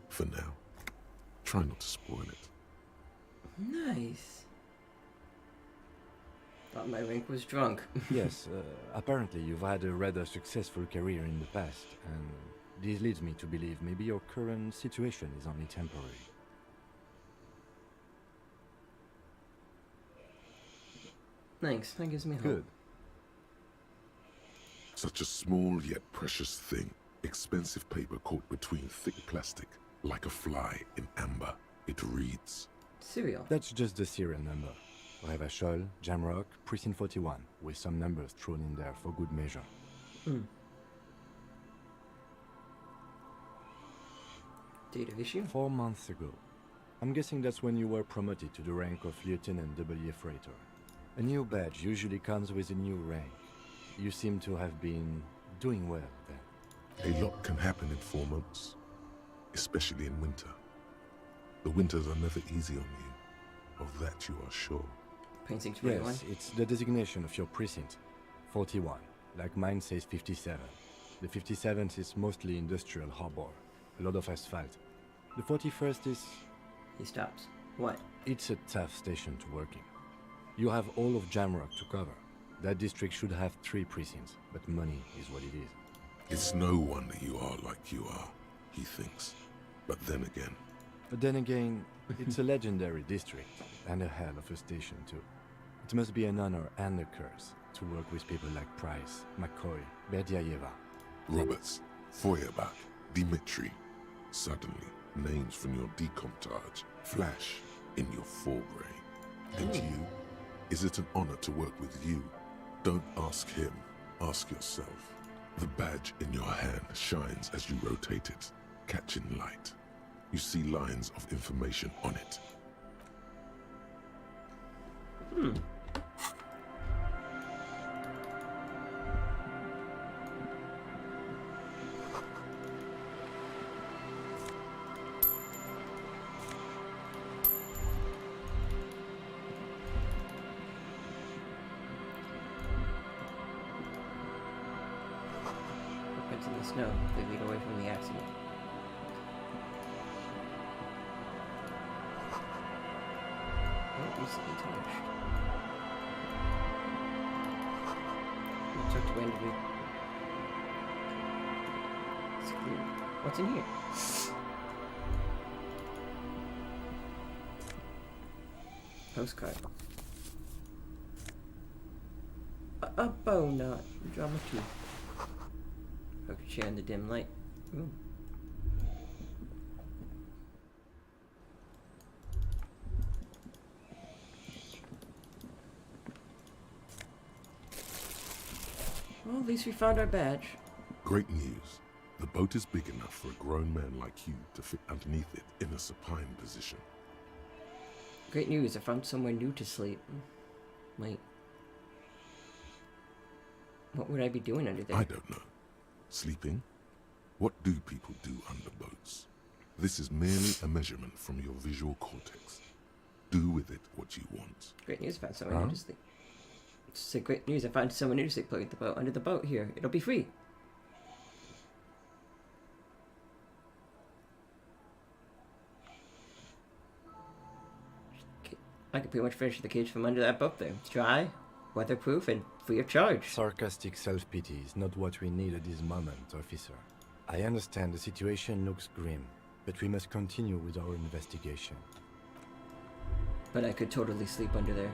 S2: for now. Try not to spoil it.
S1: Nice. Thought my rank was drunk.
S3: Yes, apparently you've had a rather successful career in the past, and this leads me to believe maybe your current situation is only temporary.
S1: Thanks, that gives me hope.
S3: Good.
S2: Such a small yet precious thing. Expensive paper caught between thick plastic, like a fly in amber. It reads...
S1: Serial.
S3: That's just the serial number. Revachol, Jamrock, Precinct 41, with some numbers thrown in there for good measure.
S1: Date of issue?
S3: 4 months ago. I'm guessing that's when you were promoted to the rank of Lieutenant W. Freighter. A new badge usually comes with a new rank. You seem to have been doing well then.
S2: A lot can happen in 4 months, especially in winter. The winters are never easy on you. Of that you are sure.
S1: Precinct 41?
S3: Yes, it's the designation of your precinct. 41. Like mine says 57. The 57th is mostly industrial harbor. A lot of asphalt. The 41st is...
S1: He stops. What?
S3: It's a tough station to work in. You have all of Jamrock to cover. That district should have 3 precincts, but money is what it is.
S2: It's no wonder you are like you are, he thinks. But then again, it's a legendary district, and a hell of a station too. It must be an honor and a curse to work with people like Price, McCoy, Berdiayeva. Roberts, Feuerbach, Dimitri. Suddenly, names from your decomptage flash in your forebrain. And you? Is it an honor to work with you? Don't ask him, ask yourself. The badge in your hand shines as you rotate it, catching light. You see lines of information on it.
S1: in the snow. They lead away from the accident. Oh, recently torched. Tucked away underneath. It's clean. What's in here? Postcard. A bow knot. Drama 2. Hook chair in the dim light. Ooh. Well, at least we found our badge.
S2: Great news. The boat is big enough for a grown man like you to fit underneath it in a supine position.
S1: Great news, I found somewhere new to sleep. Wait. What would I be doing under there?
S2: I don't know. Sleeping? What do people do under boats? This is merely a measurement from your visual cortex. Do with it what you want.
S1: Great news, I found somewhere new to sleep. It's a great news, I found someone new to sleep under the boat. Under the boat here. It'll be free. I could pretty much finish the cage from under that boat there. It's dry, weatherproof, and free of charge.
S3: Sarcastic self-pity is not what we need at this moment, officer. I understand the situation looks grim, but we must continue with our investigation.
S1: But I could totally sleep under there.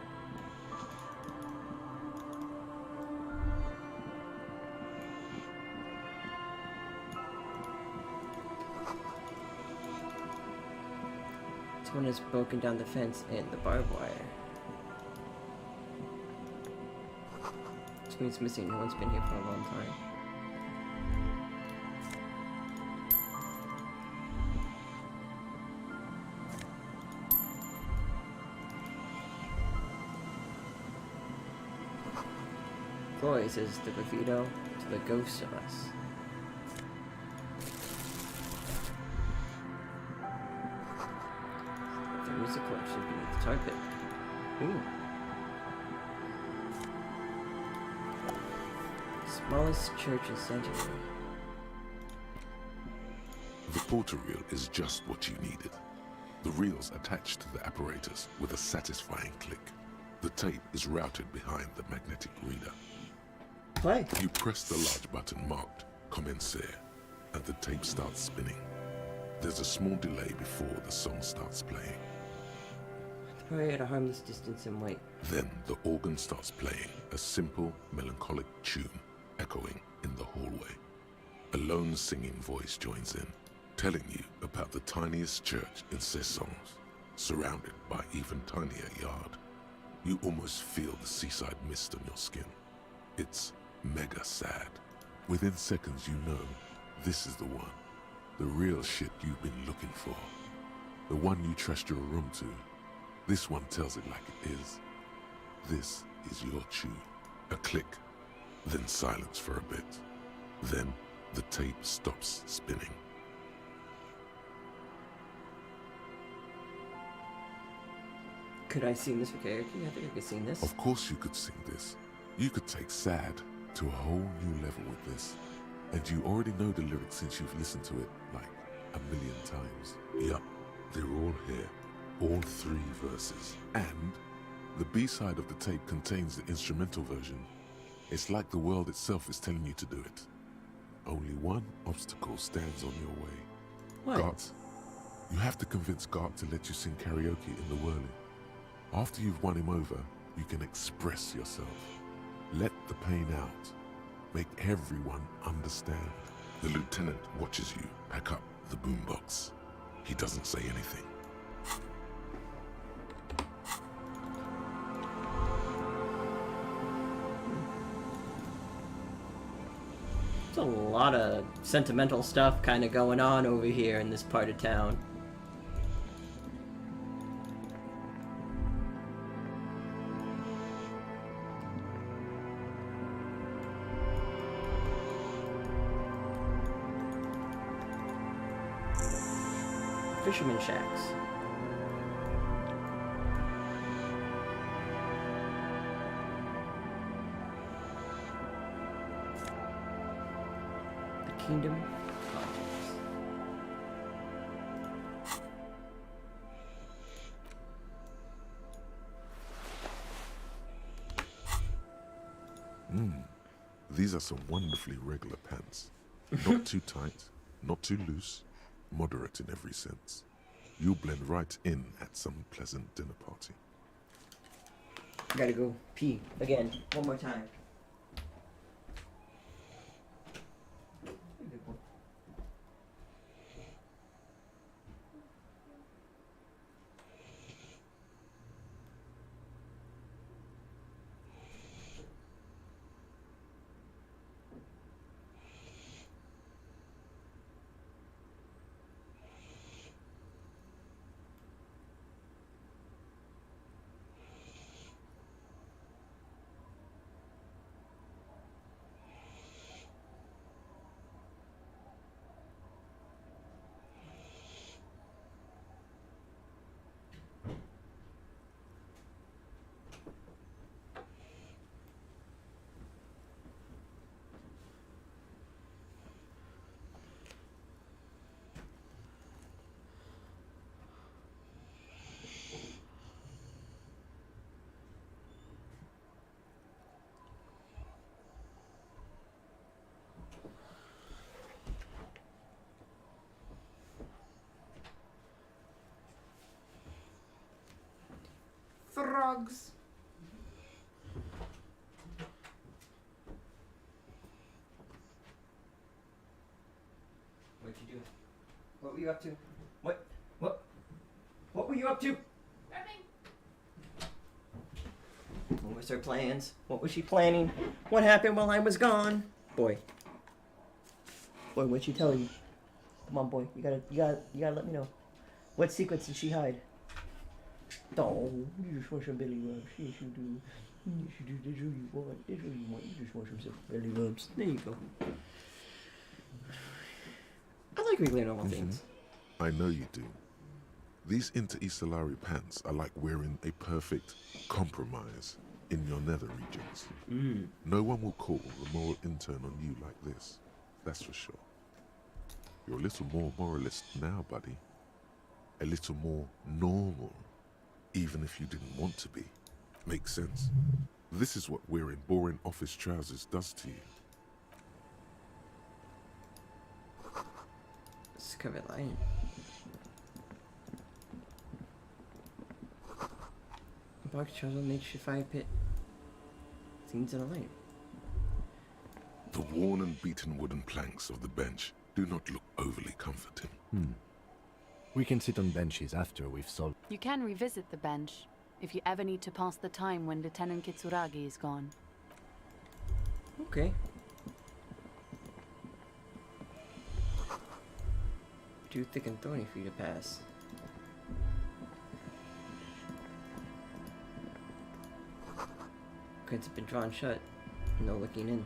S1: Someone has broken down the fence and the barbed wire. Screen's missing. No one's been here for a long time. Boy, says the graffito to the ghosts of us. The music collection beneath the carpet. Ooh. Smallest church in Sanctuary.
S2: The porter reel is just what you needed. The reel's attached to the apparatus with a satisfying click. The tape is routed behind the magnetic reader.
S1: Play.
S2: You press the large button marked Commencer, and the tape starts spinning. There's a small delay before the song starts playing.
S1: Play at a harmless distance and wait.
S2: Then the organ starts playing a simple, melancholic tune echoing in the hallway. A lone singing voice joins in, telling you about the tiniest church in Cessons, surrounded by even tinier yard. You almost feel the seaside mist on your skin. It's mega sad. Within seconds you know this is the one. The real shit you've been looking for. The one you trust your room to. This one tells it like it is. This is your tune. A click, then silence for a bit. Then the tape stops spinning.
S1: Could I sing this for karaoke? I think I could sing this.
S2: Of course you could sing this. You could take sad to a whole new level with this. And you already know the lyrics since you've listened to it like a million times. Yup, they're all here. All 3 verses. And the B-side of the tape contains the instrumental version. It's like the world itself is telling you to do it. Only one obstacle stands on your way.
S1: What?
S2: Gart. You have to convince Gart to let you sing karaoke in the whirling. After you've won him over, you can express yourself. Let the pain out. Make everyone understand. The lieutenant watches you pack up the boombox. He doesn't say anything.
S1: There's a lot of sentimental stuff kind of going on over here in this part of town. Fisherman shacks. The Kingdom.
S2: These are some wonderfully regular pants. Not too tight, not too loose, moderate in every sense. You'll blend right in at some pleasant dinner party.
S1: Gotta go pee again, one more time.
S8: Frogs.
S1: What'd you do? What were you up to? What were you up to? What was her plans? What was she planning? What happened while I was gone? Boy, what'd she tell you? Come on, boy. You gotta let me know. What secrets did she hide? Oh, you just want some belly rubs. Yes, you do. Yes, you do. That's what you want. That's what you want. You just want some belly rubs. There you go. I like regular normal things.
S2: I know you do. These Inter-Estellari pants are like wearing a perfect compromise in your nether regions. No one will call the moral intern on you like this. That's for sure. You're a little more moralist now, buddy. A little more normal. Even if you didn't want to be. Makes sense. This is what wearing boring office trousers does to you.
S1: Discover line. Box trousers makes your fire pit. Scenes in a light.
S2: The worn and beaten wooden planks of the bench do not look overly comforting.
S3: We can sit on benches after we've solved.
S12: You can revisit the bench if you ever need to pass the time when Lieutenant Kitsuragi is gone.
S1: Okay. Too thick and thorny for you to pass. Crates have been drawn shut. No looking in.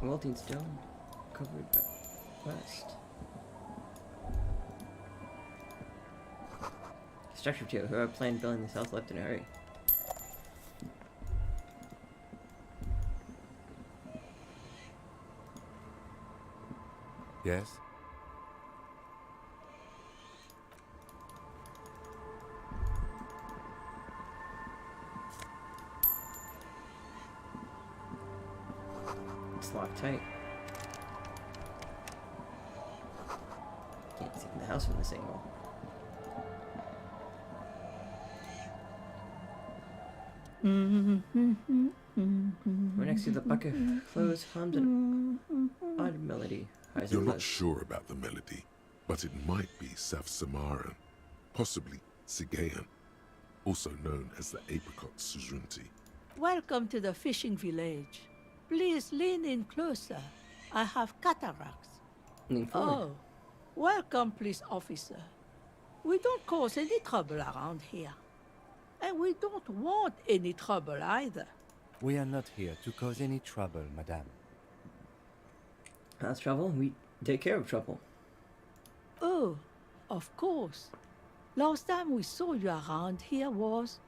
S1: Melting stone covered by rust. Structure 2. Whoever planned building this house left in a hurry.
S3: Yes?
S1: It's locked tight. Can't see the house from this angle. We're next to the bucket. Close hums an odd melody.
S2: You're not sure about the melody, but it might be South Samaran, possibly Sigayan, also known as the apricot suzerainty.
S20: Welcome to the fishing village. Please lean in closer. I have cataracts.
S1: Lean forward.
S20: Oh, welcome, police officer. We don't cause any trouble around here. And we don't want any trouble either.
S3: We are not here to cause any trouble, madame.
S1: That's trouble. We take care of trouble.
S20: Oh, of course. Last time we saw you around here was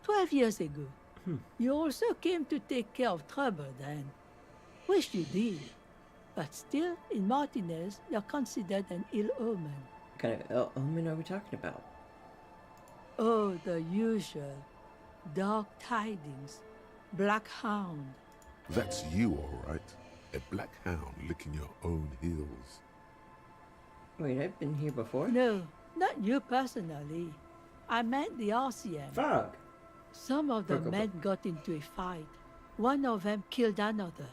S20: 12 years ago. You also came to take care of trouble then. Wish you did. But still, in Martinez, you're considered an ill omen.
S1: What kind of omen are we talking about?
S20: Oh, the usual. Dark tidings. Black hound.
S2: That's you, all right. A black hound licking your own heels.
S1: Wait, I've been here before?
S20: No, not you personally. I meant the RCM.
S1: Fuck!
S20: Some of the men got into a fight. One of them killed another.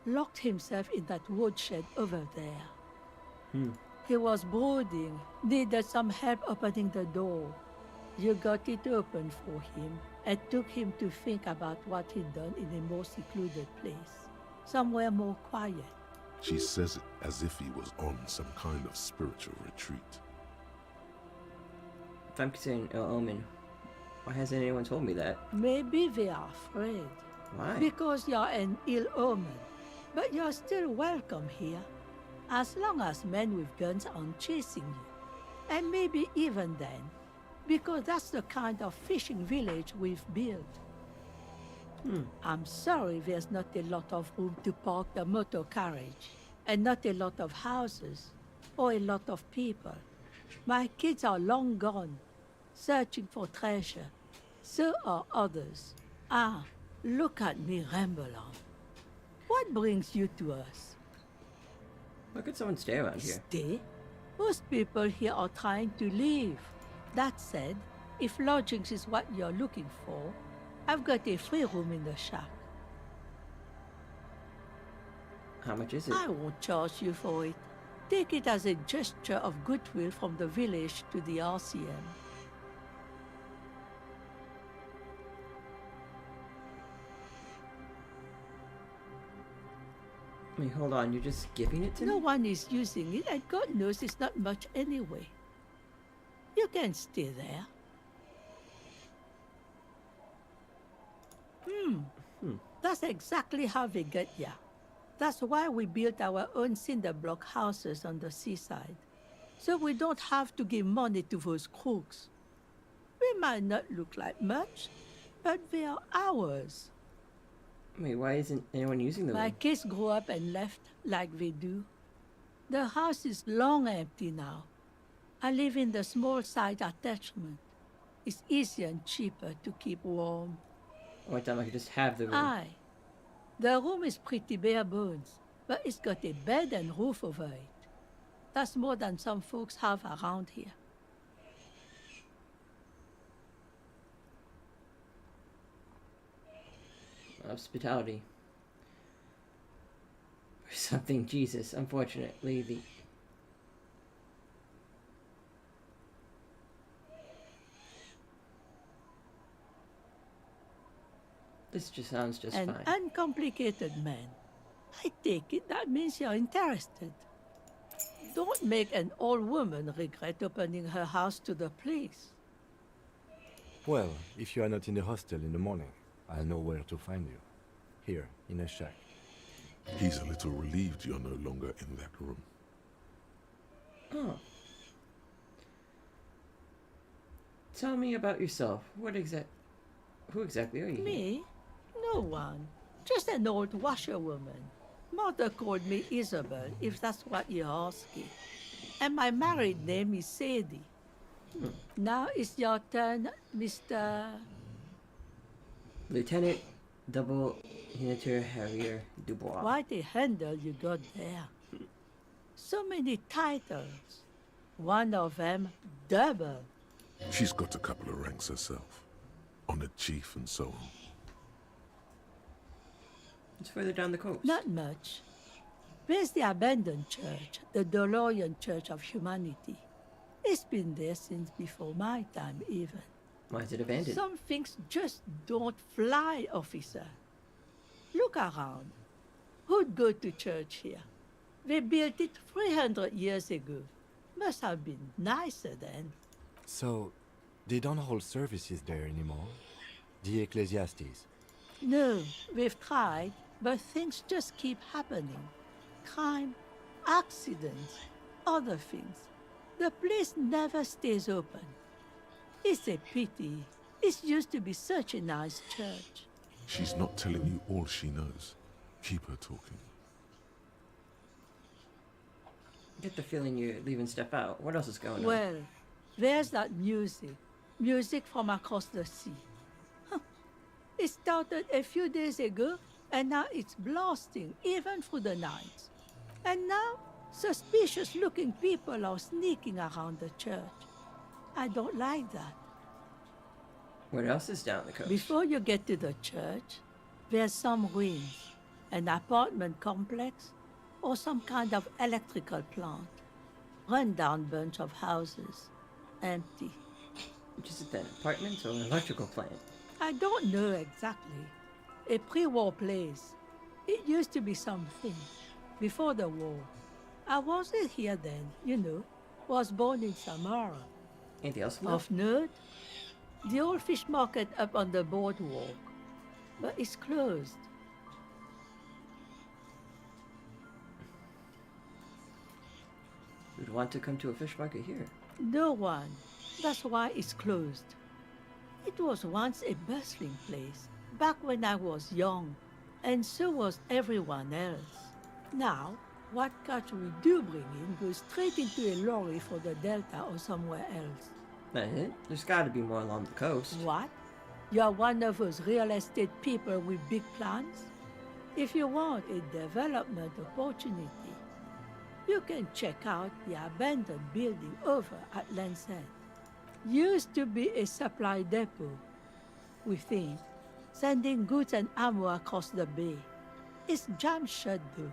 S20: Locked himself in that woodshed over there. He was brooding, needed some help opening the door. You got it open for him and took him to think about what he'd done in a more secluded place, somewhere more quiet.
S2: She says it as if he was on some kind of spiritual retreat.
S1: If I'm considering ill omen, why hasn't anyone told me that?
S20: Maybe they are afraid.
S1: Why?
S20: Because you're an ill omen. But you're still welcome here, as long as men with guns aren't chasing you. And maybe even then, because that's the kind of fishing village we've built. I'm sorry there's not a lot of room to park the motor carriage, and not a lot of houses, or a lot of people. My kids are long gone, searching for treasure. So are others. Ah, look at me ramble on. What brings you to us?
S1: Why could someone stay around here?
S20: Stay? Most people here are trying to leave. That said, if lodgings is what you're looking for, I've got a free room in the shack.
S1: How much is it?
S20: I won't charge you for it. Take it as a gesture of goodwill from the village to the RCM.
S1: Wait, hold on, you're just giving it to me?
S20: No one is using it, and God knows it's not much anyway. You can stay there. That's exactly how they get ya. That's why we built our own cinder block houses on the seaside. So we don't have to give money to those crooks. We might not look like much, but they are ours.
S1: Wait, why isn't anyone using them?
S20: My kids grew up and left like they do. The house is long empty now. I live in the small side attachment. It's easier and cheaper to keep warm.
S1: One time I could just have the room.
S20: Aye. The room is pretty bare bones, but it's got a bed and roof over it. That's more than some folks have around here.
S1: Hospitality. Or something, Jesus. Unfortunately, the... This just sounds just
S20: An
S1: fine.
S20: uncomplicated man. I take it that means you're interested. Don't make an old woman regret opening her house to the place.
S3: Well, if you are not in the hostel in the morning, I'll know where to find you. Here, in a shack.
S2: He's a little relieved you're no longer in that room.
S1: Oh. Tell me about yourself. Who exactly are you?
S20: Me? No one. Just an old washerwoman. Mother called me Isabel, if that's what you're asking. And my married name is Sadie. Now it's your turn, Mr.
S1: Lieutenant Double Uniter Harrier Dubois.
S20: Quite a handle you got there. So many titles. One of them double.
S2: She's got a couple of ranks herself. Honored chief and so on.
S1: It's further down the coast.
S20: Not much. There's the abandoned church, the DeLorean Church of Humanity. It's been there since before my time, even.
S1: Why is it abandoned?
S20: Some things just don't fly, officer. Look around. Who'd go to church here? They built it 300 years ago. Must have been nicer then.
S3: So, they don't hold services there anymore? The Ecclesiastes?
S20: No, we've tried, but things just keep happening. Crime, accidents, other things. The place never stays open. It's a pity. It used to be such a nice church.
S2: She's not telling you all she knows. Keep her talking.
S1: get the feeling you're leaving stuff out. What else is going on?
S20: Well, there's that music. Music from across the sea. Huh. It started a few days ago, and now it's blasting, even through the night. And now, suspicious-looking people are sneaking around the church. I don't like that.
S1: What else is down the coast?
S20: Before you get to the church, there's some ruins, an apartment complex, or some kind of electrical plant. Run-down bunch of houses, empty.
S1: Which is it then, apartments or an electrical plant?
S20: I don't know exactly. A pre-war place. It used to be something, before the war. I wasn't here then, you know. Was born in Samara.
S1: Anything else?
S20: Of note? The old fish market up on the boardwalk. But it's closed.
S1: Who'd want to come to a fish market here?
S20: No one. That's why it's closed. It was once a bustling place, back when I was young, and so was everyone else. Now, what catch we do bring in goes straight into a lorry for the Delta or somewhere else.
S1: That it? There's gotta be more along the coast.
S20: What? You're one of those real estate people with big plans? If you want a development opportunity, you can check out the abandoned building over at Land's End. Used to be a supply depot, we think, sending goods and ammo across the bay. It's jammed shut though.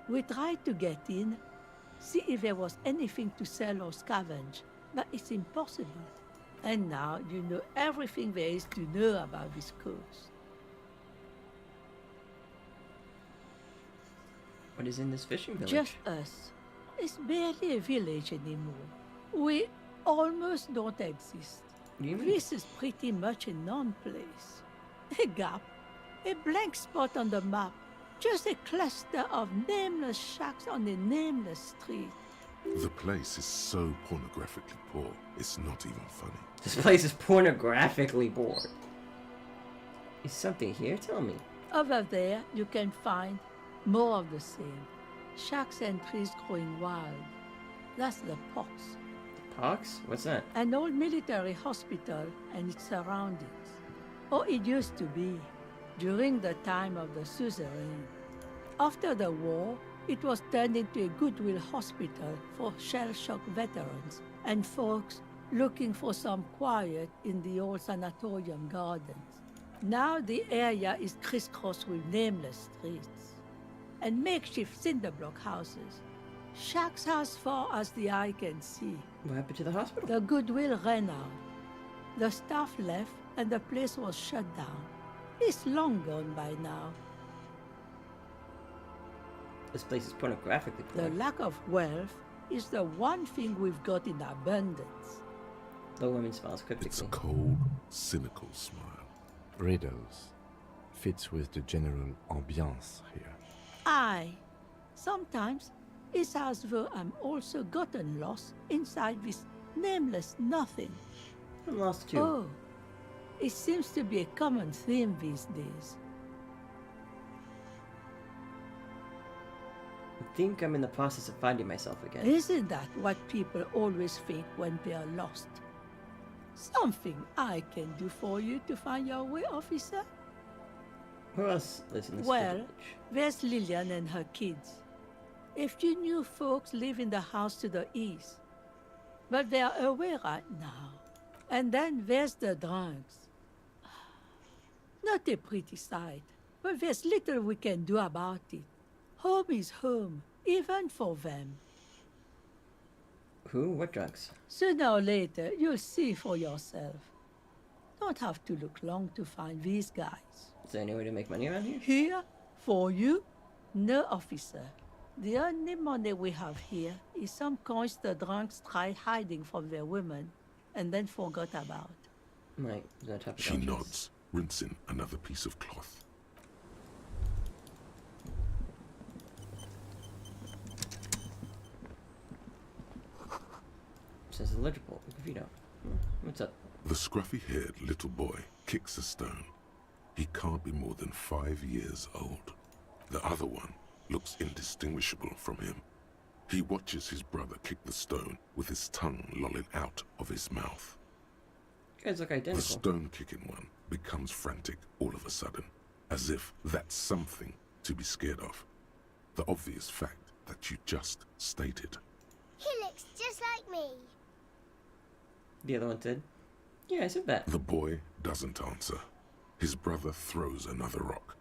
S20: We tried to get in, see if there was anything to sell or scavenge, but it's impossible. And now you know everything there is to know about this coast.
S1: What is in this fishing village?
S20: Just us. It's barely a village anymore. We almost don't exist.
S1: What do you mean?
S20: This is pretty much a non-place. A gap, a blank spot on the map, just a cluster of nameless shacks on a nameless street.
S2: The place is so pornographically poor, it's not even funny.
S1: This place is pornographically bored. Is something here? Tell me.
S20: Over there, you can find more of the same. Shacks and trees growing wild. That's the Pox.
S1: The Pox? What's that?
S20: An old military hospital and its surroundings. Or it used to be, during the time of the suzerain. After the war, it was turned into a goodwill hospital for shell-shock veterans and folks looking for some quiet in the old sanatorium gardens. Now the area is crisscrossed with nameless streets and makeshift cinder block houses. Shacks as far as the eye can see.
S1: What happened to the hospital?
S20: The goodwill ran out. The staff left and the place was shut down. It's long gone by now.
S1: This place is pornographically poor.
S20: The lack of wealth is the one thing we've got in abundance.
S1: The woman smiles cryptically.
S2: It's a cold, cynical smile.
S3: Riddles. Fits with the general ambiance here.
S20: Aye. Sometimes it's as though I'm also gotten lost inside this nameless nothing.
S1: I'm lost too.
S20: Oh, it seems to be a common theme these days.
S1: I think I'm in the process of finding myself again.
S20: Isn't that what people always think when they're lost? Something I can do for you to find your way, officer?
S1: Who else lives in this
S20: Well,
S1: village?
S20: there's Lillian and her kids. A few new folks live in the house to the east, but they're away right now. And then there's the drunks. Not a pretty sight, but there's little we can do about it. Home is home, even for them.
S1: Who? What drugs?
S20: Sooner or later, you'll see for yourself. Don't have to look long to find these guys.
S1: Is there any way to make money around here?
S20: Here? For you? No, officer. The only money we have here is some coins the drunks tried hiding from their women and then forgot about.
S1: Right, that type of
S2: She nods, rinsing another piece of cloth.
S1: Says illegible. Vito. What's up?
S2: The scruffy-haired little boy kicks a stone. He can't be more than 5 years old. The other one looks indistinguishable from him. He watches his brother kick the stone with his tongue lolling out of his mouth.
S1: You guys look
S2: The
S1: identical.
S2: stone-kicking one becomes frantic all of a sudden, as if that's something to be scared of. The obvious fact that you just stated.
S21: He looks just like me.
S1: The other one said, yeah, I said that.
S2: The boy doesn't answer. His brother throws another rock.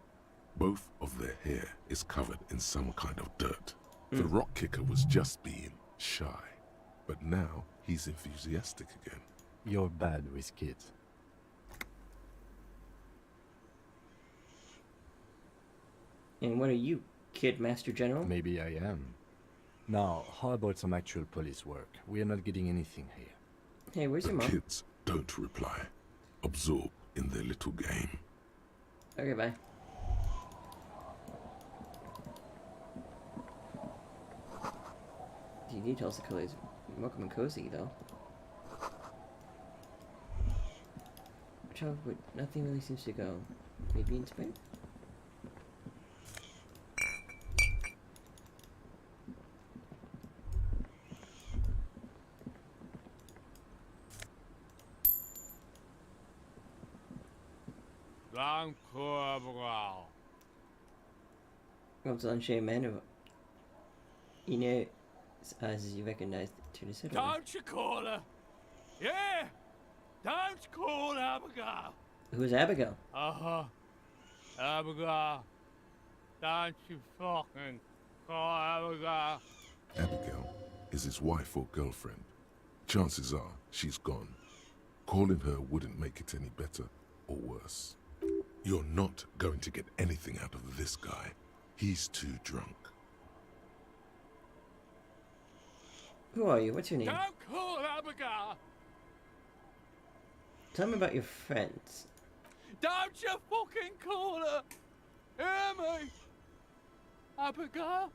S2: Both of their hair is covered in some kind of dirt. The rock kicker was just being shy, but now he's enthusiastic again.
S3: You're bad with kids.
S1: And what are you, Kid Master General?
S3: Maybe I am. Now, how about some actual police work? We are not getting anything here.
S1: Hey, where's
S2: The
S1: your mom?
S2: kids don't reply, absorbed in their little game.
S1: Okay, bye. The details the color is welcome and cozy, though. Which but nothing really seems to go. Maybe in spring? Comes on Shea Man, you know, as you recognize to the city.
S11: Don't you call her? Yeah! Don't call Abigail!
S1: Who's Abigail?
S11: Uh-huh. Abigail. Don't you fucking call Abigail.
S2: Abigail is his wife or girlfriend. Chances are she's gone. Calling her wouldn't make it any better or worse. You're not going to get anything out of this guy. He's too drunk.
S1: Who are you? What's your name?
S11: Don't call Abigail!
S1: Tell me about your friends.
S11: Don't you fucking call her! Hear me? Abigail?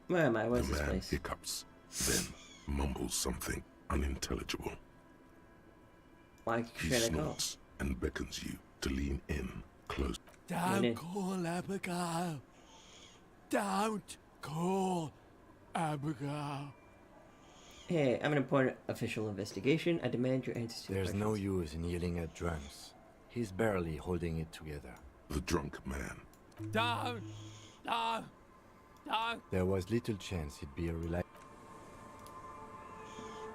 S1: Where am I? Where's
S2: The
S1: this
S2: man
S1: place?
S2: hiccups, then mumbles something unintelligible.
S1: Like
S2: He
S1: Sherlock Holmes.
S2: snorts and beckons you to lean in close.
S11: Don't call Abigail. Don't call Abigail.
S1: Hey, I'm an important official investigation. I demand your answers to
S3: There's
S1: questions.
S3: no use in yelling at drunks. He's barely holding it together.
S2: The drunk man.
S11: Don't.
S3: There was little chance he'd be a reliable.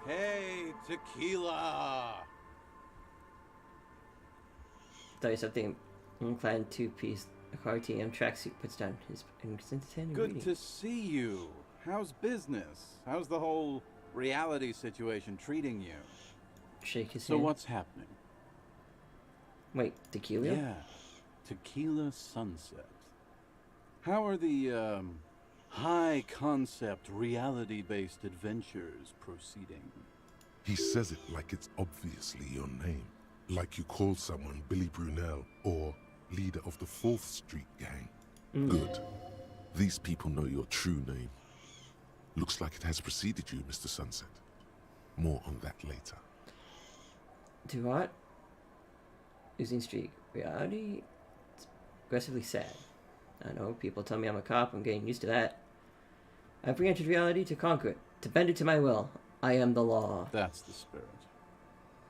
S14: Hey, tequila!
S1: Tell you something. Inclined two-piece car TM tracksuit puts down his inconsistency.
S22: Good to see you. How's business? How's the whole reality situation treating you?
S1: Shake his
S22: So
S1: hand.
S22: what's happening?
S1: Wait, tequila?
S22: Yeah, Tequila Sunset. How are the, high-concept, reality-based adventures proceeding?
S2: He says it like it's obviously your name. Like you call someone Billy Brunel or leader of the 4th Street Gang. Good. These people know your true name. Looks like it has preceded you, Mr. Sunset. More on that later.
S1: Do what? Losing streak. Reality? It's aggressively sad. I know, people tell me I'm a cop. I'm getting used to that. I've re-entered reality to conquer it. To bend it to my will. I am the law.
S22: That's the spirit.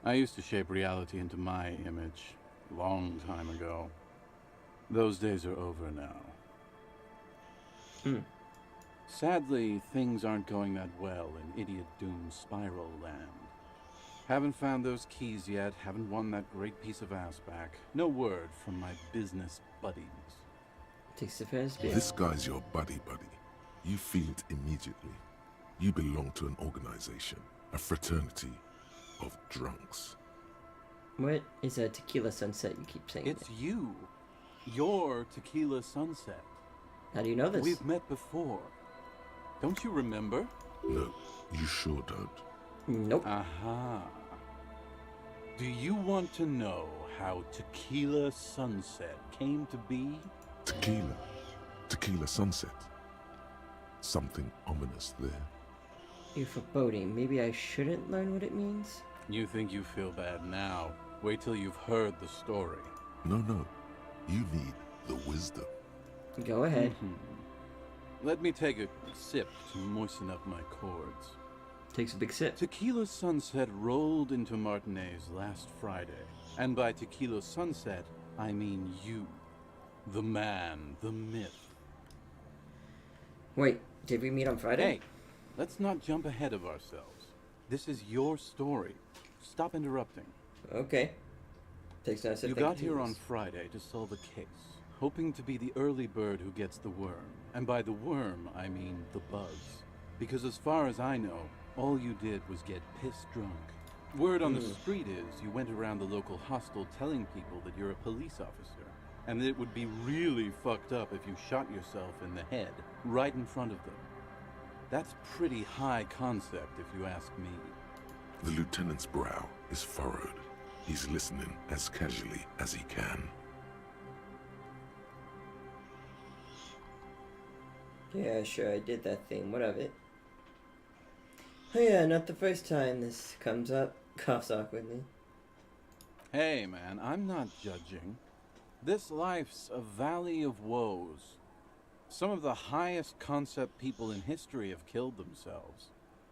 S22: I used to shape reality into my image, long time ago. Those days are over now. Sadly, things aren't going that well in Idiot Doom Spiral Land. Haven't found those keys yet, haven't won that great piece of ass back. No word from my business buddies.
S1: Takes the first bit.
S2: This guy's your buddy. You feel it immediately. You belong to an organization, a fraternity of drunks.
S1: What is a tequila sunset you keep saying?
S22: It's you. You're Tequila Sunset.
S1: How do you know this?
S22: We've met before. Don't you remember?
S2: No, you sure don't.
S1: Nope.
S22: Aha. Do you want to know how Tequila Sunset came to be?
S2: Tequila Sunset. Something ominous there.
S1: You're foreboding. Maybe I shouldn't learn what it means?
S22: You think you feel bad now. Wait till you've heard the story.
S2: No. You need the wisdom.
S1: Go ahead.
S22: Let me take a sip to moisten up my chords.
S1: Takes a big sip.
S22: Tequila Sunset rolled into Martinez last Friday. And by Tequila Sunset, I mean you. The man, the myth.
S1: Wait, did we meet on Friday?
S22: Hey, let's not jump ahead of ourselves. This is your story. Stop interrupting.
S1: Okay. Takes nice.
S22: You got here on Friday to solve a case, hoping to be the early bird who gets the worm. And by the worm, I mean the buzz. Because as far as I know, all you did was get pissed drunk. Word on the street is you went around the local hostel telling people that you're a police officer, and that it would be really fucked up if you shot yourself in the head right in front of them. That's pretty high concept, if you ask me.
S2: The lieutenant's brow is furrowed. He's listening as casually as he can.
S1: Yeah, sure, I did that thing. What of it? Oh yeah, not the first time this comes up. Coughs awkwardly.
S22: Hey, man, I'm not judging. This life's a valley of woes. Some of the highest concept people in history have killed themselves.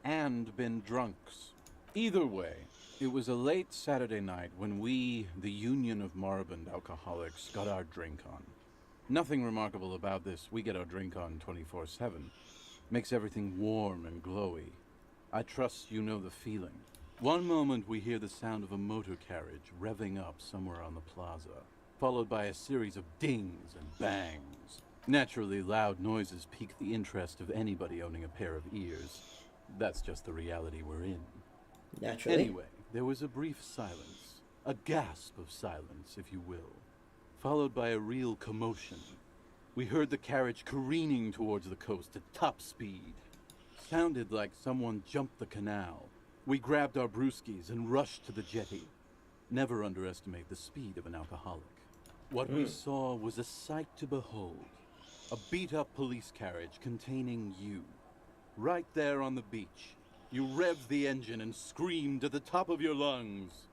S22: And been drunks. Either way, it was a late Saturday night when we, the Union of Moribund Alcoholics, got our drink on. Nothing remarkable about this. We get our drink on 24/7. Makes everything warm and glowy. I trust you know the feeling. One moment we hear the sound of a motor carriage revving up somewhere on the plaza, followed by a series of dings and bangs. Naturally, loud noises pique the interest of anybody owning a pair of ears. That's just the reality we're in.
S1: Naturally.
S22: Anyway, there was a brief silence. A gasp of silence, if you will. Followed by a real commotion. We heard the carriage careening towards the coast at top speed. Sounded like someone jumped the canal. We grabbed our brewskis and rushed to the jetty. Never underestimate the speed of an alcoholic. What we saw was a sight to behold. A beat-up police carriage containing you. Right there on the beach. You revved the engine and screamed at the top of your lungs,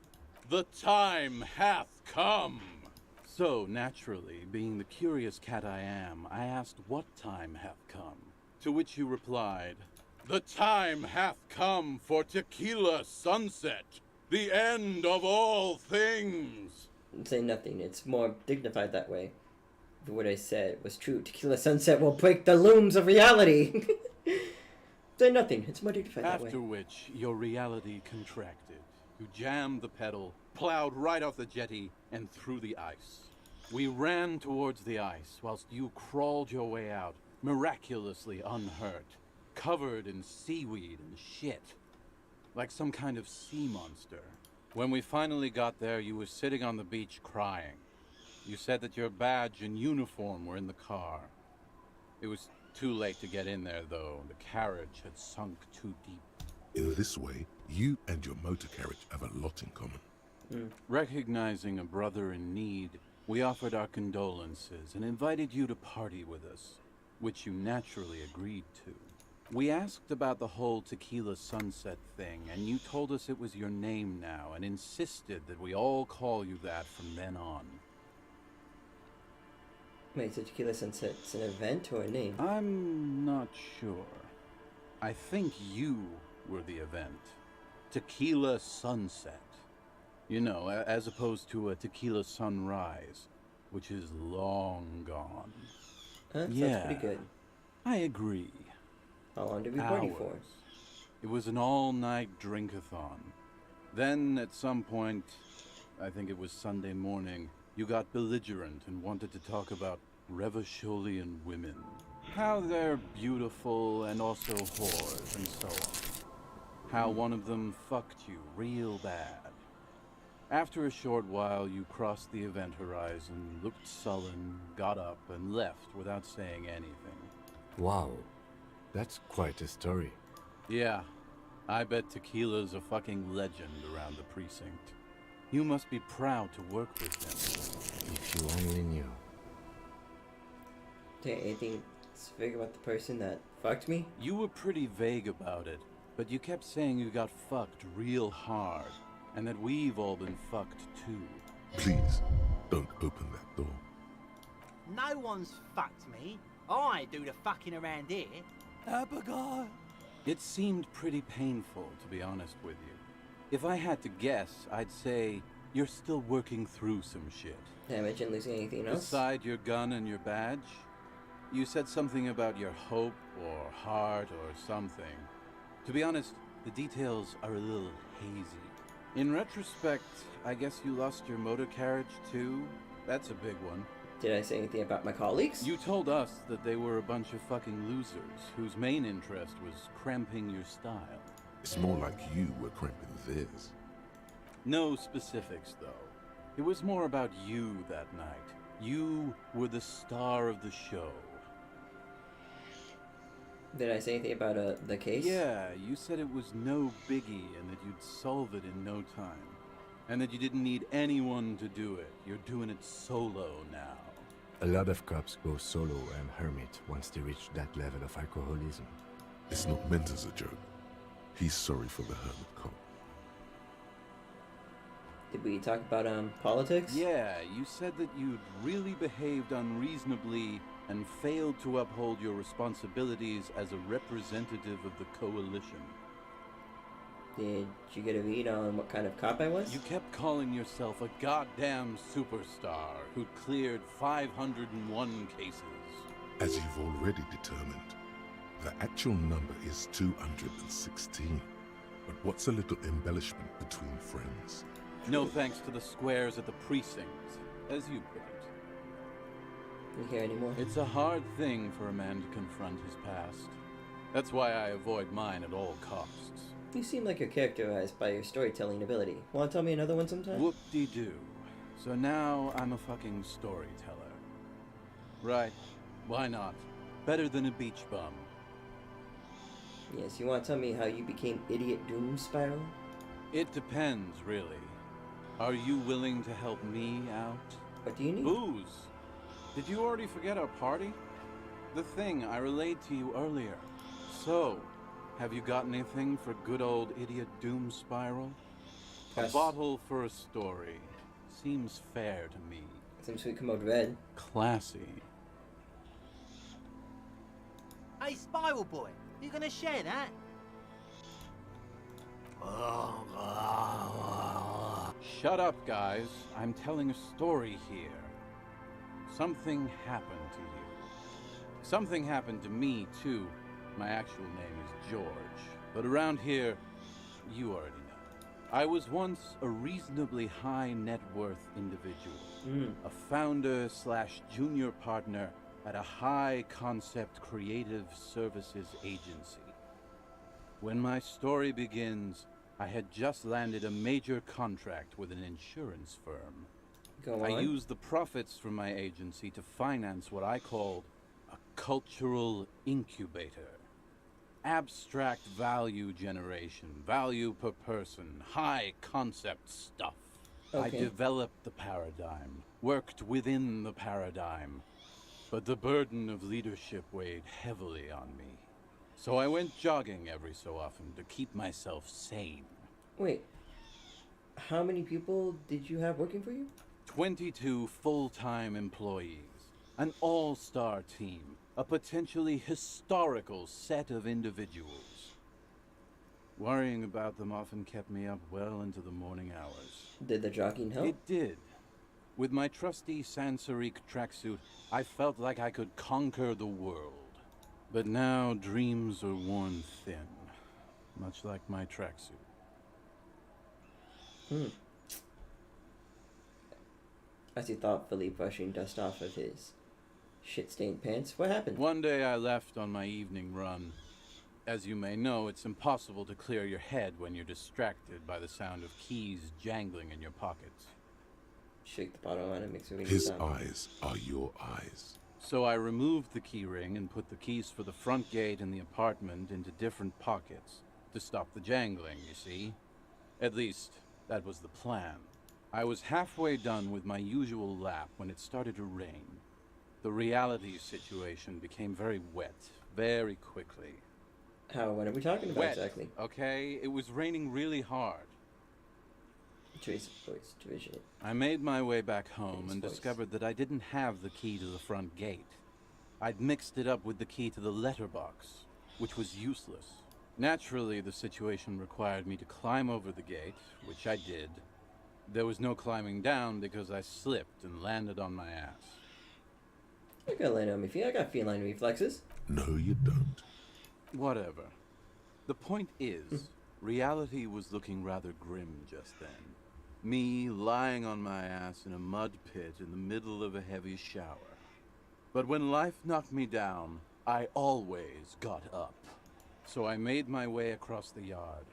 S22: "The time hath come!" So, naturally, being the curious cat I am, I asked what time hath come. To which you replied, "The time hath come for Tequila Sunset, the end of all things."
S1: Say nothing. It's more dignified that way. If what I said was true, Tequila Sunset will break the looms of reality. Say nothing. It's more dignified that way.
S22: After which, your reality contracted. You jammed the pedal, plowed right off the jetty, and through the ice. We ran towards the ice, whilst you crawled your way out, miraculously unhurt, covered in seaweed and shit, like some kind of sea monster. When we finally got there, you were sitting on the beach crying. You said that your badge and uniform were in the car. It was too late to get in there, though. The carriage had sunk too deep.
S2: In this way, you and your motor carriage have a lot in common.
S22: Recognizing a brother in need, we offered our condolences and invited you to party with us, which you naturally agreed to. We asked about the whole Tequila Sunset thing, and you told us it was your name now, and insisted that we all call you that from then on.
S1: Wait, so Tequila Sunset's an event or a name?
S22: I'm not sure. I think you were the event. Tequila Sunset. You know, as opposed to a tequila sunrise, which is long gone.
S1: That
S22: yeah,
S1: sounds pretty good.
S22: I agree.
S1: How long did we party for?
S22: It was an all-night drink-a-thon. Then, at some point, I think it was Sunday morning, you got belligerent and wanted to talk about Revacholian women. How they're beautiful and also whores and so on. How one of them fucked you real bad. After a short while, you crossed the event horizon, looked sullen, got up, and left without saying anything.
S3: Wow, that's quite a story.
S22: Yeah, I bet Tequila's a fucking legend around the precinct. You must be proud to work with him.
S3: If you only knew.
S1: Anything specific about the person that fucked me?
S22: You were pretty vague about it, but you kept saying you got fucked real hard, and that we've all been fucked too.
S2: Please, don't open that door.
S5: No one's fucked me.
S14: I do the fucking around here.
S3: Abigail! It seemed pretty painful, to be honest with you. If I had to guess, I'd say you're still working through some shit.
S1: Damage and losing anything else?
S3: Beside your gun and your badge, you said something about your hope or heart or something. To be honest, the details are a little hazy. In retrospect, I guess you lost your motor carriage too? That's a big one.
S1: Did I say anything about my colleagues?
S3: You told us that they were a bunch of fucking losers whose main interest was cramping your style.
S2: It's more like you were cramping theirs.
S3: No specifics, though. It was more about you that night. You were the star of the show.
S1: Did I say anything about the case?
S3: Yeah, you said it was no biggie and that you'd solve it in no time. And that you didn't need anyone to do it. You're doing it solo now.
S4: A lot of cops go solo and hermit once they reach that level of alcoholism.
S2: It's not meant as a joke. He's sorry for the hermit cop.
S1: Did we talk about politics?
S3: Yeah, you said that you'd really behaved unreasonably and failed to uphold your responsibilities as a representative of the coalition.
S1: Did you get a read on what kind of cop I was?
S3: You kept calling yourself a goddamn superstar who'd cleared 501 cases.
S2: As you've already determined, the actual number is 216. But what's a little embellishment between friends?
S3: No thanks to the squares at the precinct, as you put it.
S1: You hear anymore?
S3: It's a hard thing for a man to confront his past. That's why I avoid mine at all costs.
S1: You seem like you're characterized by your storytelling ability. Want to tell me another one sometime?
S3: Whoop-de-doo. So now I'm a fucking storyteller. Right. Why not? Better than a beach bum.
S1: Yes, you want to tell me how you became Idiot Doom Spiral?
S3: It depends, really. Are you willing to help me out?
S1: What do you need?
S3: Booze. Did you already forget our party? The thing I relayed to you earlier. So, have you got anything for good old Idiot Doom Spiral?
S1: Yes.
S3: A bottle for a story. Seems fair to me.
S1: Some sweet commode red.
S3: Classy.
S14: Hey, Spiral Boy, you gonna share that?
S3: Shut up, guys. I'm telling a story here. Something happened to you. Something happened to me, too. My actual name is George. But around here, you already know. I was once a reasonably high net worth individual. A founder/junior partner at a high concept creative services agency. When my story begins, I had just landed a major contract with an insurance firm.
S1: Go on.
S3: I used the profits from my agency to finance what I called a cultural incubator. Abstract value generation, value per person, high concept stuff. I
S1: Okay.
S3: developed the paradigm, worked within the paradigm, but the burden of leadership weighed heavily on me. So I went jogging every so often to keep myself sane.
S1: Wait, how many people did you have working for you?
S3: 22 full-time employees, an all-star team, a potentially historical set of individuals. Worrying about them often kept me up well into the morning hours.
S1: Did the jogging help?
S3: It did. With my trusty Sansarique tracksuit, I felt like I could conquer the world. But now dreams are worn thin, much like my tracksuit.
S1: As he thoughtfully brushing dust off of his shit-stained pants, what happened?
S3: One day I left on my evening run. As you may know, it's impossible to clear your head when you're distracted by the sound of keys jangling in your pockets.
S1: Shake the bottle and it makes a ringing
S2: His
S1: sound.
S2: eyes are your eyes.
S3: So I removed the key ring and put the keys for the front gate and the apartment into different pockets to stop the jangling, you see? At least, that was the plan. I was halfway done with my usual lap when it started to rain. The reality situation became very wet, very quickly.
S1: What are we talking about
S3: Wet,
S1: exactly?
S3: okay? It was raining really hard.
S1: Trace voice division.
S3: I made my way back home and
S1: voice.
S3: discovered that I didn't have the key to the front gate.
S22: I'd mixed it up with the key to the letterbox, which was useless. Naturally, the situation required me to climb over the gate, which I did. There was no climbing down because I slipped and landed on my ass.
S1: I gotta land on my feet. I got feline reflexes.
S2: No, you don't.
S22: Whatever. The point is, reality was looking rather grim just then. Me lying on my ass in a mud pit in the middle of a heavy shower. But when life knocked me down, I always got up. So I made my way across the yard.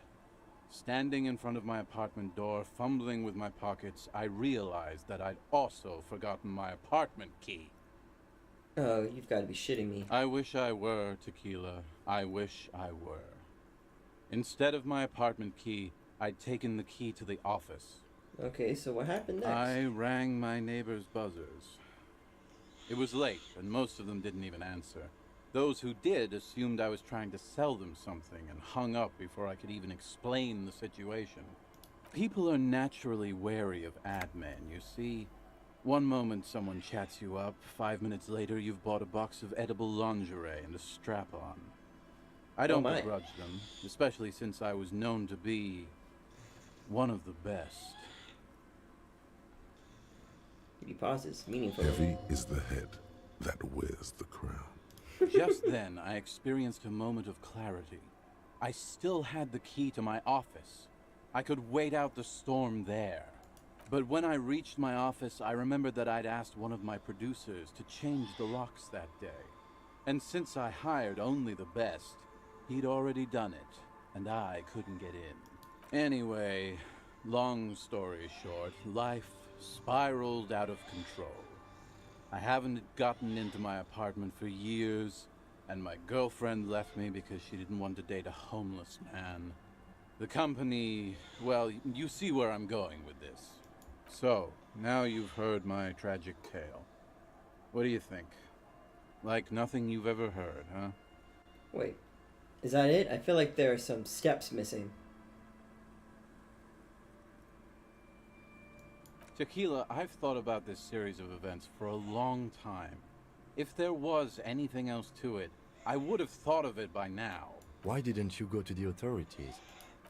S22: Standing in front of my apartment door, fumbling with my pockets, I realized that I'd also forgotten my apartment key.
S1: Oh, you've got to be shitting me.
S22: I wish I were, Tequila. I wish I were. Instead of my apartment key, I'd taken the key to the office.
S1: Okay, so what happened next?
S22: I rang my neighbor's buzzers. It was late, and most of them didn't even answer. Those who did assumed I was trying to sell them something and hung up before I could even explain the situation. People are naturally wary of ad men, you see. One moment someone chats you up, 5 minutes later you've bought a box of edible lingerie and a strap-on. I don't begrudge them, especially since I was known to be one of the best.
S1: He pauses, meaningful.
S2: Heavy is the head that wears the crown.
S22: Just then, I experienced a moment of clarity. I still had the key to my office. I could wait out the storm there. But when I reached my office, I remembered that I'd asked one of my producers to change the locks that day. And since I hired only the best, he'd already done it, and I couldn't get in. Anyway, long story short, life spiraled out of control. I haven't gotten into my apartment for years, and my girlfriend left me because she didn't want to date a homeless man. The company, well, you see where I'm going with this. So, now you've heard my tragic tale. What do you think? Like nothing you've ever heard, huh?
S1: Wait, is that it? I feel like there are some steps missing.
S22: Tequila, I've thought about this series of events for a long time. If there was anything else to it, I would have thought of it by now.
S3: Why didn't you go to the authorities?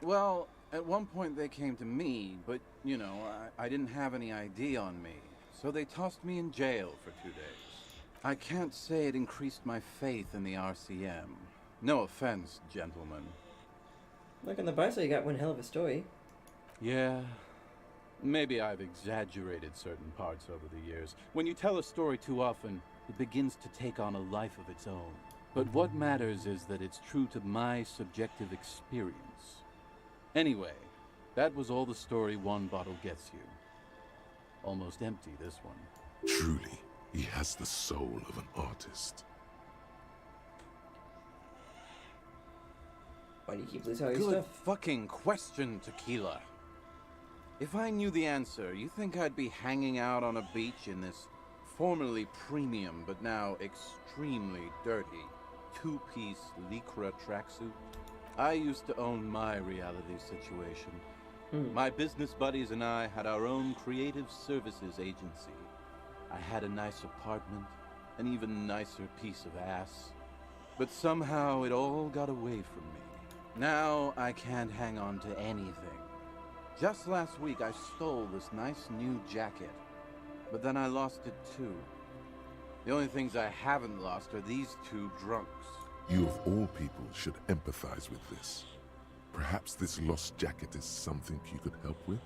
S22: Well, at one point they came to me, but, you know, I didn't have any ID on me. So they tossed me in jail for 2 days. I can't say it increased my faith in the RCM. No offense, gentlemen.
S1: Look, on the bright side, you got one hell of a story.
S22: Yeah. Maybe I've exaggerated certain parts over the years. When you tell a story too often, it begins to take on a life of its own. But what matters is that it's true to my subjective experience. Anyway, that was all the story one bottle gets you. Almost empty, this one.
S2: Truly, he has the soul of an artist.
S1: Why do you keep losing all your
S22: Good
S1: stuff?
S22: fucking question, Tequila. If I knew the answer, you think I'd be hanging out on a beach in this formerly premium but now extremely dirty two-piece lycra tracksuit? I used to own my reality situation. My business buddies and I had our own creative services agency. I had a nice apartment, an even nicer piece of ass. But somehow it all got away from me. Now I can't hang on to anything. Just last week I stole this nice new jacket, but then I lost it too. The only things I haven't lost are these two drunks.
S2: You of all people should empathize with this. Perhaps this lost jacket is something you could help with?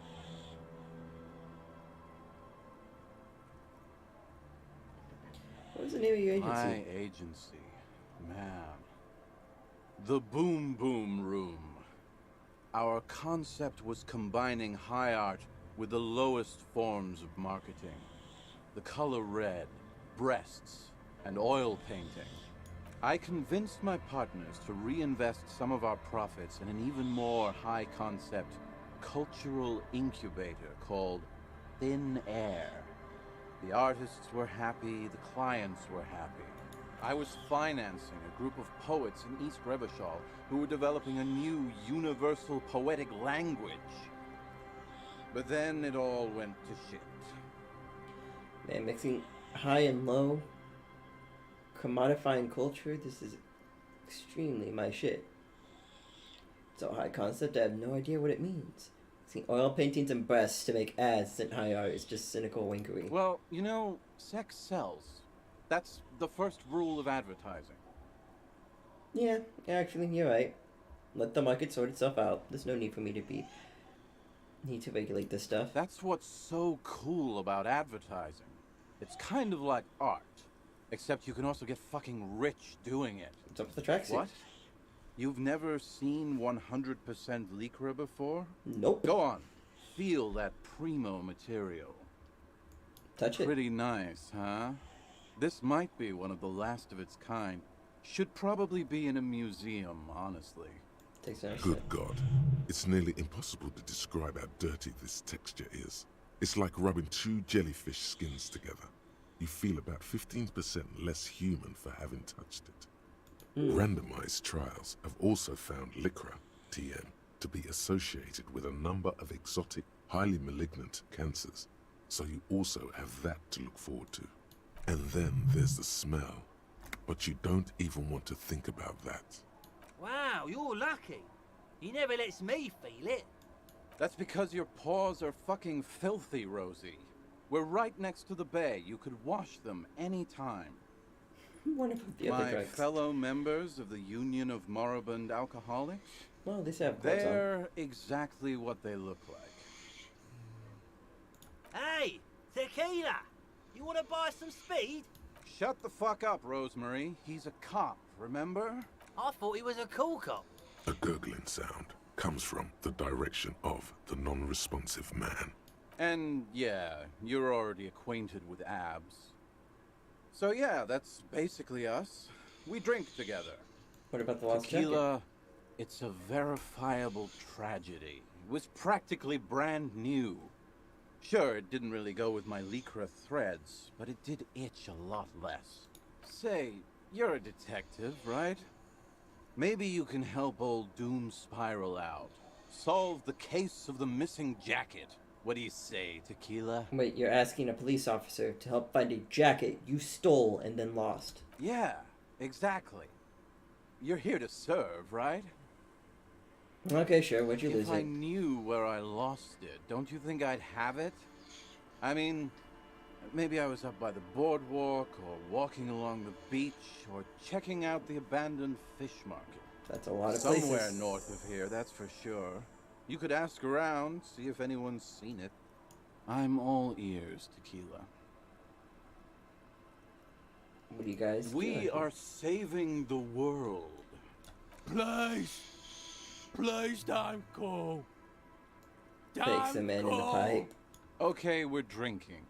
S1: What was the name of your agency?
S22: My agency, man. The Boom Boom Room. Our concept was combining high art with the lowest forms of marketing. The color red, breasts, and oil painting. I convinced my partners to reinvest some of our profits in an even more high-concept cultural incubator called Thin Air. The artists were happy, the clients were happy. I was financing a group of poets in East Revachol who were developing a new universal poetic language. But then it all went to shit.
S1: Man, mixing high and low commodifying culture, this is extremely my shit. So high concept, I have no idea what it means. Seeing oil paintings and breasts to make ads isn't high art, it's just cynical winkery.
S22: Well, you know, sex sells. That's the first rule of advertising.
S1: Yeah, actually, you're right. Let the market sort itself out. There's no need for me to regulate this stuff.
S22: That's what's so cool about advertising. It's kind of like art, except you can also get fucking rich doing it.
S1: What's up with the tracksuit?
S22: What? You've never seen 100% Lycra before?
S1: Nope.
S22: Go on. Feel that primo material.
S1: Touch it.
S22: Pretty nice, huh? This might be one of the last of its kind. Should probably be in a museum, honestly.
S2: Good God. It's nearly impossible to describe how dirty this texture is. It's like rubbing two jellyfish skins together. You feel about 15% less human for having touched it. Randomized trials have also found Lycra, TM, to be associated with a number of exotic, highly malignant cancers. So you also have that to look forward to. And then there's the smell. But you don't even want to think about that.
S16: Wow, you're lucky. He never lets me feel it.
S22: That's because your paws are fucking filthy, Rosie. We're right next to the bay. You could wash them anytime.
S1: What about the other
S22: My
S1: drugs?
S22: fellow members of the Union of Moribund Alcoholics?
S1: Well, they have gloves on.
S22: They're exactly what they look like.
S16: Hey, tequila! You want to buy some speed?
S22: Shut the fuck up, Rosemary. He's a cop, remember?
S16: I thought he was a cool cop.
S2: A gurgling sound comes from the direction of the non-responsive man.
S22: And yeah, you're already acquainted with abs. So yeah, that's basically us. We drink together.
S1: What about the lost
S22: Tequila,
S1: jacket?
S22: it's a verifiable tragedy. It was practically brand new. Sure, it didn't really go with my Lycra threads, but it did itch a lot less. Say, you're a detective, right? Maybe you can help old Doom Spiral out. Solve the case of the missing jacket. What do you say, Tequila?
S1: Wait, you're asking a police officer to help find a jacket you stole and then lost.
S22: Yeah, exactly. You're here to serve, right?
S1: Okay, sure. Where'd you lose
S22: If I
S1: it?
S22: knew where I lost it, don't you think I'd have it? I mean, maybe I was up by the boardwalk, or walking along the beach, or checking out the abandoned fish market.
S1: That's a lot of
S22: Somewhere
S1: places.
S22: north of here, that's for sure. You could ask around, see if anyone's seen it. I'm all ears, Tequila.
S1: What do you guys
S22: We
S1: do?
S22: are saving the world.
S18: Please! Please don't go.
S1: Fake cement in the pipe.
S22: Okay, we're drinking.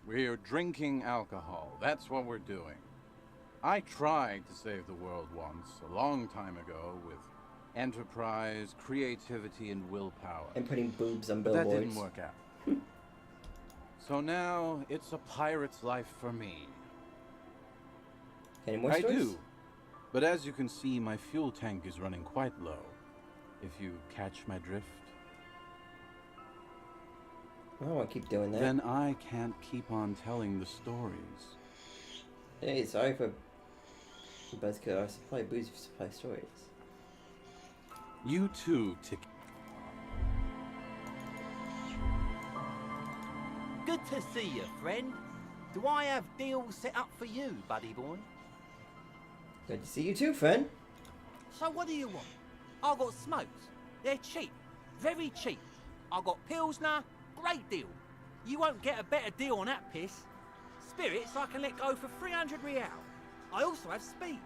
S22: We're drinking alcohol. That's what we're doing. I tried to save the world once, a long time ago, with enterprise, creativity, and willpower.
S1: And putting boobs on
S22: But
S1: billboards.
S22: that didn't work out. So now, it's a pirate's life for me.
S1: Any more
S22: I
S1: stories?
S22: do. But as you can see, my fuel tank is running quite low. If you catch my drift.
S1: I don't want to keep doing that.
S22: Then I can't keep on telling the stories.
S1: Hey, sorry for Buzzkill. I supply booze, you supply stories.
S22: You too, Tick.
S16: Good to see you, friend. Do I have deals set up for you, buddy boy?
S1: Good to see you too, friend.
S16: So what do you want? I got smokes. They're cheap. Very cheap. I got Pilsner. Great deal. You won't get a better deal on that piss. Spirits I can let go for 300 real. I also have speed.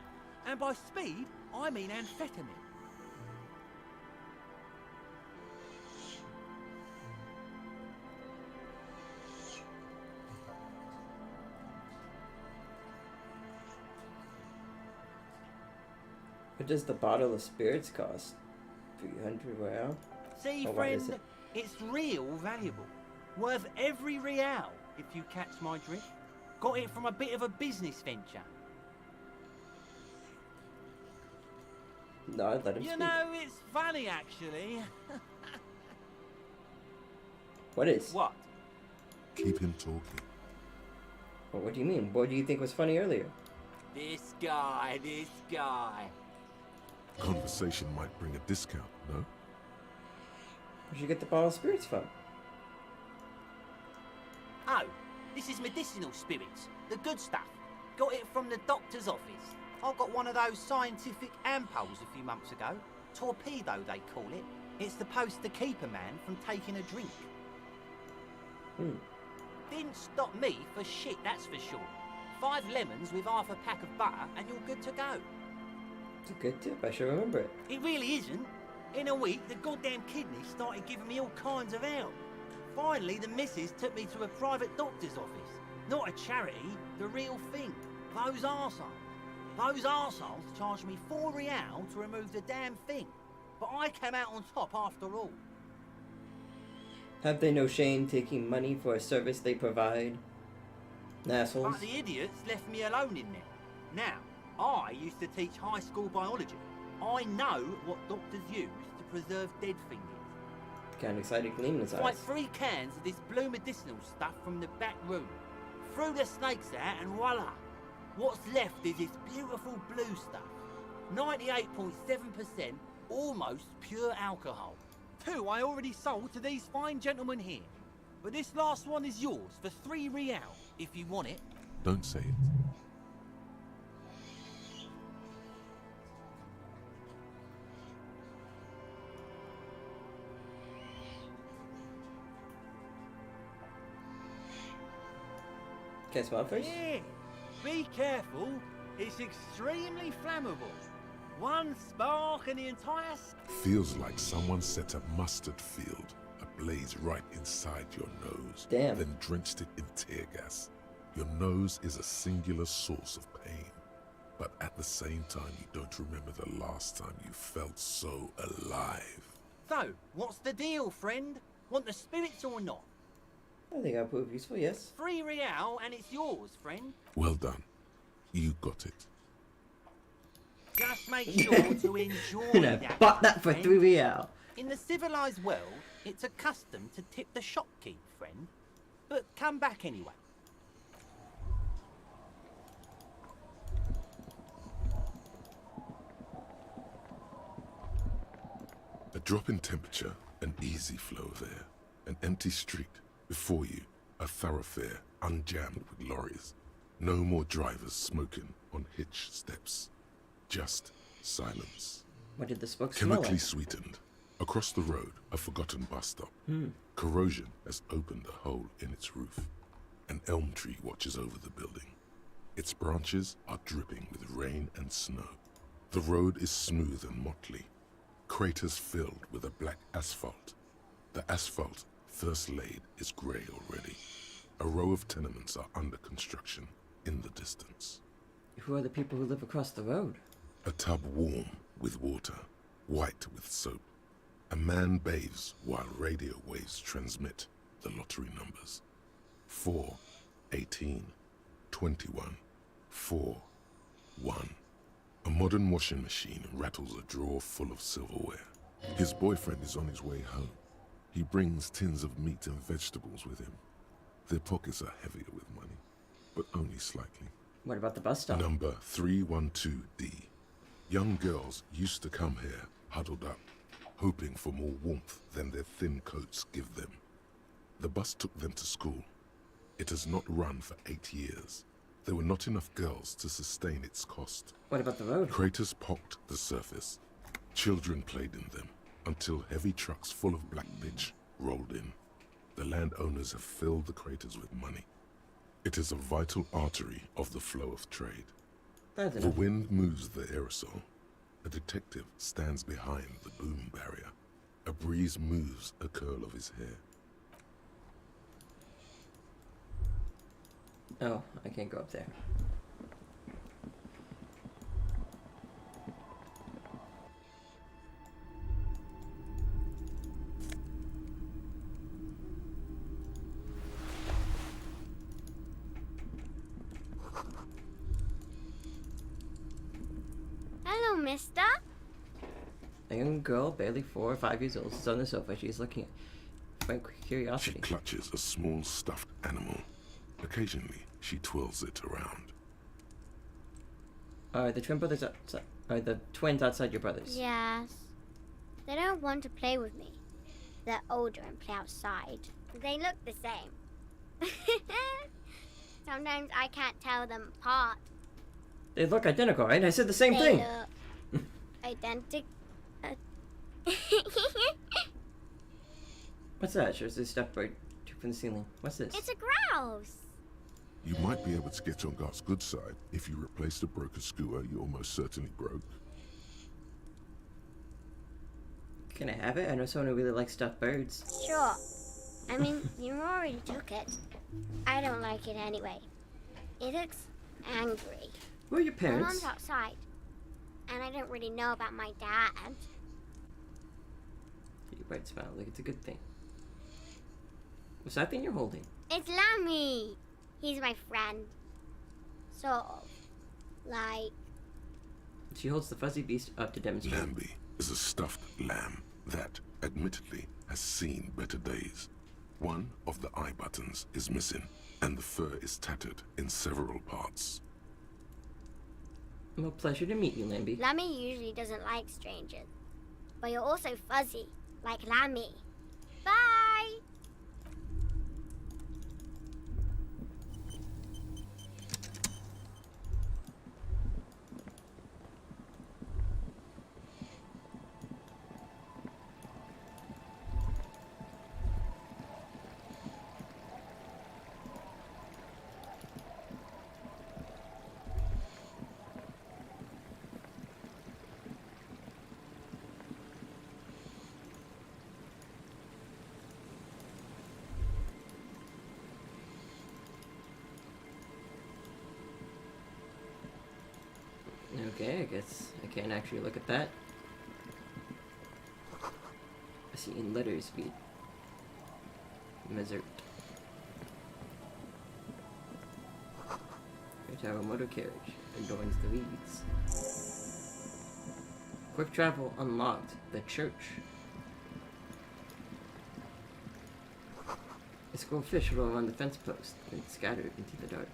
S16: And by speed, I mean amphetamine.
S1: What does the bottle of spirits cost? 300 real?
S16: See,
S1: Oh, what is
S16: friend,
S1: it?
S16: it's real valuable. Worth every real, if you catch my drift. Got it from a bit of a business venture.
S1: No, I'd let him
S16: You
S1: speak.
S16: know, it's funny, actually.
S1: What is?
S16: What?
S2: Keep him talking.
S1: Well, what do you mean? What do you think was funny earlier?
S16: This guy.
S2: Conversation might bring a discount, no?
S1: Where'd you get the bottle of spirits from?
S16: Oh, this is medicinal spirits. The good stuff. Got it from the doctor's office. I got one of those scientific ampoules a few months ago. Torpedo, they call it. It's supposed to keep a man from taking a drink. Didn't stop me for shit, that's for sure. 5 lemons with half a pack of butter and you're good to go.
S1: It's a good tip. I should remember it.
S16: It really isn't. In a week, the goddamn kidney started giving me all kinds of help. Finally, the missus took me to a private doctor's office. Not a charity, the real thing. Those arseholes charged me £4 to remove the damn thing. But I came out on top after all.
S1: Have they no shame taking money for a service they provide? Assholes.
S16: But the idiots left me alone in there. Now, I used to teach high school biology. I know what doctors use to preserve dead things.
S1: Kind of excited gleam in his eyes.
S16: Like 3 cans of this blue medicinal stuff from the back room. Threw the snakes out and voila! What's left is this beautiful blue stuff. 98.7% almost pure alcohol. 2 I already sold to these fine gentlemen here. But this last one is yours for 3 real, if you want it.
S2: Don't say it.
S1: Can I smell it first?
S16: Yeah. Be careful. It's extremely flammable. One spark and the entire...
S2: Feels like someone set a mustard field ablaze right inside your nose.
S1: Damn.
S2: Then drenched it in tear gas. Your nose is a singular source of pain. But at the same time, you don't remember the last time you felt so alive.
S16: So, what's the deal, friend? Want the spirits or not?
S1: I think I'll prove useful, yes.
S16: 3 real and it's yours, friend.
S2: Well done. You got it.
S16: Just make sure to enjoy that.
S1: Bought that for
S16: friend.
S1: 3 real.
S16: In the civilized world, it's a custom to tip the shopkeep, friend. But come back anyway.
S2: A drop in temperature, an easy flow of air, an empty street. Before you, a thoroughfare unjammed with lorries. No more drivers smoking on hitch steps. Just silence.
S1: What did the smoke smell
S2: Chemically
S1: like?
S2: sweetened. Across the road, a forgotten bus stop.
S1: Hmm.
S2: Corrosion has opened a hole in its roof. An elm tree watches over the building. Its branches are dripping with rain and snow. The road is smooth and motley. Craters filled with a black asphalt. The asphalt, first laid, is grey already. A row of tenements are under construction in the distance.
S1: Who are the people who live across the road?
S2: A tub warm with water, white with soap. A man bathes while radio waves transmit the lottery numbers. 4, 18, 21, 4, 1. A modern washing machine rattles a drawer full of silverware. His boyfriend is on his way home. He brings tins of meat and vegetables with him. Their pockets are heavier with money, but only slightly.
S1: What about the bus stop?
S2: Number 312D. Young girls used to come here, huddled up, hoping for more warmth than their thin coats give them. The bus took them to school. It has not run for 8 years. There were not enough girls to sustain its cost.
S1: What about the road?
S2: Craters pocked the surface. Children played in them until heavy trucks full of black pitch rolled in. The landowners have filled the craters with money. It is a vital artery of the flow of trade.
S1: That's
S2: The
S1: enough.
S2: wind moves the aerosol. A detective stands behind the boom barrier. A breeze moves a curl of his hair.
S1: Oh, I can't go up there.
S21: Hello, mister.
S1: A young girl, barely 4 or 5 years old, sits on the sofa. She's looking at frank
S2: She
S1: curiosity.
S2: clutches a small stuffed animal. Occasionally, she twirls it around.
S1: Are the twin brothers outside? Are the twins outside your brothers?
S21: Yes. They don't want to play with me. They're older and play outside. They look the same. Sometimes I can't tell them apart.
S1: They look identical, right? I said the same
S21: They
S1: thing.
S21: look identical.
S1: What's that? Shows this stuffed bird from the ceiling. What's this?
S21: It's a grouse.
S2: You might be able to get on God's good side if you replace the broken skewer you almost certainly broke.
S1: Can I have it? I know someone who really likes stuffed birds.
S21: Sure. I mean, you already took it. I don't like it anyway. It looks angry.
S1: Who are your
S21: My
S1: parents?
S21: mom's outside, and I don't really know about my dad.
S1: You bright smile, like it's a good thing. What's that thing you're holding?
S21: It's Lammy. He's my friend. Sort of. Like...
S1: She holds the fuzzy beast up to demonstrate.
S2: Lambie is a stuffed lamb that, admittedly, has seen better days. One of the eye buttons is missing, and the fur is tattered in several parts.
S1: Well, pleasure to meet you, Lambie.
S21: Lammy usually doesn't like strangers. But you're also fuzzy, like Lammy. Bye!
S1: Okay, I guess I can't actually look at that. I see in letters read Mesert. Tower motor carriage adorns the leads. Quick travel unlocked. The church. A school of fish roll around the fence post and scattered into the dark.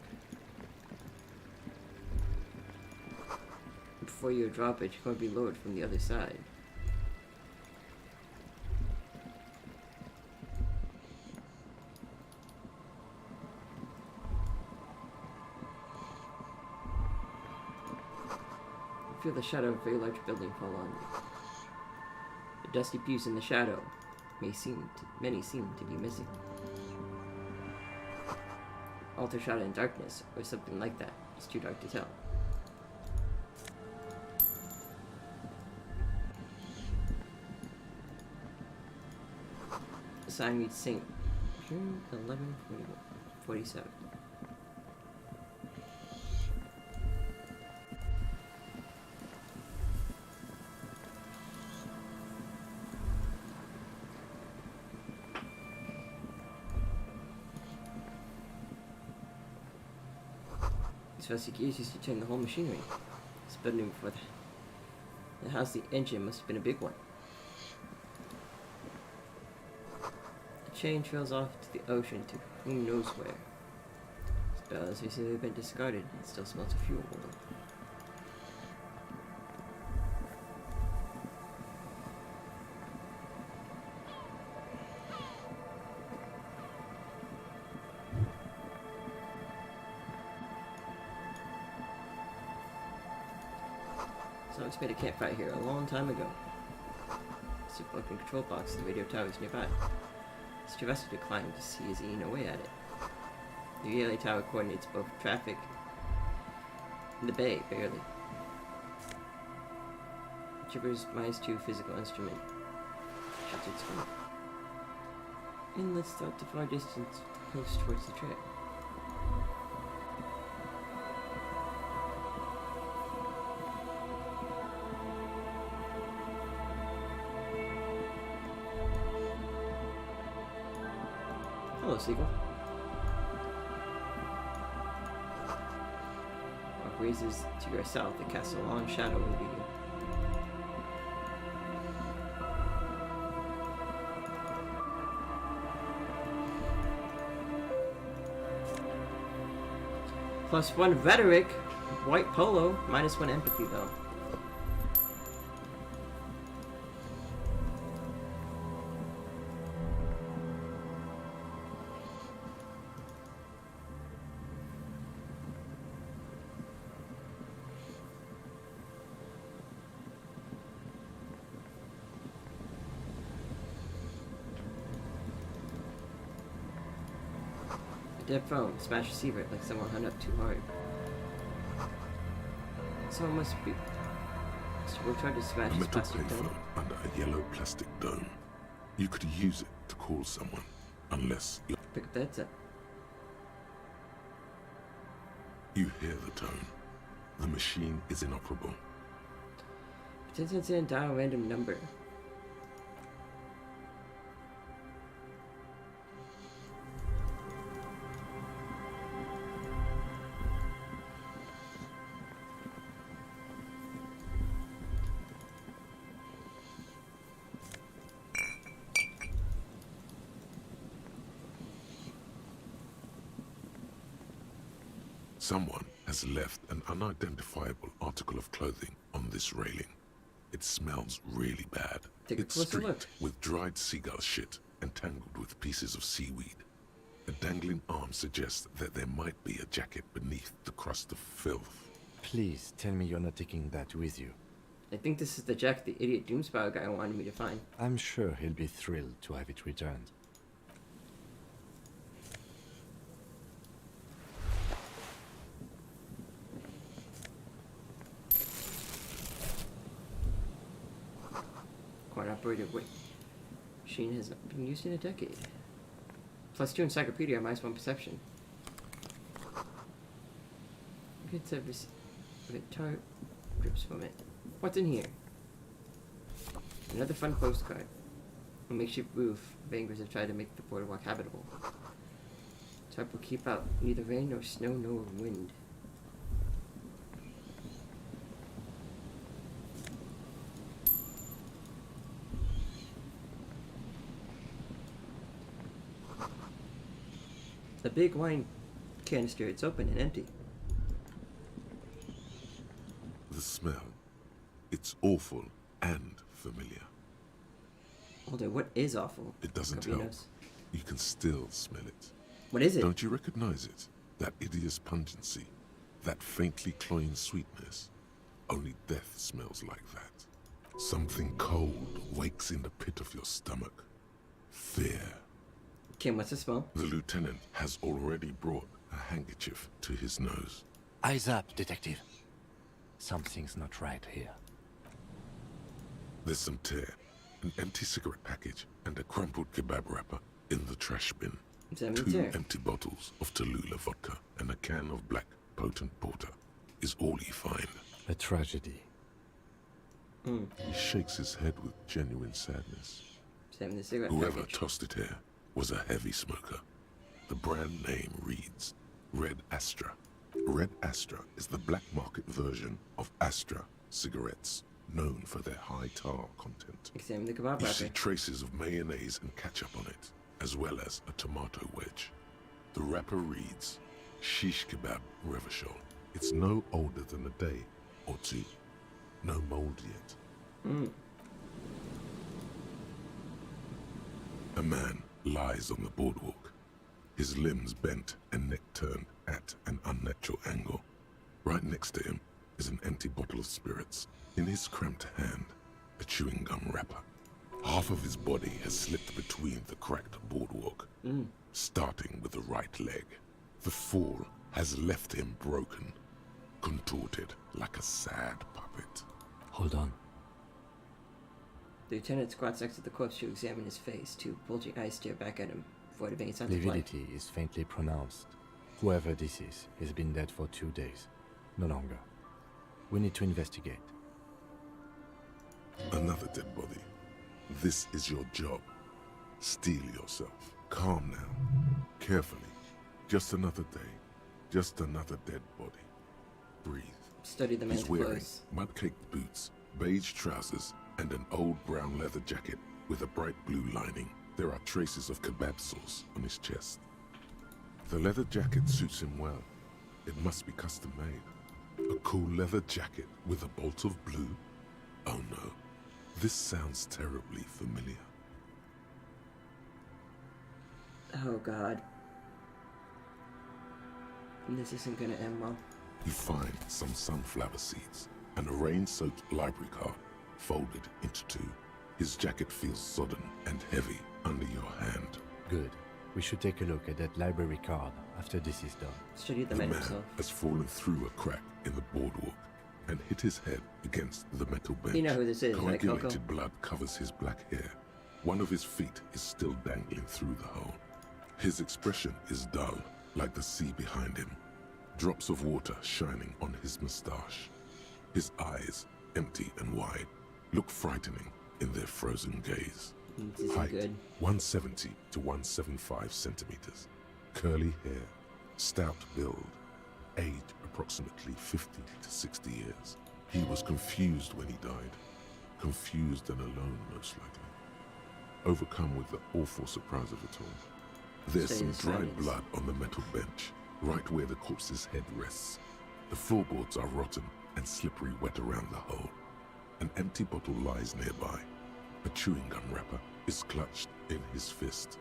S1: Before you drop it, you're going to be lowered from the other side. You feel the shadow of a very large building fall on you. The dusty pews in the shadow many seem to be missing. Altar shadow in darkness, or something like that. It's too dark to tell. Sign reads St. June 1147. These rusty gears used to turn the whole machinery. This building before the house, the engine must have been a big one. Chain trails off to the ocean to who knows where. This bell has recently been discarded and still smells of fuel oil. Someone's made a campfire here a long time ago. It's a broken control box, the radio tower is nearby. It's too rusty to climb to see is eating away at it. The relay tower coordinates both traffic and the bay, barely. Gibbers -2 physical instrument. Sheltered screen. Inlets throughout the far distance, close towards the trail. Hello, Seagull. Rock raises to your south and casts a long shadow over you. +1 rhetoric. White polo, -1 empathy though. Dead phone. Smash receiver like someone hung up too hard. Someone must be. We're trying to smash
S2: A
S1: this
S2: metal
S1: plastic dome.
S2: payphone under a yellow plastic dome. You could use it to call someone, unless you
S1: Pick up the headset.
S2: hear the tone. The machine is inoperable.
S1: Pretend to dial a random number.
S2: Someone has left an unidentifiable article of clothing on this railing. It smells really bad.
S1: Take a
S2: It's
S1: closer
S2: streaked
S1: look.
S2: with dried seagull shit and tangled with pieces of seaweed. A dangling arm suggests that there might be a jacket beneath the crust of filth.
S3: Please tell me you're not taking that with you.
S1: I think this is the jacket the idiot Doomspire guy wanted me to find.
S3: I'm sure he'll be thrilled to have it returned.
S1: Quite operated weight. Machine has not been used in a decade. +2 encyclopedia, -1 perception. It's a tart grips from it. What's in here? Another fun postcard. A makeshift roof. Bangers have tried to make the boardwalk habitable. Tarp will keep out neither rain nor snow nor wind. The big wine canister, it's open and empty.
S2: The smell. It's awful and familiar.
S1: Although, what is awful?
S2: It doesn't
S1: Nobody
S2: help.
S1: knows.
S2: You can still smell it.
S1: What is it?
S2: Don't you recognize it? That hideous pungency. That faintly cloying sweetness. Only death smells like that. Something cold wakes in the pit of your stomach. Fear.
S1: Kim, what's the smell?
S2: The lieutenant has already brought a handkerchief to his nose.
S3: Eyes up, detective. Something's not right here.
S2: There's some tear, an empty cigarette package, and a crumpled kebab wrapper in the trash bin.
S1: Examine
S2: Two
S1: the tear.
S2: empty bottles of Tallulah vodka and a can of black potent porter is all you find.
S3: A tragedy.
S2: He shakes his head with genuine sadness.
S1: Examine the cigarette
S2: Whoever
S1: package.
S2: tossed it here was a heavy smoker. The brand name reads Red Astra. Red Astra is the black market version of Astra cigarettes, known for their high tar content.
S1: Examine the kebab
S2: You see
S1: wrapper.
S2: traces of mayonnaise and ketchup on it, as well as a tomato wedge. The wrapper reads Shish Kebab Revachol. It's no older than a day or two. No mold yet. A man lies on the boardwalk, his limbs bent and neck turned at an unnatural angle. Right next to him is an empty bottle of spirits. In his cramped hand, a chewing gum wrapper. Half of his body has slipped between the cracked boardwalk, starting with the right leg. The fall has left him broken, contorted like a sad puppet.
S3: Hold on.
S1: The lieutenant squats next to the corpse to examine his face. Two bulging eyes stare back at him, void of any signs of life.
S3: Lividity is faintly pronounced. Whoever this is has been dead for 2 days. No longer. We need to investigate.
S2: Another dead body. This is your job. Steel yourself. Calm now. Carefully. Just another day. Just another dead body. Breathe.
S1: Study the man's
S2: He's wearing
S1: clothes.
S2: mud-caked boots, beige trousers, and an old brown leather jacket with a bright blue lining. There are traces of kebab sauce on his chest. The leather jacket suits him well. It must be custom made. A cool leather jacket with a bolt of blue? Oh no, this sounds terribly familiar.
S1: Oh god. This isn't gonna end well.
S2: You find some sunflower seeds and a rain-soaked library card folded into two. His jacket feels sodden and heavy under your hand.
S3: Good. We should take a look at that library card after this is done.
S1: Study the
S2: The
S1: man
S2: man
S1: himself.
S2: has fallen through a crack in the boardwalk and hit his head against the metal bench.
S1: You know who this is, right, Coco?
S2: Coagulated blood covers his black hair. One of his feet is still dangling through the hole. His expression is dull, like the sea behind him. Drops of water shining on his moustache. His eyes, empty and wide, look frightening in their frozen gaze.
S1: This is
S2: Height,
S1: good.
S2: 170 to 175 centimeters. Curly hair, stout build. Age approximately 50 to 60 years. He was confused when he died. Confused and alone, most likely. Overcome with the awful surprise of it all. There's
S1: Stay
S2: some
S1: in
S2: dried
S1: silence.
S2: blood on the metal bench, right where the corpse's head rests. The floorboards are rotten and slippery wet around the hole. An empty bottle lies nearby. A chewing gum wrapper is clutched in his fist.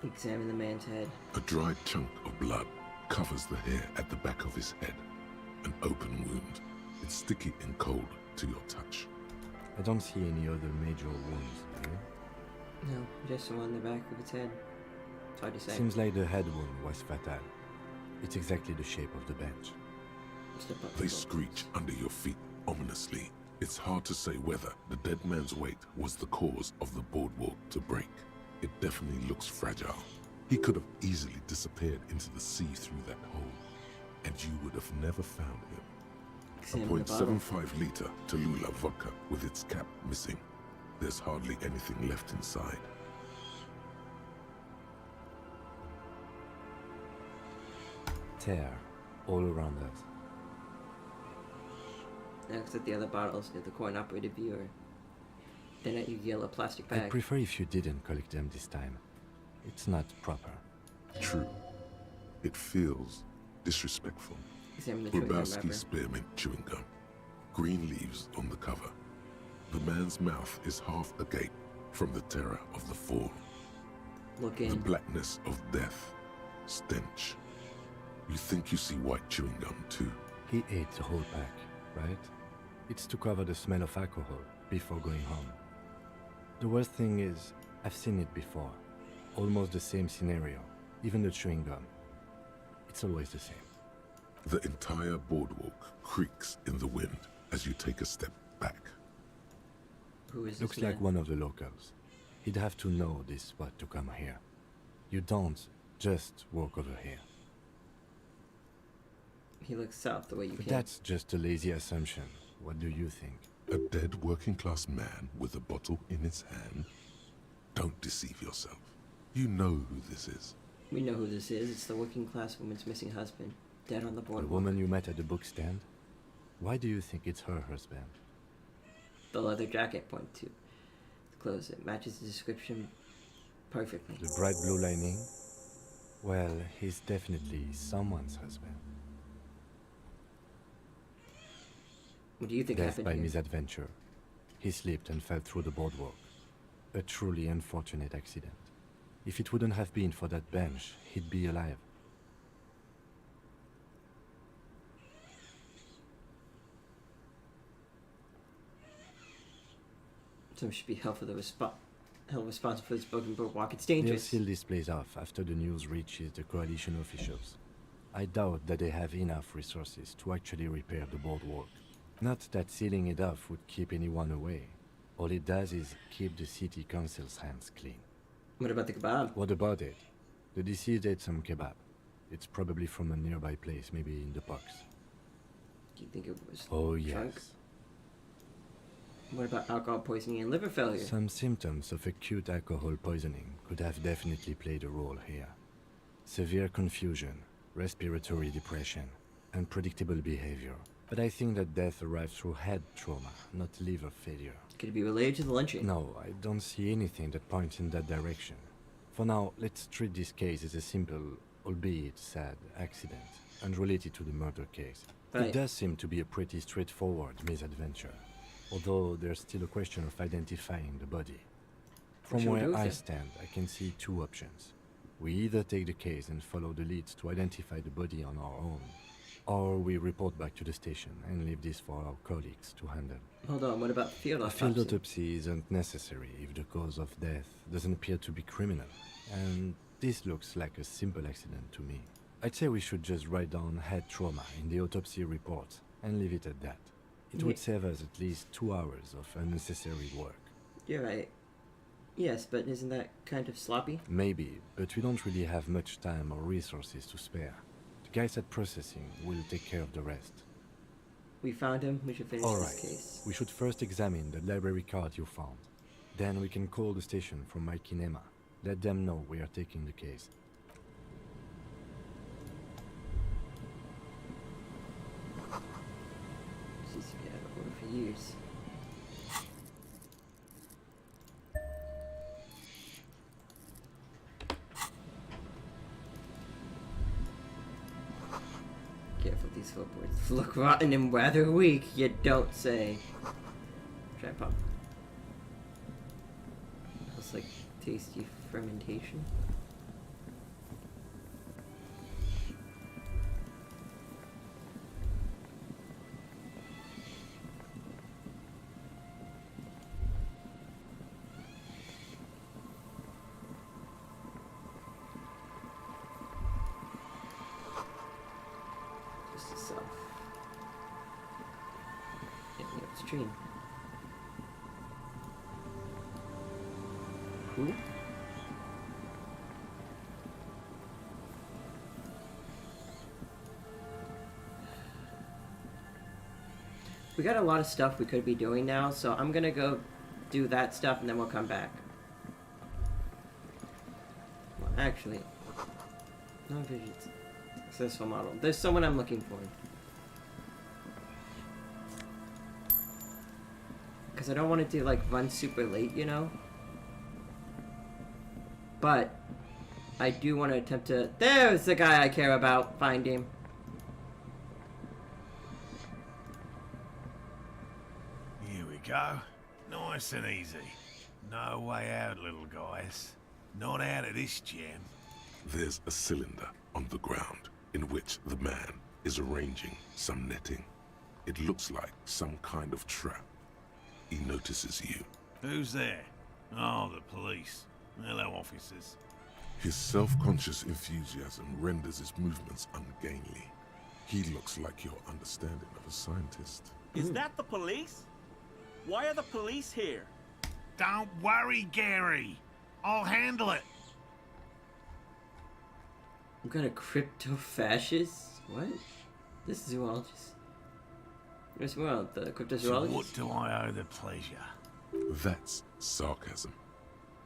S1: Examine the man's head.
S2: A dried chunk of blood covers the hair at the back of his head. An open wound. It's sticky and cold to your touch.
S3: I don't see any other major wounds, do you?
S1: No, just the one in the back of its head. It's hard to say.
S3: Seems like the head wound was fatal. It's exactly the shape of the bench.
S2: They screech under your feet ominously. It's hard to say whether the dead man's weight was the cause of the boardwalk to break. It definitely looks fragile. He could have easily disappeared into the sea through that hole, and you would have never found him.
S1: Examine
S2: A
S1: the bottle.
S2: .75 liter Tallulah vodka with its cap missing. There's hardly anything left inside.
S3: Tear all around us.
S1: Next at the other bottles near the coin-operated viewer. Then at your yellow plastic
S3: I'd
S1: bag.
S3: prefer if you didn't collect them this time. It's not proper.
S2: True. It feels disrespectful.
S1: Examine the chewing gum
S2: Lebowski
S1: wrapper.
S2: spearmint chewing gum. Green leaves on the cover. The man's mouth is half agape from the terror of the fall.
S1: Look
S2: The
S1: in.
S2: blackness of death. Stench. You think you see white chewing gum too.
S3: He ate the whole pack, right? It's to cover the smell of alcohol before going home. The worst thing is, I've seen it before. Almost the same scenario. Even the chewing gum. It's always the same.
S2: The entire boardwalk creaks in the wind as you take a step back.
S1: Who is
S3: Looks
S1: this
S3: like
S1: man?
S3: one of the locals. He'd have to know this spot to come here. You don't just walk over here.
S1: He looks south the way you
S3: But
S1: can.
S3: that's just a lazy assumption. What do you think?
S2: A dead working class man with a bottle in his hand? Don't deceive yourself. You know who this is.
S1: We know who this is. It's the working class woman's missing husband. Dead on the
S3: The
S1: boardwalk.
S3: woman you met at the book stand? Why do you think it's her husband?
S1: The leather jacket point to the clothes. It matches the description perfectly.
S3: The bright blue lining? Well, he's definitely someone's husband.
S1: What do you think
S3: Death
S1: happened
S3: by
S1: here?
S3: misadventure. He slipped and fell through the boardwalk. A truly unfortunate accident. If it wouldn't have been for that bench, he'd be alive.
S1: Someone should be held responsible for this broken boardwalk. It's
S3: They'll
S1: dangerous.
S3: seal this place off after the news reaches the coalition officials. I doubt that they have enough resources to actually repair the boardwalk. Not that sealing it off would keep anyone away. All it does is keep the city council's hands clean.
S1: What about the kebab?
S3: What about it? The deceased ate some kebab. It's probably from a nearby place, maybe in the parks.
S1: Do you think it was
S3: Oh, yes.
S1: drunk? What about alcohol poisoning and liver failure?
S3: Some symptoms of acute alcohol poisoning could have definitely played a role here. Severe confusion, respiratory depression, unpredictable behavior. But I think that death arrived through head trauma, not liver failure.
S1: Could it be related to the lynching?
S3: No, I don't see anything that points in that direction. For now, let's treat this case as a simple, albeit sad, accident, unrelated to the murder case.
S1: Right.
S3: It does seem to be a pretty straightforward misadventure, although there's still a question of identifying the body. From
S1: should we do
S3: where
S1: with
S3: I
S1: it?
S3: stand, I can see two options. We either take the case and follow the leads to identify the body on our own, or we report back to the station and leave this for our colleagues to handle.
S1: Hold on, what about the field
S3: A
S1: autopsy?
S3: field autopsy isn't necessary if the cause of death doesn't appear to be criminal, and this looks like a simple accident to me. I'd say we should just write down head trauma in the autopsy report and leave it at that. It would save us at least 2 hours of unnecessary work.
S1: You're right. Yes, but isn't that kind of sloppy?
S3: Maybe, but we don't really have much time or resources to spare. The guys at processing will take care of the rest.
S1: We found him. We should finish
S3: All
S1: this
S3: right.
S1: case.
S3: We should first examine the library card you found. Then we can call the station from my kinema. Let them know we are taking the case.
S1: She's been out of order for years. Careful, these floorboards look rotten and rather weak. You don't say. Try pop. Smells like tasty fermentation. Just a self. In the upstream. Who? We got a lot of stuff we could be doing now, so I'm gonna go do that stuff and then we'll come back. Well, actually, no vision. Successful model. There's someone I'm looking for. Because I don't want it to, like, run super late, you know? But I do want to attempt to... There's the guy I care about. Find him.
S9: Here we go. Nice and easy. No way out, little guys. Not out of this jam.
S2: There's a cylinder on the ground in which the man is arranging some netting. It looks like some kind of trap. He notices you.
S9: Who's there? Oh, the police. Hello, officers.
S2: His self-conscious enthusiasm renders his movements ungainly. He looks like your understanding of a scientist.
S10: Is that the police? Why are the police here?
S9: Don't worry, Gary. I'll handle it.
S1: I'm gonna crypto-fascist? What? This zoologist. Where's well, the
S9: So
S1: cryptozoologist?
S9: what do I owe the pleasure?
S2: That's sarcasm.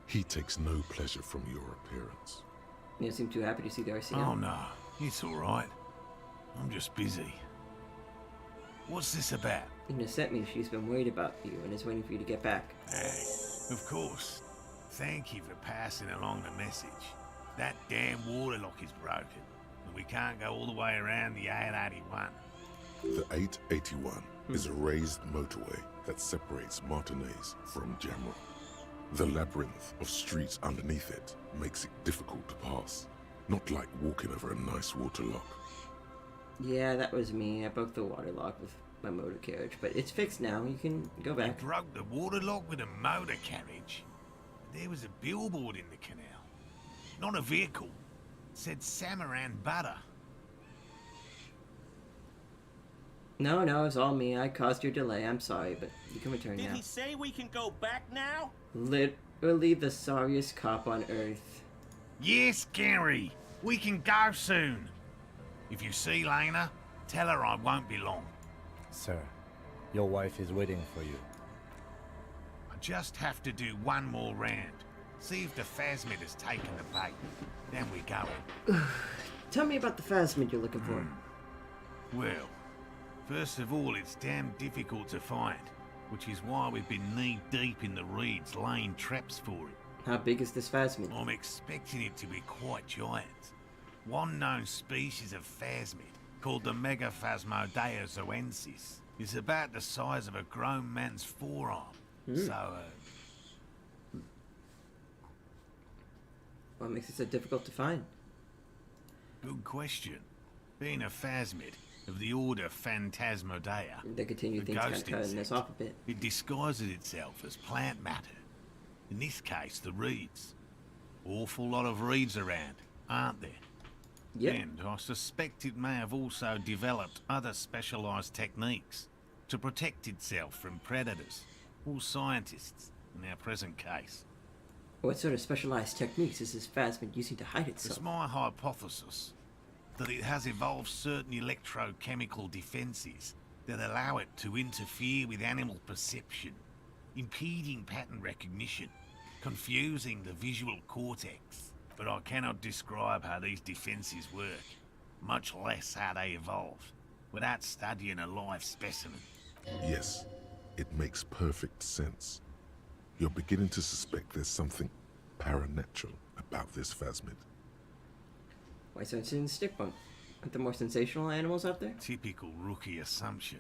S2: He takes no pleasure from your appearance.
S1: You don't seem too happy to see the RCO.
S9: Oh, no. It's all right. I'm just busy. What's this about?
S1: Ina sent me. She's been worried about you and is waiting for you to get back.
S9: Hey, of course. Thank you for passing along the message. That damn water lock is broken, and we can't go all the way around the 881.
S2: The 881 is a raised motorway that separates Martinez from Jamrock. The labyrinth of streets underneath it makes it difficult to pass, not like walking over a nice water lock.
S1: Yeah, that was me. I broke the water lock with my motor carriage, but it's fixed now. You can go back.
S9: You broke the water lock with a motor carriage? There was a billboard in the canal. Not a vehicle. It said Samaran Butter.
S1: No, it was all me. I caused your delay. I'm sorry, but you can return
S10: Did
S1: now.
S10: he say we can go back now?
S1: Literally the sorriest cop on earth.
S9: Yes, Gary. We can go soon. If you see Lena, tell her I won't be long.
S3: Sir, your wife is waiting for you.
S9: I just have to do one more round. See if the phasmid has taken the bait. Then we go.
S1: Tell me about the phasmid you're looking for.
S9: Well, first of all, it's damn difficult to find, which is why we've been knee-deep in the reeds laying traps for it.
S1: How big is this phasmid?
S9: I'm expecting it to be quite giant. One known species of phasmid called the Megaphasmodea zoensis. It's about the size of a grown man's forearm. So,
S1: what makes it so difficult to find?
S9: good question. Being a phasmid of the order Phantasmodea,
S1: They continue
S9: the
S1: things kind of
S9: ghost
S1: cutting this
S9: insect,
S1: off a bit.
S9: it disguises itself as plant matter. In this case, the reeds. Awful lot of reeds around, aren't there?
S1: Yep.
S9: And I suspect it may have also developed other specialised techniques to protect itself from predators or scientists in our present case.
S1: What sort of specialized techniques is this phasmid using to hide itself?
S9: It's my hypothesis that it has evolved certain electrochemical defences that allow it to interfere with animal perception, impeding pattern recognition, confusing the visual cortex. But I cannot describe how these defences work, much less how they evolve, without studying a live specimen.
S2: Yes, it makes perfect sense. You're beginning to suspect there's something paranatural about this phasmid.
S1: Why so it's in stick bunk? Aren't there more sensational animals out there?
S9: Typical rookie assumption.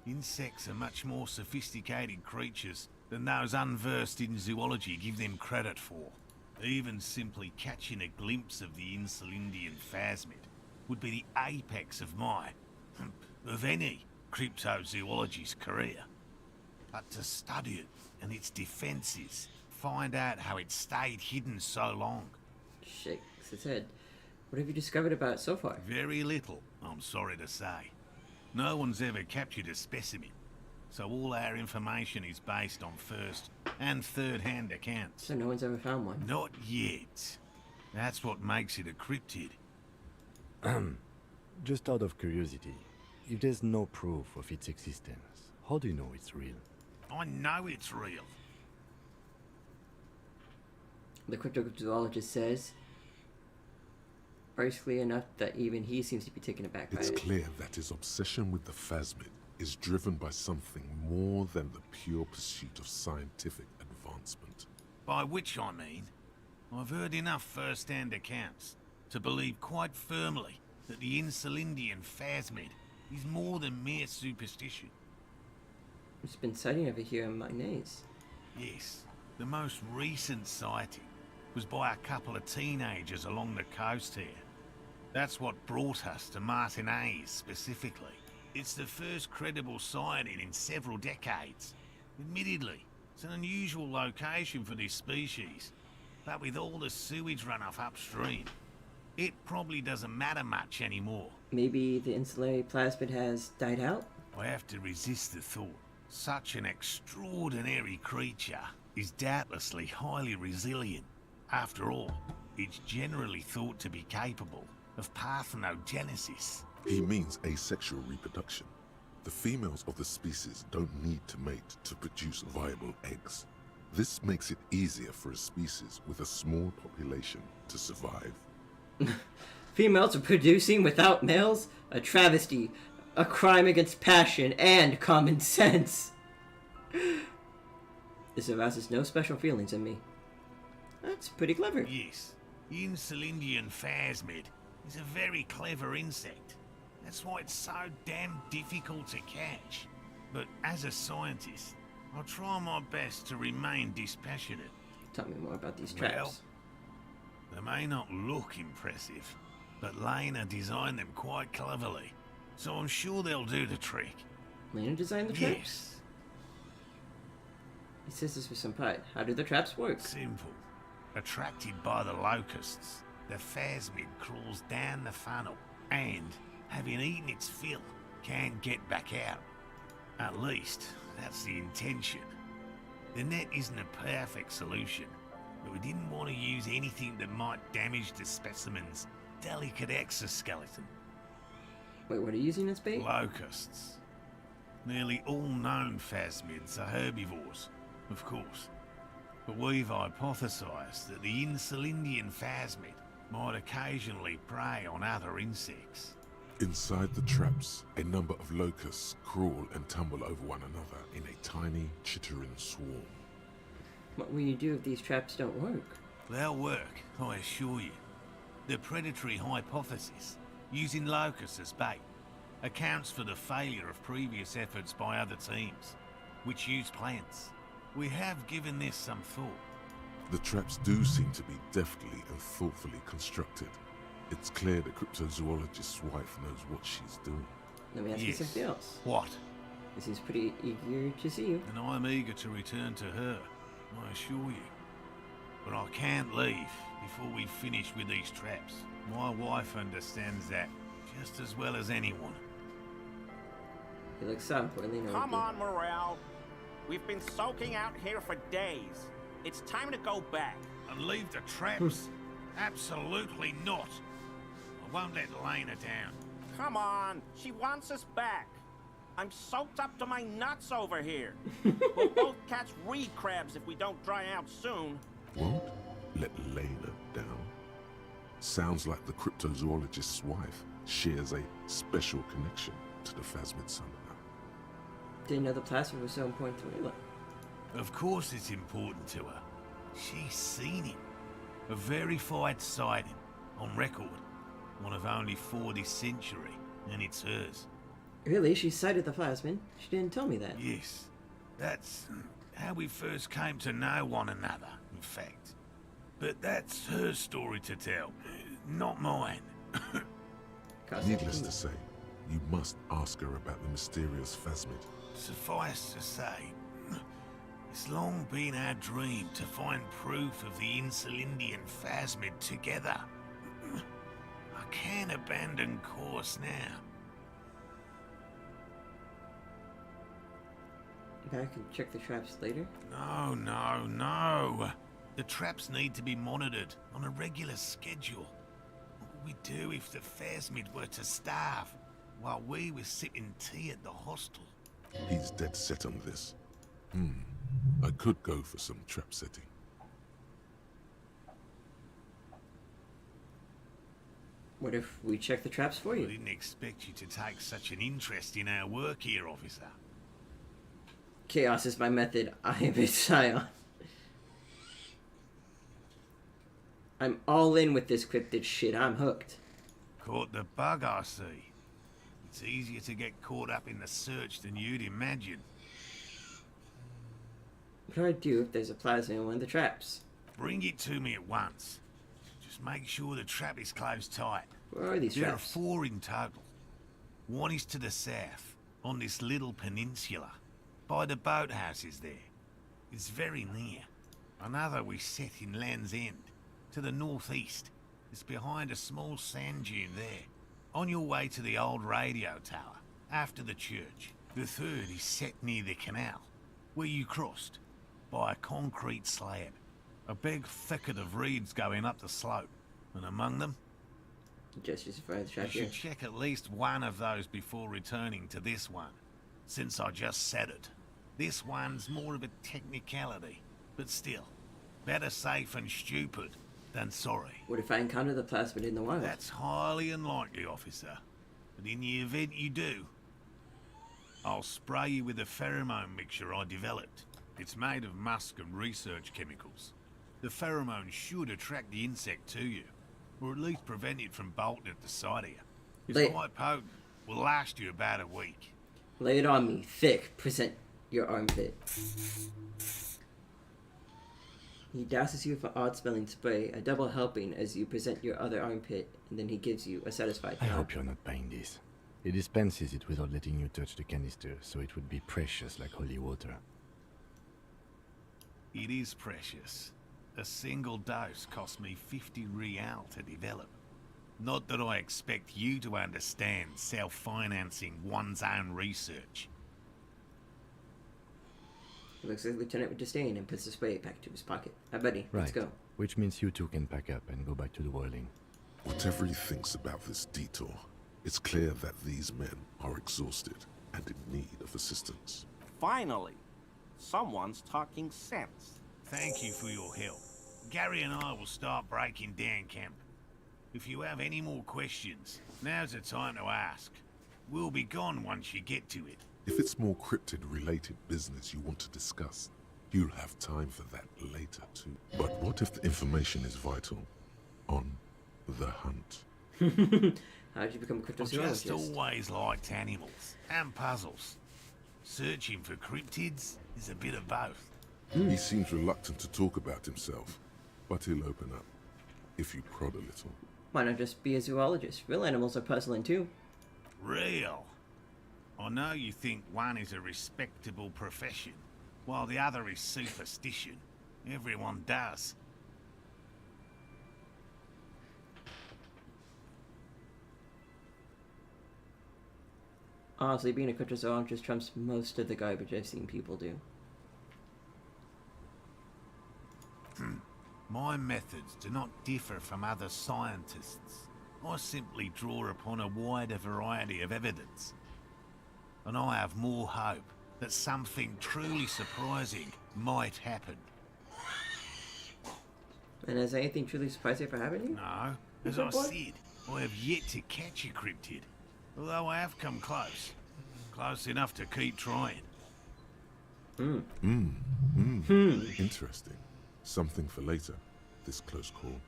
S9: Insects are much more sophisticated creatures than those unversed in zoology give them credit for. Even simply catching a glimpse of the Insulindian phasmid would be the apex of of any cryptozoologist's career. But to study it and its defences, find out how it stayed hidden so long.
S1: Shakes his head. What have you discovered about it so far?
S9: Very little, I'm sorry to say. No one's ever captured a specimen, so all our information is based on first and third-hand accounts.
S1: So no one's ever found one?
S9: Not yet. That's what makes it a cryptid.
S3: Just out of curiosity, if there's no proof of its existence, how do you know it's real?
S9: I know it's real.
S1: The cryptozoologist says, basically enough that even he seems to be taken aback by
S2: It's
S1: it.
S2: clear that his obsession with the phasmid is driven by something more than the pure pursuit of scientific advancement.
S9: By which I mean, I've heard enough first-hand accounts to believe quite firmly that the Insulindian phasmid is more than mere superstition.
S1: There's been sighting of it here in Magnes.
S9: Yes, the most recent sighting was by a couple of teenagers along the coast here. That's what brought us to Martinez specifically. It's the first credible sighting in several decades. Admittedly, it's an unusual location for this species, but with all the sewage runoff upstream, it probably doesn't matter much anymore.
S1: Maybe the insular plasmid has died out?
S9: I have to resist the thought. Such an extraordinary creature is doubtlessly highly resilient. After all, it's generally thought to be capable of parthenogenesis.
S2: He means asexual reproduction. The females of the species don't need to mate to produce viable eggs. This makes it easier for a species with a small population to survive.
S1: Females are producing without males? A travesty. A crime against passion and common sense. This arouses no special feelings in me. That's pretty clever.
S9: Yes, the Insulindian phasmid is a very clever insect. That's why it's so damn difficult to catch. But as a scientist, I'll try my best to remain dispassionate.
S1: Tell me more about these traps.
S9: Well, they may not look impressive, but Lena designed them quite cleverly, so I'm sure they'll do the trick.
S1: Lena designed the traps?
S9: Yes.
S1: He says this with some pride. How do the traps work?
S9: Simple. Attracted by the locusts, the phasmid crawls down the funnel and, having eaten its fill, can't get back out. At least, that's the intention. The net isn't a perfect solution, but we didn't want to use anything that might damage the specimen's delicate exoskeleton.
S1: Wait, what are you using as bait?
S9: Locusts. Nearly all known phasmids are herbivores, of course. But we've hypothesized that the Insulindian phasmid might occasionally prey on other insects.
S2: Inside the traps, a number of locusts crawl and tumble over one another in a tiny, chittering swarm.
S1: What will you do if these traps don't work?
S9: They'll work, I assure you. The predatory hypothesis using locusts as bait, accounts for the failure of previous efforts by other teams, which used plants. We have given this some thought.
S2: The traps do seem to be deftly and thoughtfully constructed. It's clear the cryptozoologist's wife knows what she's doing.
S1: Let me ask you something else.
S9: What?
S1: This is pretty eager to see you.
S9: And I'm eager to return to her, I assure you. But I can't leave before we've finished with these traps. My wife understands that just as well as anyone.
S1: You look so importantly.
S10: Come on, Morale. We've been soaking out here for days. It's time to go back.
S9: And leave the traps? Absolutely not. I won't let Lena down.
S10: Come on, she wants us back. I'm soaked up to my nuts over here. We'll both catch reed crabs if we don't dry out soon.
S2: Won't let Lena down? Sounds like the cryptozoologist's wife shares a special connection to the Phasmid somehow.
S1: Didn't know the plasmid was so important to Layla.
S9: Of course it's important to her. She's seen him. A verified sighting, on record. One of only 4 this century, and it's hers.
S1: Really? She sighted the plasmid? She didn't tell me that.
S9: Yes. That's how we first came to know one another, in fact. But that's her story to tell, not mine.
S2: Needless to say, you must ask her about the mysterious Phasmid.
S9: Suffice to say, it's long been our dream to find proof of the Insulindian Phasmid together. I can't abandon course now.
S1: I can check the traps later?
S9: No, no, no. The traps need to be monitored on a regular schedule. What would we do if the Phasmid were to starve while we were sipping tea at the hostel?
S2: He's dead set on this. I could go for some trap setting.
S1: What if we check the traps for you?
S9: I didn't expect you to take such an interest in our work here, officer.
S1: Chaos is my method. I am a scion. I'm all in with this cryptid shit. I'm hooked.
S9: Caught the bug, I see. It's easier to get caught up in the search than you'd imagine.
S1: What do I do if there's a plasma in one of the traps?
S9: Bring it to me at once. Just make sure the trap is closed tight.
S1: Where are these
S9: there
S1: traps?
S9: There are 4 in total. One is to the south, on this little peninsula, by the boathouses there. It's very near. Another we set in Land's End, to the northeast. It's behind a small sand dune there, on your way to the old radio tower, after the church. The third is set near the canal, where you crossed, by a concrete slab. A big thicket of reeds going up the slope, and among them...
S1: Gestures for the trap
S9: You
S1: here.
S9: should check at least one of those before returning to this one, since I just said it. This one's more of a technicality, but still, better safe and stupid than sorry.
S1: What if I encounter the plasmid in the wild?
S9: That's highly unlikely, officer. But in the event you do, I'll spray you with a pheromone mixture I developed. It's made of musk and research chemicals. The pheromone should attract the insect to you, or at least prevent it from bolting at the sight of you. It's quite potent. Will last you about a week.
S1: Lay it on me, thick. Present your armpit. He douses you with an odd-smelling spray, a double helping as you present your other armpit, and then he gives you a satisfied
S3: I
S1: nod.
S3: hope you're not buying this. He dispenses it without letting you touch the canister, so it would be precious like holy water.
S9: It is precious. A single dose cost me 50 real to develop. Not that I expect you to understand self-financing one's own research.
S1: He looks like Lieutenant with disdain and puts the spray back to his pocket. Hi, buddy. Let's go.
S3: Which means you two can pack up and go back to the whirling.
S2: Whatever he thinks about this detour, it's clear that these men are exhausted and in need of assistance.
S10: Finally, someone's talking sense.
S9: Thank you for your help. Gary and I will start breaking down camp. If you have any more questions, now's the time to ask. We'll be gone once you get to it.
S2: If it's more cryptid-related business you want to discuss, you'll have time for that later too. But what if the information is vital? On the hunt.
S1: How did you become a
S9: I've
S1: cryptozoologist?
S9: just always liked animals and puzzles. Searching for cryptids is a bit of both.
S2: He seems reluctant to talk about himself, but he'll open up if you prod a little.
S1: Why not just be a zoologist? Real animals are puzzling too.
S9: Real? I know you think one is a respectable profession, while the other is superstition. Everyone does.
S1: Honestly, being a cryptozoologist trumps most of the garbage I've seen people do.
S9: My methods do not differ from other scientists. I simply draw upon a wider variety of evidence. And I have more hope that something truly surprising might happen.
S1: And has anything truly surprising ever happened to you?
S9: No, as I said, I have yet to catch a cryptid. Although I have come close. Close enough to keep trying.
S2: Interesting. Something for later, this close call.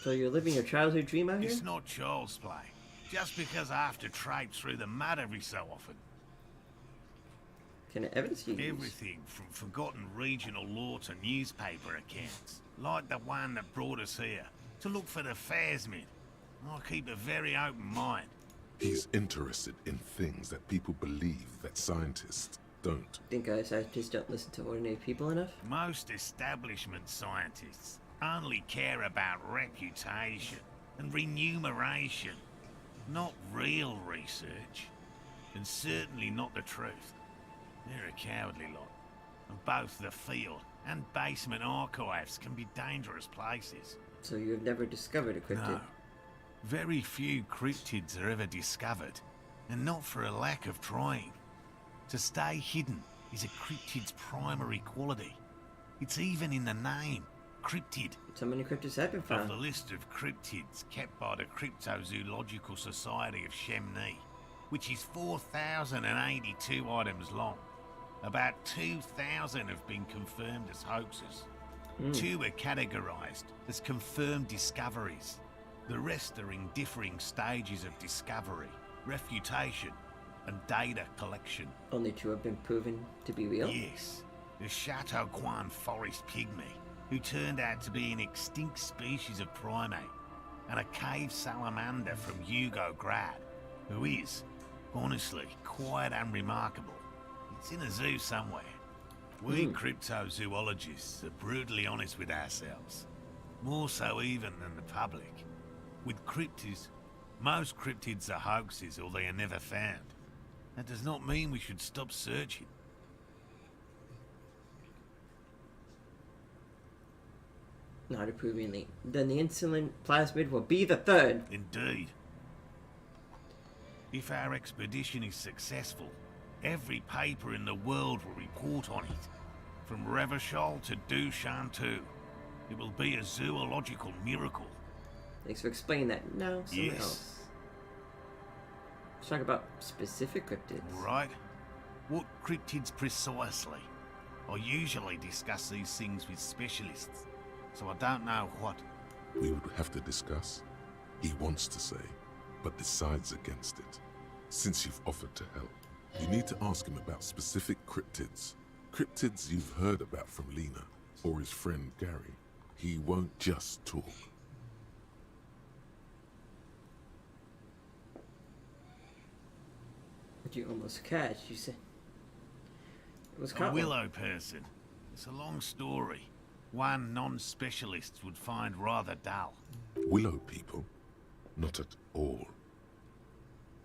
S1: So you're living your childhood dream out here?
S9: It's not child's play. Just because I have to traipse through the mud every so often.
S1: Can evidence you use?
S9: Everything from forgotten regional lore to newspaper accounts, like the one that brought us here, to look for the Phasmid. I keep a very open mind.
S2: He's interested in things that people believe that scientists don't.
S1: Think scientists don't listen to ordinary people enough?
S9: Most establishment scientists only care about reputation and remuneration, not real research, and certainly not the truth. They're a cowardly lot, and both the field and basement archives can be dangerous places.
S1: So you've never discovered a cryptid?
S9: No. Very few cryptids are ever discovered, and not for a lack of trying. To stay hidden is a cryptid's primary quality. It's even in the name, cryptid.
S1: So many cryptids have been found.
S9: Of the list of cryptids kept by the Cryptozoological Society of Chemnee, which is 4,082 items long, about 2,000 have been confirmed as hoaxes. 2 are categorized as confirmed discoveries. The rest are in differing stages of discovery, refutation, and data collection.
S1: Only 2 have been proven to be real?
S9: Yes. The Chateau Quan forest pygmy, who turned out to be an extinct species of primate, and a cave salamander from Hugo Grad, who is, honestly, quite unremarkable. It's in a zoo somewhere. We cryptozoologists are brutally honest with ourselves. More so even than the public. With cryptids, most cryptids are hoaxes or they are never found. That does not mean we should stop searching.
S1: Not approvingly. Then the insulin plasmid will be the 3rd.
S9: Indeed. If our expedition is successful, every paper in the world will report on it. From Revachol to Dushantu. It will be a zoological miracle.
S1: Thanks for explaining that. Now, something
S9: Yes.
S1: else. Let's talk about specific cryptids.
S9: Right. What cryptids precisely? I usually discuss these things with specialists, so I don't know what.
S2: We would have to discuss. He wants to say, but decides against it. Since you've offered to help, you need to ask him about specific cryptids. Cryptids you've heard about from Lena, or his friend Gary. He won't just talk.
S1: You almost catch, you said. It was
S9: A
S1: caught.
S9: willow person. It's a long story. One non-specialist would find rather dull.
S2: Willow people? Not at all.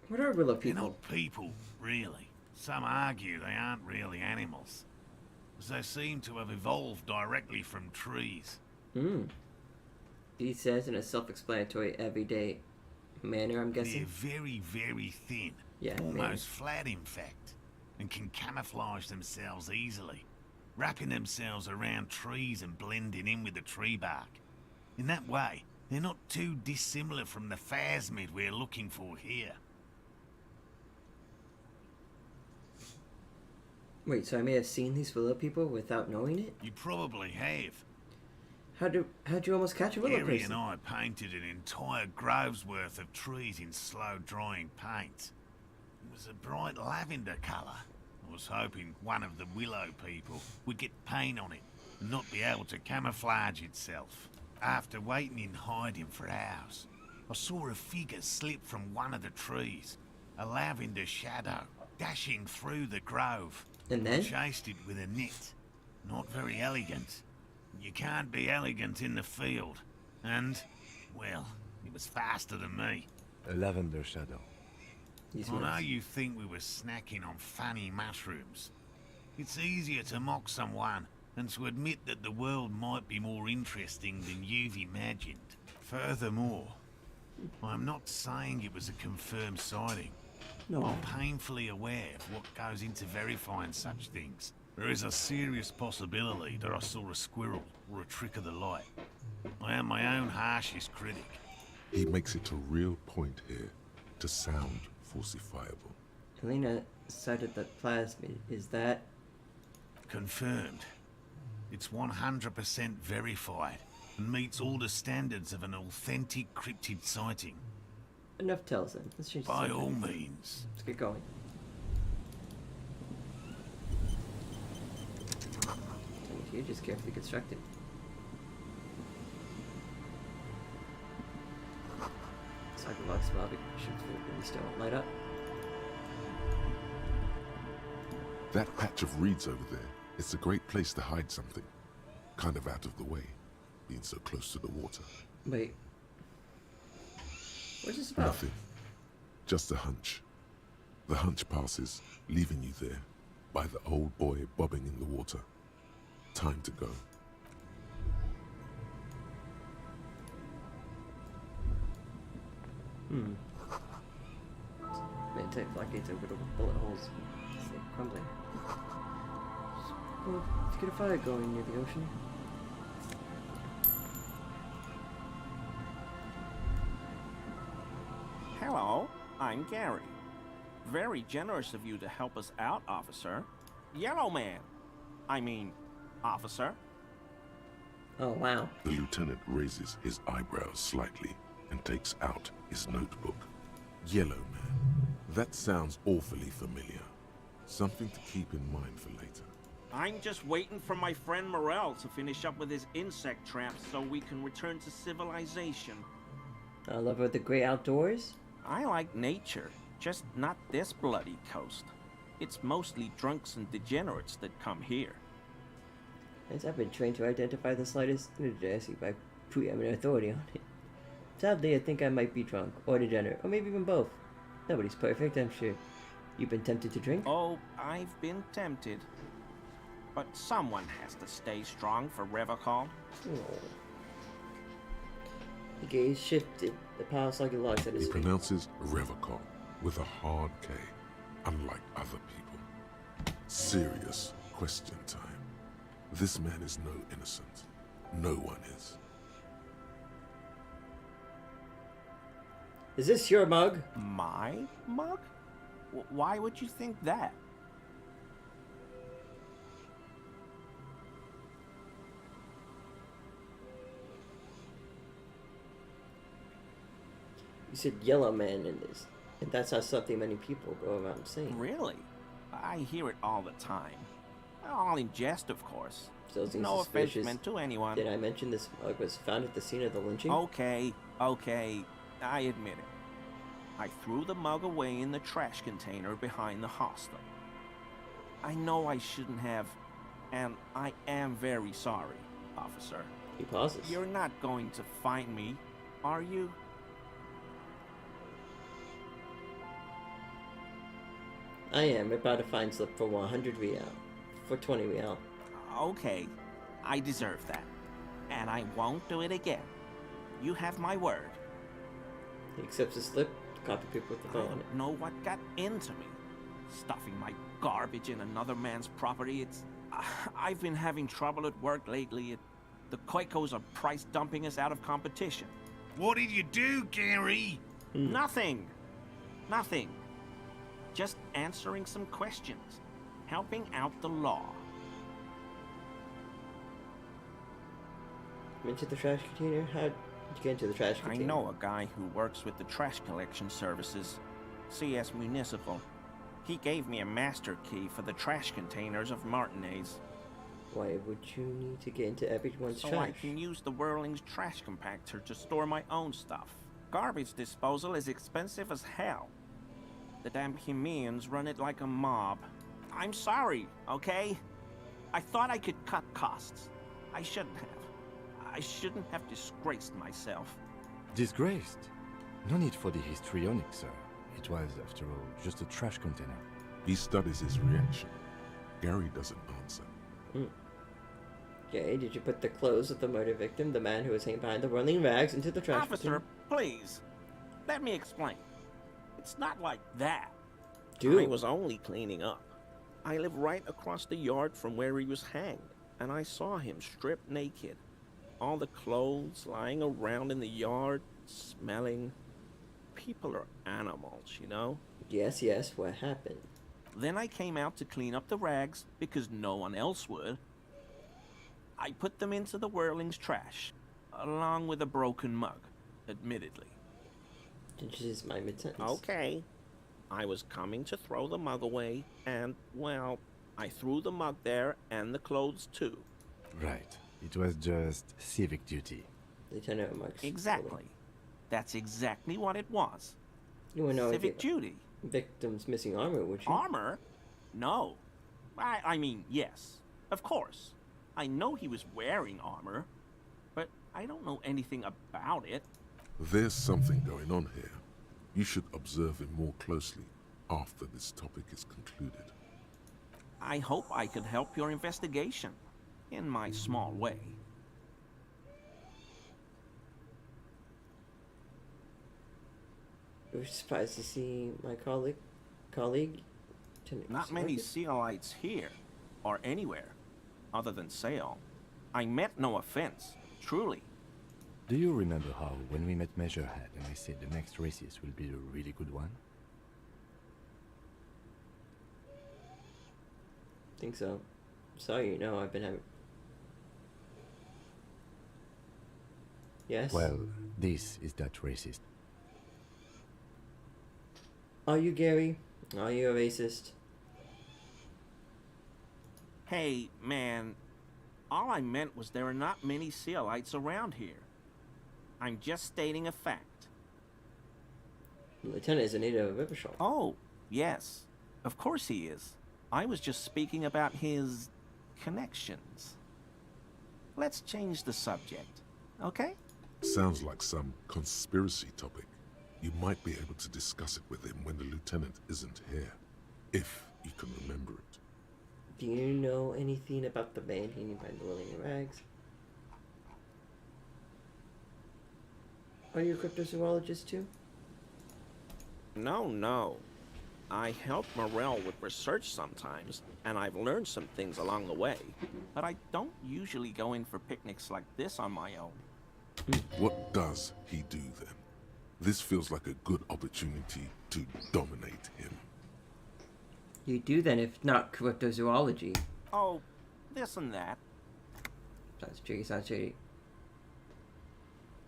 S1: What are willow
S9: They're
S1: people?
S9: not people, really. Some argue they aren't really animals, as they seem to have evolved directly from trees.
S1: He says in a self-explanatory, everyday manner, I'm guessing.
S9: They're very, very thin.
S1: Yeah,
S9: almost flat, in fact, and can camouflage themselves easily, wrapping themselves around trees and blending in with the tree bark. In that way, they're not too dissimilar from the Phasmid we're looking for here.
S1: Wait, so I may have seen these willow people without knowing it?
S9: You probably have.
S1: How'd you almost catch a willow
S9: Gary
S1: person?
S9: and I painted an entire grove's worth of trees in slow-drying paint. It was a bright lavender colour. I was hoping one of the willow people would get paint on it and not be able to camouflage itself. After waiting in hiding for hours, I saw a figure slip from one of the trees, a lavender shadow, dashing through the grove.
S1: And then?
S9: I chased it with a net. Not very elegant. You can't be elegant in the field. And, well, it was faster than me.
S3: A lavender shadow.
S9: I know you think we were snacking on funny mushrooms. It's easier to mock someone than to admit that the world might be more interesting than you've imagined. Furthermore, I'm not saying it was a confirmed sighting.
S1: No.
S9: I'm painfully aware of what goes into verifying such things. There is a serious possibility that I saw a squirrel or a trick of the light. I am my own harshest critic.
S2: He makes it a real point here to sound falsifiable.
S1: Helena cited the plasmid. Is that...
S9: Confirmed. It's 100% verified and meets all the standards of an authentic cryptid sighting.
S1: Enough tells then. Let's change the
S9: By
S1: subject.
S9: all means.
S1: Let's get going. And here, just carefully constructed. Psychological smell should really still light up.
S2: That patch of reeds over there, it's a great place to hide something. Kind of out of the way, being so close to the water.
S1: Wait. What's this about?
S2: Nothing. Just a hunch. The hunch passes, leaving you there, by the old boy bobbing in the water. Time to go.
S1: Man, take floodgates over the bullet holes. It's like crumbling. Well, let's get a fire going near the ocean.
S10: Hello, I'm Gary. Very generous of you to help us out, officer. Yellow man. I mean, officer.
S1: Oh, wow.
S2: The lieutenant raises his eyebrows slightly and takes out his notebook. Yellow man. That sounds awfully familiar. Something to keep in mind for later.
S10: I'm just waiting for my friend Morel to finish up with his insect traps so we can return to civilization.
S1: I love the great outdoors.
S10: I like nature, just not this bloody coast. It's mostly drunks and degenerates that come here.
S1: As I've been trained to identify the slightest indigestion by preeminent authority on it. Sadly, I think I might be drunk, or degenerate, or maybe even both. Nobody's perfect, I'm sure. You've been tempted to drink?
S10: Oh, I've been tempted. But someone has to stay strong for Revocall.
S1: Oh. The gaze shifted. The pulse like a log at his
S2: He
S1: feet.
S2: pronounces Revocall with a hard K, unlike other people. Serious question time. This man is no innocent. No one is.
S1: Is this your mug?
S10: My mug? Why would you think that?
S1: You said yellow man in this, and that's not something many people go around saying.
S10: Really? I hear it all the time. All in jest, of course.
S1: Still seems
S10: No offense
S1: suspicious.
S10: meant to anyone.
S1: Did I mention this mug was found at the scene of the lynching?
S10: Okay, I admit it. I threw the mug away in the trash container behind the hostel. I know I shouldn't have, and I am very sorry, officer.
S1: He pauses.
S10: You're not going to find me, are you?
S1: I am about to find slip for 100 real. For 20 real.
S10: Okay, I deserve that. And I won't do it again. You have my word.
S1: He accepts the slip, the copy paper with the
S10: I
S1: phone on it.
S10: don't know what got into me. Stuffing my garbage in another man's property, it's... I've been having trouble at work lately. The Koikos are price dumping us out of competition.
S9: What did you do, Gary?
S10: Nothing. Nothing. Just answering some questions. helping out the law.
S1: Into the trash container? How'd you get into the trash container?
S10: I know a guy who works with the trash collection services, CS Municipal. He gave me a master key for the trash containers of Martinez.
S1: Why would you need to get into everyone's
S10: so
S1: trash?
S10: I can use the Whirling's trash compactor to store my own stuff. Garbage disposal is expensive as hell. The damn Bohemians run it like a mob. I'm sorry, okay? I thought I could cut costs. I shouldn't have. I shouldn't have disgraced myself.
S3: Disgraced? No need for the histrionic, sir. It was, after all, just a trash container.
S2: He studies his reaction. Gary doesn't answer.
S1: Okay, did you put the clothes of the murder victim, the man who was hanging behind the whirling rags, into the trash
S10: Officer,
S1: container?
S10: please. Let me explain. It's not like that.
S1: Dude.
S10: I was only cleaning up. I live right across the yard from where he was hanged, and I saw him stripped naked. All the clothes lying around in the yard, smelling. People are animals, you know?
S1: Yes, yes, what happened?
S10: Then I came out to clean up the rags because no one else would. I put them into the Whirling's trash, along with a broken mug, admittedly.
S1: Did you just my mid-sentence?
S10: Okay. I was coming to throw the mug away, and, well, I threw the mug there and the clothes too.
S3: Right. It was just civic duty.
S1: Lieutenant Marks.
S10: Exactly. That's exactly what it was.
S1: You wouldn't know
S10: civic duty.
S1: Victim's missing armor, would you?
S10: Armor? No. I mean, yes. Of course. I know he was wearing armor, but I don't know anything about it.
S2: There's something going on here. You should observe him more closely after this topic is concluded.
S10: I hope I could help your investigation, in my small way.
S1: I was surprised to see my colleague.
S10: Not many Sealites here, or anywhere, other than Sale. I meant no offense, truly.
S3: Do you remember how, when we met Measurehead and I said the next races will be a really good one?
S1: I think so. Sorry, you know, I've been having... Yes?
S3: Well, this is that racist.
S1: Are you Gary? Are you a racist?
S10: Hey, man, all I meant was there are not many Sealites around here. I'm just stating a fact.
S1: The lieutenant is a native of Rivershaw.
S10: Oh, yes. Of course he is. I was just speaking about his connections. Let's change the subject, okay?
S2: Sounds like some conspiracy topic. You might be able to discuss it with him when the lieutenant isn't here, if you can remember it.
S1: Do you know anything about the man hanging behind the whirling rags? Are you a cryptozoologist too?
S10: No. I help Morel with research sometimes, and I've learned some things along the way. But I don't usually go in for picnics like this on my own.
S2: What does he do then? This feels like a good opportunity to dominate him.
S1: You do then, if not cryptozoology.
S10: Oh, this and that.
S1: Sounds tricky, sounds shady.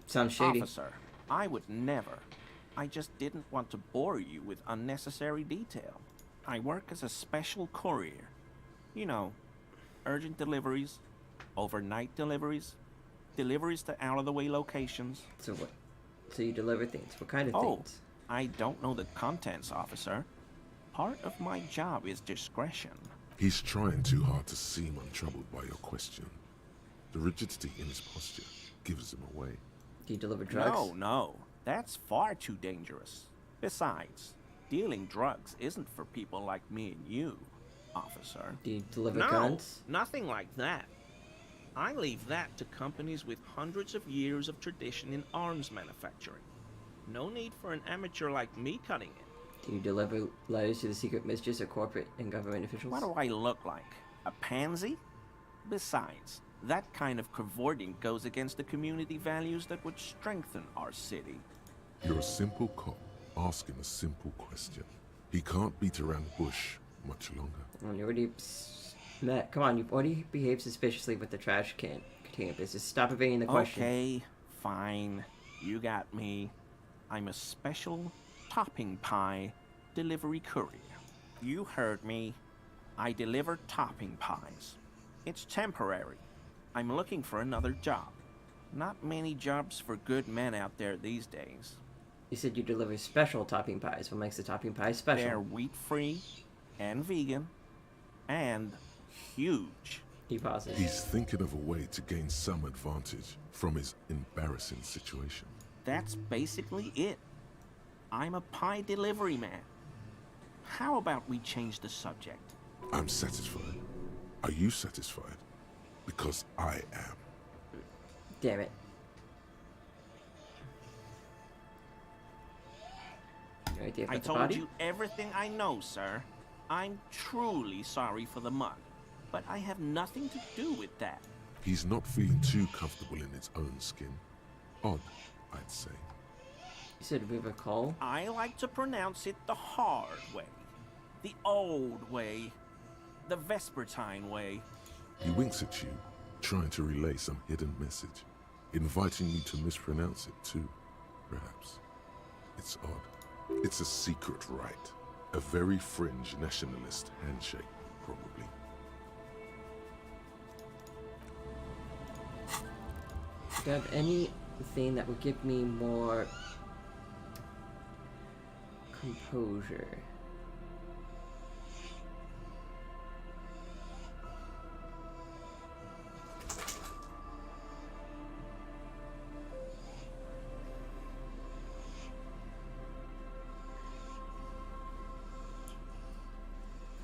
S1: Sounds shady.
S10: Officer, I would never. I just didn't want to bore you with unnecessary detail. I work as a special courier. You know, urgent deliveries, overnight deliveries, deliveries to out-of-the-way locations.
S1: So what? So you deliver things. What kind of things?
S10: I don't know the contents, officer. Part of my job is discretion.
S2: He's trying too hard to seem untroubled by your question. The rigidity in his posture gives him away.
S1: Do you deliver drugs?
S10: No. That's far too dangerous. Besides, dealing drugs isn't for people like me and you, officer.
S1: Do you deliver guns?
S10: Nothing like that. I leave that to companies with hundreds of years of tradition in arms manufacturing. No need for an amateur like me cutting it.
S1: Do you deliver letters to the secret mistress of corporate and government officials?
S10: What do I look like? A pansy? Besides, that kind of cavorting goes against the community values that would strengthen our city.
S2: You're a simple cop asking a simple question. He can't beat around the bush much longer.
S1: Well, you already Matt, come on, you've already behaved suspiciously with the trash can container business. Stop evading the question.
S10: Okay, fine. You got me. I'm a special topping pie delivery courier. You heard me. I deliver topping pies. It's temporary. I'm looking for another job. Not many jobs for good men out there these days.
S1: You said you deliver special topping pies. What makes the topping pie special?
S10: They're wheat-free and vegan and huge.
S1: He pauses.
S2: He's thinking of a way to gain some advantage from his embarrassing situation.
S10: That's basically it. I'm a pie delivery man. How about we change the subject?
S2: I'm satisfied. Are you satisfied? Because I am.
S1: Damn it. Any idea about
S10: I
S1: the
S10: told
S1: body?
S10: you everything I know, sir. I'm truly sorry for the mug, but I have nothing to do with that.
S2: He's not feeling too comfortable in his own skin. Odd, I'd say.
S1: You said River Cole?
S10: I like to pronounce it the hard way. The old way. The Vespertine way.
S2: He winks at you, trying to relay some hidden message, inviting you to mispronounce it too, perhaps. It's odd. It's a secret rite. A very fringe nationalist handshake, probably.
S1: Do you have anything that would give me more composure?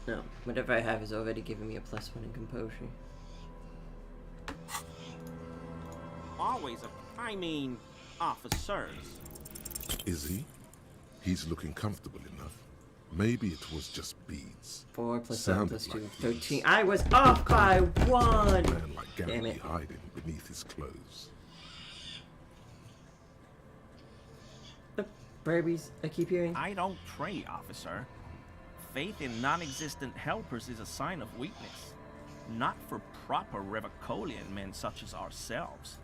S1: No, whatever I have is already giving me a +1 in composure.
S10: Always I mean, officers.
S2: Is he? He's looking comfortable enough. Maybe it was just beads.
S1: 4 + 7
S2: Sounded
S1: + 2,
S2: like
S1: 13. I was off by 1!
S2: A man like Gary
S1: Damn it.
S2: hiding beneath his clothes.
S1: The Barbies I keep hearing.
S10: I don't pray, officer. Faith in non-existent helpers is a sign of weakness. Not for proper Revicolian men such as ourselves.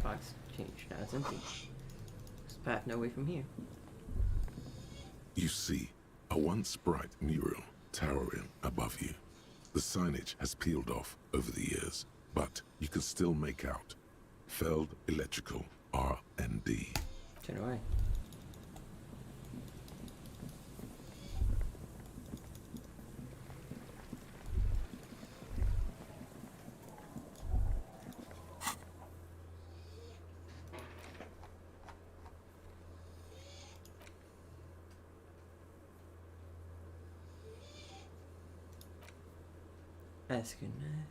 S1: Box changed. Now it's empty. There's a path no way from here.
S2: You see, a once bright mural towering above you. The signage has peeled off over the years, but you can still make out Feld Electrical R&D.
S1: Turn away. That's good, man.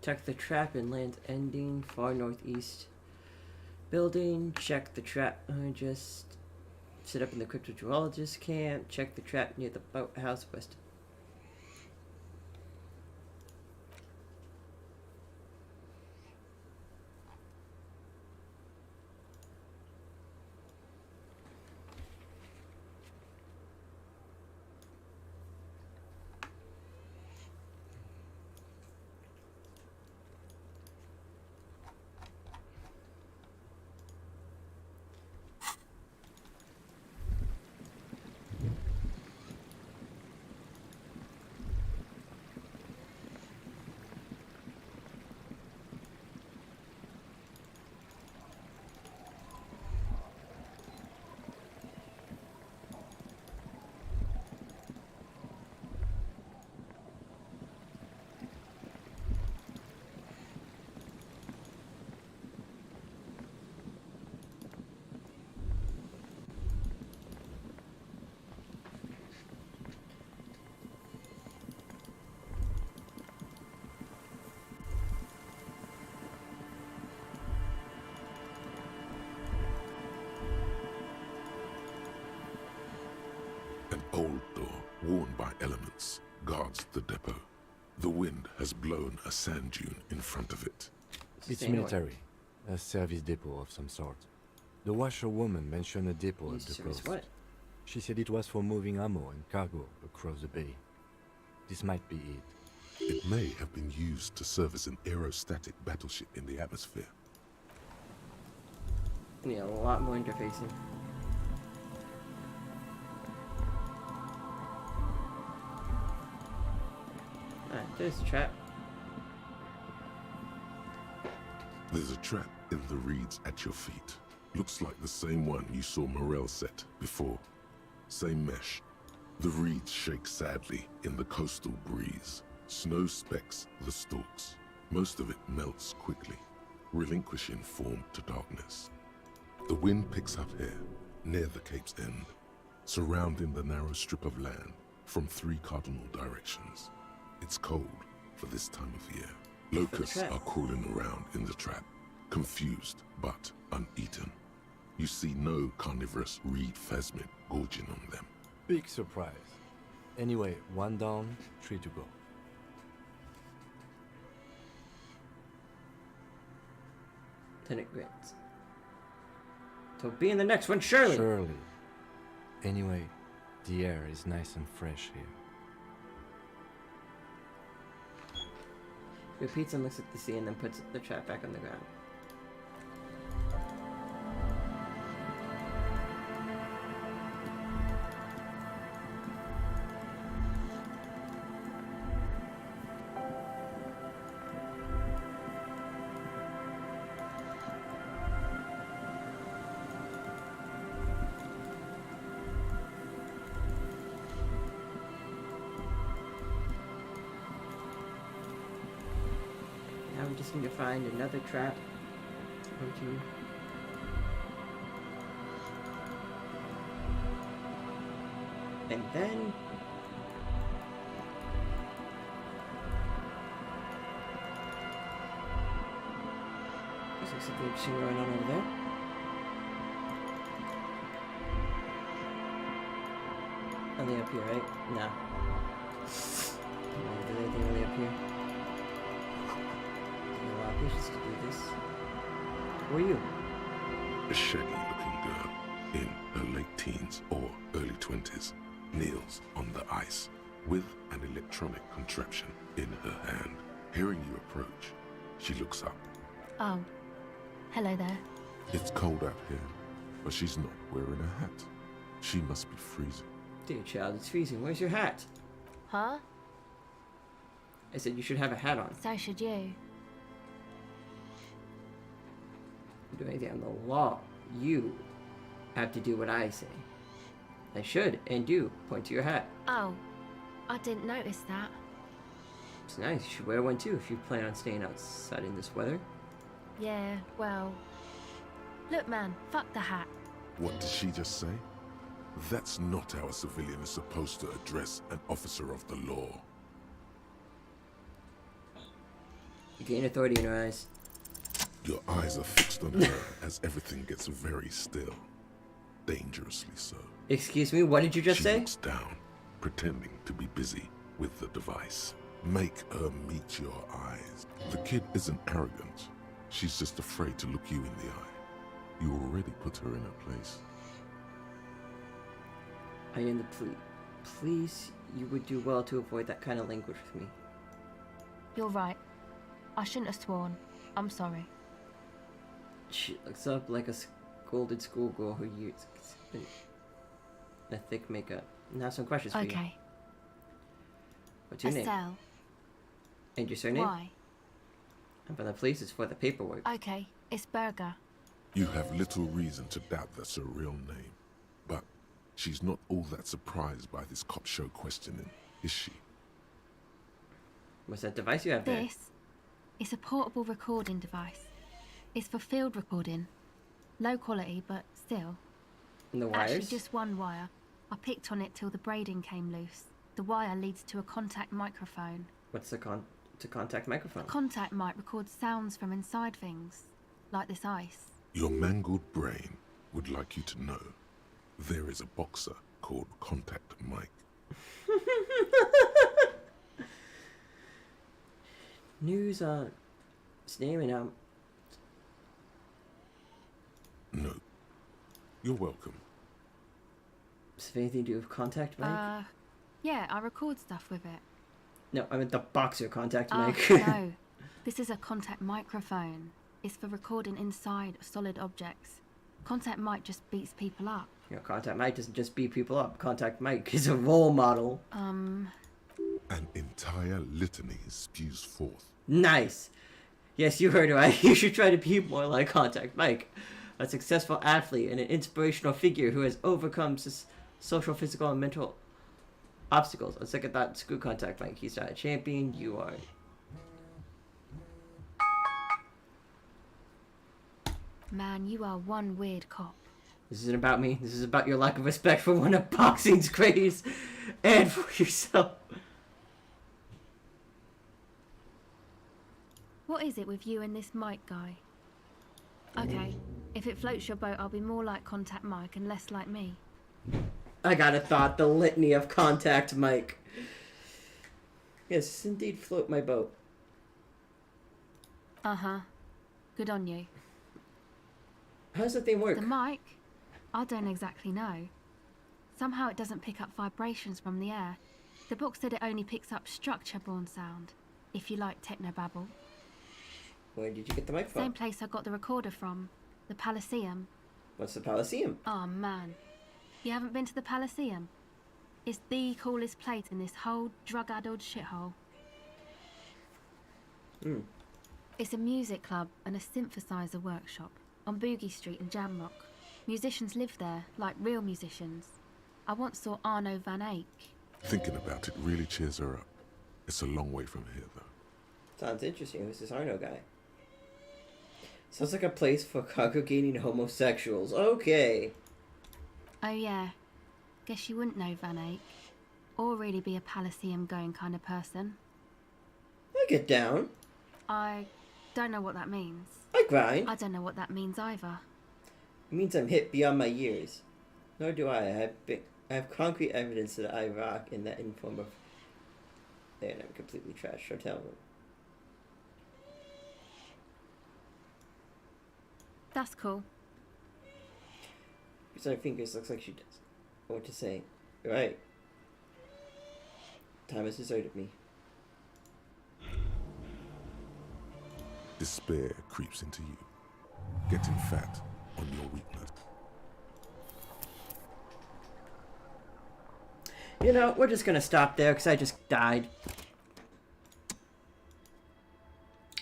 S1: Check the trap in land's ending, far northeast building. Check the trap. Just set up in the cryptozoologist camp. Check the trap near the boathouse west.
S2: fence guards the depot. The wind has blown a sand dune in front of it.
S3: It's military. A service depot of some sort. The washerwoman mentioned a depot at the coast.
S1: What?
S3: She said it was for moving ammo and cargo across the bay. This might be it.
S2: It may have been used to serve as an aerostatic battleship in the atmosphere.
S1: Need a lot more interfacing. Alright, there's the trap.
S2: There's a trap in the reeds at your feet. Looks like the same one you saw Morel set before. Same mesh. The reeds shake sadly in the coastal breeze. Snow specks the stalks. Most of it melts quickly, relinquishing form to darkness. The wind picks up here, near the cape's end, surrounding the narrow strip of land from 3 cardinal directions. It's cold for this time of year. Locusts are crawling around in the trap, confused but uneaten. You see no carnivorous reed phasmid gorging on them.
S3: Big surprise. Anyway, 1 down, 3 to go.
S1: Lieutenant Grant. So be in the next one, surely.
S3: Surely. Anyway, the air is nice and fresh here.
S1: Repeats and looks at the sea and then puts the trap back on the ground. Now we just need to find another trap. 1, 2. And then looks like something interesting going on over there. Only up here, right? No. Is there anything only up here? Patience to do this. Who are you?
S2: A shaggy-looking girl in her late teens or early 20s kneels on the ice with an electronic contraption in her hand. Hearing you approach, she looks up.
S15: Oh, hello there.
S2: It's cold out here, but she's not wearing a hat. She must be freezing.
S1: Dear child, it's freezing. Where's your hat?
S15: Huh?
S1: I said you should have a hat on.
S15: So should you.
S1: Do anything on the law. You have to do what I say. I should and do point to your hat.
S15: Oh, I didn't notice that.
S1: It's nice. You should wear one too if you plan on staying outside in this weather.
S15: Yeah, well... Look, man, fuck the hat.
S2: What did she just say? That's not how a civilian is supposed to address an officer of the law.
S1: You gain authority in her eyes.
S2: Your eyes are fixed on her as everything gets very still. Dangerously so.
S1: Excuse me, what did you just say?
S2: She looks down, pretending to be busy with the device. Make her meet your eyes. The kid isn't arrogant. She's just afraid to look you in the eye. You already put her in her place.
S1: I am the plea. Please, you would do well to avoid that kind of language with me.
S15: You're right. I shouldn't have sworn. I'm sorry.
S1: She looks up like a scolded schoolgirl who uses a thick makeup. Now some questions for you.
S15: Okay.
S1: What's your name?
S15: Estelle.
S1: And your surname?
S15: Why?
S1: I'm from the police. It's for the paperwork.
S15: Okay, it's Berger.
S2: You have little reason to doubt that's her real name. But she's not all that surprised by this cop show questioning, is she?
S1: What's that device you have there?
S15: This is a portable recording device. It's for field recording. Low quality, but still.
S1: And the wires?
S15: Actually, just one wire. I picked on it till the braiding came loose. The wire leads to a contact microphone.
S1: What's the contact microphone?
S15: A contact mic records sounds from inside things, like this ice.
S2: Your mangled brain would like you to know there is a boxer called Contact Mike.
S1: News on his name and
S2: No. You're welcome.
S1: does it have anything to do with Contact Mike?
S15: Yeah, I record stuff with it.
S1: No, I meant the boxer Contact Mike.
S15: No. This is a contact microphone. It's for recording inside solid objects. Contact Mike just beats people up.
S1: You know, Contact Mike doesn't just beat people up. Contact Mike is a role model.
S2: An entire litany spews forth.
S1: Nice. Yes, you heard right. You should try to be more like Contact Mike. A successful athlete and an inspirational figure who has overcome social, physical, and mental obstacles. On second thought, screw Contact Mike. He's not a champion. You are.
S15: Man, you are one weird cop.
S1: This isn't about me. This is about your lack of respect for one of boxing's greatest and for yourself.
S15: What is it with you and this Mike guy? Okay, if it floats your boat, I'll be more like Contact Mike and less like me.
S1: I got a thought. The litany of Contact Mike. Yes, indeed float my boat.
S15: Uh-huh. Good on you.
S1: How does that thing work?
S15: The mic? I don't exactly know. Somehow it doesn't pick up vibrations from the air. The book said it only picks up structure-borne sound, if you like technobabble.
S1: Where did you get the mic from?
S15: Same place I got the recorder from. The Palaceum.
S1: What's the Palaceum?
S15: Oh, man. You haven't been to the Palaceum? It's the coolest place in this whole drug-addled shithole. It's a music club and a synthesizer workshop on Boogie Street in Jamrock. Musicians live there, like real musicians. I once saw Arno van Eyck.
S2: Thinking about it really cheers her up. It's a long way from here, though.
S1: Sounds interesting. Who's this Arno guy? Sounds like a place for congregating homosexuals. Okay.
S15: Oh yeah. Guess you wouldn't know Van Eyck. Or really be a Palaceum going kind of person.
S1: I get down.
S15: I don't know what that means.
S1: I grind.
S15: I don't know what that means either.
S1: It means I'm hit beyond my years. Nor do I. I have concrete evidence that I rock in that in form of... And I'm completely trashed. So tell them.
S15: That's cool.
S1: Because on her fingers looks like she does. What to say? Right. Time has deserted me.
S2: Despair creeps into you, getting fat on your weakness.
S1: You know, we're just gonna stop there because I just died.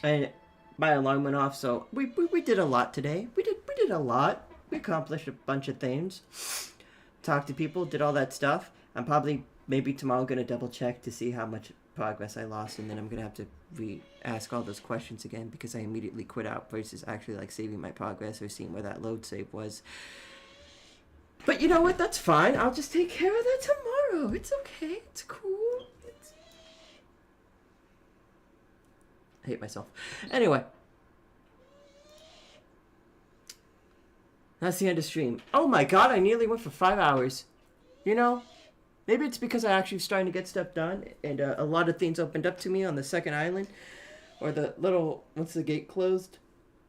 S1: And my alarm went off, so we did a lot today. We did a lot. We accomplished a bunch of things. Talked to people, did all that stuff. I'm probably maybe tomorrow gonna double check to see how much progress I lost, and then I'm gonna have to ask all those questions again because I immediately quit out versus actually like saving my progress or seeing where that load save was. But you know what? That's fine. I'll just take care of that tomorrow. It's okay. It's cool. I hate myself. Anyway. That's the end of stream. Oh my god, I nearly went for 5 hours. You know, maybe it's because I actually starting to get stuff done, and a lot of things opened up to me on the second island, or the little, once the gate closed.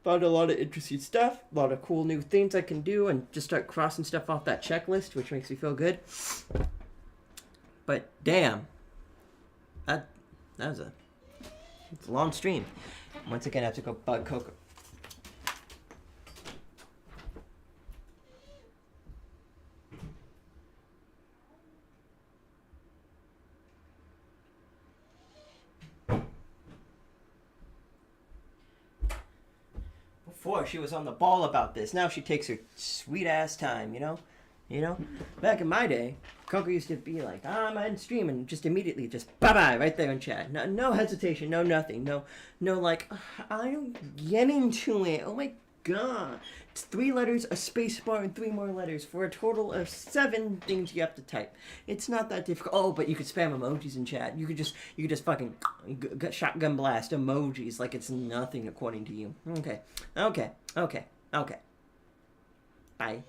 S1: Found a lot of interesting stuff, a lot of cool new things I can do, and just start crossing stuff off that checklist, which makes me feel good. But damn, that was it's a long stream. Once again, I have to go bug Coco. Before she was on the ball about this. Now she takes her sweet ass time, you know? You know? Back in my day, Coco used to be like, I'm on stream, and just immediately just bye-bye right there in chat. No hesitation, no nothing. No like, I don't get into it. Oh my god. It's 3 letters, a space bar, and 3 more letters for a total of 7 things you have to type. It's not that difficult. Oh, but you could spam emojis in chat. You could just fucking shotgun blast emojis like it's nothing according to you. Okay. Bye.